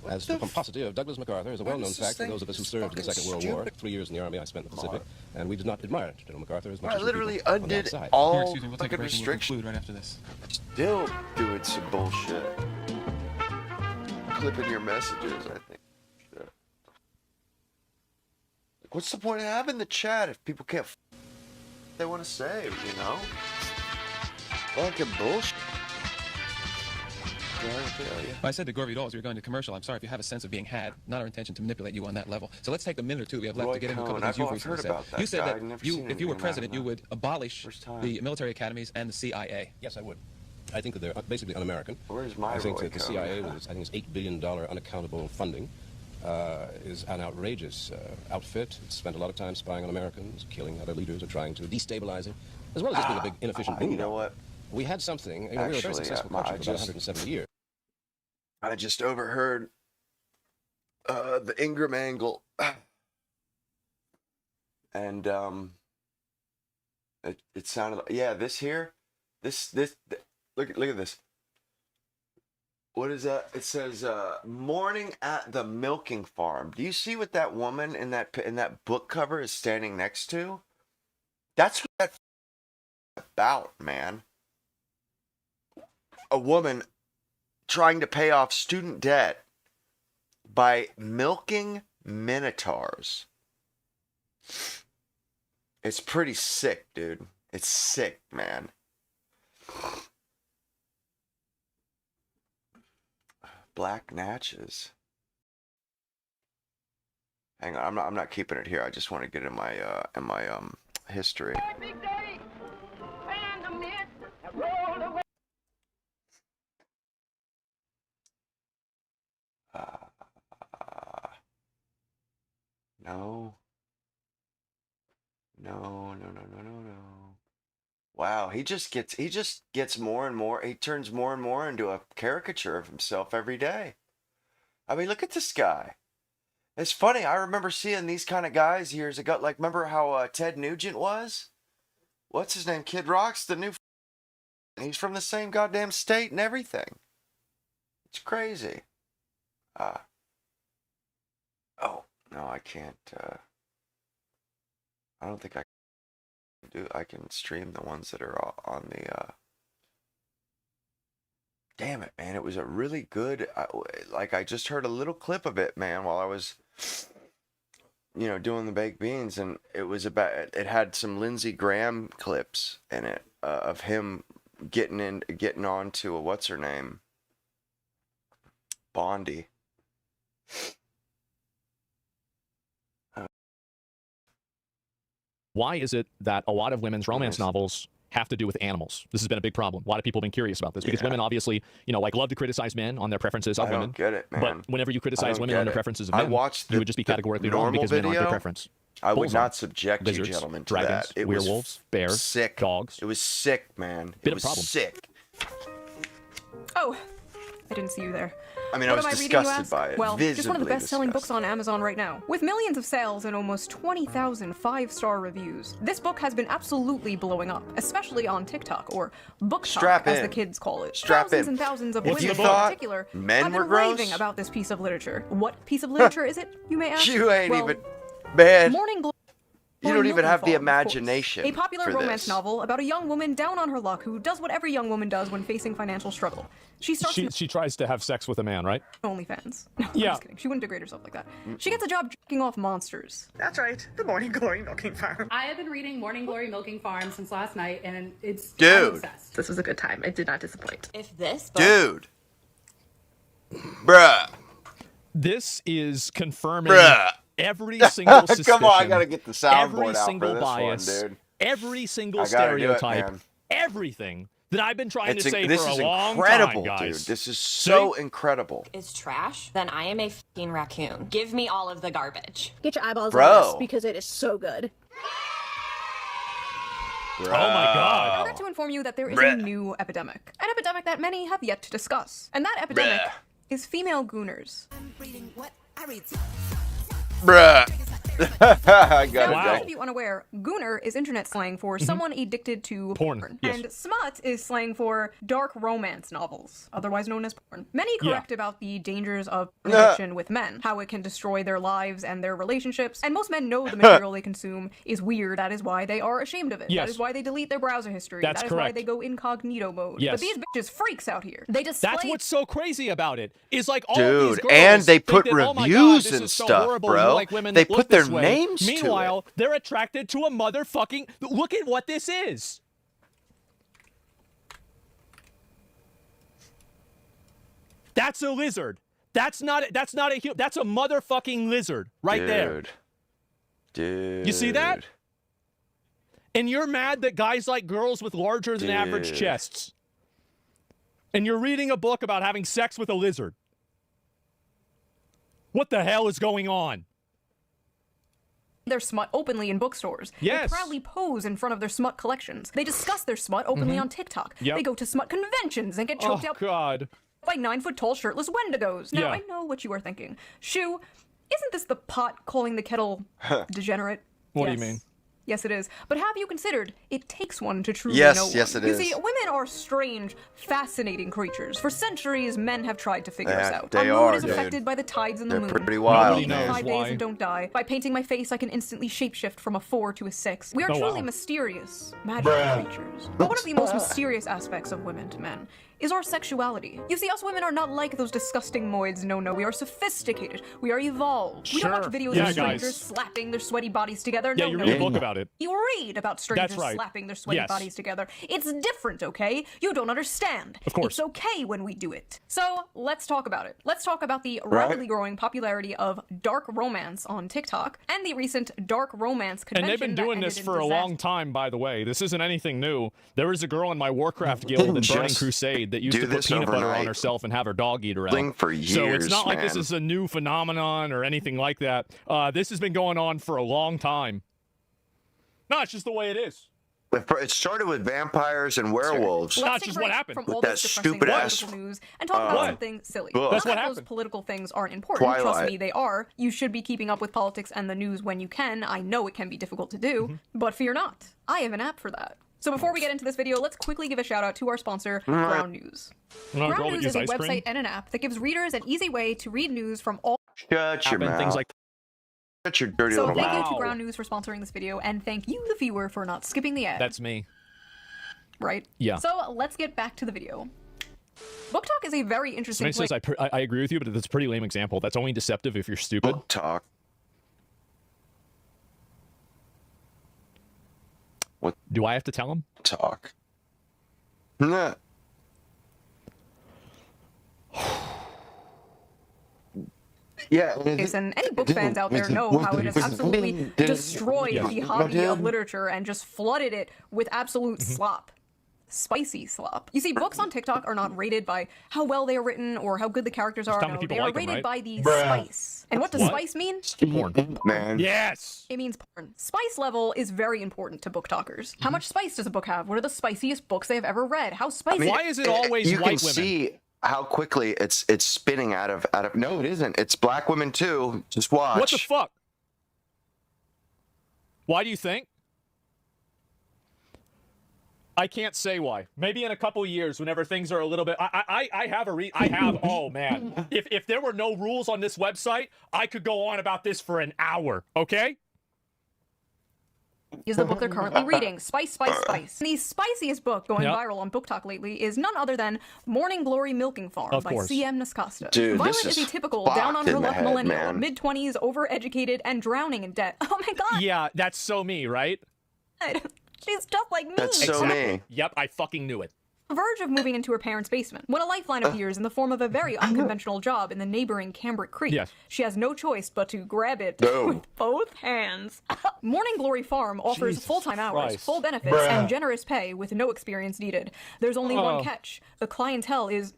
As the pomposity of Douglas MacArthur is a well-known fact for those of us who served in the Second World War. 3 years in the Army I spent in the Pacific, and we did not admire General MacArthur as much as I literally people on the undid outside. all We'll take a break and we'll conclude right after this. Still doing some bullshit. Clipping your messages, I think. Yeah. What's the point of having the chat if people can't they want to say, you know? Fucking bullshit. I said to Gore Vidal as we were going to commercial, I'm sorry if you have a sense of being had. Not our intention to manipulate you on that level. So let's take the minute or two we have left to get into a couple of things you've recently said. You said that if you were president, you would abolish the military academies and the CIA. Yes, I would. I think that they're basically un-American. Where's my I think Roy that the Cohn? CIA, with its, I think it's $8 billion unaccountable funding, is an outrageous outfit. It's spent a lot of time spying on Americans, killing other leaders, or trying to destabilize them, as well as just being a big inefficient boom. You know what? We had something. We were a very successful country for about 170 years. I just overheard the Ingram angle, and it sounded like, yeah, this here, this look at this. What is that? It says morning at the milking farm. Do you see what that woman in that book cover is standing next to? That's what that's about, man. A woman trying to pay off student debt by milking minotaurs. It's pretty sick, dude. It's sick, man. Black natches. Hang on, I'm not keeping it here. I just want to get in my history. No. Wow, he just gets more and more. He turns more and more into a caricature of himself every day. I mean, look at this guy. It's funny. I remember seeing these kind of guys years ago. Like, remember how Ted Nugent was? What's his name? Kid Rock's the new. He's from the same goddamn state and everything. It's crazy. Oh no, I can't. I don't think I can do. I can stream the ones that are on the. Damn it, man! It was a really good. I just heard a little clip of it, man, while I was, doing the baked beans, and it was about. It had some Lindsey Graham clips in it of him getting on to a what's her name. Bondi. Why is it that a lot of women's romance novels have to do with animals? This has been a big problem. A lot of people have been curious about this because women obviously, love to criticize men on their preferences of women. I don't get it, man. But whenever you criticize women on their preferences of men, you would just be categorically wrong because men aren't their preference. I would not subject you gentlemen to dragons, that. It werewolves, bears, sick. Dogs. It was sick, man. It was sick. Oh, I didn't see you there. I mean, I was disgusted by it. Well, just one of the best-selling books on Amazon right now. With millions of sales and almost 20,000 5-star reviews, this book has been absolutely blowing up, especially on TikTok, or BookTok, as the kids call it. Thousands and thousands of women in particular have been raving about this piece of literature. What piece of literature is it, you may ask? You ain't even... Man. Morning Glory. You don't even have the imagination. A popular romance novel about a young woman down on her luck who does what every young woman does when facing financial struggle. She tries to have sex with a man, right? OnlyFans. No, I'm just kidding. She wouldn't degrade herself like that. She gets a job jacking off monsters. That's right. The Morning Glory Milking Farm. I have been reading Morning Glory Milking Farm since last night, and it's I'm obsessed. This was a good time. It did not disappoint. If this book... Bruh. This is confirming every single suspicion. Come on, I gotta get the soundboard every out single for this bias, one, dude. every single stereotype, everything that I've been trying to say for a long time, guys. Dude. This is so incredible. Is trash, then I am a f***ing raccoon. Give me all of the garbage. Get your eyeballs on this because it is so good. Oh my God. I regret to inform you that there is a new epidemic. An epidemic that many have yet to discuss. And that epidemic is female gooners. Bruh. I got now, it. for those of you unaware, gooner is internet slang for someone addicted to porn. Yes. And smut is slang for dark romance novels, otherwise known as porn. Many correct about the dangers of addiction with men, how it can destroy their lives and their relationships, and most men know the material they consume is weird. That is why they are ashamed of it. Yes. That is why they delete their browser history. That's that is correct. why they go incognito mode. Yes. But these bitches freaks out here. They display... That's what's so crazy about it. Is like all Dude, these girls and they put think that, oh my reviews God, this and is so stuff, horrible. bro. You like women They that look put their this way. names to it. Meanwhile, they're attracted to a motherfucking... Look at what this is. That's a lizard. That's not a human. That's a motherfucking lizard right there. Dude. You see that? And you're mad that guys like girls with larger than average chests. And you're reading a book about having sex with a lizard. What the hell is going on? Their smut openly in bookstores. Yes. They proudly pose in front of their smut collections. They discuss their smut openly on TikTok. Yep. They go to smut conventions and get choked out by 9-foot-tall shirtless Wendigos. Now, I know what you are thinking. Shoo, isn't this the pot calling the kettle degenerate? What do you mean? Yes, it is. But have you considered it takes one to truly Yes, know one? yes, it You is. see, women are strange, fascinating creatures. For centuries, men have tried to figure us out. They Our mood are, is dude. affected by the tides and the They're moon. pretty wild, Maybe man. 5 days and don't die. By painting my face, I can instantly shapeshift from a 4 to a 6. We are Oh, truly wow. mysterious, magical creatures. But one of the most mysterious aspects of women to men is our sexuality. You see, us women are not like those disgusting moids. No, we are sophisticated. We are evolved. We don't watch Sure. videos Yeah, of strangers guys. slapping their sweaty bodies together. Yeah, No, you no, read a no. book about it. You read about strangers That's right. slapping their sweaty Yes. bodies together. It's different, okay? You don't understand. Of course. It's okay when we do it. So, let's talk about it. Let's talk about the rapidly growing popularity of dark romance on TikTok and the recent dark romance And convention they've been that doing this ended in for a disaster. long time, by the way. This isn't anything new. There was a girl in my Warcraft guild in Burning Just Crusade that used do to put this peanut butter on overnight. herself and have her dog eat her out. Thing for So it's years, not like this man. is a new phenomenon or anything like that. This has been going on for a long time. No, it's just the way it is. It started with vampires and werewolves. Not Let's just take a what break happened. from With all that this depressing stupid ass, political news and talk about what? something silly. Book. That's what Not that happened. those political things aren't important. Trust Twilight. me, they are. You should be keeping up with politics and the news when you can. I know it can be difficult to do, Mm-hmm. but fear not. I have an app for that. So before we get into this video, let's quickly give a shout out to our sponsor, Ground News. You want a girl Ground that News is eats a ice cream? website and an app that gives readers an easy way to read news from all. Shut your mouth. Things like Shut your dirty So little thank mouth. you to Ground News for sponsoring this video, and thank you, the viewer, for not skipping the ad. That's me. Right? Yeah. So let's get back to the video. Book Talk is a very interesting Somebody place. says I agree with you, but that's a pretty lame example. That's only deceptive if you're stupid. Book talk. What Do I have to tell him? talk? Nah. Yeah. And any book fans out there know how it has absolutely destroyed the hobby of literature and just flooded it with absolute slop. Spicy slop. You see, books on TikTok are not rated by how well they are written or how good the characters are. how many No, people they are like 'em, rated right? by the spice. And what does What? spice mean? Porn. Man. Yes. It means porn. Spice level is very important to book talkers. How much spice does a book have? What are the spiciest books they have ever read? How spicy? Why is it always you white can women? see how quickly it's spinning out of. No, it isn't. It's black women too. Just watch. What the fuck? Why do you think? I can't say why. Maybe in a couple years, whenever things are a little bit. I have. Oh man, if there were no rules on this website, I could go on about this for an hour. Okay. Is the book they're currently reading. Spice, spice, spice. The spiciest book going Yep. viral on Book Talk lately is none other than Morning Glory Milking Farm Of by course. C.M. Nascosta. Dude, Violet this is a is typical fucked down on her in the luck head, millennial, man. mid-20s, overeducated, and drowning in debt. Oh my god! Yeah, that's so me, right? She's just like me. That's so me. Yep, I fucking knew it. On the verge of moving into her parents' basement when a lifeline appears in the form of a very unconventional job in the neighboring Cambric Creek. Yes. She has no choice but to grab it No. with both hands. Morning Glory Farm offers Jesus full-time hours, Christ. full benefits, and generous pay with no experience needed. There's only Oh. one catch. The clientele is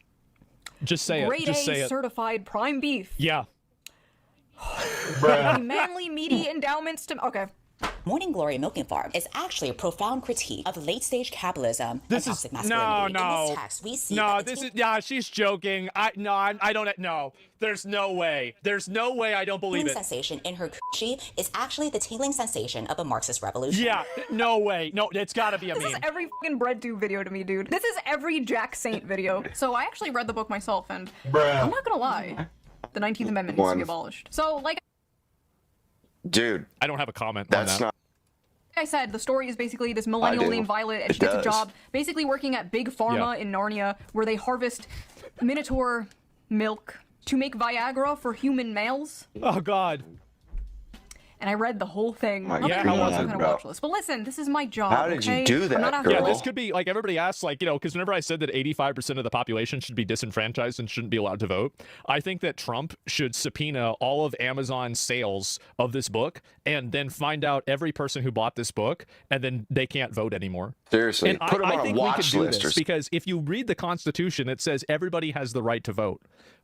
Just say it. grade Just A say it. certified prime beef. Yeah. Manly, meaty endowments to... Okay. Morning Glory Milking Farm is actually a profound critique of late-stage capitalism This and is toxic no, masculinity. In no, this text, we see no. that the This is yeah. She's joking. I don't know. There's no way. There's no way. I don't believe tingling it. sensation in her coochie is actually the tingling sensation of a Marxist revolution. Yeah. No way. No. It's got to be a This meme. is every fucking breadtube video to me, dude. This is every Jack Saint video. So I actually read the book myself, and I'm not gonna lie, the 19th Amendment needs to be abolished. So, like Dude, I don't have a comment on that's that. not. I said, the story is basically this millennial do. named Violet, and It she gets a does. job basically working at Big Pharma Yeah. in Narnia, where they harvest Minotaur milk to make Viagra for human males. Oh God. And I read the whole thing. My I'm God. not How some kind of bro. watch list. But listen, this is my job. How did you okay? do that, I'm not out girl? Yeah, here- this could be like everybody asks, like, you know, because whenever I said that 85% of the population should be disenfranchised and shouldn't be allowed to vote, I think that Trump should subpoena all of Amazon's sales of this book and then find out every person who bought this book, and then they can't vote anymore. Seriously, And put them I on a think we could watch do list or this because if you read the Constitution, it says everybody has the right to vote.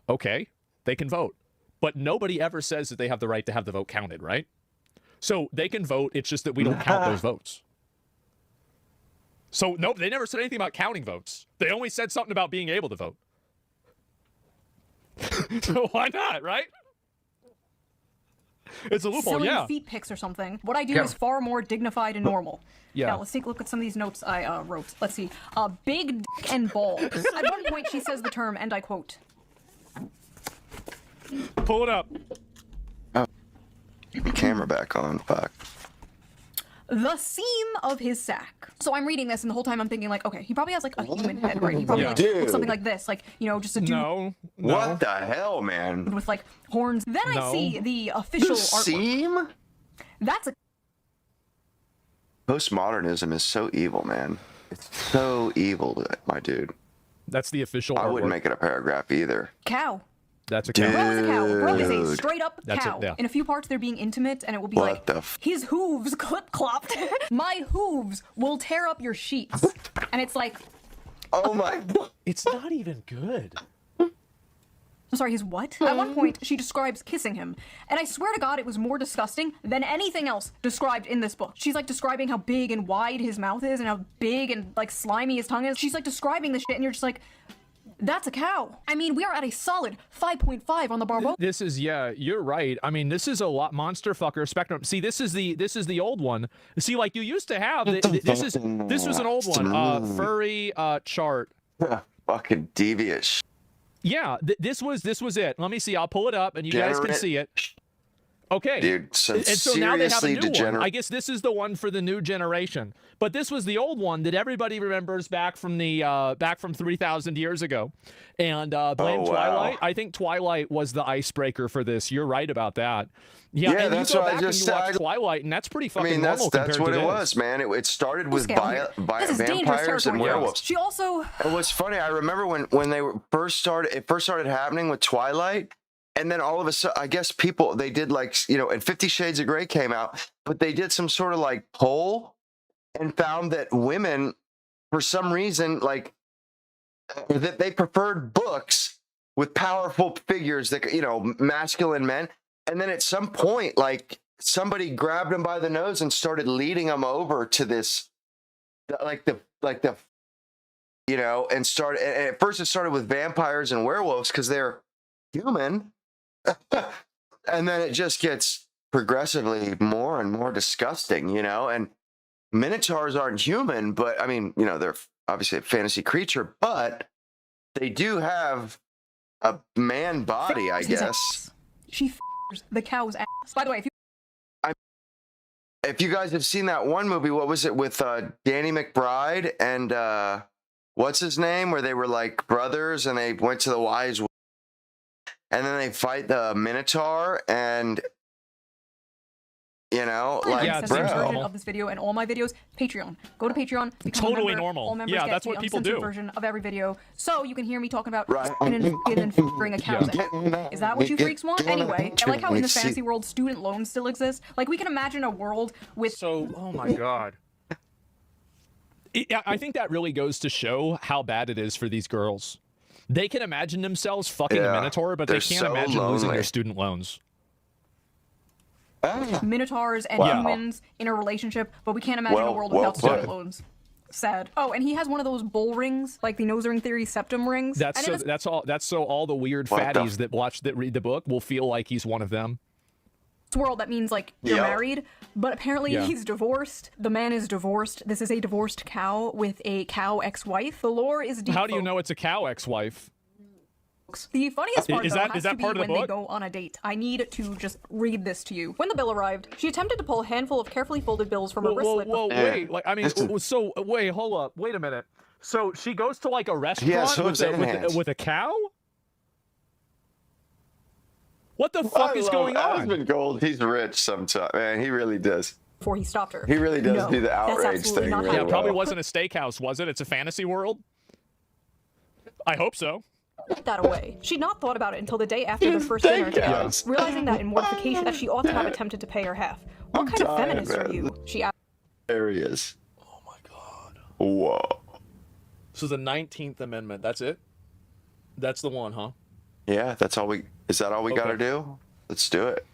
Okay, they can vote, but nobody ever says that they have the right to have the vote counted, right? So they can vote. It's just that we don't count those votes. So no, they never said anything about counting votes. They only said something about being able to vote. So why not, right? It's a loophole, silly yeah. feet pics or something. What I do is far more dignified and normal. Yeah. Now, let's take a look at some of these notes I wrote. Let's see. Big dick and balls. At one point, she says the term, and I quote. Pull it up. Oh. Camera back on. Fuck. The seam of his sack. So I'm reading this, and the whole time I'm thinking, like, okay, he probably has, like, a human head, right? He probably like, looks something like this. Like, you know, just a dude. No. What the hell, man? With, like, horns. Then I see the official artwork. Seam? That's a... Postmodernism is so evil, man. It's so evil, my dude. That's the official I wouldn't make it a paragraph either. cow. That's a cow. Bro is a cow. Bro is a Dude. straight up That's cow. it, yeah. In a few parts, they're being intimate, and it will be What like, the f- his hooves clip-clopped. My hooves will tear up your sheets. And it's like... Oh my... It's not even good. I'm sorry, his what? At one point, she describes kissing him. And I swear to God, it was more disgusting than anything else described in this book. She's like describing how big and wide his mouth is and how big and like slimy his tongue is. She's like describing this shit and you're just like, that's a cow. I mean, we are at a solid 5.5 on the Barbo. This is, yeah, you're right. I mean, this is a lot monster fucker spectrum. See, this is the old one. See, like you used to have, this was an old one. Furry chart. Fucking devious. Yeah, this was it. Let me see. I'll pull it up, and you guys can see it. Okay, dude. And so now they have a new degenerate. one. I guess this is the one for the new generation. But this was the old one that everybody remembers back from 3,000 years ago. And blame Twilight. I think Twilight was the icebreaker for this. You're right about that. Yeah, and that's you go what I back and just you watch said. Twilight, and that's pretty fucking I mean, normal that's compared what to it this. was, man. It started with This is dangerous vampires and territory. werewolves. She also... And what's funny, I remember when they were first started happening with Twilight, and then all of a sudden, I guess they did like, you know, and 50 Shades of Grey came out, but they did some sort of like poll and found that women, for some reason, like that they preferred books with powerful figures that, you know, masculine men. And then at some point, like somebody grabbed them by the nose and started leading them over to this, you know, and at first it started with vampires and werewolves because they're human. And then it just gets progressively more and more disgusting, you know, and minotaurs aren't human, but I mean, you know, they're obviously a fantasy creature, but they do have a man body, I guess. She f***ers the cow's ass. By the way, if you guys have seen that one movie, what was it with Danny McBride and what's his name, where they were like brothers and they went to the wise woods and then they fight the minotaur and, you know, like, yeah, version of this video and all my videos, Patreon. Go to Patreon. Become Totally a member. normal. All members Yeah, get that's the what people uncensored do. version of every video, so you can hear me talking about Right. and fingering a cow's ass. Is that what you freaks want? Anyway, I like how in this fantasy world, student loans still exist. Like, we can imagine a world with... Oh my God. I think that really goes to show how bad it is for these girls. They can imagine themselves fucking a minotaur, but they can't imagine losing their student loans. Minotaurs and humans in a relationship, but we can't imagine a world without student loans. Sad. Oh, and he has one of those bull rings, like the nose ring theory septum rings. That's so all the weird fatties that read the book will feel like he's one of them. World that means like you're married, but apparently he's divorced. The man is divorced. This is a divorced cow with a cow ex-wife. The lore is deep. How do you know it's a cow ex-wife? The funniest part is though, that has to be part of the when they book? go on a date. I need to just read this to you. When the bill arrived, she attempted to pull a handful of carefully folded bills from her wristlet. Whoa, wait! Like, I mean, so wait, hold up, wait a minute. So she goes to like a restaurant with a cow. What the fuck is going on? Husband Gold, he's rich sometimes, man. He really does. Before he stopped her. He really does do the outrage thing. Not really yeah, well. probably wasn't a steakhouse, was it? It's a fantasy world. I hope so. Put that away. She'd not thought about it until the day after their first dinner together, realizing that in mortification that she ought to have attempted to pay her half. What kind of feminist are you? She asked. There he is. Oh my God. Whoa. So the 19th Amendment. That's it. That's the one, huh? Yeah, that's all we. Is that all we got to do? Let's do it.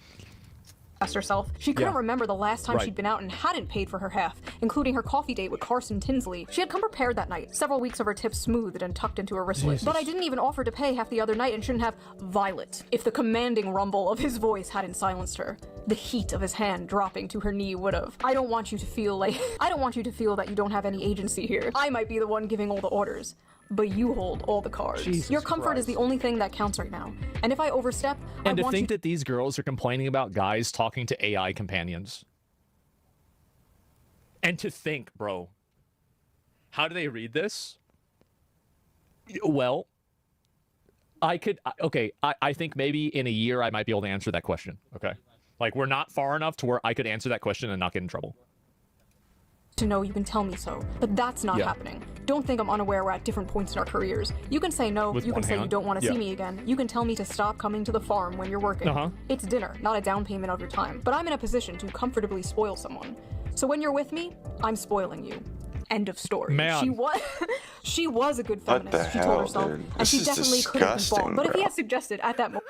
asked herself. She couldn't Yeah. remember the last time Right. she'd been out and hadn't paid for her half, including her coffee date with Carson Tinsley. She had come prepared that night, several weeks of her tips smoothed and tucked into her wristlet. Jesus. But I didn't even offer to pay half the other night and shouldn't have. Violet. If the commanding rumble of his voice hadn't silenced her, the heat of his hand dropping to her knee would have. I don't want you to feel that you don't have any agency here. I might be the one giving all the orders, but you hold all the cards. Jesus Your comfort is Christ. the only thing that counts right now. And if I overstep, I And to want you think that these girls are complaining about guys talking to AI companions. And to think, bro, how do they read this? Well, I think maybe in a year I might be able to answer that question, okay? Like, we're not far enough to where I could answer that question and not get in trouble. to know you can tell me so, but that's not happening. Don't think I'm unaware we're at different points in our careers. You can say no, With you can one say you hand? don't want to Yeah. see me again. You can tell me to stop coming to the farm when you're working. It's dinner, not a down payment of your time. But I'm in a position to comfortably spoil someone. So when you're with me, I'm spoiling you. End of story. Man. She was a good What feminist, the she told hell, herself. dude? And This she is definitely could have been disgusting, bald. But if he bro. had suggested at that moment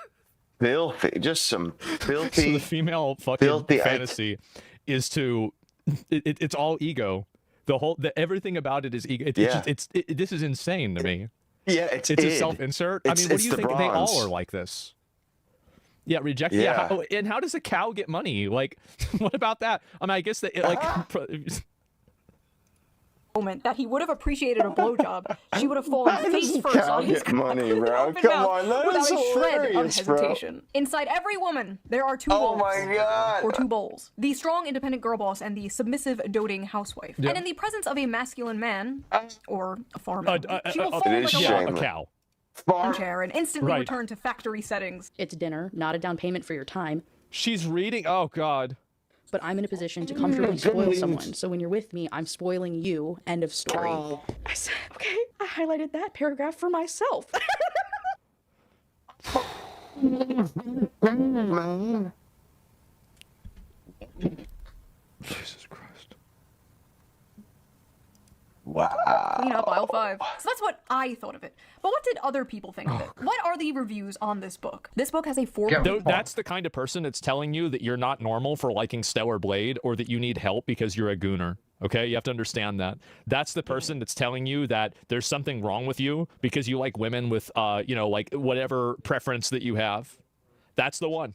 Filthy, just some filthy. So the female fucking filthy fantasy is to, it's all ego. Everything about it is ego. This is insane to me. Yeah, it's a id. self-insert. I mean, what do you the think? They all bronze. are like this. Yeah, reject. Yeah. And how does a cow get money? Like, what about that? I mean, I guess that that he would have appreciated a blowjob, she would have fallen How does face a first cow on his get money, cock with an bro? open Come mouth on, that without is a shred of hilarious, bro. hesitation. Inside every woman, there are two Oh bowls. my God. Or two bowls. The strong, independent girl boss and the submissive, doting housewife. Yeah. And in the presence of a masculine man, or a farm animal, she will it fall is like shameless. a cow. a chair and instantly Right. return to factory settings. It's dinner, not a down payment for your time. She's reading. Oh God. But I'm in a position to comfortably spoil someone. So when you're with me, I'm spoiling you. End of story. I said, okay, I highlighted that paragraph for myself. Jesus Christ. Wow. Clean up aisle 5. So that's what I thought of it. But what did other people think of it? What are the reviews on this book? This book has a 4. That's the kind of person that's telling you that you're not normal for liking Stellar Blade, or that you need help because you're a gooner. Okay, you have to understand that. That's the person that's telling you that there's something wrong with you because you like women with, like whatever preference that you have. That's the one.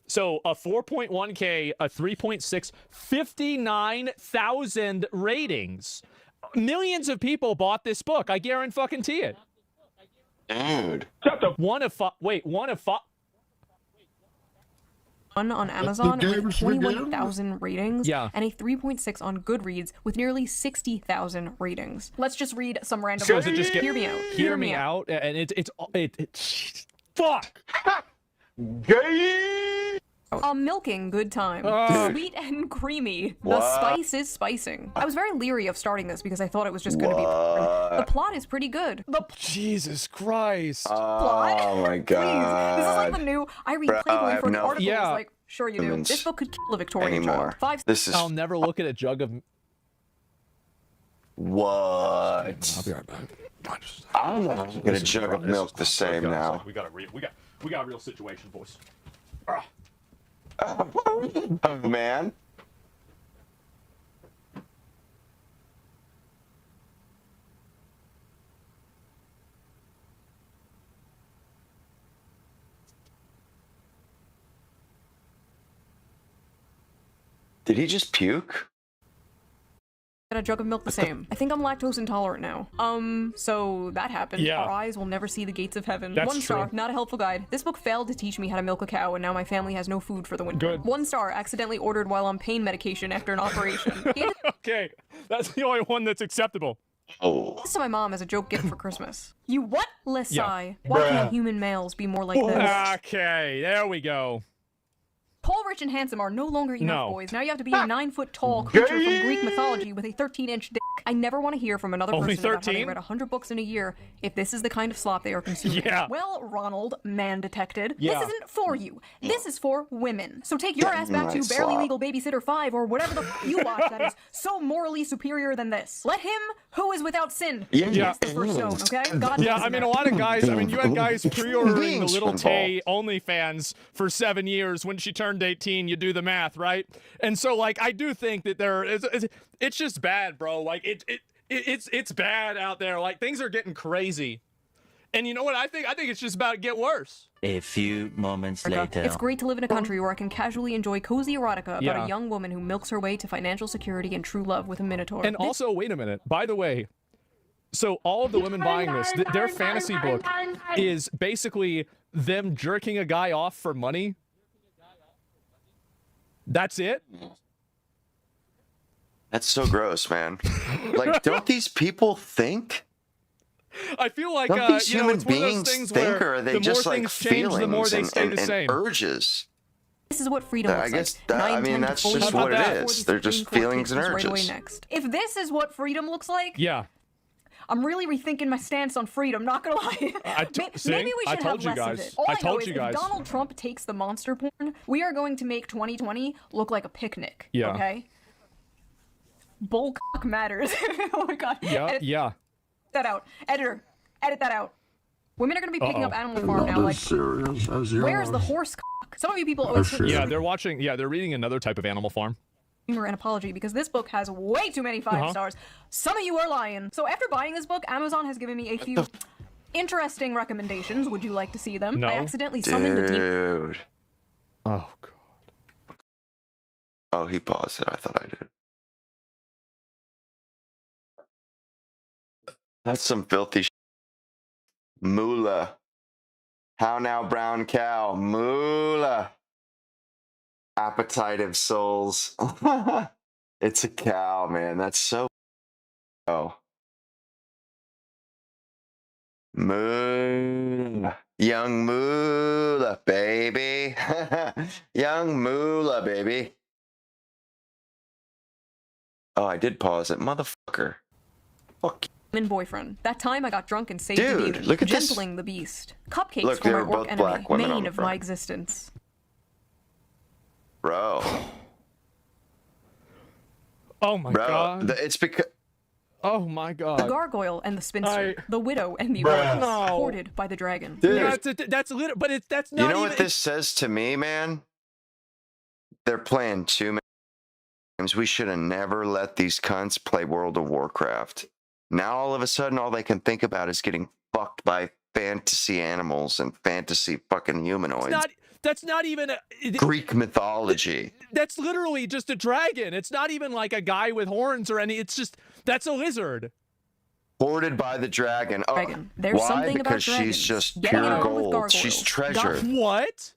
So a 4.1K, a 3.6, 59,000 ratings. Millions of people bought this book. I guarantee it. Dude. One of five on Amazon with 21,000 ratings, Yeah. and a 3.6 on Goodreads with nearly 60,000 ratings. Let's just read some random. So does it just get, hear me out. Hear me out, and it's fuck. A milking good time. Sweet and creamy. The What? spice is spicing. I was very leery of starting this because I thought it was just going to be boring. The plot is pretty good. Jesus Christ. Plot? Oh my Please. This is like God. the new, I read Bro, I Playboy have for no articles Yeah. like, sure you do. Humans This book could kill a Victorian anymore. child. 5 This is I'll never look at a jug of. what? I'll be right back. I'm not gonna jug of milk the same now. We got a real situation, boys. Oh man. Did he just puke? And a jug of milk the same. I think I'm lactose intolerant now. So that happened. Yeah. Our eyes will never see the gates of heaven. That's 1 star, true. not a helpful guide. This book failed to teach me how to milk a cow, and now my family has no food for the winter. Good. 1 star, accidentally ordered while on pain medication after an operation. Okay, that's the only one that's acceptable. Oh. This to my mom as a joke gift for Christmas. You what? Lesai. Yeah. Why Bruh. can't human males be more like this? Okay, there we go. Tall, rich, and handsome are no longer enough, No. boys. Now you have to be a 9-foot tall creature from Greek mythology with a 13-inch dick. I never want to hear from another Only person about having 13? read 100 books in a year if this is the kind of slop they are consuming. Yeah. Well, Ronald, man detected, Yeah. this isn't for you. This is for women. So take your ass back to Nice Barely slop. Legal Babysitter 5 or whatever the f you watch that is so morally superior than this. Let him who is without sin cast the first stone, okay? God Yeah, bless I mean, a America. lot of guys, I mean, you had guys pre-ordering the Beans Little from Tay OnlyFans for 7 years. When she turned 18, you do the math, right? And so, like, I do think that it's just bad, bro. Like, it's bad out there. Like, things are getting crazy. And you know what I think? I think it's just about to get worse. A few moments later. It's great to live in a country where I can casually enjoy cozy erotica about Yeah. a young woman who milks her way to financial security and true love with a minotaur. And also, wait a minute. By the way, so all of the women buying this, their fantasy book is basically them jerking a guy off for money. That's it? That's so gross, man. Like, don't these people think? I feel like Don't these you know, human it's one of those beings things think, where or are they the just more like things change, the more feelings they stay the and same. urges? This is what freedom I looks guess like. that- and I mean, intend to that's fully just support what it that is. before They're the just Supreme Court feelings and takes us right away urges. next. If this is what freedom looks like, Yeah. I'm really rethinking my stance on freedom, not gonna lie. See? Maybe we I should told have you less of guys. it. All I I know told is you if guys. Donald Trump takes the monster porn, we are going to make 2020 look like a picnic. Yeah. Okay? Bull cock matters. Oh my god. Yeah, Edit yeah. that out. Editor, edit that out. Women are gonna be picking up Uh-oh. Animal Farm now, like, serious as where's the horse cock? Some of you people always Yeah, they're watching. Yeah, they're reading another type of Animal Farm. an apology because this book has way too many 5 stars. Some of you are lying. So after buying this book, Amazon has given me a few interesting recommendations. Would you like to see them? No. I accidentally summoned a demon. Dude. Oh, God. Oh, he paused it. I thought I did. That's some filthy moolah. How now, brown cow? Moolah. Appetite of souls. It's a cow, man. That's so. Oh. Moolah. Young moolah, baby. Young moolah, baby. Oh, I did pause it. Motherfucker. Fuck you. And boyfriend. That time I got drunk and saved Dude, the demon. look at this. Gentling the beast. Cupcakes Look, for they my were both orc enemy. black women on Main the of my front. existence. Bro. Oh my Bro. God. It's because. Oh my The God. gargoyle and the spinster. The widow and the Bruh. orc. No. Courted by the dragon. Dude. That's literally, but that's not You know even. what this says to me, man? They're playing too many games. We should have never let these cunts play World of Warcraft. Now all of a sudden, all they can think about is getting fucked by fantasy animals and fantasy fucking humanoids. That's not even Greek mythology. That's literally just a dragon. It's not even like a guy with horns or any. It's just that's a lizard. Hoarded by the dragon. Oh, Dragon. There's why? something about Because she's dragons. just Getting pure along with gold. She's gargoyles. treasure. What?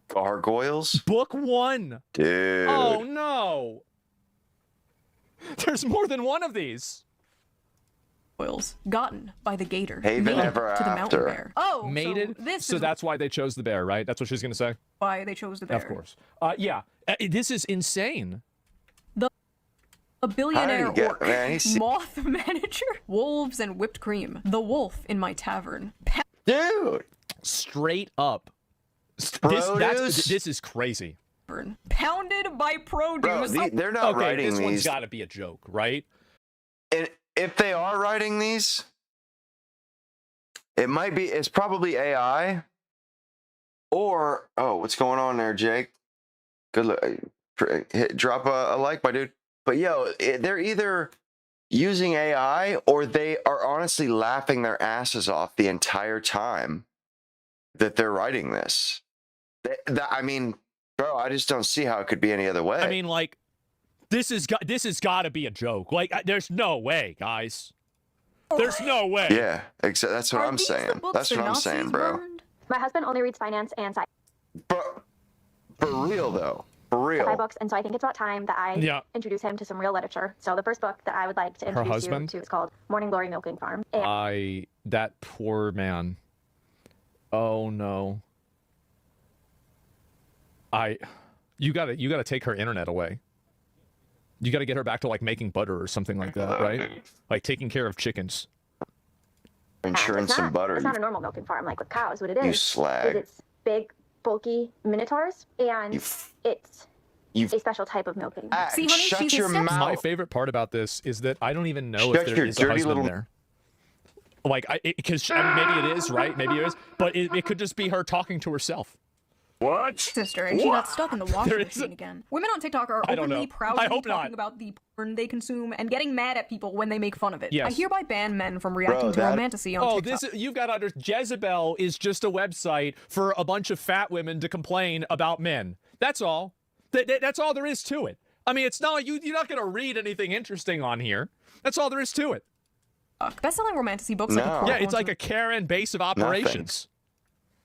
Gargoyles? Book 1. Dude. Oh no. There's more than one of these. Oils gotten by the gator. Haven mated ever to the mountain after. bear. Oh, Mated. So this So is that's why they chose the bear, right? That's what she's gonna say. why they chose the bear. Of course. Yeah. This is insane. A billionaire How did he get- orc, man, he's- moth manager, wolves and whipped cream. The wolf in my tavern. Dude. Straight up. Produce? This is crazy. Pounded by produce. Bro, they're not Okay, writing this one's these. got to be a joke, right? And if they are writing these, it might be. It's probably AI. Or what's going on there, Jake? Good look. Drop a like, my dude. But yo, they're either using AI or they are honestly laughing their asses off the entire time that they're writing this. I mean, bro, I just don't see how it could be any other way. I mean, like, this has got to be a joke. Like, there's no way, guys. There's no way. Yeah, that's what I'm saying. That's what I'm saying, bro. My husband only reads finance and sci For real though, for real. books, and so I think it's about time that I introduce him to some real literature. So the first book that I would like to introduce you husband? to is called Morning Glory Milking Farm. And That poor man. Oh no. You gotta take her internet away. You got to get her back to like making butter or something like that, right? Like taking care of chickens. Insurance and butter. It's not a normal milking farm like with cows. What it is, You slag. is it's big, bulky minotaurs, and it's a special type of milking. See, honey, shut your mouth. My favorite part about this is that I don't even know if there is a husband there. Like, because maybe it is, right? Maybe it is, but it could just be her talking to herself. What? Sister, and she got stuck in the washing machine again. Women on TikTok are openly proudly talking about the porn they consume and getting mad at people when they make fun of it. Yes. I hereby ban men from reacting to romantasy on TikTok. You've got to understand, Jezebel is just a website for a bunch of fat women to complain about men. That's all. That's all there is to it. I mean, it's not you're not going to read anything interesting on here. That's all there is to it. Best-selling romantasy books it's like a Karen base of operations.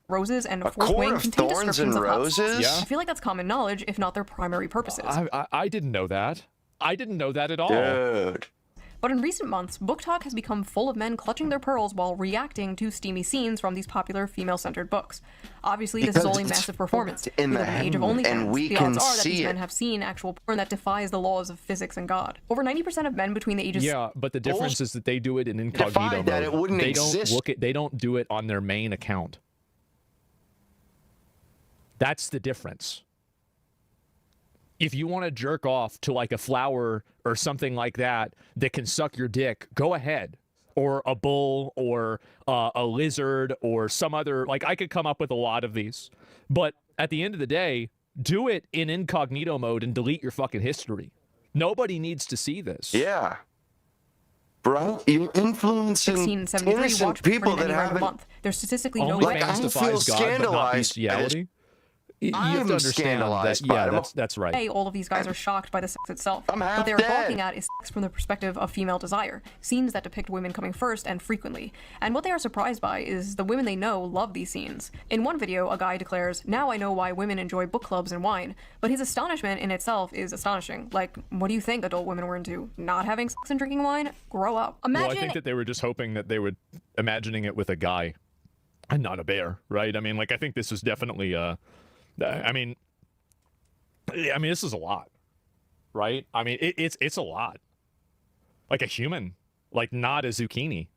Roses and A fourth core wing of contain thorns descriptions and of hot roses? sex. I feel like that's common knowledge, if not their primary purposes. I didn't know that. I didn't know that at all. Dude. But in recent months, Book Talk has become full of men clutching their pearls while reacting to steamy scenes from these popular female-centered books. Obviously, this is only massive performance. In We the live in an age of and OnlyFans. we The can odds are that see these it. men have seen actual porn that defies the laws of physics and God. Over 90% of men between the ages... Yeah, but the difference is that they do it in incognito mode. that it wouldn't they exist. They don't do it on their main account. That's the difference. If you want to jerk off to like a flower or something like that that can suck your dick, go ahead. Or a bull or a lizard or some other, like I could come up with a lot of these. But at the end of the day, do it in incognito mode and delete your fucking history. Nobody needs to see this. Yeah. Bro, you're influencing 1673 innocent watch people porn in that any random haven't... month. There's statistically no Like, way. I feel God, but not scandalized. bestiality. You have I'm to understand scandalized that, by yeah, it. that's right. Hey, all of these guys are shocked by the sex itself. I'm half What they are dead. balking at is sex from the perspective of female desire, scenes that depict women coming first and frequently. And what they are surprised by is the women they know love these scenes. In one video, a guy declares, "Now I know why women enjoy book clubs and wine." But his astonishment in itself is astonishing. Like, what do you think adult women were into? Not having sex and drinking wine? Grow up. Imagine... Well, I think that they were just hoping that they would imagining it with a guy and not a bear, right? I mean, like, I think this is definitely, I mean, this is a lot, right? I mean, it's a lot. Like a human, like not a zucchini.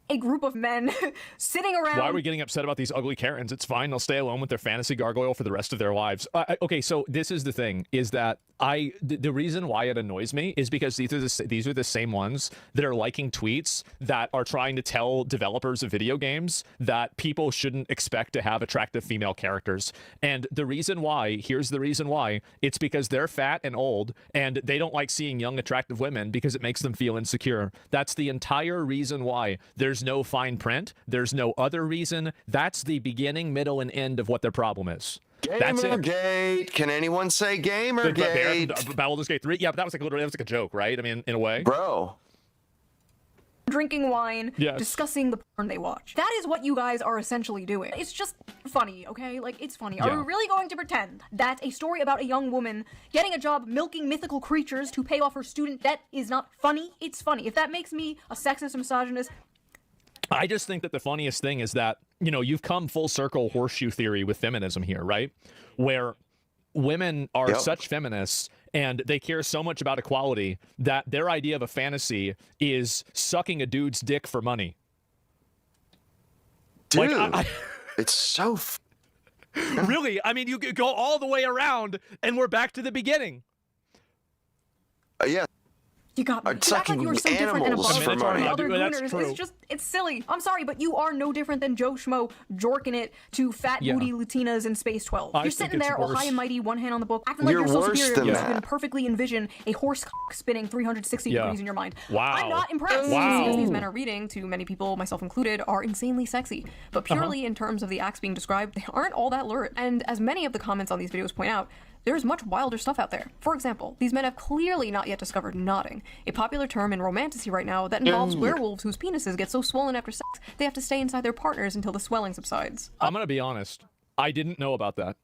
A group of men sitting around... Why are we getting upset about these ugly Karens? It's fine. They'll stay alone with their fantasy gargoyle for the rest of their lives. Okay, so this is the thing, is that the reason why it annoys me is because these are the same ones that are liking tweets that are trying to tell developers of video games that people shouldn't expect to have attractive female characters. And the reason why, here's the reason why, it's because they're fat and old and they don't like seeing young attractive women because it makes them feel insecure. That's the entire reason why. There's no fine print. There's no other reason. That's the beginning, middle, and end of what their problem is. That's it. Gamergate. Can anyone say Gamergate? Baldur's Gate 3. Yeah, but that was like a joke, right? I mean, in a way. Bro. Drinking wine, Yes. discussing the porn they watch. That is what you guys are essentially doing. It's just funny, okay? Like, it's funny. Are Yeah. we really going to pretend that a story about a young woman getting a job milking mythical creatures to pay off her student debt is not funny? It's funny. If that makes me a sexist, misogynist... I just think that the funniest thing is that, you know, you've come full circle horseshoe theory with feminism here, right? Where women are such feminists and they care so much about equality that their idea of a fantasy is sucking a dude's dick for money. Dude, it's so... Really? I mean, you could go all the way around and we're back to the beginning. Yeah. You got me. You act like you were so different and above for money. other That's gooners. true. It's just, it's silly. I'm sorry, but you are no different than Joe Schmo jorking it to fat booty Latinas in Space 12. I You're think sitting there, all it's high and mighty, one hand on the book, acting like You're you're so worse superior than because you that. can perfectly envision a horse spinning 360 degrees in your mind. Wow. I'm not impressed. Wow. The scenes these men are reading, to many people, myself included, are insanely sexy. But purely in terms of the acts being described, they aren't all that lurid. And as many of the comments on these videos point out, there's much wilder stuff out there. For example, these men have clearly not yet discovered nodding, a popular term in romantasy right now that involves werewolves whose penises get so swollen after sex they have to stay inside their partners until the swelling subsides. I'm going to be honest. I didn't know about that.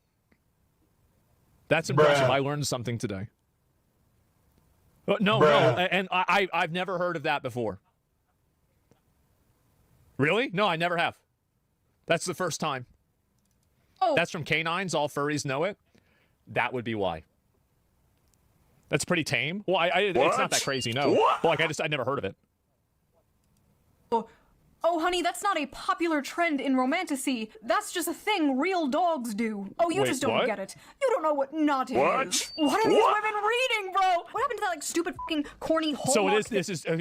That's impressive. I learned something today. No, and I've never heard of that before. Really? No, I never have. That's the first time. Oh. That's from Canines. All furries know it. That would be why. That's pretty tame. Well, it's not that crazy, no. What? But like, I'd never heard of it. Oh, honey, that's not a popular trend in romantasy. That's just a thing real dogs do. Oh, you Wait, just don't what? get it. You don't know what not What? is. What are these women reading, bro? What happened to that like stupid fucking corny Hallmark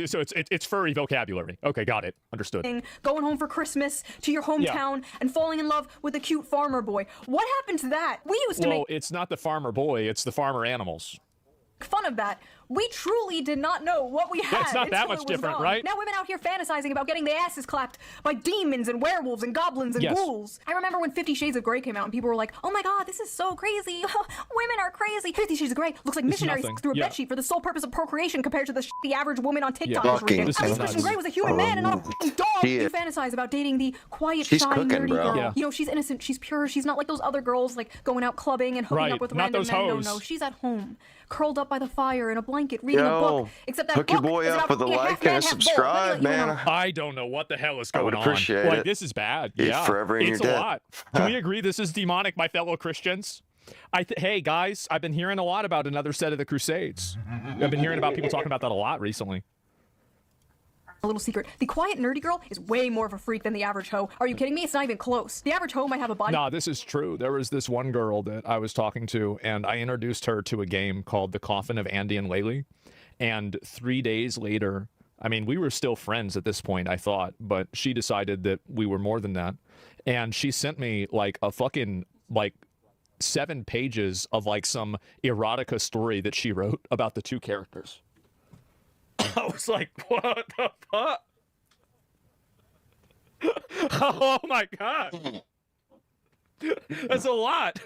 So it's furry vocabulary. Okay, got it. Understood. thing, going home for Christmas to your hometown and falling in love with a cute farmer boy? What happened to that? We used to Well, make it's not the farmer boy, it's the farmer animals. fun of that. We truly did not know what we had. It's not that until much it was different, gone. right? Now women out here fantasizing about getting their asses clapped by demons and werewolves and goblins and Yes. ghouls. I remember when 50 Shades of Grey came out and people were like, oh my god, this is so crazy. Women are crazy. 50 Shades of Grey looks like It's missionaries nothing. through a Yeah. bedsheet for the sole purpose of procreation compared to the average woman on TikTok Yeah. is reading. Fucking At least nuts. Christian Grey was a human man and not a fucking dog. Shit. You fantasize about dating the quiet, She's shy, cooking, nerdy bro. girl. Yeah. You know, she's innocent, she's pure, she's not like those other girls like going out clubbing and hooking Right. up with Not random those men. hoes. No, she's at home, curled up by the fire in a blanket, reading a book. Except that hook your book boy is up about with a being half like man, and a half bull. subscribe, Let me let you know. man. I don't know what the hell is I going would on. appreciate Like, it. this is bad. It's Yeah. forever in It's your a debt. lot. Can we agree this is demonic, my fellow Christians? Hey, guys, I've been hearing a lot about another set of the Crusades. I've been hearing about people talking about that a lot recently. A little secret. The quiet, nerdy girl is way more of a freak than the average hoe. Are you kidding me? It's not even close. The average hoe might have a body. Nah, this is true. There was this one girl that I was talking to, and I introduced her to a game called The Coffin of Andy and Laylee. And 3 days later, I mean, we were still friends at this point, I thought, but she decided that we were more than that. And she sent me like a fucking, like, 7 pages of like some erotica story that she wrote about the two characters. I was like, what the fuck? Oh my god. That's a lot.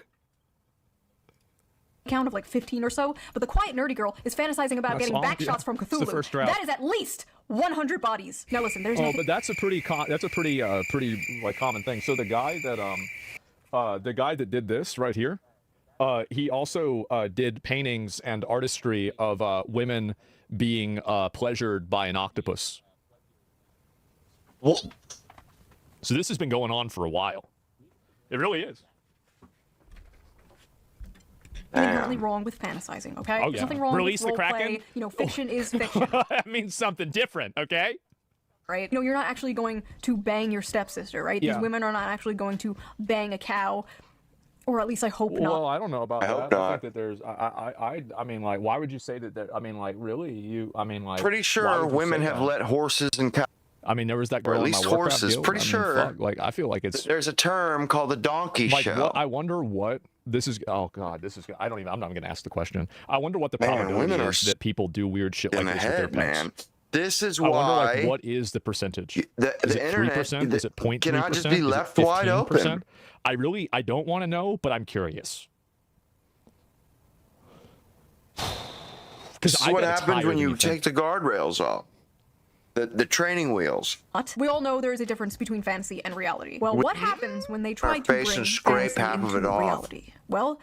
Count of like 15 or so, but the quiet, nerdy girl is fantasizing about That's getting long, back yeah. shots from It's the Cthulhu. first draft. That is at least 100 bodies. Now listen, there's Oh, nothing. but that's a pretty pretty like common thing. So the guy that did this right here, he also did paintings and artistry of women being pleasured by an octopus. What? So this has been going on for a while. It really is. Inherently wrong with fantasizing, okay? Oh, There's yeah. nothing wrong Release with the role Kraken. play. You know, fiction is fiction. That means something different, okay? Right? You know, you're not actually going to bang your stepsister, right? Yeah. These women are not actually going to bang a cow, or at least I hope not. Well, I don't know about I that. hope I not. think that there's, I mean, like, why would you say that? I mean, like, really, you? I mean, like, Pretty why sure would you women say have that? let horses and cows. I mean, there was that girl Or at in least my Warcraft horses. guild. Pretty I mean, sure. fuck, like, I feel like it's There's a term called the donkey like. show. What, I wonder what this is. Oh God, this is. I'm not even going to ask the question. I wonder what the Man, probability women are is that people do weird shit in like the this with their head, pets. man. This is I wonder, why like, what is the percentage? the Is it internet 3%? Is it 0.3%? cannot just Is be it left wide 15%? open. I don't want to know, but I'm curious. This is I what bet it's happens higher when than you you think. take the guardrails off. The training wheels. But we all know there is a difference between fantasy and reality. Well, what happens when they try Our to face bring and scrape fantasy half of into it off. reality? Well,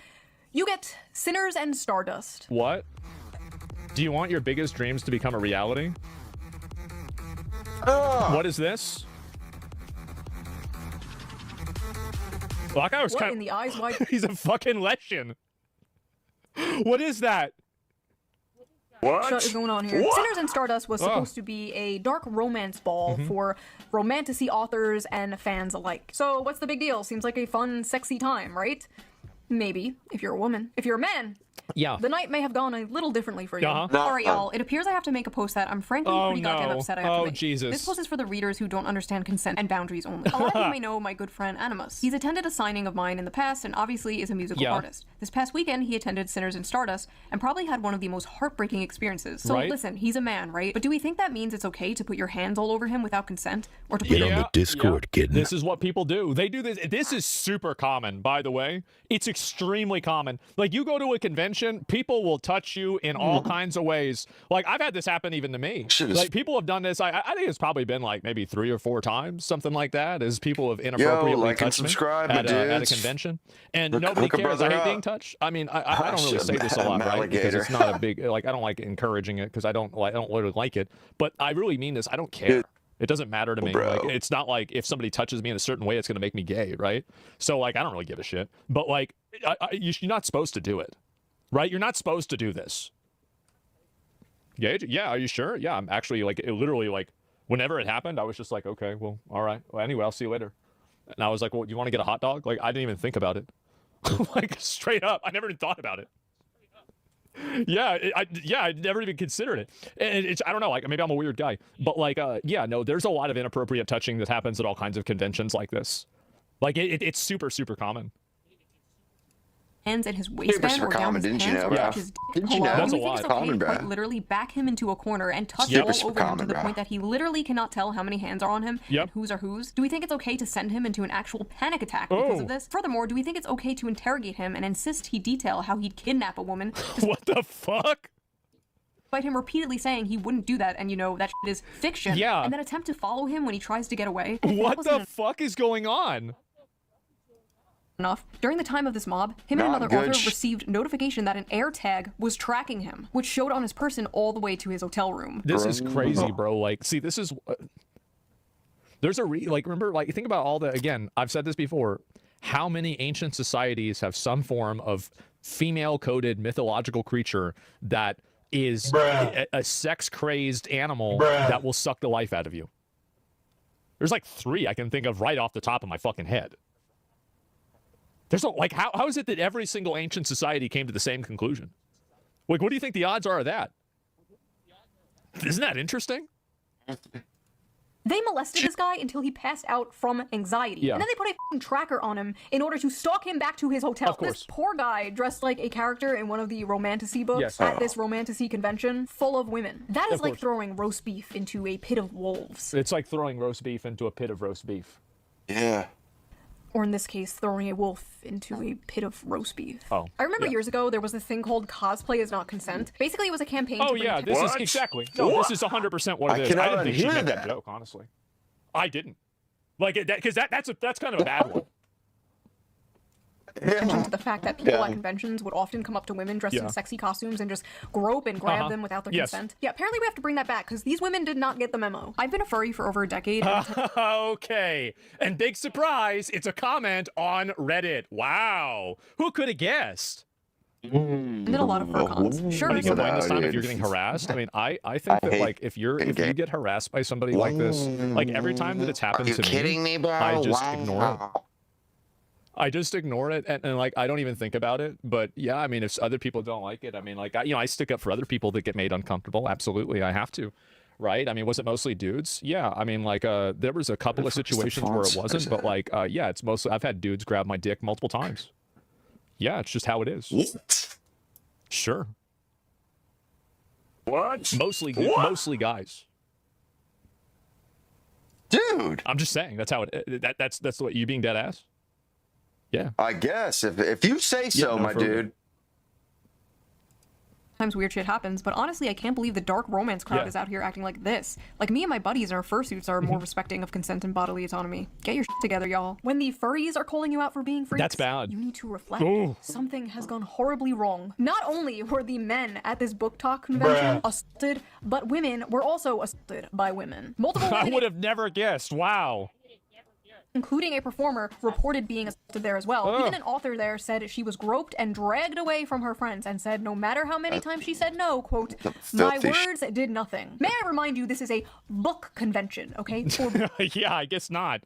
you get Sinners and Stardust. What? Do you want your biggest dreams to become a reality? What is this? Well, that guy was What kind in the eyes wide? He's a fucking legend. What is that? What is going on here? What? Sinners and Stardust was Oh. supposed to be a dark romance ball Mhm. for romantasy authors and fans alike. So what's the big deal? Seems like a fun, sexy time, right? Maybe, if you're a woman. If you're a man, Yeah. the night may have gone a little differently for you. Uh-huh. All right, y'all. It appears I have to make a post that I'm frankly Oh, pretty goddamn no. upset I have to Oh, make. Jesus. This post is for the readers who don't understand consent and boundaries only. A lot of you may know my good friend Animus. He's attended a signing of mine in the past and obviously is a musical Yeah. artist. This past weekend, he attended Sinners and Stardust and probably had one of the most heartbreaking experiences. So Right. listen, he's a man, right? But do we think that means it's okay to put your hands all over him without consent? Or to put your Discord, kid. This is what people do. They do this. This is super common, by the way. It's extremely common. Like, you go to a convention, people will touch you in all kinds of ways. Like, I've had this happen even to me. Like, people have done this. I think it's probably been like maybe 3 or 4 times, something like that, as people have inappropriately like and touched me subscribe, at a dudes. convention. And Hook- nobody hook a cares. I brother hate being up. touched. I mean, I don't really say this a lot, right? Because it's not a big, like, I don't like encouraging it because I don't really like it. But I really mean this. I don't care. It doesn't matter to me. Bro. Like, it's not like if somebody touches me in a certain way, it's going to make me gay, right? So, like, I don't really give a shit. But, like, you're not supposed to do it, right? You're not supposed to do this. Gage? Yeah, are you sure? Yeah, I'm actually like, it literally like, whenever it happened, I was just like, okay, well, all right. Well, anyway, I'll see you later. And I was like, well, do you want to get a hot dog? Like, I didn't even think about it. Like, straight up, I never even thought about it. Yeah, I never even considered it. And it's, I don't know, like, maybe I'm a weird guy, but like, yeah, no, there's a lot of inappropriate touching that happens at all kinds of conventions like this. Like, it's super, super common. Hands at his waistband or down his pants or touch his dick. Didn't you know? That's Do a we think it's lot. okay to Common, quite bro. literally back him into a corner and touch Super, all super over him to common, the bro. point that he literally cannot tell how many hands are on him and whose are whose? Do we think it's okay to send him into an actual panic attack because of this? Furthermore, do we think it's okay to interrogate him and insist he detail how he'd kidnap a woman? What the fuck? Despite him repeatedly saying he wouldn't do that, and you know that shit is fiction. Yeah. And then attempt to follow him when he tries to get away. What the fuck is going on? Enough. During the time of this mob, him and Not another good author received notification that an air tag was tracking him, which showed on his person all the way to his hotel room. This is crazy, bro. Like, see, this is there's a remember, like, think about all the, again, I've said this before, how many ancient societies have some form of female coded mythological creature that is a sex crazed animal that will suck the life out of you? There's like 3 I can think of right off the top of my fucking head. There's a, like, how is it that every single ancient society came to the same conclusion? Like, what do you think the odds are of that? Isn't that interesting? They molested this guy until he passed out from anxiety. Yeah. And then they put a f***ing tracker on him in order to stalk him back to his hotel. Of course. This poor guy dressed like a character in one of the romantasy books Yes. at this romantasy convention full of women. That is Of like course. throwing roast beef into a pit of wolves. It's like throwing roast beef into a pit of roast beef. Yeah. Or in this case, throwing a wolf into a pit of roast beef. Oh. I remember years ago, there was this thing called cosplay is not consent. Basically, it was a campaign to Oh bring yeah, this is exactly. No, this is 100% what it is. I didn't think she'd make that joke, honestly. I didn't. Like, because that's kind of a bad one. attention to the fact that people at conventions would often come up to women dressed in sexy costumes and just grope and grab them without their consent. Yeah, apparently we have to bring that back because these women did not get the memo. I've been a furry for over a decade. Okay. And big surprise, it's a comment on Reddit. Wow. Who could have guessed? And then a lot of fur cons. Sure. What do you complain this time if you're getting harassed? I mean, I think that like if you get harassed by somebody like this, like every time that it's happened to me, kidding me, bro? I just ignore it. I just ignore it and like I don't even think about it. But yeah, I mean, if other people don't like it, I mean, like I stick up for other people that get made uncomfortable. Absolutely, I have to. Right? I mean, was it mostly dudes? Yeah. I mean, like there was a couple of situations where it wasn't, but like yeah, it's mostly I've had dudes grab my dick multiple times. Yeah, it's just how it is. What? Sure. What? Mostly guys. Dude. I'm just saying that's how it. That's what you being dead ass. Yeah. I guess if you say so, no, my dude. Sometimes weird shit happens, but honestly, I can't believe the dark romance crowd is out here acting like this. Like me and my buddies in our fursuits are more respecting of consent and bodily autonomy. Get your shit together, y'all. When the furries are calling you out for being freaks, that's bad. You need to reflect. Ooh. Something has gone horribly wrong. Not only were the men at this book talk convention assaulted, but women were also assaulted by women. Multiple women, I would have never guessed. Wow. including a performer, reported being assaulted there as well. Even an author there said she was groped and dragged away from her friends and said no matter how many times she said no, quote, my words did nothing. May I remind you, this is a book convention, okay? For yeah, I guess not.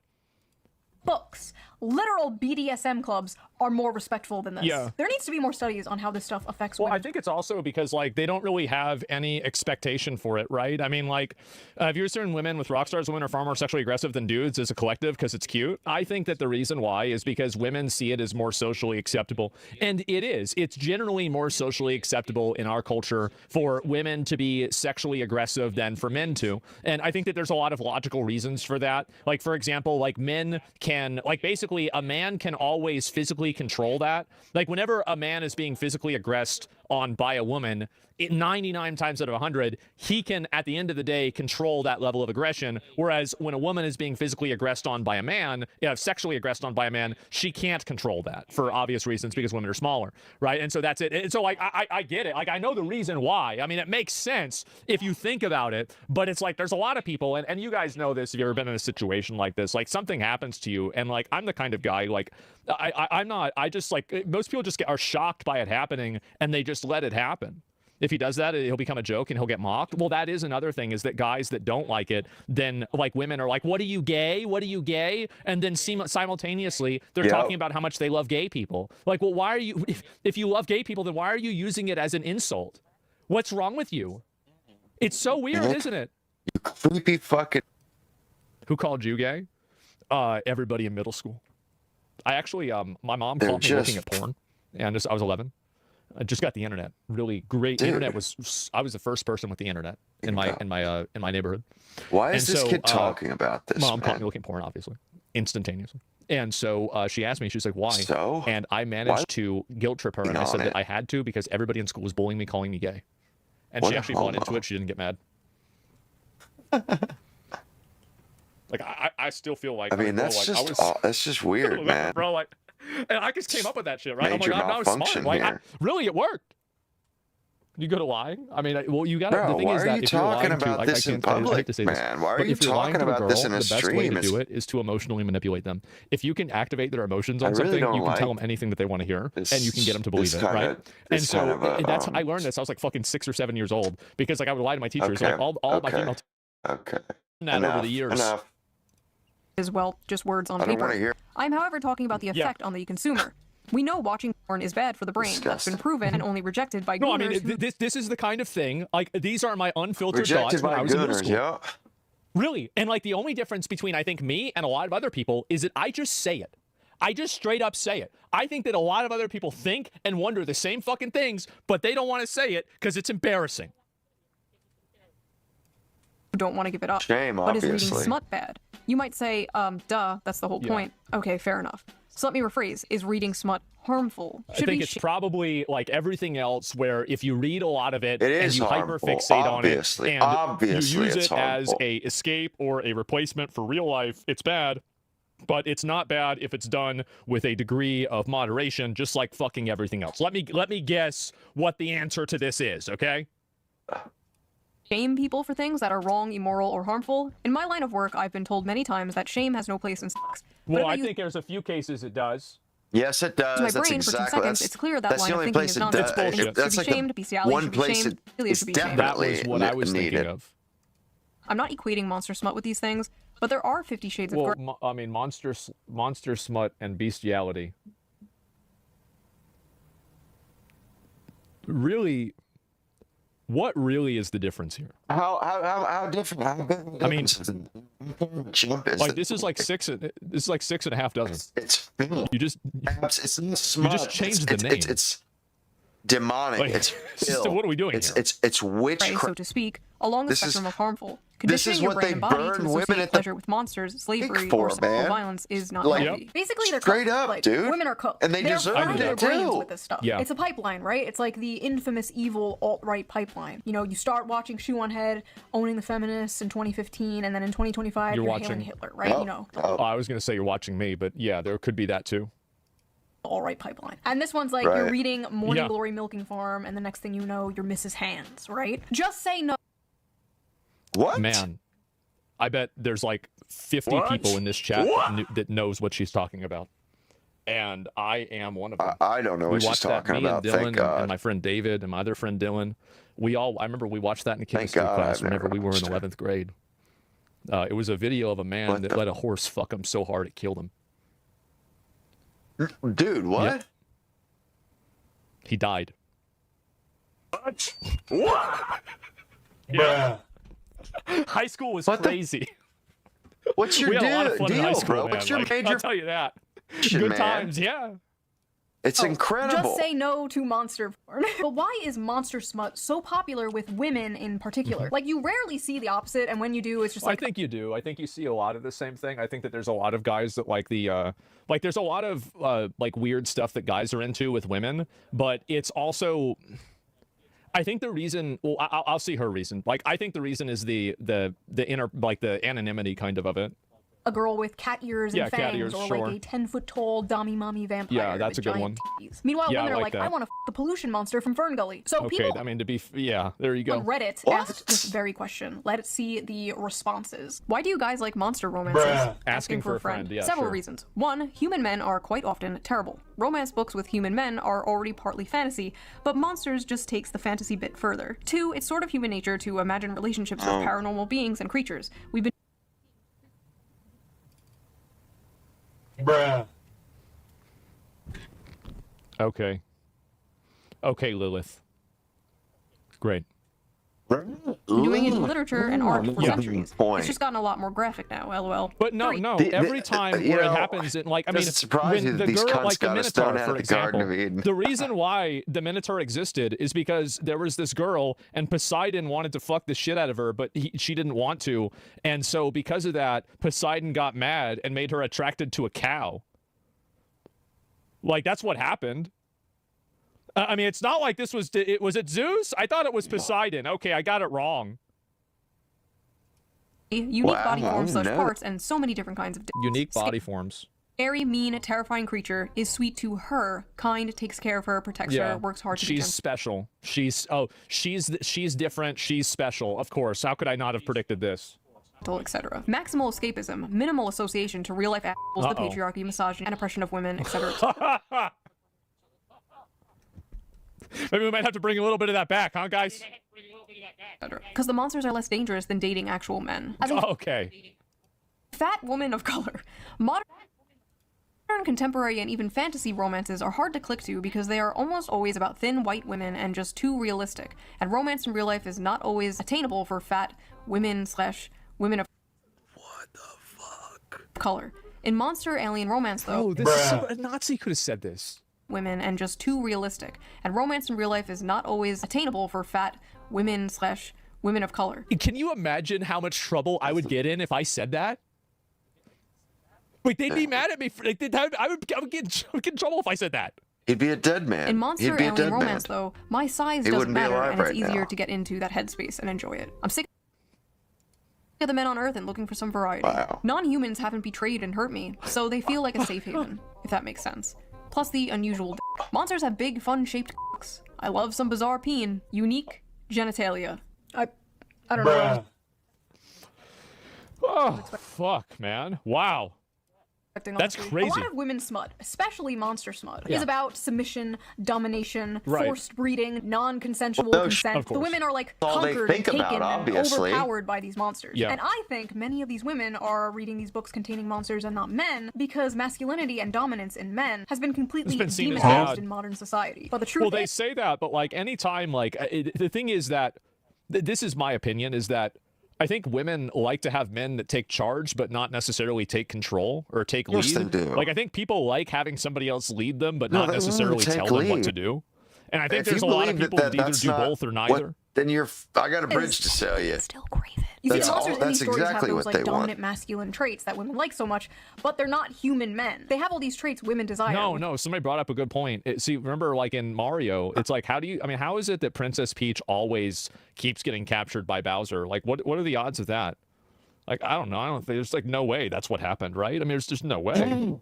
books. Literal BDSM clubs are more respectful than this. Yeah. There needs to be more studies on how this stuff affects Well, women. I think it's also because like they don't really have any expectation for it, right? I mean, like, if you're certain women with rock stars, women are far more sexually aggressive than dudes as a collective because it's cute. I think that the reason why is because women see it as more socially acceptable, and it is. It's generally more socially acceptable in our culture for women to be sexually aggressive than for men to, and I think that there's a lot of logical reasons for that. Like, for example, like men can, like, basically a man can always physically control that. Like whenever a man is being physically aggressed on by a woman, 99 times out of 100, he can, at the end of the day, control that level of aggression. Whereas when a woman is being physically aggressed on by a man, sexually aggressed on by a man, she can't control that for obvious reasons because women are smaller, right? And so that's it. And so like, I get it. Like I know the reason why. I mean, it makes sense if you think about it, but it's like, there's a lot of people, and you guys know this if you've ever been in a situation like this, like something happens to you, and like, I'm the kind of guy, like, I just like, most people just are shocked by it happening, and they just let it happen. If he does that, he'll become a joke and he'll get mocked. Well, that is another thing, is that guys that don't like it, then like women are like, what are you gay? What are you gay? And then simultaneously, they're talking about how much they love gay people. Like, well, why are you, if you love gay people, then why are you using it as an insult? What's wrong with you? It's so weird, isn't it? You creepy fucking. Who called you gay? Everybody in middle school. I actually, my mom caught me looking at porn, and I was 11. I just got the internet. Really great. The internet was. I was the first person with the internet in my neighborhood. Why is this kid talking about this? Mom caught me looking at porn, obviously, instantaneously. And so she asked me. She was like, "Why?" So? And I managed to guilt trip her, and I said that I had to because everybody in school was bullying me, calling me gay. And she actually bought into it. She didn't get mad. Like I still feel like. I mean, that's just weird, man. Bro, like. And I just came up with that shit, right? Major I'm like, I was smart. Like, really, it worked. You go to lying? I mean, well, you got to. The thing is that if you're lying to, like, I hate to say this, man? Why are you if you're lying talking to a about girl, this in a the best way stream? to do it is to emotionally manipulate them. If you can activate their emotions on I really something, you don't can tell like them anything that they want to hear, and you can get them to believe this it, kinda- right? And this so kind of a, that's I learned this. I was like fucking 6 or 7 years old because like I would lie to my teachers, like all my female. Okay. That over the years. As well, just words on I don't paper. wanna hear- I'm, however, talking about the effect on the consumer. We know watching porn is bad for the brain. That's been proven and only rejected by No, I gooners mean, this is the kind of thing, like, these are my unfiltered Rejected thoughts when by I was in middle gooners, school. yeah. Really. And, like, the only difference between, I think, me and a lot of other people is that I just say it. I just straight up say it. I think that a lot of other people think and wonder the same fucking things, but they don't want to say it because it's embarrassing. who don't want to give it up. Shame, But is reading obviously. smut bad? You might say, duh, that's the whole point. Okay, fair enough. So let me rephrase. Is reading smut harmful? I think it's probably like everything else where if you read a lot of it, and is you harmful, hyperfixate on it obviously. and Obviously you use it's it as harmful. a escape or a replacement for real life, it's bad. But it's not bad if it's done with a degree of moderation, just like fucking everything else. Let me guess what the answer to this is, okay? Shame people for things that are wrong, immoral, or harmful. In my line of work, I've been told many times that shame has no place in sex. Well, I think there's a few cases it does. Yes, it does. To my That's brain for 2 exactly. seconds, it's clear that that's line the of only thinking place is it nonsense. does. Bullshit. That's Should like be shamed, bestiality one should be place shamed, pedophilia it's should be shamed. That was definitely what I was thinking needed. of. I'm not equating monster smut with these things, but there are 50 Shades of Well, Grey. I mean, monster smut and bestiality. Really, what really is the difference here? How different? How big? I mean, jump is like this is like 6.5 dozen. It's you just it's not you smut. just changed the name. It's demonic. Like, it's so what are we doing it's, here? It's witchcraft. So to speak, along the This is- spectrum of harmful. this is Conditioning your what brain they and body burn to women associate at the pleasure with monsters, slavery, for, or sexual man. violence is not Like, healthy. Basically, they're straight cooked. up, Like, dude. Women are cooked. And they They're deserve frying it, their brains too. with this stuff. Yeah. It's a pipeline, right? It's like the infamous evil alt-right pipeline. You know, you start watching Shoe on Head, owning the feminists in 2015, and then in 2025, you're hailing Hitler, right? You know, Oh, I was gonna say you're watching me, but yeah, there could be that too. all-right pipeline. And this one's like Right. you're reading Morning Yeah. Glory Milking Farm, and the next thing you know, you're Mrs. Hands, right? Just say no. What? Man, I bet there's like 50 What? people in this chat What? that knows what she's talking about, and I am one of them. I don't know we what she's watched that, talking me about. And Dylan Thank God. and my friend David and my other friend Dylan. I remember we watched that in a Thank chemistry God class I've whenever never we were in watched it. 11th grade. It was a video of a man that let a horse fuck him so hard it killed him. Dude, what? Yep. He died. What? Yeah. High school was crazy. What's your we had a lot of fun in high deal, school, bro? man. What's your Like, major I'll tell you that. shit, Good man? times, yeah. It's incredible. Just say no to monster porn. But why is monster smut so popular with women in particular? Like, you rarely see the opposite, and when you do, it's just like... I think you do. I think you see a lot of the same thing. I think that there's a lot of guys that like the, like there's a lot of like weird stuff that guys are into with women, but it's also, I think the reason, well, I'll see her reason. Like, I think the reason is the inner, like the anonymity kind of it. a girl with cat ears and fangs, or like a 10-foot tall dommy mommy vampire. Yeah, that's a good one. Titties. Meanwhile, women are like, that. I want to the pollution monster from Fern Gully. So okay, people I mean, there you go. on Reddit asked this very question. Let's see the responses. Why do you guys like monster romances? Asking for a friend. Yeah, Several sure. reasons. One, human men are quite often terrible. Romance books with human men are already partly fantasy, but monsters just takes the fantasy bit further. Two, it's sort of human nature to imagine relationships with paranormal beings and creatures. We've been Okay. Okay, Lilith. Great. doing it in literature and art for centuries. Point. It's just gotten a lot more graphic now, lol. But no, every time where it happens, it when the girl, like the Minotaur, for example, the reason why the Minotaur existed is because there was this girl, and Poseidon wanted to fuck the shit out of her, but she didn't want to, and so because of that, Poseidon got mad and made her attracted to a cow. Like, that's what happened. I mean, it's not like this was... Was it Zeus? I thought it was Poseidon. Okay, I got it wrong. Unique body forms, such parts, and so many different kinds of... Unique body forms. Scary, mean, terrifying creature is sweet to her. Kind, takes care of her, protects her, works hard to be She's special. She's different. She's special. Of course. How could I not have predicted this? Etc. Maximal escapism, minimal association to real-life assholes, the patriarchy, misogyny, and oppression of women, etc. Maybe we might have to bring a little bit of that back, huh, guys? Because the monsters are less dangerous than dating actual men. Okay. Fat woman of color. Modern, contemporary, and even fantasy romances are hard to click to because they are almost always about thin white women and just too realistic. And romance in real life is not always attainable for fat women / women of color. In monster alien romance, though, oh, this is so, a Nazi could have said this. Women and just too realistic. And romance in real life is not always attainable for fat women / women of color. Can you imagine how much trouble I would get in if I said that? Wait, they'd be mad at me. I would get in trouble if I said that. He'd be a dead man. In monster alien romance, though, my size doesn't matter, and it's easier to get into that headspace and enjoy it. I'm sick of the men on Earth and looking for some variety. Non-humans haven't betrayed and hurt me, so they feel like a safe haven, if that makes sense. Plus the unusual monsters have big, fun-shaped dicks. I love some bizarre peen. Unique genitalia. I don't know. Oh, fuck, man. Wow. That's crazy. A lot of women's smut, especially monster smut, is about submission, domination, forced breeding, non-consensual consent. The women are like conquered and taken and overpowered by these monsters. And I think many of these women are reading these books containing monsters and not men because masculinity and dominance in men has been completely demonized in modern society. But the truth is... Well, they say that, but like anytime, like the thing is that, this is my opinion, is that I think women like to have men that take charge, but not necessarily take control or take lead. Yes, they do. Like, I think people like having somebody else lead them, but not necessarily tell them what to do. And I think there's a lot of people that either do both or neither. Then I got a bridge to sell you. Still crave it. You see, monsters in these stories have those like dominant masculine traits that women like so much, but they're not human men. They have all these traits women desire. No, somebody brought up a good point. See, remember, like in Mario, it's like, how is it that Princess Peach always keeps getting captured by Bowser? Like, what are the odds of that? Like, I don't know. I don't think there's like no way that's what happened, right? I mean, there's just no way.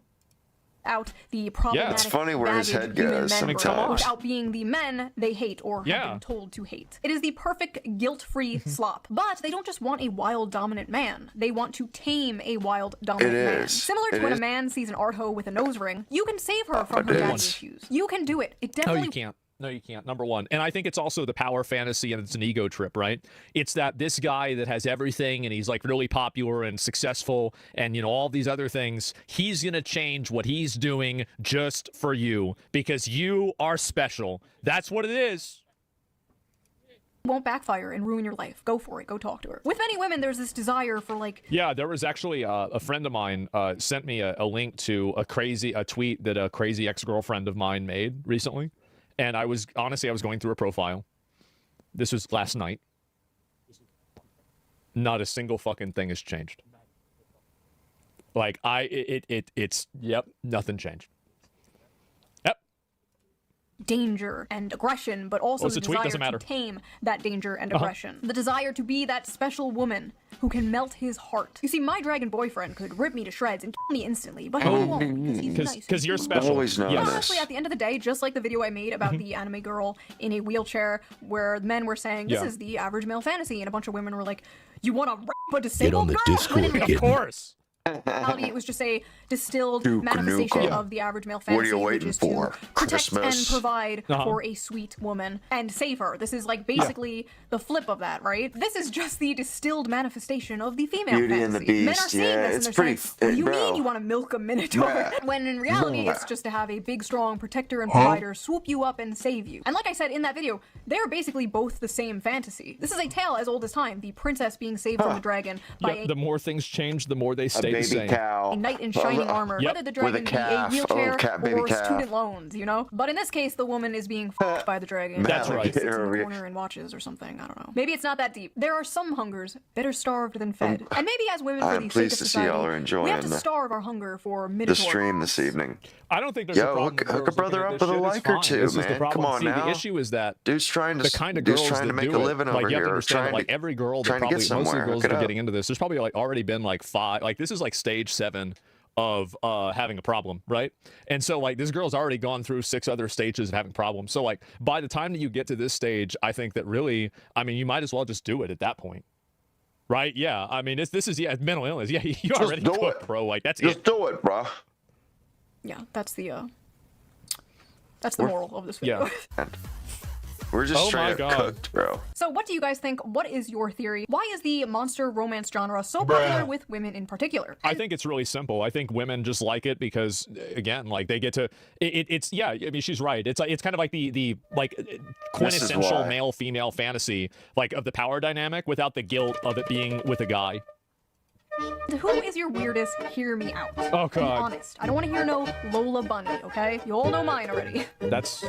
Out the problematic it's funny where his head goes sometimes. Without being the men they hate or have been told to hate. It is the perfect guilt-free slop. But they don't just want a wild dominant man. They want to tame a wild dominant man. Similar to when a man sees an art hoe with a nose ring, you can save her from her daddy issues. You can do it. It definitely... No, you can't. No, you can't. Number one. And I think it's also the power fantasy and it's an ego trip, right? It's that this guy that has everything and he's like really popular and successful and, you know, all these other things, he's going to change what he's doing just for you because you are special. That's what it is. Won't backfire and ruin your life. Go for it. Go talk to her. With many women, there's this desire for like... Yeah, there was actually a friend of mine sent me a link to a tweet that a crazy ex-girlfriend of mine made recently. And I was going through a profile. This was last night. Not a single fucking thing has changed. Like nothing changed. Yep. danger and aggression, but also the desire to tame that danger and aggression. The desire to be that special woman who can melt his heart. You see, my dragon boyfriend could rip me to shreds and kill me instantly, but he won't because he's nice. Because you're special. Always known this. Honestly, at the end of the day, just like the video I made about the anime girl in a wheelchair, where men were saying, this is the average male fantasy, and a bunch of women were like, you want to rape a disabled girl? Of course. It was just a distilled manifestation of the average male fantasy, which is to protect and provide for a sweet woman and save her. This is like basically the flip of that, right? This is just the distilled manifestation of the female Beauty fantasy. and the Beast. Men are seeing this and they're saying, what do you mean you want to milk a minotaur? When in reality, it's just to have a big, strong protector and provider swoop you up and save you. And like I said in that video, they're basically both the same fantasy. This is a tale as old as time, the princess being saved from the dragon by the more things change, the more they stay the same. Cow. A knight in shining armor, whether the dragon be a wheelchair or student loans, you know? But in this case, the woman is being f***ed by the dragon. That's right. Sits in the corner and watches or something, I don't know. Maybe it's not that deep. There are some hungers better starved than fed. And maybe as women, for the sake of society, we have to starve our hunger for minotaur. The stream this evening. I don't think there's a problem. Hook a brother up with a like or two, man. Come on now. The issue is that dude's trying to, the kind of girls trying to make do a living it, over like, you have to here. understand that, like, every girl that probably, most of the girls that are getting into this, there's probably like already been like 5, like this is like stage 7 of having a problem, right? And so like this girl's already gone through 6 other stages of having problems. So like by the time that you get to this stage, I think that really, I mean, you might as well just do it at that point. Right? Yeah. I mean, this is mental illness. Yeah, you already cooked, bro. Like that's just do it, bro. Yeah, that's the moral of this video. Yeah. We're just straight up cooked, bro. So what do you guys think? What is your theory? Why is the monster romance genre so popular with women in particular? I think it's really simple. I think women just like it because, again, like they get to, it's yeah, I mean, she's right. It's kind of like the like quintessential male-female fantasy, like of the power dynamic without the guilt of it being with a guy. Who is your weirdest? Hear me out. Oh, God. Be honest. I don't want to hear no Lola Bunny, okay? You all know mine already. That's...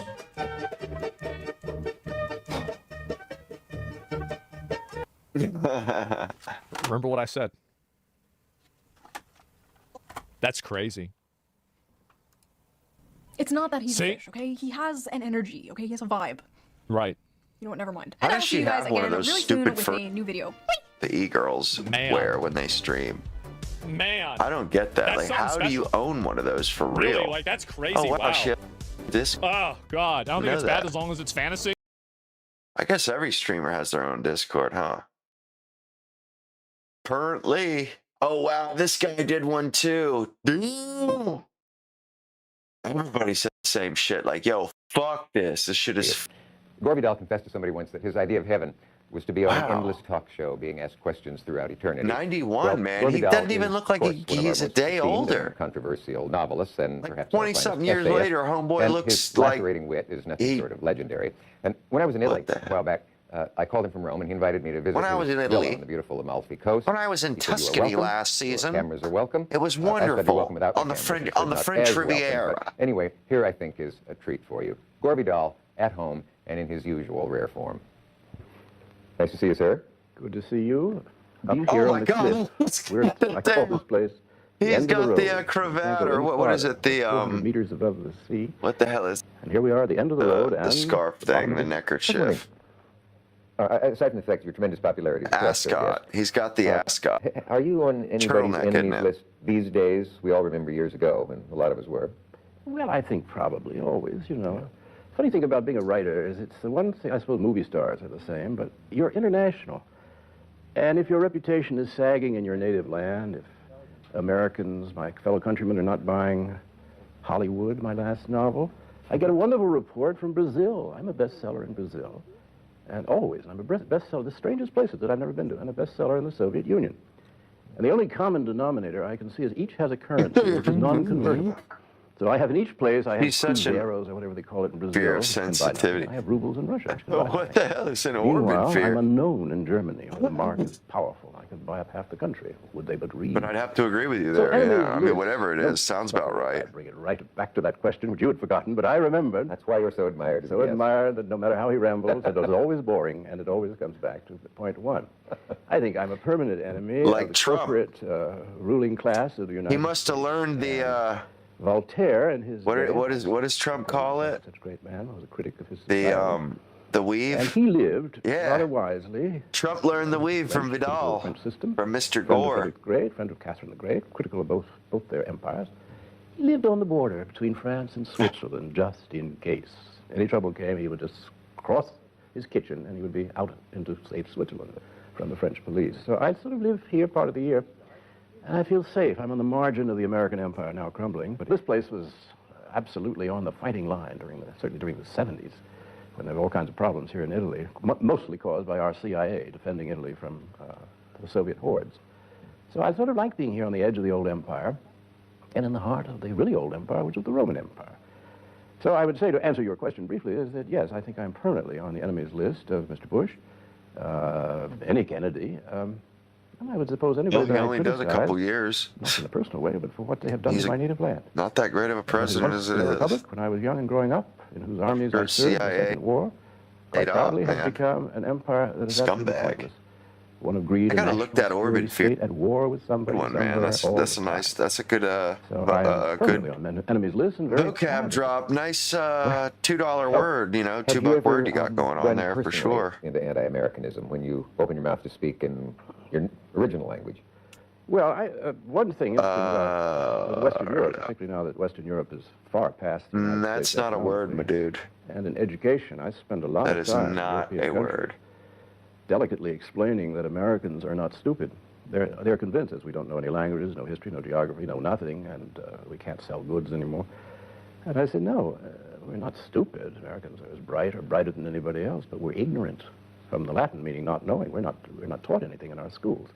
Remember what I said. That's crazy. It's not that he's a fish, okay? He has an energy, okay? He has a vibe. Right. You know what? Never mind. How And does I'll see she you guys have one again of those really stupid soon with a new video. The e-girls wear when they stream? Man, I don't get that. Like, how special. do you own one of those for Really? real? Like, that's crazy. Oh, wow. Wow. Shit. This. Oh, God. I don't think it's that. bad as long as it's fantasy. I guess every streamer has their own Discord, huh? Apparently. Oh, wow. This guy did one too. Damn. Everybody said the same shit. Like, yo, fuck this. This shit is. Gorvidal confessed to somebody once that his idea of heaven was to be on an endless talk show, being asked questions throughout eternity. 91, man. He doesn't even look like he's a day older. Controversial novelist, and like perhaps 20-something years later, homeboy looks his like lacerating wit is nothing short of legendary. And when I was in Italy a while back, I called him from Rome, and he invited me to visit when I was in his Italy, villa on the beautiful Amalfi Coast. When I was in Tuscany last season, cameras are welcome. It was wonderful on the French Riviera. Anyway, here I think is a treat for you. Gorvidal at home and in his usual rare form. Nice to see you, sir. Good to see you. Up here on the cliff. We're I call this place. He's got the cravat, or what is it? The meters above the sea. What the hell is? And here we are at the end of the road. The scarf thing, the neckerchief. Aside from the fact of your tremendous popularity, ascot. He's got the ascot. Are you on anybody's enemies list these days? We all remember years ago when a lot of us were. Well, I think probably always. You know. Funny thing about being a writer is it's the one thing, I suppose movie stars are the same, but you're international. And if your reputation is sagging in your native land, if Americans, my fellow countrymen, are not buying Hollywood, my last novel, I get a wonderful report from Brazil. I'm a bestseller in Brazil. And always, I'm a bestseller, the strangest places that I've never been to. I'm a bestseller in the Soviet Union. And the only common denominator I can see is each has a currency which is non-convertible. So I have in each place, I have cruzeros or whatever they call it in Brazil. Fear of sensitivity. I have rubles in Russia. What the hell is an Meanwhile, fear? I'm unknown in Germany, where the mark is powerful. I could buy up half the country. Would they but read? But I'd have to agree with you there. Yeah. I mean, whatever it is, sounds about right. I'd bring it right back to that question which you had forgotten, but I remembered. That's why you're so admired. So admired that no matter how he rambles, it was always boring, and it always comes back to point one. I think I'm a permanent enemy like of the Trump. corporate ruling class of the United States. He must have learned the Voltaire and his... What does Trump call it? Such a great man, was a critic of his the weave? And he lived rather wisely. Trump learned the weave from Vidal, French system, from Mr. Friend Gore. of Frederick the Great, friend of Catherine the Great, critical of both their empires. He lived on the border between France and Switzerland, just in case. Any trouble came, he would just cross his kitchen and he would be out into safe Switzerland from the French police. So I sort of live here part of the year, and I feel safe. I'm on the margin of the American empire now crumbling, but this place was absolutely on the fighting line certainly during the 70s, when there were all kinds of problems here in Italy, mostly caused by our CIA defending Italy from the Soviet hordes. So I sort of like being here on the edge of the old empire, and in the heart of the really old empire, which was the Roman Empire. So I would say, to answer your question briefly, is that yes, I think I'm permanently on the enemy's list of Mr. Bush, any Kennedy, and I would suppose anybody that He only does a couple years. Not in a personal way, but for what they have done to my native land. Not that great of a president as it is. The Republic, when I was young and growing up, in whose armies I served in the Second War, quite proudly has become an empire that is absolutely pointless. One of greed. I gotta look that orbit fear. At war with somebody. Good one, man. That's a nice. That's a good. Good on enemies list and very vocab drop. Nice $2 word. You know, $2 word you got going on there for sure. Into anti-Americanism when you open your mouth to speak in your original language. Well, one thing about Western Europe, particularly now that Western Europe is far past the United That's States not a word, my dude. And in education, I spend a lot of time. That is not a word. Delicately explaining that Americans are not stupid. They're convinced, as we don't know any languages, no history, no geography, no nothing, and we can't sell goods anymore. And I said, no, we're not stupid. Americans are as bright or brighter than anybody else, but we're ignorant, from the Latin meaning not knowing. We're not taught anything in our schools.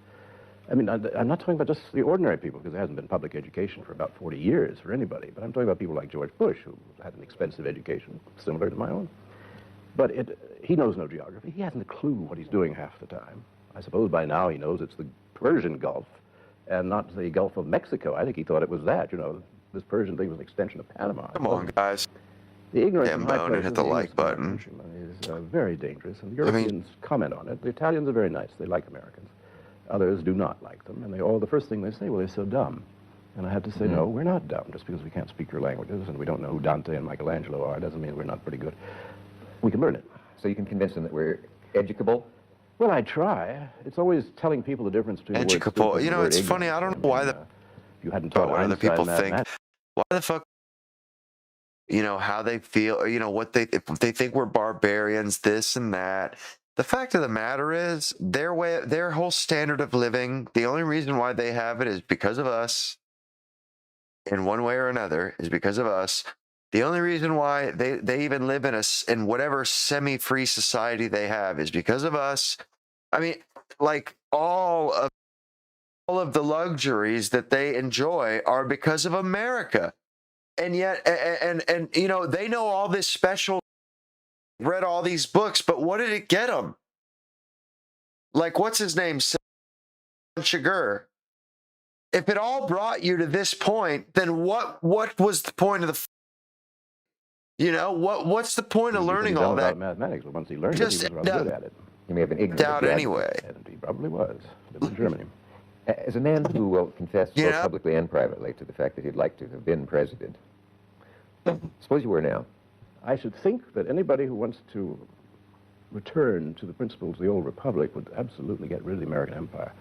I mean, I'm not talking about just the ordinary people, because there hasn't been public education for about 40 years for anybody, but I'm talking about people like George Bush, who had an expensive education, similar to my own. But he knows no geography. He hasn't a clue what he's doing half the time. I suppose by now he knows it's the Persian Gulf and not the Gulf of Mexico. I think he thought it was that. You know, this Persian thing was an extension of Panama. Come on, guys. The ignorance Damn bone and hit the like button. Is very dangerous, and the Europeans comment on it. The Italians are very nice. They like Americans. Others do not like them, and the first thing they say, well, they're so dumb. And I have to say, no, we're not dumb. Just because we can't speak your languages and we don't know who Dante and Michelangelo are doesn't mean we're not pretty good. We can learn it. So you can convince them that we're educable? Well, I try. It's always telling people the difference between educable. You know, it's funny. I don't know why you hadn't taught what other people think. Why the fuck? You know how they feel. You know what if they think we're barbarians, this and that. The fact of the matter is, their whole standard of living. The only reason why they have it is because of us. In one way or another, is because of us. The only reason why they even live in whatever semi-free society they have is because of us. I mean, like all of the luxuries that they enjoy are because of America. And yet, and you know, they know all this special, read all these books, but what did it get them? Like, what's his name? Sugar. If it all brought you to this point, then what was the point of the? You know, what's the point of learning all that? About mathematics, but once he learned it, he was rather good at it. He may have been ignorant. Doubt anyway. And he probably was. Lived in Germany. As a man who will confess both publicly and privately to the fact that he'd like to have been president, suppose you were now. I should think that anybody who wants to return to the principles of the old republic would absolutely get rid of the American empire.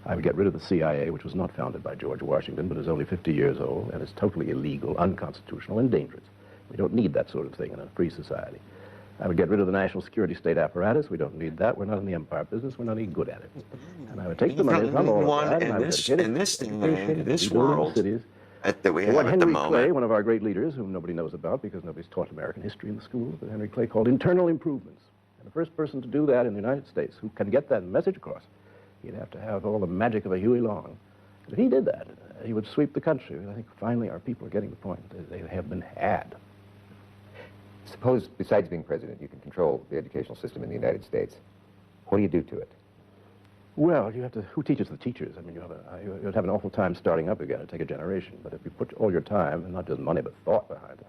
I would get rid of the CIA, which was not founded by George Washington, but is only 50 years old, and is totally illegal, unconstitutional, and dangerous. We don't need that sort of thing in a free society. I would get rid of the national security state apparatus. We don't need that. We're not in the empire business. We're not any good at it. And I would take the money from all of that, and I would dedicate it in this world cities. That we have at the moment. Henry Clay, one of our great leaders, whom nobody knows about because nobody's taught American history in the schools, but Henry Clay called internal improvements. And the first person to do that in the United States who can get that message across, he'd have to have all the magic of a Huey Long. But if he did that, he would sweep the country. I think finally our people are getting the point. They have been had. Suppose, besides being president, you can control the educational system in the United States. What do you do to it? Well, you have to, who teaches the teachers? I mean, you'd have an awful time starting up again. It'd take a generation. But if you put all your time, and not just money, but thought behind it,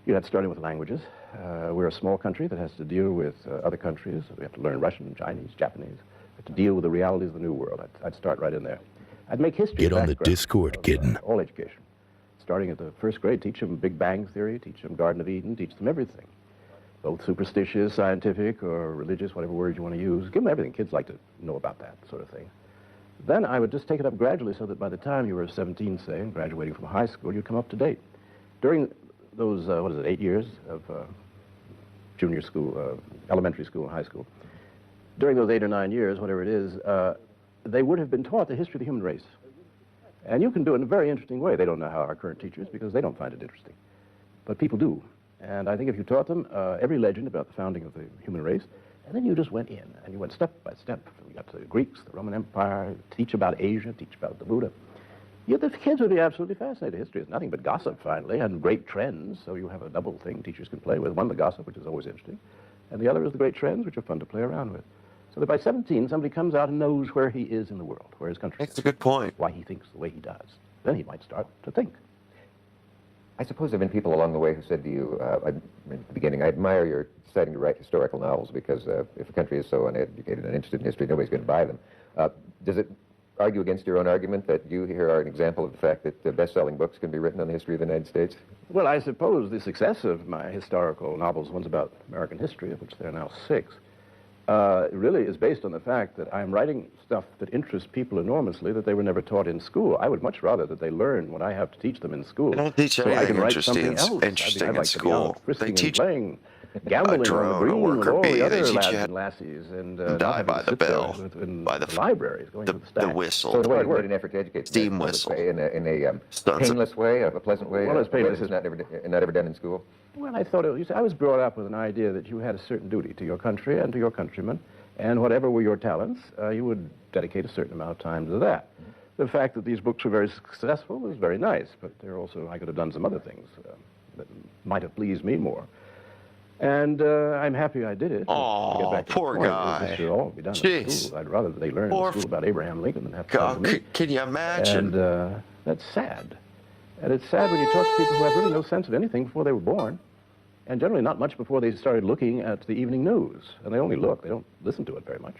you'd have to start with languages. We're a small country that has to deal with other countries. We have to learn Russian, Chinese, Japanese. We have to deal with the realities of the new world. I'd start right in there. I'd make history. Get on the Discord, kidden. All education. starting at the first grade. Teach them Big Bang Theory, teach them Garden of Eden, teach them everything. Both superstitious, scientific, or religious, whatever word you want to use. Give them everything. Kids like to know about that sort of thing. Then I would just take it up gradually so that by the time you were 17, say, and graduating from high school, you'd come up to date. During those, 8 years of junior school, elementary school and high school, during those 8 or 9 years, whatever it is, they would have been taught the history of the human race. And you can do it in a very interesting way. They don't know how our current teachers, because they don't find it interesting. But people do. And I think if you taught them every legend about the founding of the human race, and then you just went in, and you went step by step. You got the Greeks, the Roman Empire, teach about Asia, teach about the Buddha. The kids would be absolutely fascinated. History is nothing but gossip, finally, and great trends, so you have a double thing teachers can play with. One, the gossip, which is always interesting, and the other is the great trends, which are fun to play around with. So that by 17, somebody comes out and knows where he is in the world, where his country is. That's a good point. Why he thinks the way he does. Then he might start to think. I suppose there have been people along the way who said to you, at the beginning, I admire your deciding to write historical novels because if a country is so uneducated and interested in history, nobody's going to buy them. Does it argue against your own argument that you here are an example of the fact that best-selling books can be written on the history of the United States? Well, I suppose the success of my historical novels, ones about American history, of which there are now 6, really is based on the fact that I'm writing stuff that interests people enormously that they were never taught in school. I would much rather that they learn what I have to teach them in school. They don't teach so I anything can write interesting something else. in like school. They teach playing, gambling a drone, on the green a worker with all bee. the They other teach lads you how and lassies and die by the bell, by the libraries, going to the stack. whistle. So it's quite an effort to educate Steam whistle. In a painless way, a pleasant way. Well, it's painless. It's not ever done in school. Well, I thought I was brought up with an idea that you had a certain duty to your country and to your countrymen, and whatever were your talents, you would dedicate a certain amount of time to that. The fact that these books were very successful was very nice, but I could have done some other things that might have pleased me more. And I'm happy I did it. Oh, poor guy. This should all be done in school. I'd rather they learn in school about Abraham Lincoln than have to come to me. Can you imagine? And that's sad. And it's sad when you talk to people who have really no sense of anything before they were born, and generally not much before they started looking at the evening news. And they only look, they don't listen to it very much.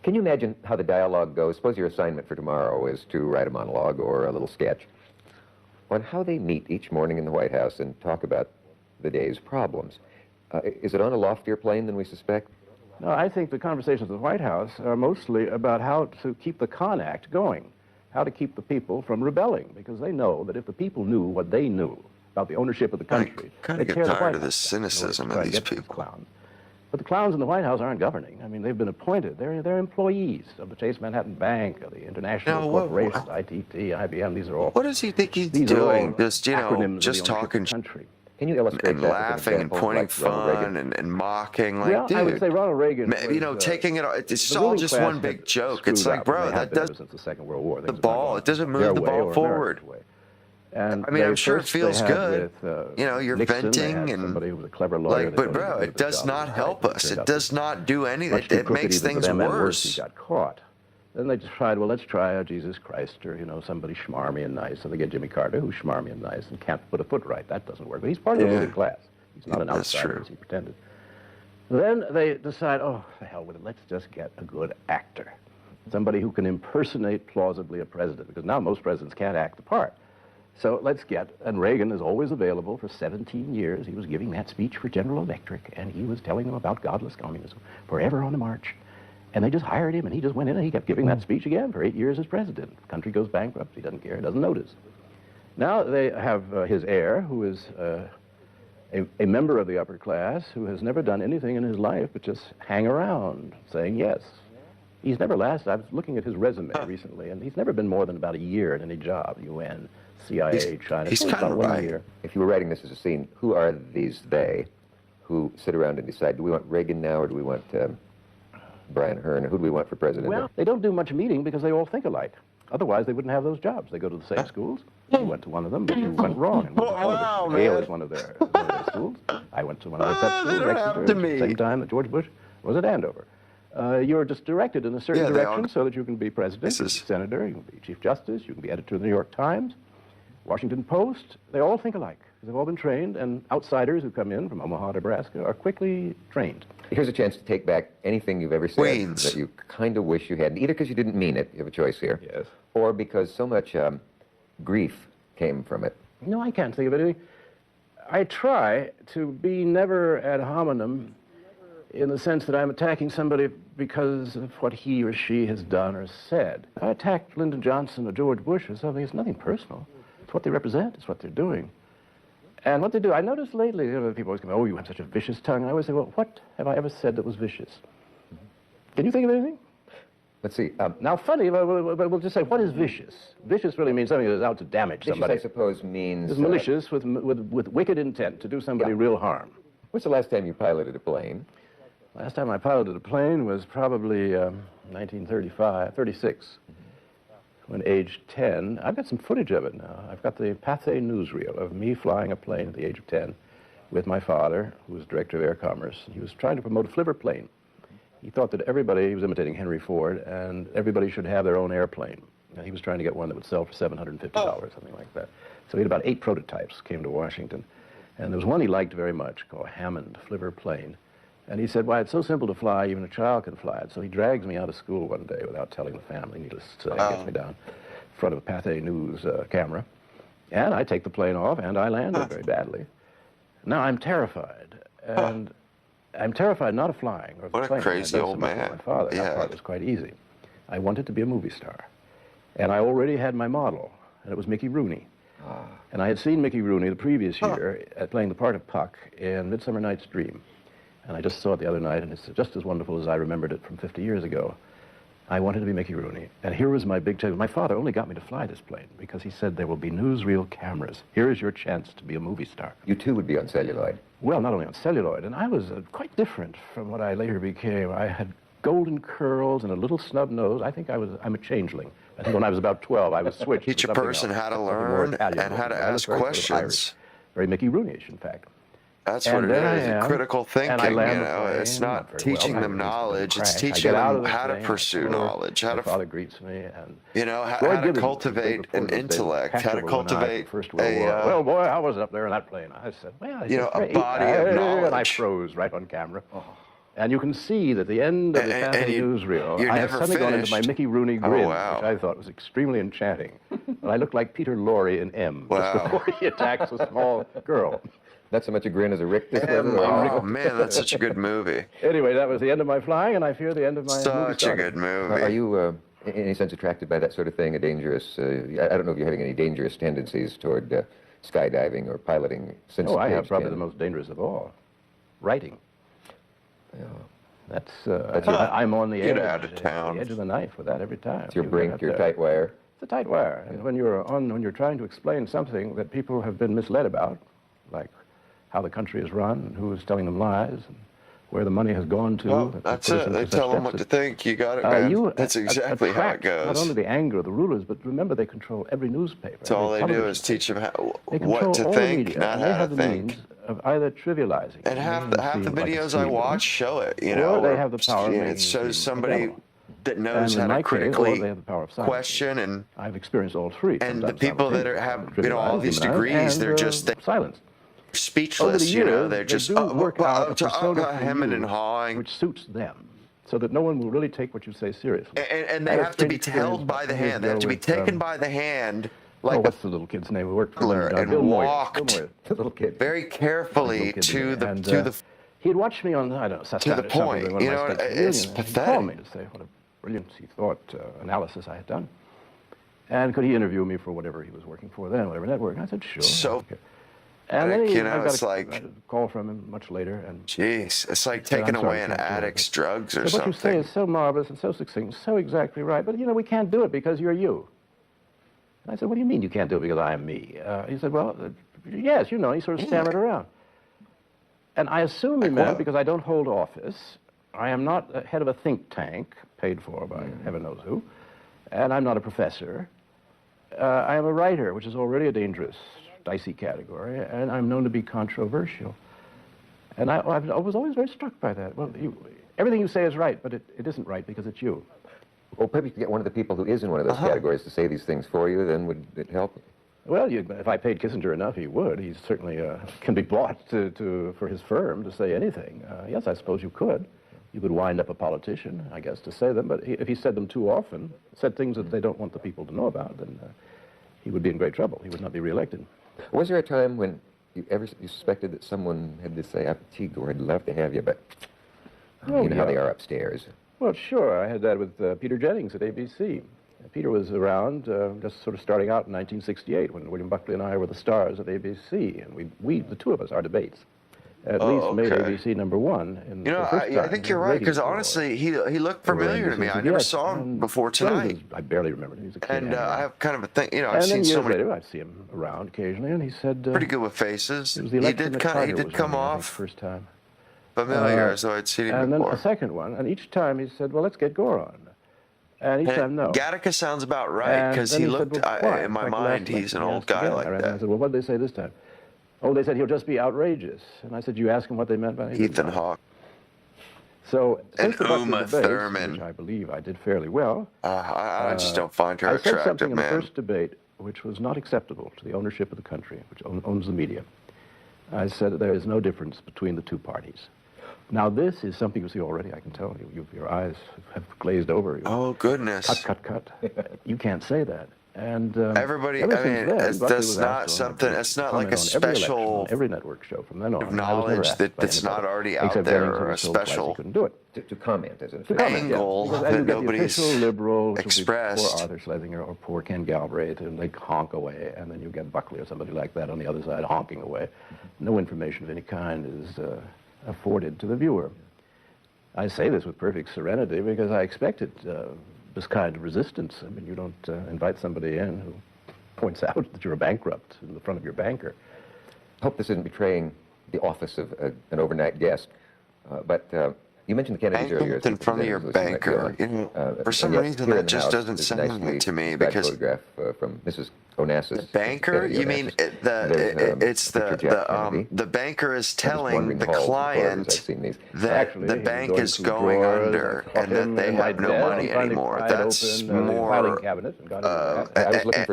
Can you imagine how the dialogue goes? Suppose your assignment for tomorrow is to write a monologue or a little sketch on how they meet each morning in the White House and talk about the day's problems. Is it on a loftier plane than we suspect? No, I think the conversations at the White House are mostly about how to keep the Con Act going, how to keep the people from rebelling, because they know that if the people knew what they knew about the ownership of the country, I kind of get tired of the cynicism of these people. Clowns. But the clowns in the White House aren't governing. I mean, they've been appointed. They're employees of the Chase Manhattan Bank, of the International Corporations, ITT, IBM. These are all. What does he think he's doing? Just just talking country. Can you illustrate and laughing and pointing fun and mocking? Like, well, dude, I would say Ronald Reagan. Taking it. It's all just one big joke. It's like, bro, that doesn't. Since the Second World War, the ball. It doesn't move the ball forward. And I mean, I'm sure it feels good. You're Nixon, venting and somebody who was a clever lawyer. but bro, it does not help us. It does not do anything. It makes things worse. He got caught. Then they decided, well, let's try Jesus Christ or, somebody schmarmy and nice. So they get Jimmy Carter, who's schmarmy and nice and can't put a foot right. That doesn't work. But he's part of the ruling class. He's not an outsider, as he pretended. Then they decide, oh, the hell with it. Let's just get a good actor. Somebody who can impersonate plausibly a president, because now most presidents can't act the part. So let's and Reagan is always available for 17 years. He was giving that speech for General Electric, and he was telling them about godless communism, forever on the march. And they just hired him, and he just went in, and he kept giving that speech again for 8 years as president. The country goes bankrupt. He doesn't care. He doesn't notice. Now they have his heir, who is a member of the upper class, who has never done anything in his life but just hang around, saying yes. He's never lasted. I was looking at his resume recently, and he's never been more than about a year in any job, UN, CIA, China. He's kind of right. If you were writing this as a scene, who are these they who sit around and decide, do we want Reagan now or do we want Brian Hearn? Who do we want for president? Well, they don't do much meeting because they all think alike. Otherwise, they wouldn't have those jobs. They go to the same schools. You went to one of them, but you went wrong. And Yale is one of their schools. I went to one of their prep schools, Exeter, at the same time that George Bush was at Andover. You're just directed in a certain direction so that you can be president, you can be senator, you can be chief justice, you can be editor of the New York Times, Washington Post. They all think alike. They've all been trained, and outsiders who come in from Omaha, Nebraska, are quickly trained. Here's a chance to take back anything you've ever said that you kind of wish you hadn't, either because you didn't mean it, you have a choice here, yes, or because so much grief came from it? No, I can't think of anything. I try to be never ad hominem in the sense that I'm attacking somebody because of what he or she has done or said. If I attacked Lyndon Johnson or George Bush or something, it's nothing personal. It's what they represent, it's what they're doing. And what they do, I noticed lately, people always come, oh, you have such a vicious tongue. And I always say, well, what have I ever said that was vicious? Can you think of anything? Let's see. Now, funny, we'll just say, what is vicious? Vicious really means something that's out to damage somebody. Vicious, I suppose, means... It's malicious with wicked intent to do somebody real harm. When's the last time you piloted a plane? Last time I piloted a plane was probably 1936. When aged 10, I've got some footage of it now. I've got the Pathé newsreel of me flying a plane at the age of 10 with my father, who was director of Air Commerce. He was trying to promote a flivver plane. He thought that everybody, he was imitating Henry Ford, and everybody should have their own airplane. He was trying to get one that would sell for $750, something like that. So he had about 8 prototypes, came to Washington. And there was one he liked very much called Hammond flivver plane. And he said, why, it's so simple to fly, even a child can fly it. So he drags me out of school one day without telling the family, needless to say, gets me down in front of a Pathé News camera. And I take the plane off, and I land it very badly. Now, I'm terrified. And I'm terrified not of flying or of the plane. What a crazy old man. My father. Yeah. That part was quite easy. I wanted to be a movie star. And I already had my model, and it was Mickey Rooney. And I had seen Mickey Rooney the previous year playing the part of Puck in Midsummer Night's Dream. And I just saw it the other night, and it's just as wonderful as I remembered it from 50 years ago. I wanted to be Mickey Rooney. And here was my big chance. My father only got me to fly this plane because he said there will be newsreel cameras. Here is your chance to be a movie star. You too would be on celluloid. Well, not only on celluloid, and I was quite different from what I later became. I had golden curls and a little snub nose. I think I'm a changeling. I think when I was about 12, I was switched. Teach a person how to learn and how to ask questions. Very Mickey Rooney-ish, in fact. That's what it is, critical thinking, you know. It's not teaching them knowledge, it's teaching them how to pursue knowledge, how to... My father greets me, and... You know, how to cultivate an intellect, how to cultivate well, boy, I was up there in that plane. I said, well... You know, a body of knowledge. And I froze right on camera. And you can see that at the end of the Pathé newsreel, I had suddenly gone into my Mickey Rooney grin, which I thought was extremely enchanting. And I looked like Peter Lorre in M, just before he attacks a small girl. Not so much a grin as a rictus. Oh, man, that's such a good movie. Anyway, that was the end of my flying, and I fear the end of my Such a good movie. Are you, in any sense, attracted by that sort of thing, a dangerous... I don't know if you're having any dangerous tendencies toward skydiving or piloting since... Oh, I have probably the most dangerous of all. Writing. Yeah. That's I'm on the edge, out of town. The edge of the knife with that every time. It's your brink, your tight wire. It's a tight wire. And when you're trying to explain something that people have been misled about, like how the country is run and who is telling them lies and where the money has gone to. Well, that's it. They tell them what to think. You got it, man. That's exactly how it goes. Not only the anger of the rulers, but remember they control every newspaper. That's all they do is teach them what to think, not how to think. Of either trivializing. And half the videos I watch show it, you know. Or they have the power of it shows somebody that knows how to critically question, and I've experienced all three. And the people that have, you know, all these degrees, they're just silence. Speechless, you know. They're just work out hemming and hawing, which suits them, so that no one will really take what you say seriously. And they have to be held by the hand. They have to be taken by the hand. Like what's the little kid's name who worked for and Bill walked Moyer, the little kid. very carefully to the he'd watched me on, I don't know, to the point. You know, it's pathetic. He called me to say what a brilliant, he thought, analysis I had done. And could he interview me for whatever he was working for then, whatever network? And I said, sure. So, and then you know, I got it's like a call from him much later. And jeez, it's like taking away an addict's drugs or something. What you say is so marvelous and so succinct, so exactly right. But, you know, we can't do it because you're you. And I said, what do you mean you can't do it because I am me? He said, well, yes, you know. He sort of stammered around. And I assume he meant because I don't hold office. I am not head of a think tank, paid for by heaven knows who. And I'm not a professor. I am a writer, which is already a dangerous, dicey category. And I'm known to be controversial. And I was always very struck by that. Well, everything you say is right, but it isn't right because it's you. Well, maybe you could get one of the people who is in one of those categories to say these things for you, then would it help? Well, if I paid Kissinger enough, he would. He certainly can be bought for his firm to say anything. Yes, I suppose you could. You could wind up a politician, I guess, to say them. But if he said them too often, said things that they don't want the people to know about, then he would be in great trouble. He would not be reelected. Was there a time when you suspected that someone had to say, gee, Gore, I'd love to have you, but you know how they are upstairs? Well, sure. I had that with Peter Jennings at ABC. Peter was around, just sort of starting out in 1968 when William Buckley and I were the stars of ABC, and we the two of us, our debates, at least made ABC #1. You know, I think you're right, because honestly, he looked familiar to me. I never saw him before tonight. I barely remember him. He was a kid. And I have kind of a thing, you know, and I've seen so many. Later, I'd see him around occasionally, and he said... pretty good with faces. He did come off first time. familiar, as though I'd seen him and before. And then a second one, and each time he said, well, let's get Gore on. And each time, no. Gattaca sounds about right, because he looked, in my mind, he's an old guy like that. I said, well, what did they say this time? Oh, they said he'll just be outrageous. And I said, you ask him what they meant by it? Ethan Hawke. So, since the Uma Buckley debate, Thurman. which I believe I did fairly well, I just don't find her I said attractive, something in the man. first debate which was not acceptable to the ownership of the country, which owns the media. I said that there is no difference between the two parties. Now, this is something you see already, I can tell you. Your eyes have glazed over. Oh, goodness. Cut. You can't say that. And everybody, I mean, that's not something, it's not like a special every network show from then on. knowledge that's not already out there, or a special couldn't do it. To comment, as an angle that nobody's liberal expressed. Poor Arthur Schlesinger or poor Ken Galbraith, and they honk away, and then you get Buckley or somebody like that on the other side honking away. No information of any kind is afforded to the viewer. I say this with perfect serenity because I expected this kind of resistance. I mean, you don't invite somebody in who points out that you're a bankrupt in the front of your banker. I hope this isn't betraying the office of an overnight guest, but you mentioned the Kennedys earlier. In front of your banker. You know, for some reason, that just doesn't sound right to me, because photograph from Mrs. Onassis. The banker? You mean the banker is telling the client that the bank is going under and that they have no money anymore. That's more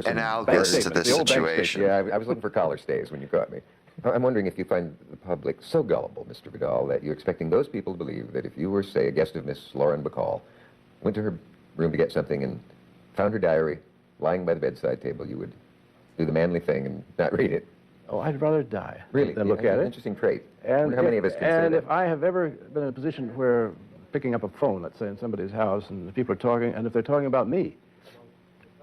analogous to this situation. Yeah, I was looking for collar stays when you caught me. I'm wondering if you find the public so gullible, Mr. Vidal, that you're expecting those people to believe that if you were, say, a guest of Miss Lauren Bacall, went to her room to get something and found her diary lying by the bedside table, you would do the manly thing and not read it. Oh, I'd rather die really? than look at it. Interesting trait. And how many of us can say that? And if I have ever been in a position where picking up a phone, let's say, in somebody's house, and the people are talking, and if they're talking about me,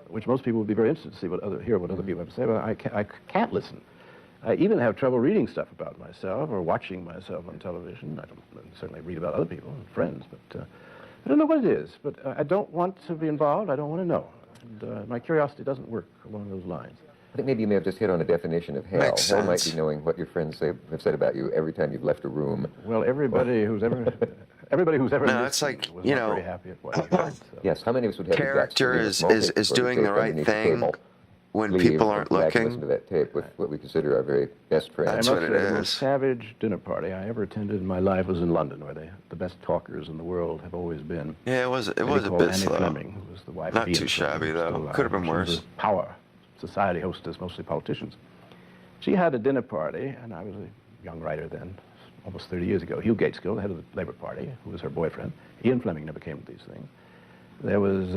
which most people would be very interested to see hear what other people have to say, but I can't listen. I even have trouble reading stuff about myself or watching myself on television. I don't certainly read about other people and friends, but I don't know what it is. But I don't want to be involved. I don't want to know. And my curiosity doesn't work along those lines. I think maybe you may have just hit on a definition of hell. Hell might be knowing what your friends have said about you every time you've left a room. Well, everybody who's ever no, it's like, was you not know, very happy at what he did. So. Yes, how many of us would have character is doing the right thing when people aren't looking. Listen to that tape with what we consider our very best friends. That's what it is. The most savage dinner party I ever attended in my life was in London, where the best talkers in the world have always been. Yeah, it was a bit Annie slow. Fleming, who was the wife Not of too shabby, though. Could have been worse. Power society hostess, mostly politicians. She had a dinner party, and I was a young writer then, almost 30 years ago. Hugh Gateskill, the head of the Labour Party, who was her boyfriend. Ian Fleming never came to these things. There was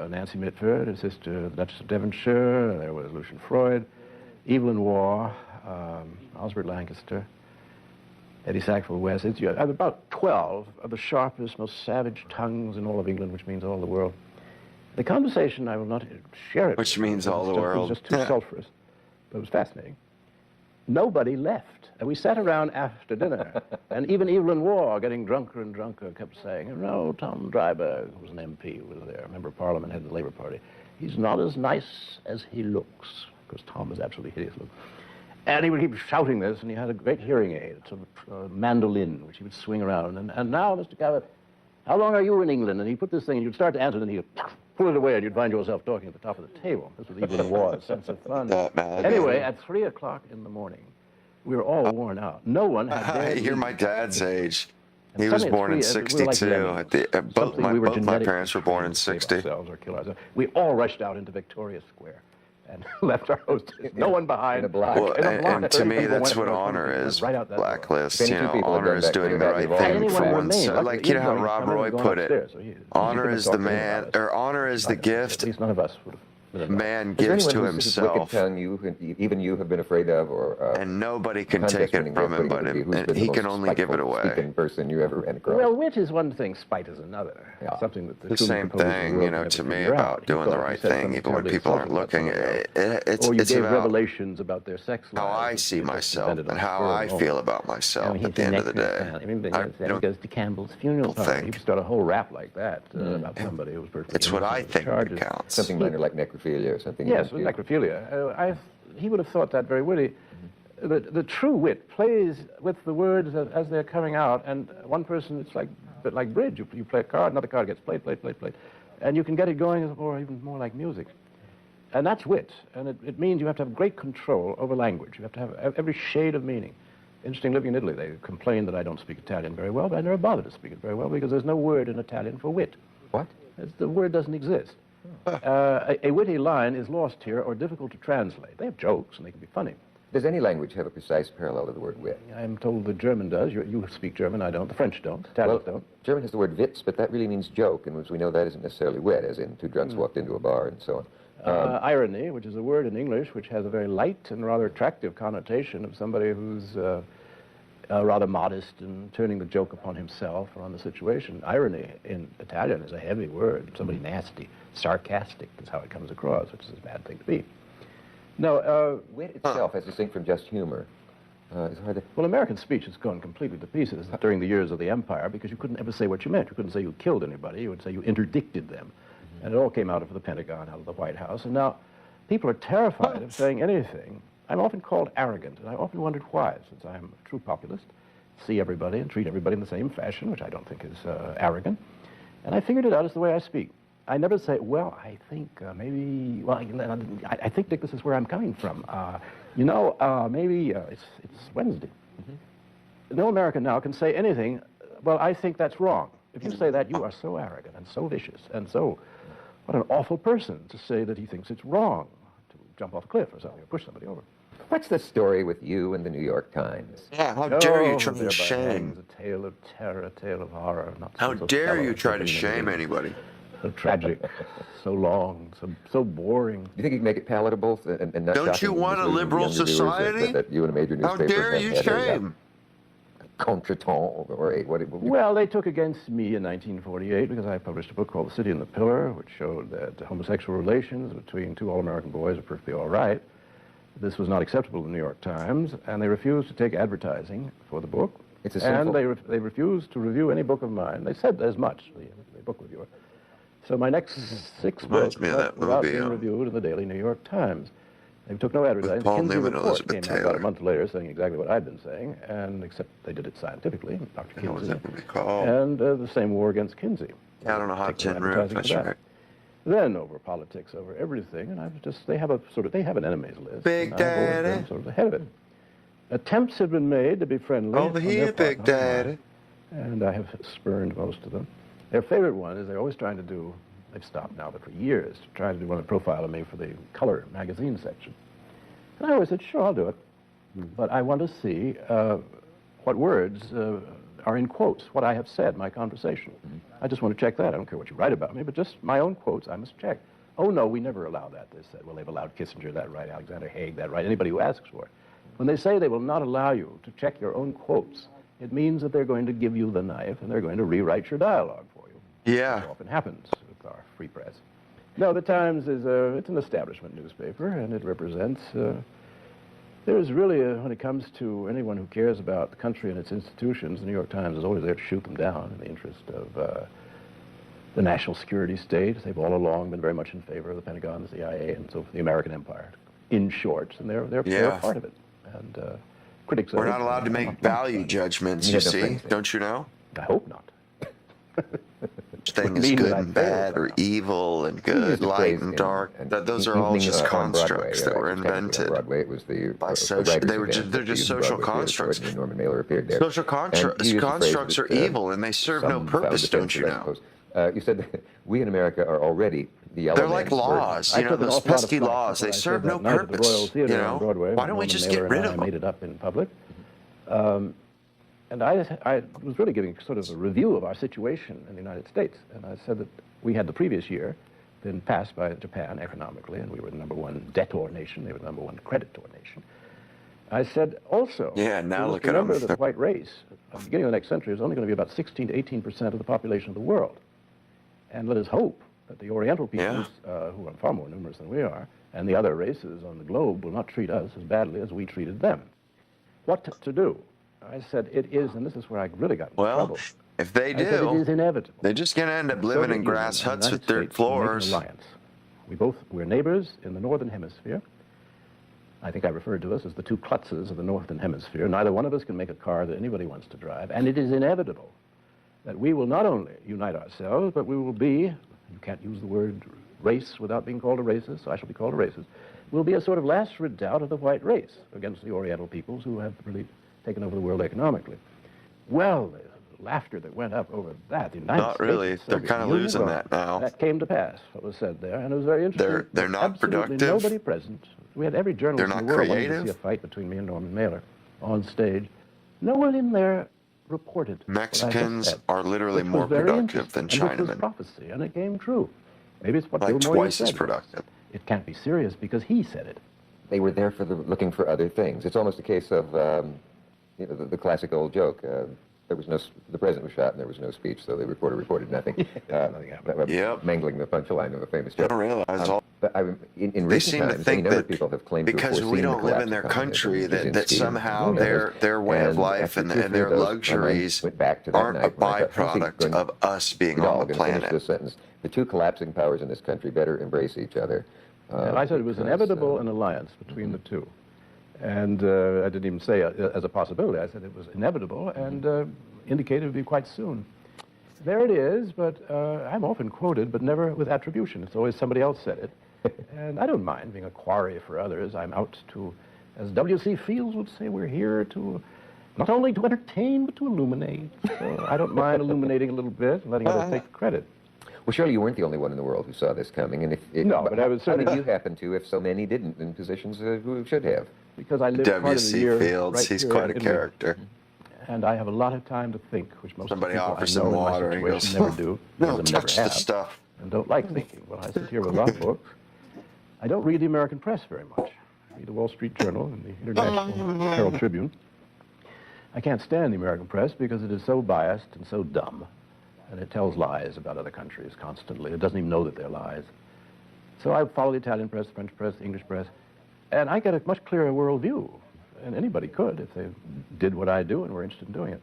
Nancy Mitford, her sister, the Duchess of Devonshire. There was Lucian Freud, Evelyn Waugh, Osbert Lancaster, Eddie Sackville West. It's about 12 of the sharpest, most savage tongues in all of England, which means all the world. The conversation, I will not share it. Which means all the world. It was just too sulphurous, but it was fascinating. Nobody left. And we sat around after dinner, and even Evelyn Waugh, getting drunker and drunker, kept saying, no, Tom Dryburgh, who was an MP, who was there, a member of Parliament, head of the Labour Party, he's not as nice as he looks, because Tom was absolutely hideous looking. And he would keep shouting this, and he had a great hearing aid, sort of mandolin, which he would swing around. And now, Mr. Cabot, how long are you in England? And he'd put this thing, and you'd start to answer, and he'd pull it away, and you'd find yourself talking at the top of the table. This was Evelyn Waugh's sense of fun. Anyway, at 3 o'clock in the morning, we were all worn out. No one had You're my dad's age. He was born in 62. Both my parents were born in 60. We all rushed out into Victoria Square and left our hostess. No one behind. In a block. Well, and to me, that's what honor is. Blacklist. You know, honor is doing the right thing for once. Like, you know how Rob Roy put it. Honor is the man, or honor is the gift. At least none of us would have Man Is there gives anyone to whose wicked himself, tongue even you have been afraid of, or and nobody can take it from him but him, and he can only give it away. Person you ever ran across? Well, wit is one thing, spite is another. Yeah. Something that The same thing, you know, to me about doing the right thing, even when people aren't looking. It's gave about revelations about their sex lives. how I see myself and how I feel about myself at the end of the day. He goes to Campbell's funeral party. You start a whole rap like that about somebody who was perfectly It's what I innocent of think charges. counts. Something minor like necrophilia or something. Yes, with necrophilia. He would have thought that very witty. The true wit plays with the words as they're coming out, and one person, it's like a bit like bridge. You play a card, another card gets played, and you can get it going, or even more like music. And that's wit, and it means you have to have great control over language. You have to have every shade of meaning. Interesting, living in Italy, they complain that I don't speak Italian very well, but I never bother to speak it very well because there's no word in Italian for wit. What? The word doesn't exist. A witty line is lost here or difficult to translate. They have jokes, and they can be funny. Does any language have a precise parallel to the word wit? I'm told the German does. You speak German, I don't. The French don't. Italians don't. German has the word witz, but that really means joke, and as we know, that isn't necessarily wit, as in two drunks walked into a bar and so on. Irony, which is a word in English which has a very light and rather attractive connotation of somebody who's rather modest and turning the joke upon himself or on the situation. Irony in Italian is a heavy word. Somebody nasty, sarcastic is how it comes across, which is a bad thing to be. No, wit itself, as distinct from just humor, is hard to... Well, American speech has gone completely to pieces during the years of the empire because you couldn't ever say what you meant. You couldn't say you killed anybody. You would say you interdicted them. And it all came out of the Pentagon, out of the White House. And now people are terrified of saying anything. I'm often called arrogant, and I often wondered why, since I'm a true populist, see everybody and treat everybody in the same fashion, which I don't think is arrogant. And I figured it out as the way I speak. I never say, well, I think maybe, well, I think, Dick, this is where I'm coming from. Maybe it's Wednesday. No American now can say anything, well, I think that's wrong. If you say that, you are so arrogant and so vicious and so, what an awful person to say that he thinks it's wrong to jump off a cliff or something or push somebody over. What's the story with you and the New York Times? Yeah, how dare you try to shame? A tale of terror, a tale of horror. Not how so dare you try to shame anybody? So tragic, so long, so boring. Do you think you can make it palatable and not Don't you want a liberal society? That you and a major newspaper how dare you shame? Contretemps, or what? Well, they took against me in 1948 because I published a book called The City and the Pillar, which showed that homosexual relations between two all-American boys are perfectly all right. This was not acceptable in the New York Times, and they refused to take advertising for the book. And they refused to review any book of mine. They said as much, the book reviewer. So my next 6 books were being reviewed in the Daily New York Times. They took no advertising. The Kinsey report came out about a month later saying exactly what I'd been saying, and except they did it scientifically, Dr. Kinsey. And the same war against Kinsey. I don't know how to room. That's right. Then over politics, over everything, and they have an enemies list. Big Daddy. Sort of ahead of it. Attempts have been made to be friendly. Over here, Big Daddy. And I have spurned most of them. Their favorite one is they're always trying to do, they've stopped now, but for years, to try to do one profile of me for the Color magazine section. And I always said, sure, I'll do it. But I want to see what words are in quotes, what I have said, my conversation. I just want to check that. I don't care what you write about me, but just my own quotes I must check. Oh, no, we never allow that, they said. Well, they've allowed Kissinger that right, Alexander Haig that right, anybody who asks for it. When they say they will not allow you to check your own quotes, it means that they're going to give you the knife and they're going to rewrite your dialogue for you. Yeah. Which often happens with our free press. No, the Times is it's an establishment newspaper, and it represents... there's really, when it comes to anyone who cares about the country and its institutions, the New York Times is always there to shoot them down in the interest of the national security state. They've all along been very much in favor of the Pentagon, the CIA, and so forth, the American empire, in short, and they're a part of it. And critics... We're not allowed to make value judgments, you see, don't you know? I hope not. Thing is good and bad, or evil and good, light and dark. Those are all just constructs that were invented by social. They're just social constructs. Social constructs are evil, and they serve no purpose, don't you know? You said that we in America are already the yellow. They're like laws, you know, those pesky laws. They serve no purpose. You know, why don't we just get rid of them? I made it up in public. And I was really giving sort of a review of our situation in the United States. And I said that we had the previous year been passed by Japan economically, and we were the #1 debtor nation, they were the #1 creditor nation. I said also, yeah, now look at remember them. that the white race, at the beginning of the next century, is only going to be about 16 to 18% of the population of the world. And let us hope that the Oriental peoples, who are far more numerous than we are, and the other races on the globe will not treat us as badly as we treated them. What to do? I said it is, and this is where I really got in trouble. If they do, I said it is inevitable. they're just going to end up living in grass huts with dirt floors. We're neighbors in the Northern Hemisphere. I think I referred to us as the two klutzes of the Northern Hemisphere. Neither one of us can make a car that anybody wants to drive, and it is inevitable that we will not only unite ourselves, but we will be, you can't use the word race without being called a racist, so I shall be called a racist, we'll be a sort of last redoubt of the white race against the Oriental peoples who have really taken over the world economically. Well, the laughter that went up over that, the United Not States, really. They're kind of losing that now. That came to pass, what was said there, and it was very interesting. They're not absolutely productive. Nobody present. We had every journalist in the world wanting to see a fight between me and Norman Mailer on stage. No one in there reported. Mexicans are literally more productive than Chinamen. And it was prophecy, and it came true. Maybe it's what like Bill Moyer twice as said. productive. It can't be serious because he said it. They were there for looking for other things. It's almost a case of you know, the classic old joke. There was no, the president was shot and there was no speech, so the reporter reported nothing. Mangling the punchline of a famous joke. I don't realize all. In They recent seem to times, think many that people have claimed because we don't live in their country, that somehow their way of life and their luxuries aren't a byproduct of us being on the planet. The two collapsing powers in this country better embrace each other. And I said it was inevitable an alliance between the two. And I didn't even say as a possibility. I said it was inevitable and indicated it would be quite soon. There it is, but I'm often quoted, but never with attribution. It's always somebody else said it. And I don't mind being a quarry for others. I'm out to, as W.C. Fields would say, we're here to not only to entertain, but to illuminate. So I don't mind illuminating a little bit and letting others take credit. Well, surely you weren't the only one in the world who saw this coming, and no, but I was how did you happen to, if so many didn't, in positions who should have? Because I lived part of the year Fields, right he's here quite a in character. And I have a lot of time to think, which most Somebody people offers I know some in my water and he situation goes, never do. "No, never touch the have, stuff." And don't like thinking. Well, I sit here with a lot of books. I don't read the American press very much. I read the Wall Street Journal and the International Herald Tribune. I can't stand the American press because it is so biased and so dumb. And it tells lies about other countries constantly. It doesn't even know that they're lies. So I follow the Italian press, the French press, the English press, and I get a much clearer worldview. And anybody could if they did what I do and were interested in doing it.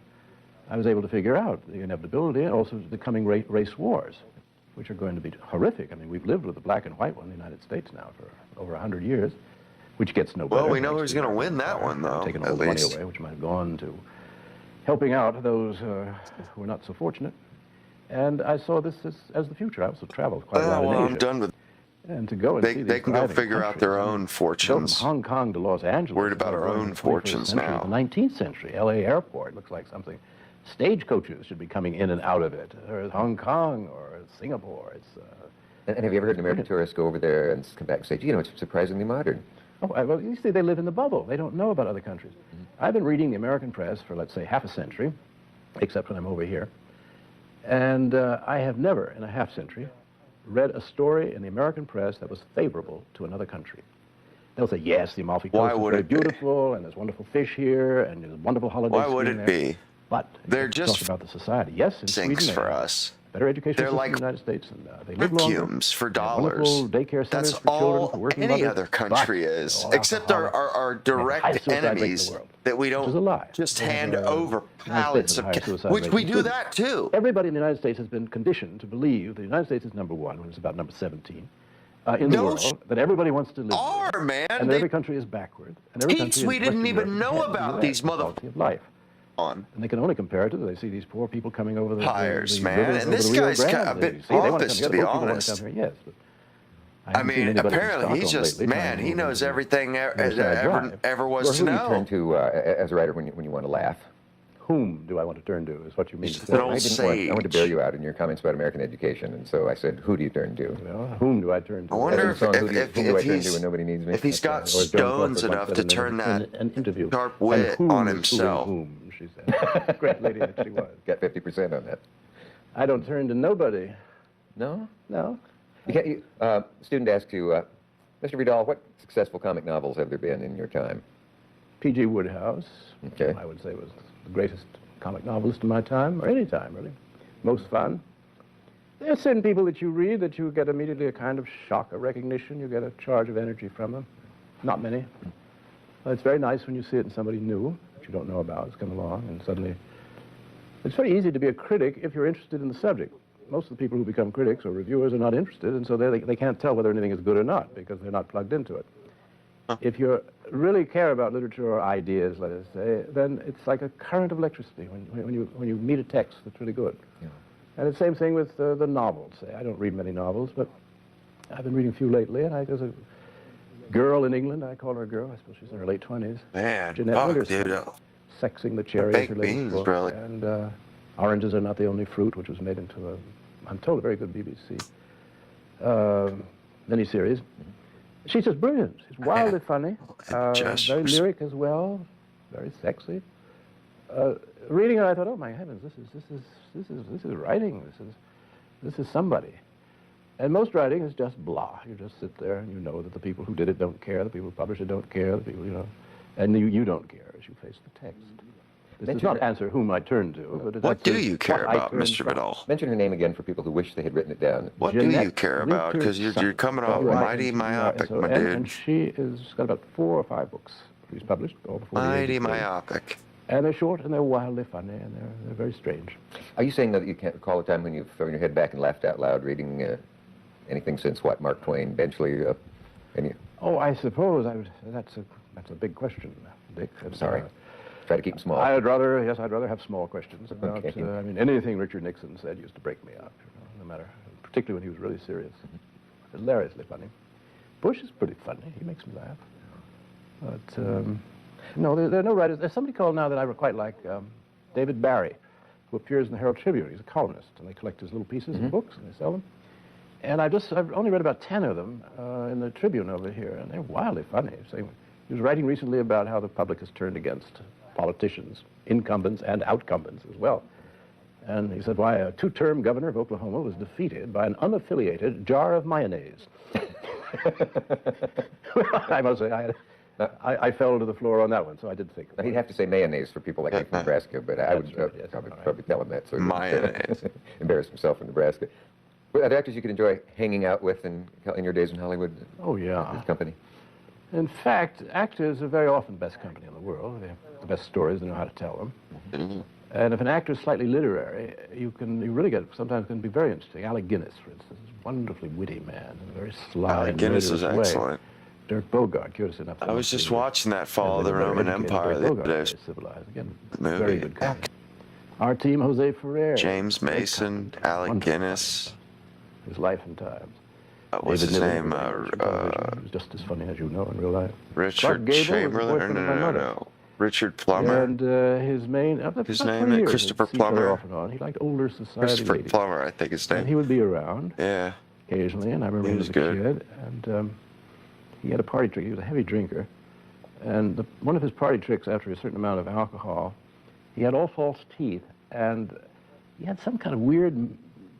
I was able to figure out the inevitability and also the coming race wars, which are going to be horrific. I mean, we've lived with the black and white one in the United States now for over 100 years, which gets no better. Well, we know who's going to win that one, though, taking all the money away, which might have gone to helping out those who are not so fortunate. And I saw this as the future. I also traveled quite a lot in Asia. I'm done with. And to go and see they can go figure out their own fortunes. From Hong Kong to Los Angeles. Worried about our own fortunes now. The 19th century, L.A. airport looks like something. Stagecoaches should be coming in and out of it. Or Hong Kong or Singapore. It's. And have you ever heard an American tourist go over there and come back and say, "Gee, you know, it's surprisingly modern"? Oh, well, you see, they live in the bubble. They don't know about other countries. I've been reading the American press for, let's say, half a century, except when I'm over here. And I have never, in a half century, read a story in the American press that was favorable to another country. They'll say, yes, the Amalfi Coast is very beautiful, and there's wonderful fish here, and there's a wonderful holiday Why would it be? But they're just talk about the society. Yes, in Sweden, for us. Better education They're system like in the United States, and they live longer. vacuums for dollars. Daycare centers That's for children, all for working any mothers, other country is, except our direct enemies that we don't just hand over pallets of which we do that too. Everybody in the United States has been conditioned to believe the United States is #1 when it's about number 17 in the world, that everybody wants to live there, man. And that every country is backward. And every country we didn't even know about these of life. And they can only compare it to, they see these poor people coming over the hires, man. And this guy's a bit pompous, to be honest. Yes, but I mean, apparently he's just, man, he knows everything ever was to know. Who do you turn to as a writer when you want to laugh? Whom do I want to turn to is what you mean to say. I want to bear you out in your comments about American education, and so I said, who do you turn to? Well, whom do I turn to? I wonder if he's got stones enough to turn that sharp wit on himself. She said. Great lady that she was. Got 50% on that. I don't turn to nobody. No? No. Student asks you, Mr. Vidal, what successful comic novels have there been in your time? P.G. Wodehouse, okay. I would say was the greatest comic novelist of my time, or any time, really. Most fun. There are certain people that you read that you get immediately a kind of shock of recognition. You get a charge of energy from them. Not many. It's very nice when you see it in somebody new that you don't know about has come along, and suddenly... It's very easy to be a critic if you're interested in the subject. Most of the people who become critics or reviewers are not interested, and so they can't tell whether anything is good or not because they're not plugged into it. If you really care about literature or ideas, let us say, then it's like a current of electricity when you meet a text that's really good. Yeah. And the same thing with the novels. I don't read many novels, but I've been reading a few lately, and there's a girl in England, I call her a girl, I suppose she's in her late 20s. Man, Jeanette Winterson, Sexing the Cherry. Baked beans, really. And Oranges Are Not the Only Fruit, which was made into I'm told, a very good BBC miniseries. She's just brilliant. She's wildly funny, very lyric as well, very sexy. Reading her, I thought, oh my heavens, this is writing. This is somebody. And most writing is just blah. You just sit there and you know that the people who did it don't care, the people who published it don't care, the people, and you don't care as you face the text. This does not answer whom I turn to. But what do you care about, Mr. Vidal? Mention her name again for people who wish they had written it down. What do you care about? Because you're coming off mighty myopic, my dude. And she has got about 4 or 5 books she's published. All before mighty myopic. And they're short and they're wildly funny and they're very strange. Are you saying that you can't recall a time when you've thrown your head back and laughed out loud reading anything since what, Mark Twain, Benchley, any? Oh, I suppose that's a big question, Dick. I'm sorry. Try to keep them small. I'd rather have small questions about, okay. I mean, anything Richard Nixon said used to break me up, no matter, particularly when he was really serious. Hilariously funny. Bush is pretty funny. He makes me laugh. But, no, there are no writers. There's somebody called now that I quite like, David Barry, who appears in the Herald Tribune. He's a columnist, and they collect his little pieces in books, and they sell them. And I've only read about 10 of them in the Tribune over here, and they're wildly funny. He was writing recently about how the public has turned against politicians, incumbents and outcumbents as well. And he said, why, a 2-term governor of Oklahoma was defeated by an unaffiliated jar of mayonnaise. Well, I must say, I fell to the floor on that one, so I did think. Now, he'd have to say mayonnaise for people like me from Nebraska, but I would probably tell him that. So mayonnaise. Embarrass himself in Nebraska. Are there actors you could enjoy hanging out with in your days in Hollywood? Oh, yeah. This company? In fact, actors are very often the best company in the world. They have the best stories, they know how to tell them. Mm-hmm. And if an actor is slightly literary, you really sometimes can be very interesting. Alec Guinness, for instance, is a wonderfully witty man, in a very sly Alec Guinness is excellent. Dirk Bogarde, curious enough. I was just watching that Fall of the Roman Empire the other day. Civilized. Again, movie. Very good company. Our team, Jose Ferrer. James Mason, Alec Guinness. His Life and Times. What's his name? He was just as funny as you know in real life. Richard Chamberlain? No. Richard Plummer. And his name is Christopher Plummer. Off and on. He liked older society Christopher ladies. Plummer, I think his name. And he would be around. Yeah. Occasionally, and I remember he was a kid. And he had a party trick. He was a heavy drinker. And one of his party tricks, after a certain amount of alcohol, he had all false teeth. And he had some kind of weird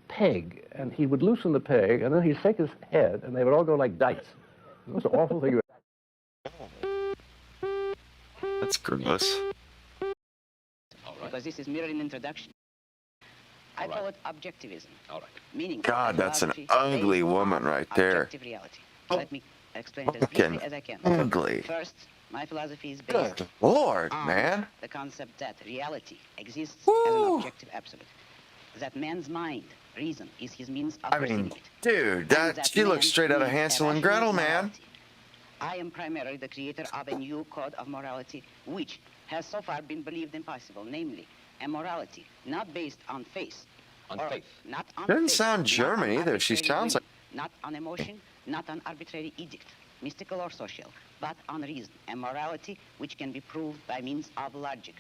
peg, and he would loosen the peg, and then he'd shake his head, and they would all go like dice. It was an awful thing. That's gross. Because this is merely an introduction. I call it objectivism. All right. Meaning. God, that's an ugly woman right there. Objective reality. Let me explain it as briefly as I can. Ugly. First, my philosophy is based Good Lord, on man. the concept that reality exists as an objective absolute. That man's mind, reason, is his means of perceiving it. Dude, she looks straight out of Hansel and Gretel, man. I am primarily the creator of a new code of morality, which has so far been believed impossible, namely, a morality not based on faith. Not on Doesn't faith, sound German either. She sounds like... Not on emotion, not on arbitrary edict, mystical or social, but on reason. A morality which can be proved by means of logic,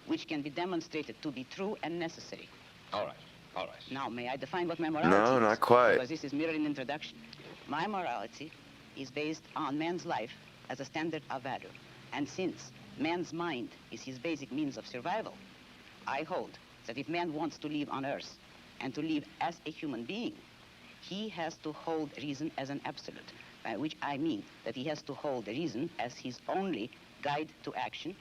which can be demonstrated to be true and necessary. All right. Now, may I define what my morality is? No, not quite. Because this is merely an introduction. My morality is based on man's life as a standard of value. And since man's mind is his basic means of survival, I hold that if man wants to live on Earth and to live as a human being, he has to hold reason as an absolute, by which I mean that he has to hold reason as his only guide to action,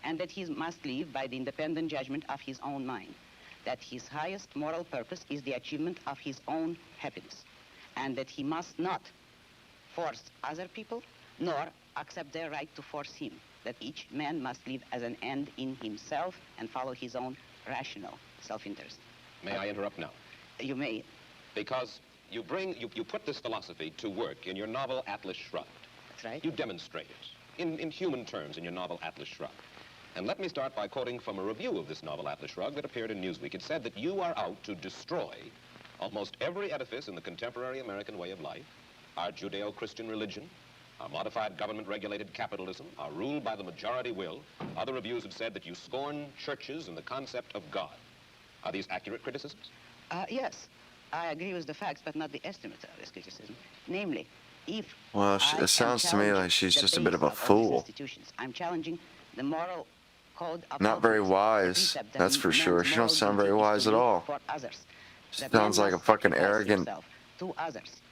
and that he must live by the independent judgment of his own mind, that his highest moral purpose is the achievement of his own happiness, and that he must not force other people, nor accept their right to force him, that each man must live as an end in himself and follow his own rational self-interest. May I interrupt now? You may. Because you put this philosophy to work in your novel Atlas Shrugged. That's right. You demonstrate it in human terms in your novel Atlas Shrugged. And let me start by quoting from a review of this novel Atlas Shrugged that appeared in Newsweek. It said that you are out to destroy almost every edifice in the contemporary American way of life, our Judeo-Christian religion, our modified government-regulated capitalism, our rule by the majority will. Other reviews have said that you scorn churches and the concept of God. Are these accurate criticisms? Yes, I agree with the facts, but not the estimate of this criticism. Namely, if Well, it sounds to me like she's just a bit of a fool. I'm challenging the moral code of Not very wise, that's for sure. She don't sound very wise at all. For others. Sounds like a fucking arrogant... To others,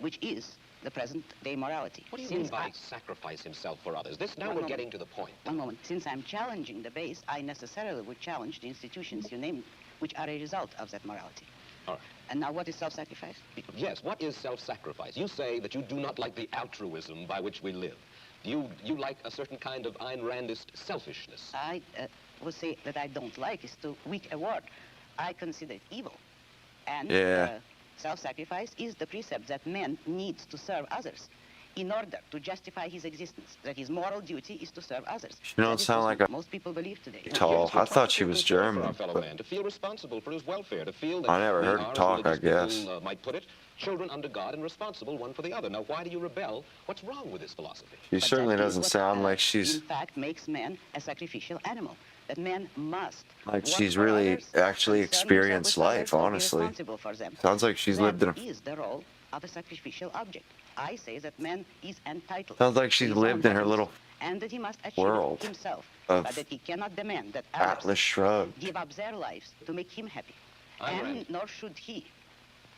which is the present-day morality. What do you mean by sacrifice himself for others? Now we're getting to the point. One moment. Since I'm challenging the base, I necessarily would challenge the institutions you named, which are a result of that morality. All right. And now what is self-sacrifice? Yes, what is self-sacrifice? You say that you do not like the altruism by which we live. You like a certain kind of Ayn Randist selfishness. I would say that I don't like is too weak a word. I consider it evil. And self-sacrifice is the precept that man needs to serve others in order to justify his existence, that his moral duty is to serve others. She don't sound like a most people believe today. tall. I thought she was German. Man, to feel responsible for his welfare, to feel that I never heard her talk, I guess. People, might put it, children under God and responsible one for the other. Now, why do you rebel? What's wrong with this philosophy? She certainly doesn't sound like she's... In fact, makes man a sacrificial animal. That man must... Like she's really actually experienced life, honestly. Sounds like she's lived in a... is the role of a sacrificial object. I say that man is entitled... Sounds like she's lived in her little and that he must achieve world himself, of but that he cannot demand that Atlas Shrugged. give up their lives to make him happy. And nor should he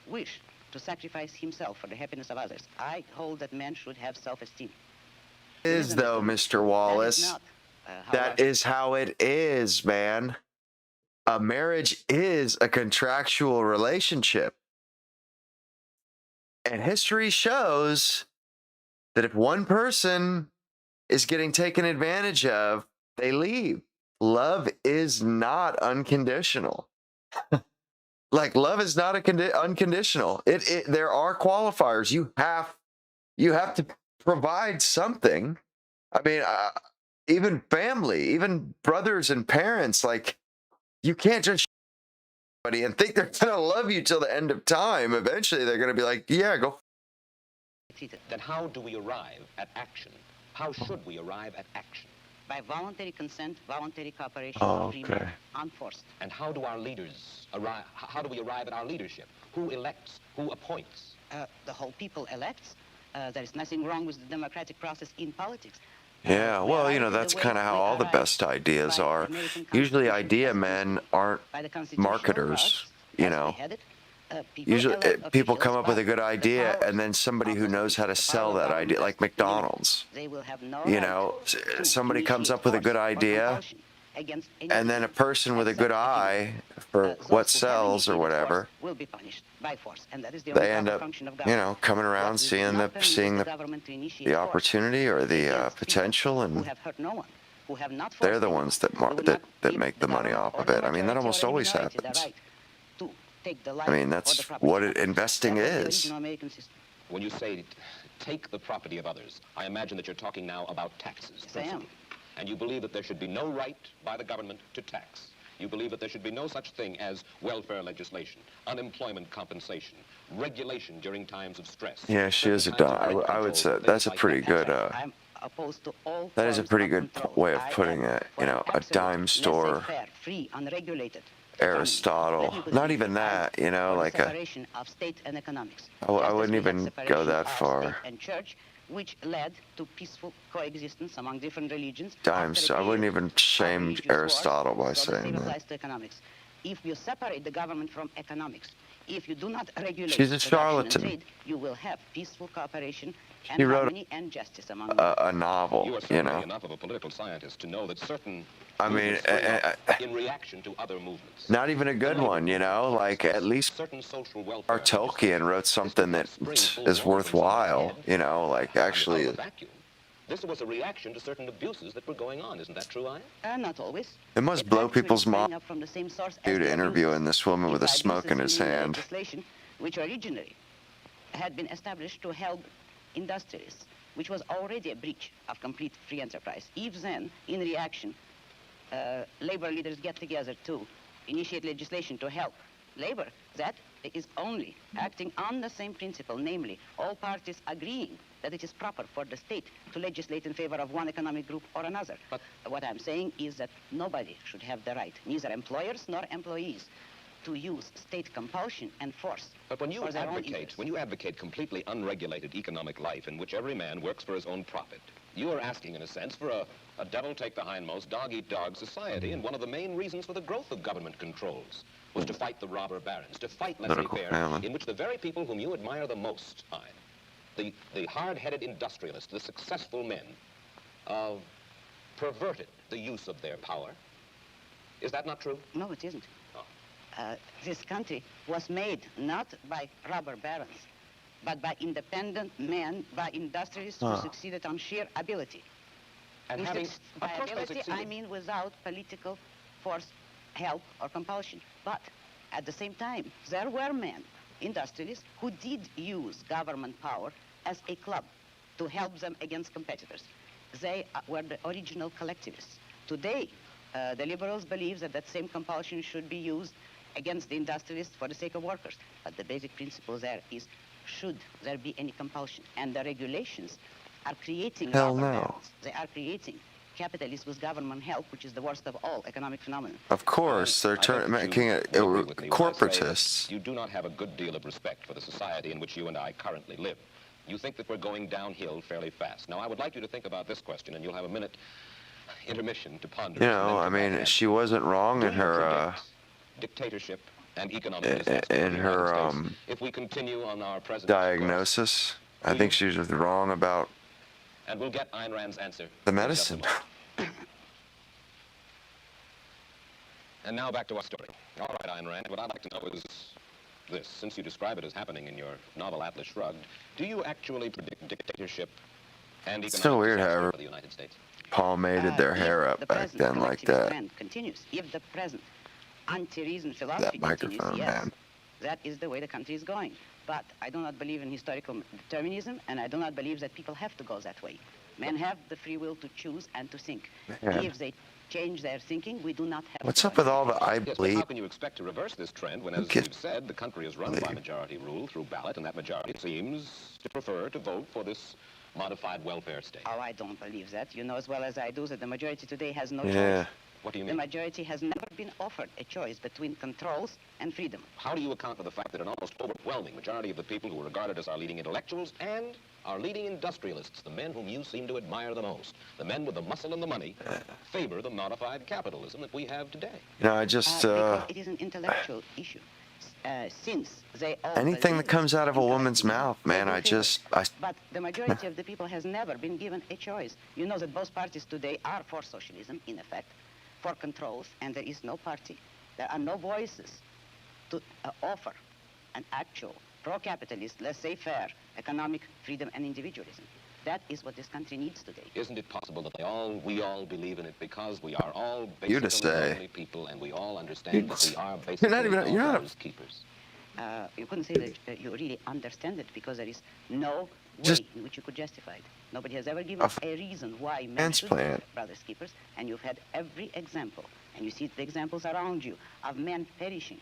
wish to sacrifice himself for the happiness of others. I hold that man should have self-esteem. Is though, Mr. Wallace. That is how it is, man. A marriage is a contractual relationship. And history shows that if one person is getting taken advantage of, they leave. Love is not unconditional. Like, love is not unconditional. There are qualifiers. You have to provide something. I mean, even family, even brothers and parents, like, you can't just somebody and think they're going to love you till the end of time. Eventually, they're going to be like, yeah, go. Then how do we arrive at action? How should we arrive at action? By voluntary consent, voluntary cooperation, unforced. And how do our leaders arrive? How do we arrive at our leadership? Who elects? Who appoints? The whole people elects. There is nothing wrong with the democratic process in politics. Yeah, well, you know, that's kind of how all the best ideas are. Usually idea men aren't marketers, you know. Usually people come up with a good idea and then somebody who knows how to sell that idea, like McDonald's. You know, somebody comes up with a good idea and then a person with a good eye for what sells or whatever, they end up, you know, coming around seeing the opportunity or the potential, and they're the ones that make the money off of it. I mean, that almost always happens. I mean, that's what investing is. When you say take the property of others, I imagine that you're talking now about taxes. Yes, I am. And you believe that there should be no right by the government to tax. You believe that there should be no such thing as welfare legislation, unemployment compensation, regulation during times of stress. Yeah, she is a dime. I would say that's a pretty good, that is a pretty good way of putting it. You know, a dime store. Free, unregulated. Aristotle. Not even that, you know, like a... of state and economics. I wouldn't even go that far. And church, which led to peaceful coexistence among different religions. Dimes. I wouldn't even shame Aristotle by saying that. To economics. If you separate the government from economics, If you do not regulate She's a production and charlatan. trade, you will have peaceful cooperation and She wrote harmony and justice among a novel, You are certainly enough of a political scientist to know that certain I mean, movements spring up in reaction to other movements. not even a good one, like at least Certain social welfare our Tolkien wrote something that is worthwhile, like actually. This was a reaction to certain abuses that were going on. Isn't that true, Ian? Not always. It must blow people's minds from the same source due to interviewing this woman with a If smoke in abuses his hand. Legislation, which originally had been established to help industrialists, which was already a breach of complete free enterprise. If then, in reaction, labor leaders get together to initiate legislation to help labor, that is only acting on the same principle, namely, all parties agreeing that it is proper for the state to legislate in favor of one economic group or another. But what I'm saying is that nobody should have the right, neither employers nor employees, to use state compulsion and force. But when you advocate completely unregulated economic life in which every man works for his own profit, you are asking, in a sense, for a devil-take-the-hindmost, dog-eat-dog society, and one of the main reasons for the growth of government controls was to fight the robber barons, to fight laissez-faire, in which the very people whom you admire the most, the hard-headed industrialists, the successful men, perverted the use of their power. Is that not true? No, it isn't. This country was made not by robber barons, but by independent men, by industrialists who succeeded on sheer ability. And by ability, I mean without political force, help, or compulsion. But at the same time, there were men, industrialists, who did use government power as a club to help them against competitors. They were the original collectivists. Today, the liberals believe that that same compulsion should be used against the industrialists for the sake of workers. But the basic principle there is, should there be any compulsion? And the regulations are creating robber barons. They are creating capitalists with government help, which is the worst of all economic phenomena. Of course, they're making it corporatists. You do not have a good deal of respect for the society in which you and I currently live. You think that we're going downhill fairly fast. Now, I would like you to think about this question, and you'll have a minute intermission to ponder. I mean, she wasn't wrong in her dictatorship and economic in her if we continue on our present diagnosis. I think she was wrong about and we'll get Ayn Rand's answer. The medicine. And now back to our story. All right, Ayn Rand, what I'd like to know is this. Since you describe it as happening in your novel Atlas Shrugged, do you actually predict dictatorship and economic so weird, however, for the United States? Palmated their hair up back then like that. Continues. If the present anti-reason philosophy continues, yes, that is the way the country is going. But I do not believe in historical determinism, and I do not believe that people have to go that way. Men have the free will to choose and to think. If they change their thinking, we do not have... What's up with all the I believe? How can you expect to reverse this trend when, as you've said, the country is run by majority rule through ballot, and that majority seems to prefer to vote for this modified welfare state? Oh, I don't believe that. You know as well as I do that the majority today has no choice. What do you mean? The majority has never been offered a choice between controls and freedom. How do you account for the fact that an almost overwhelming majority of the people who are regarded as our leading intellectuals and our leading industrialists, the men whom you seem to admire the most, the men with the muscle and the money, favor the modified capitalism that we have today? I just... because it is an intellectual issue. Since they all anything that comes out of a woman's mouth, man, But the majority of the people has never been given a choice. You know that both parties today are for socialism, in effect, for controls, and there is no party. There are no voices to offer an actual pro-capitalist, laissez-faire economic freedom and individualism. That is what this country needs today. Isn't it possible that we all believe in it because we are all basically lonely people and we all understand that we are basically all keepers? You couldn't say that you really understand it because there is no way in which you could justify it. Nobody has ever given a reason why men should be brothers keepers, and you've had every example, and you see the examples around you of men perishing.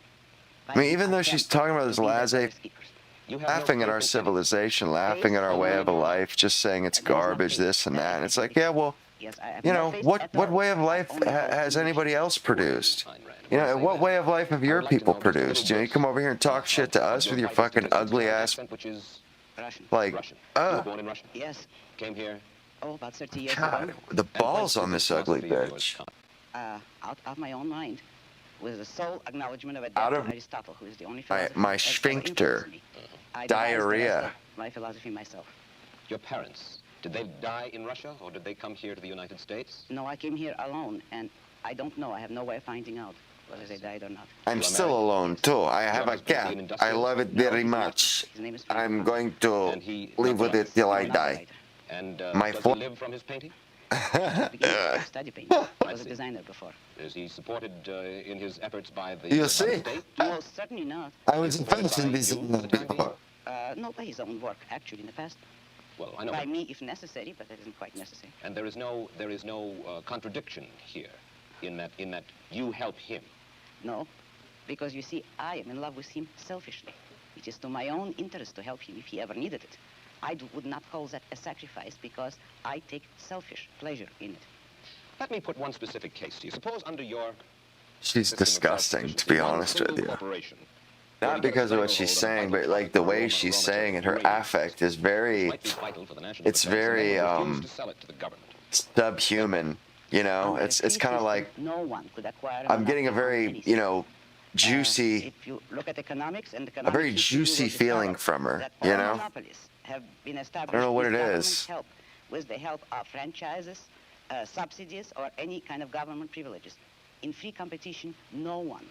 I mean, even though she's talking about this laughing at our civilization, laughing at our way of life, just saying it's garbage, this and that, and it's like, yeah, well, what way of life has anybody else produced? What way of life have your people produced? You come over here and talk shit to us with your fucking ugly ass, like, born in Russia? Yes. Came here? Oh, about 30 years God, ago. the balls on this ugly bitch. Out of my own mind. with the sole acknowledgement of a debt to Aristotle, who is the only philosopher my that ever sphincter, influenced me. I devised diarrhea. the rest of my philosophy myself. Your parents, did they die in Russia, or did they come here to the United States? No, I came here alone, and I don't know. I have no way of finding out whether they died or not. I'm still alone, too. I have a cat. I love it very much. I'm going to live with it till I die. And My does he live from his painting? Study painting. I was a designer before. Is he supported in his efforts by the You see? state? No, certainly not. I was involved in this before. No, by his own work, actually, in the past. Well, I know. By me, if necessary, but that isn't quite necessary. And there is no contradiction here, in that you help him. No, because you see, I am in love with him selfishly. It is to my own interest to help him if he ever needed it. I would not call that a sacrifice because I take selfish pleasure in it. Let me put one specific case to you. Suppose under your... She's disgusting, to be honest with you. Not because of what she's saying, but like the way she's saying it, her affect is very, it's very subhuman, you know? It's kind of like, I'm getting a very, you know, juicy, if you look at economics, and a very juicy feeling from her, you know? Have been established I don't know what it with is. government help, with the help of franchises, subsidies, or any kind of government privileges. In free competition, no one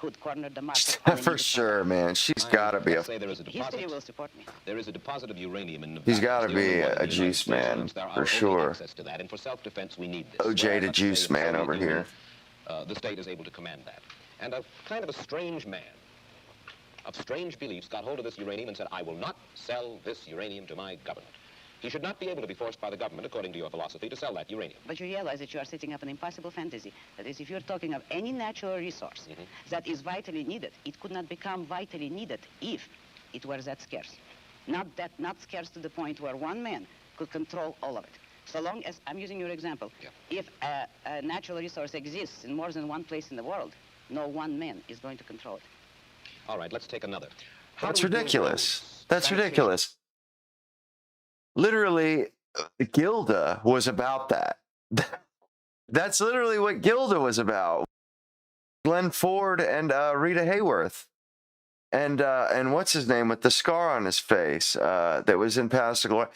could corner the market. For sure, man. She's got to be a... History will support me. There is a deposit of uranium in Nevada. He's got to be a juice man, for sure. And for self-defense, we need this. OJ the juice man over here. The state is able to command that. And a kind of a strange man of strange beliefs got hold of this uranium and said, I will not sell this uranium to my government. He should not be able to be forced by the government, according to your philosophy, to sell that uranium. But you realize that you are setting up an impossible fantasy. That is, if you're talking of any natural resource that is vitally needed, it could not become vitally needed if it were that scarce. Not scarce to the point where one man could control all of it. So long as, I'm using your example, if a natural resource exists in more than one place in the world, no one man is going to control it. All right, let's take another. That's ridiculous. That's ridiculous. Literally, Gilda was about that. That's literally what Gilda was about. Glenn Ford and Rita Hayworth. And what's his name with the scar on his face that was in Paths to Glory.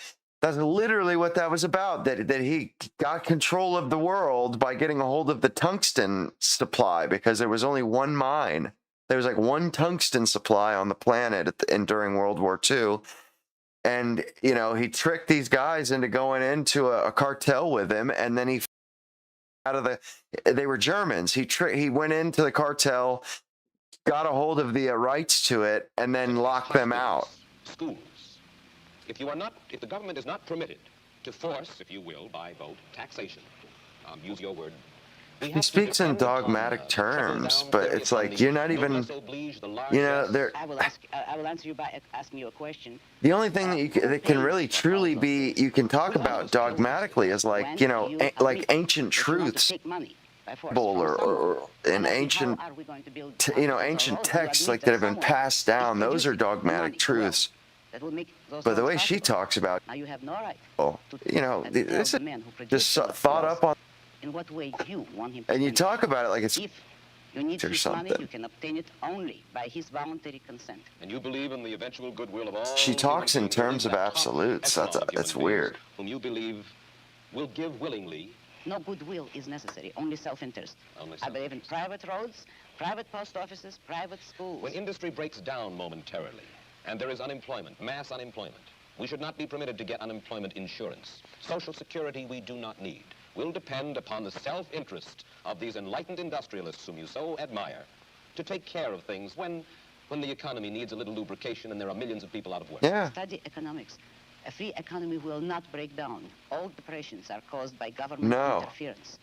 That's literally what that was about, that he got control of the world by getting a hold of the tungsten supply because there was only one mine. There was like one tungsten supply on the planet during World War II. And, you know, he tricked these guys into going into a cartel with him. And then he, they were Germans. He went into the cartel, got a hold of the rights to it, and then locked them out. Schools. If the government is not permitted to force, if you will, by vote, taxation, use your word. He speaks in dogmatic terms, but it's like you're not even, you know, they're. I will answer you by asking you a question. The only thing that can really truly be you can talk about dogmatically is like, you know, like ancient truths, or in ancient, you know, ancient texts like that have been passed down. Those are dogmatic truths. But the way she talks about, now you have no right. You know, this is just thought up on. In what way do you want him to and you talk about it like it's if you need his money, you can obtain it only by his voluntary consent. And you believe in the eventual goodwill of all. She talks in terms of absolutes. That's weird. Whom you believe will give willingly. No goodwill is necessary, only self-interest. I believe in private roads, private post offices, private schools. When industry breaks down momentarily, and there is unemployment, mass unemployment, we should not be permitted to get unemployment insurance. Social security we do not need. Will depend upon the self-interest of these enlightened industrialists whom you so admire to take care of things when the economy needs a little lubrication and there are millions of people out of work. Yeah. Study economics. A free economy will not break down. All depressions are caused by government interference.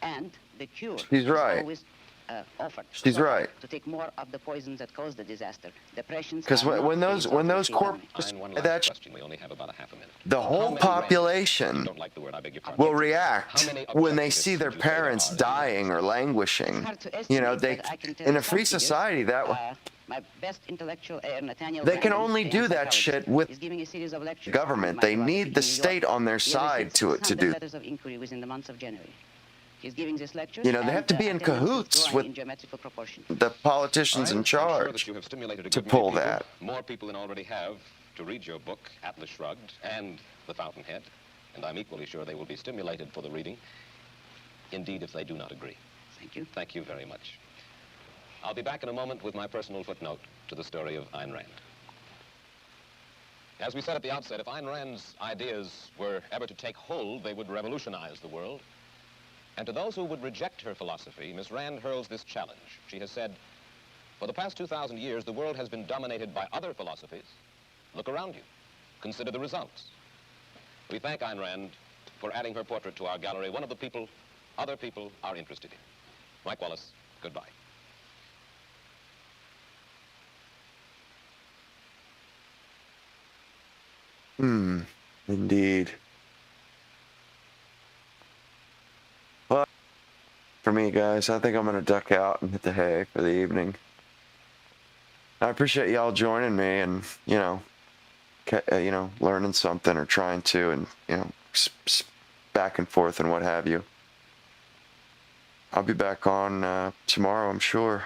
And the cure is always offered. She's right. To take more of the poisons that cause the disaster. Depressions. Because when those corporations we only have about a half a minute. The whole population will react when they see their parents dying or languishing. You know, they in a free society my best intellectual Nathaniel they can only do that shit with the government. They need the state on their side to do. Letters of inquiry within the months of January. He's giving this lecture. They have to be in cahoots with the politicians in charge to pull that. More people than already have to read your book, Atlas Shrugged, and The Fountainhead, and I'm equally sure they will be stimulated for the reading. Indeed, if they do not agree. Thank you. Thank you very much. I'll be back in a moment with my personal footnote to the story of Ayn Rand. As we said at the outset, if Ayn Rand's ideas were ever to take hold, they would revolutionize the world. And to those who would reject her philosophy, Miss Rand hurls this challenge. She has said, for the past 2,000 years, the world has been dominated by other philosophies. Look around you. Consider the results. We thank Ayn Rand for adding her portrait to our gallery, one of the people other people are interested in. Mike Wallace, goodbye. Indeed. Well, for me, guys, I think I'm gonna duck out and hit the hay for the evening. I appreciate y'all joining me and, learning something or trying to, and, back and forth and what have you. I'll be back on tomorrow, I'm sure.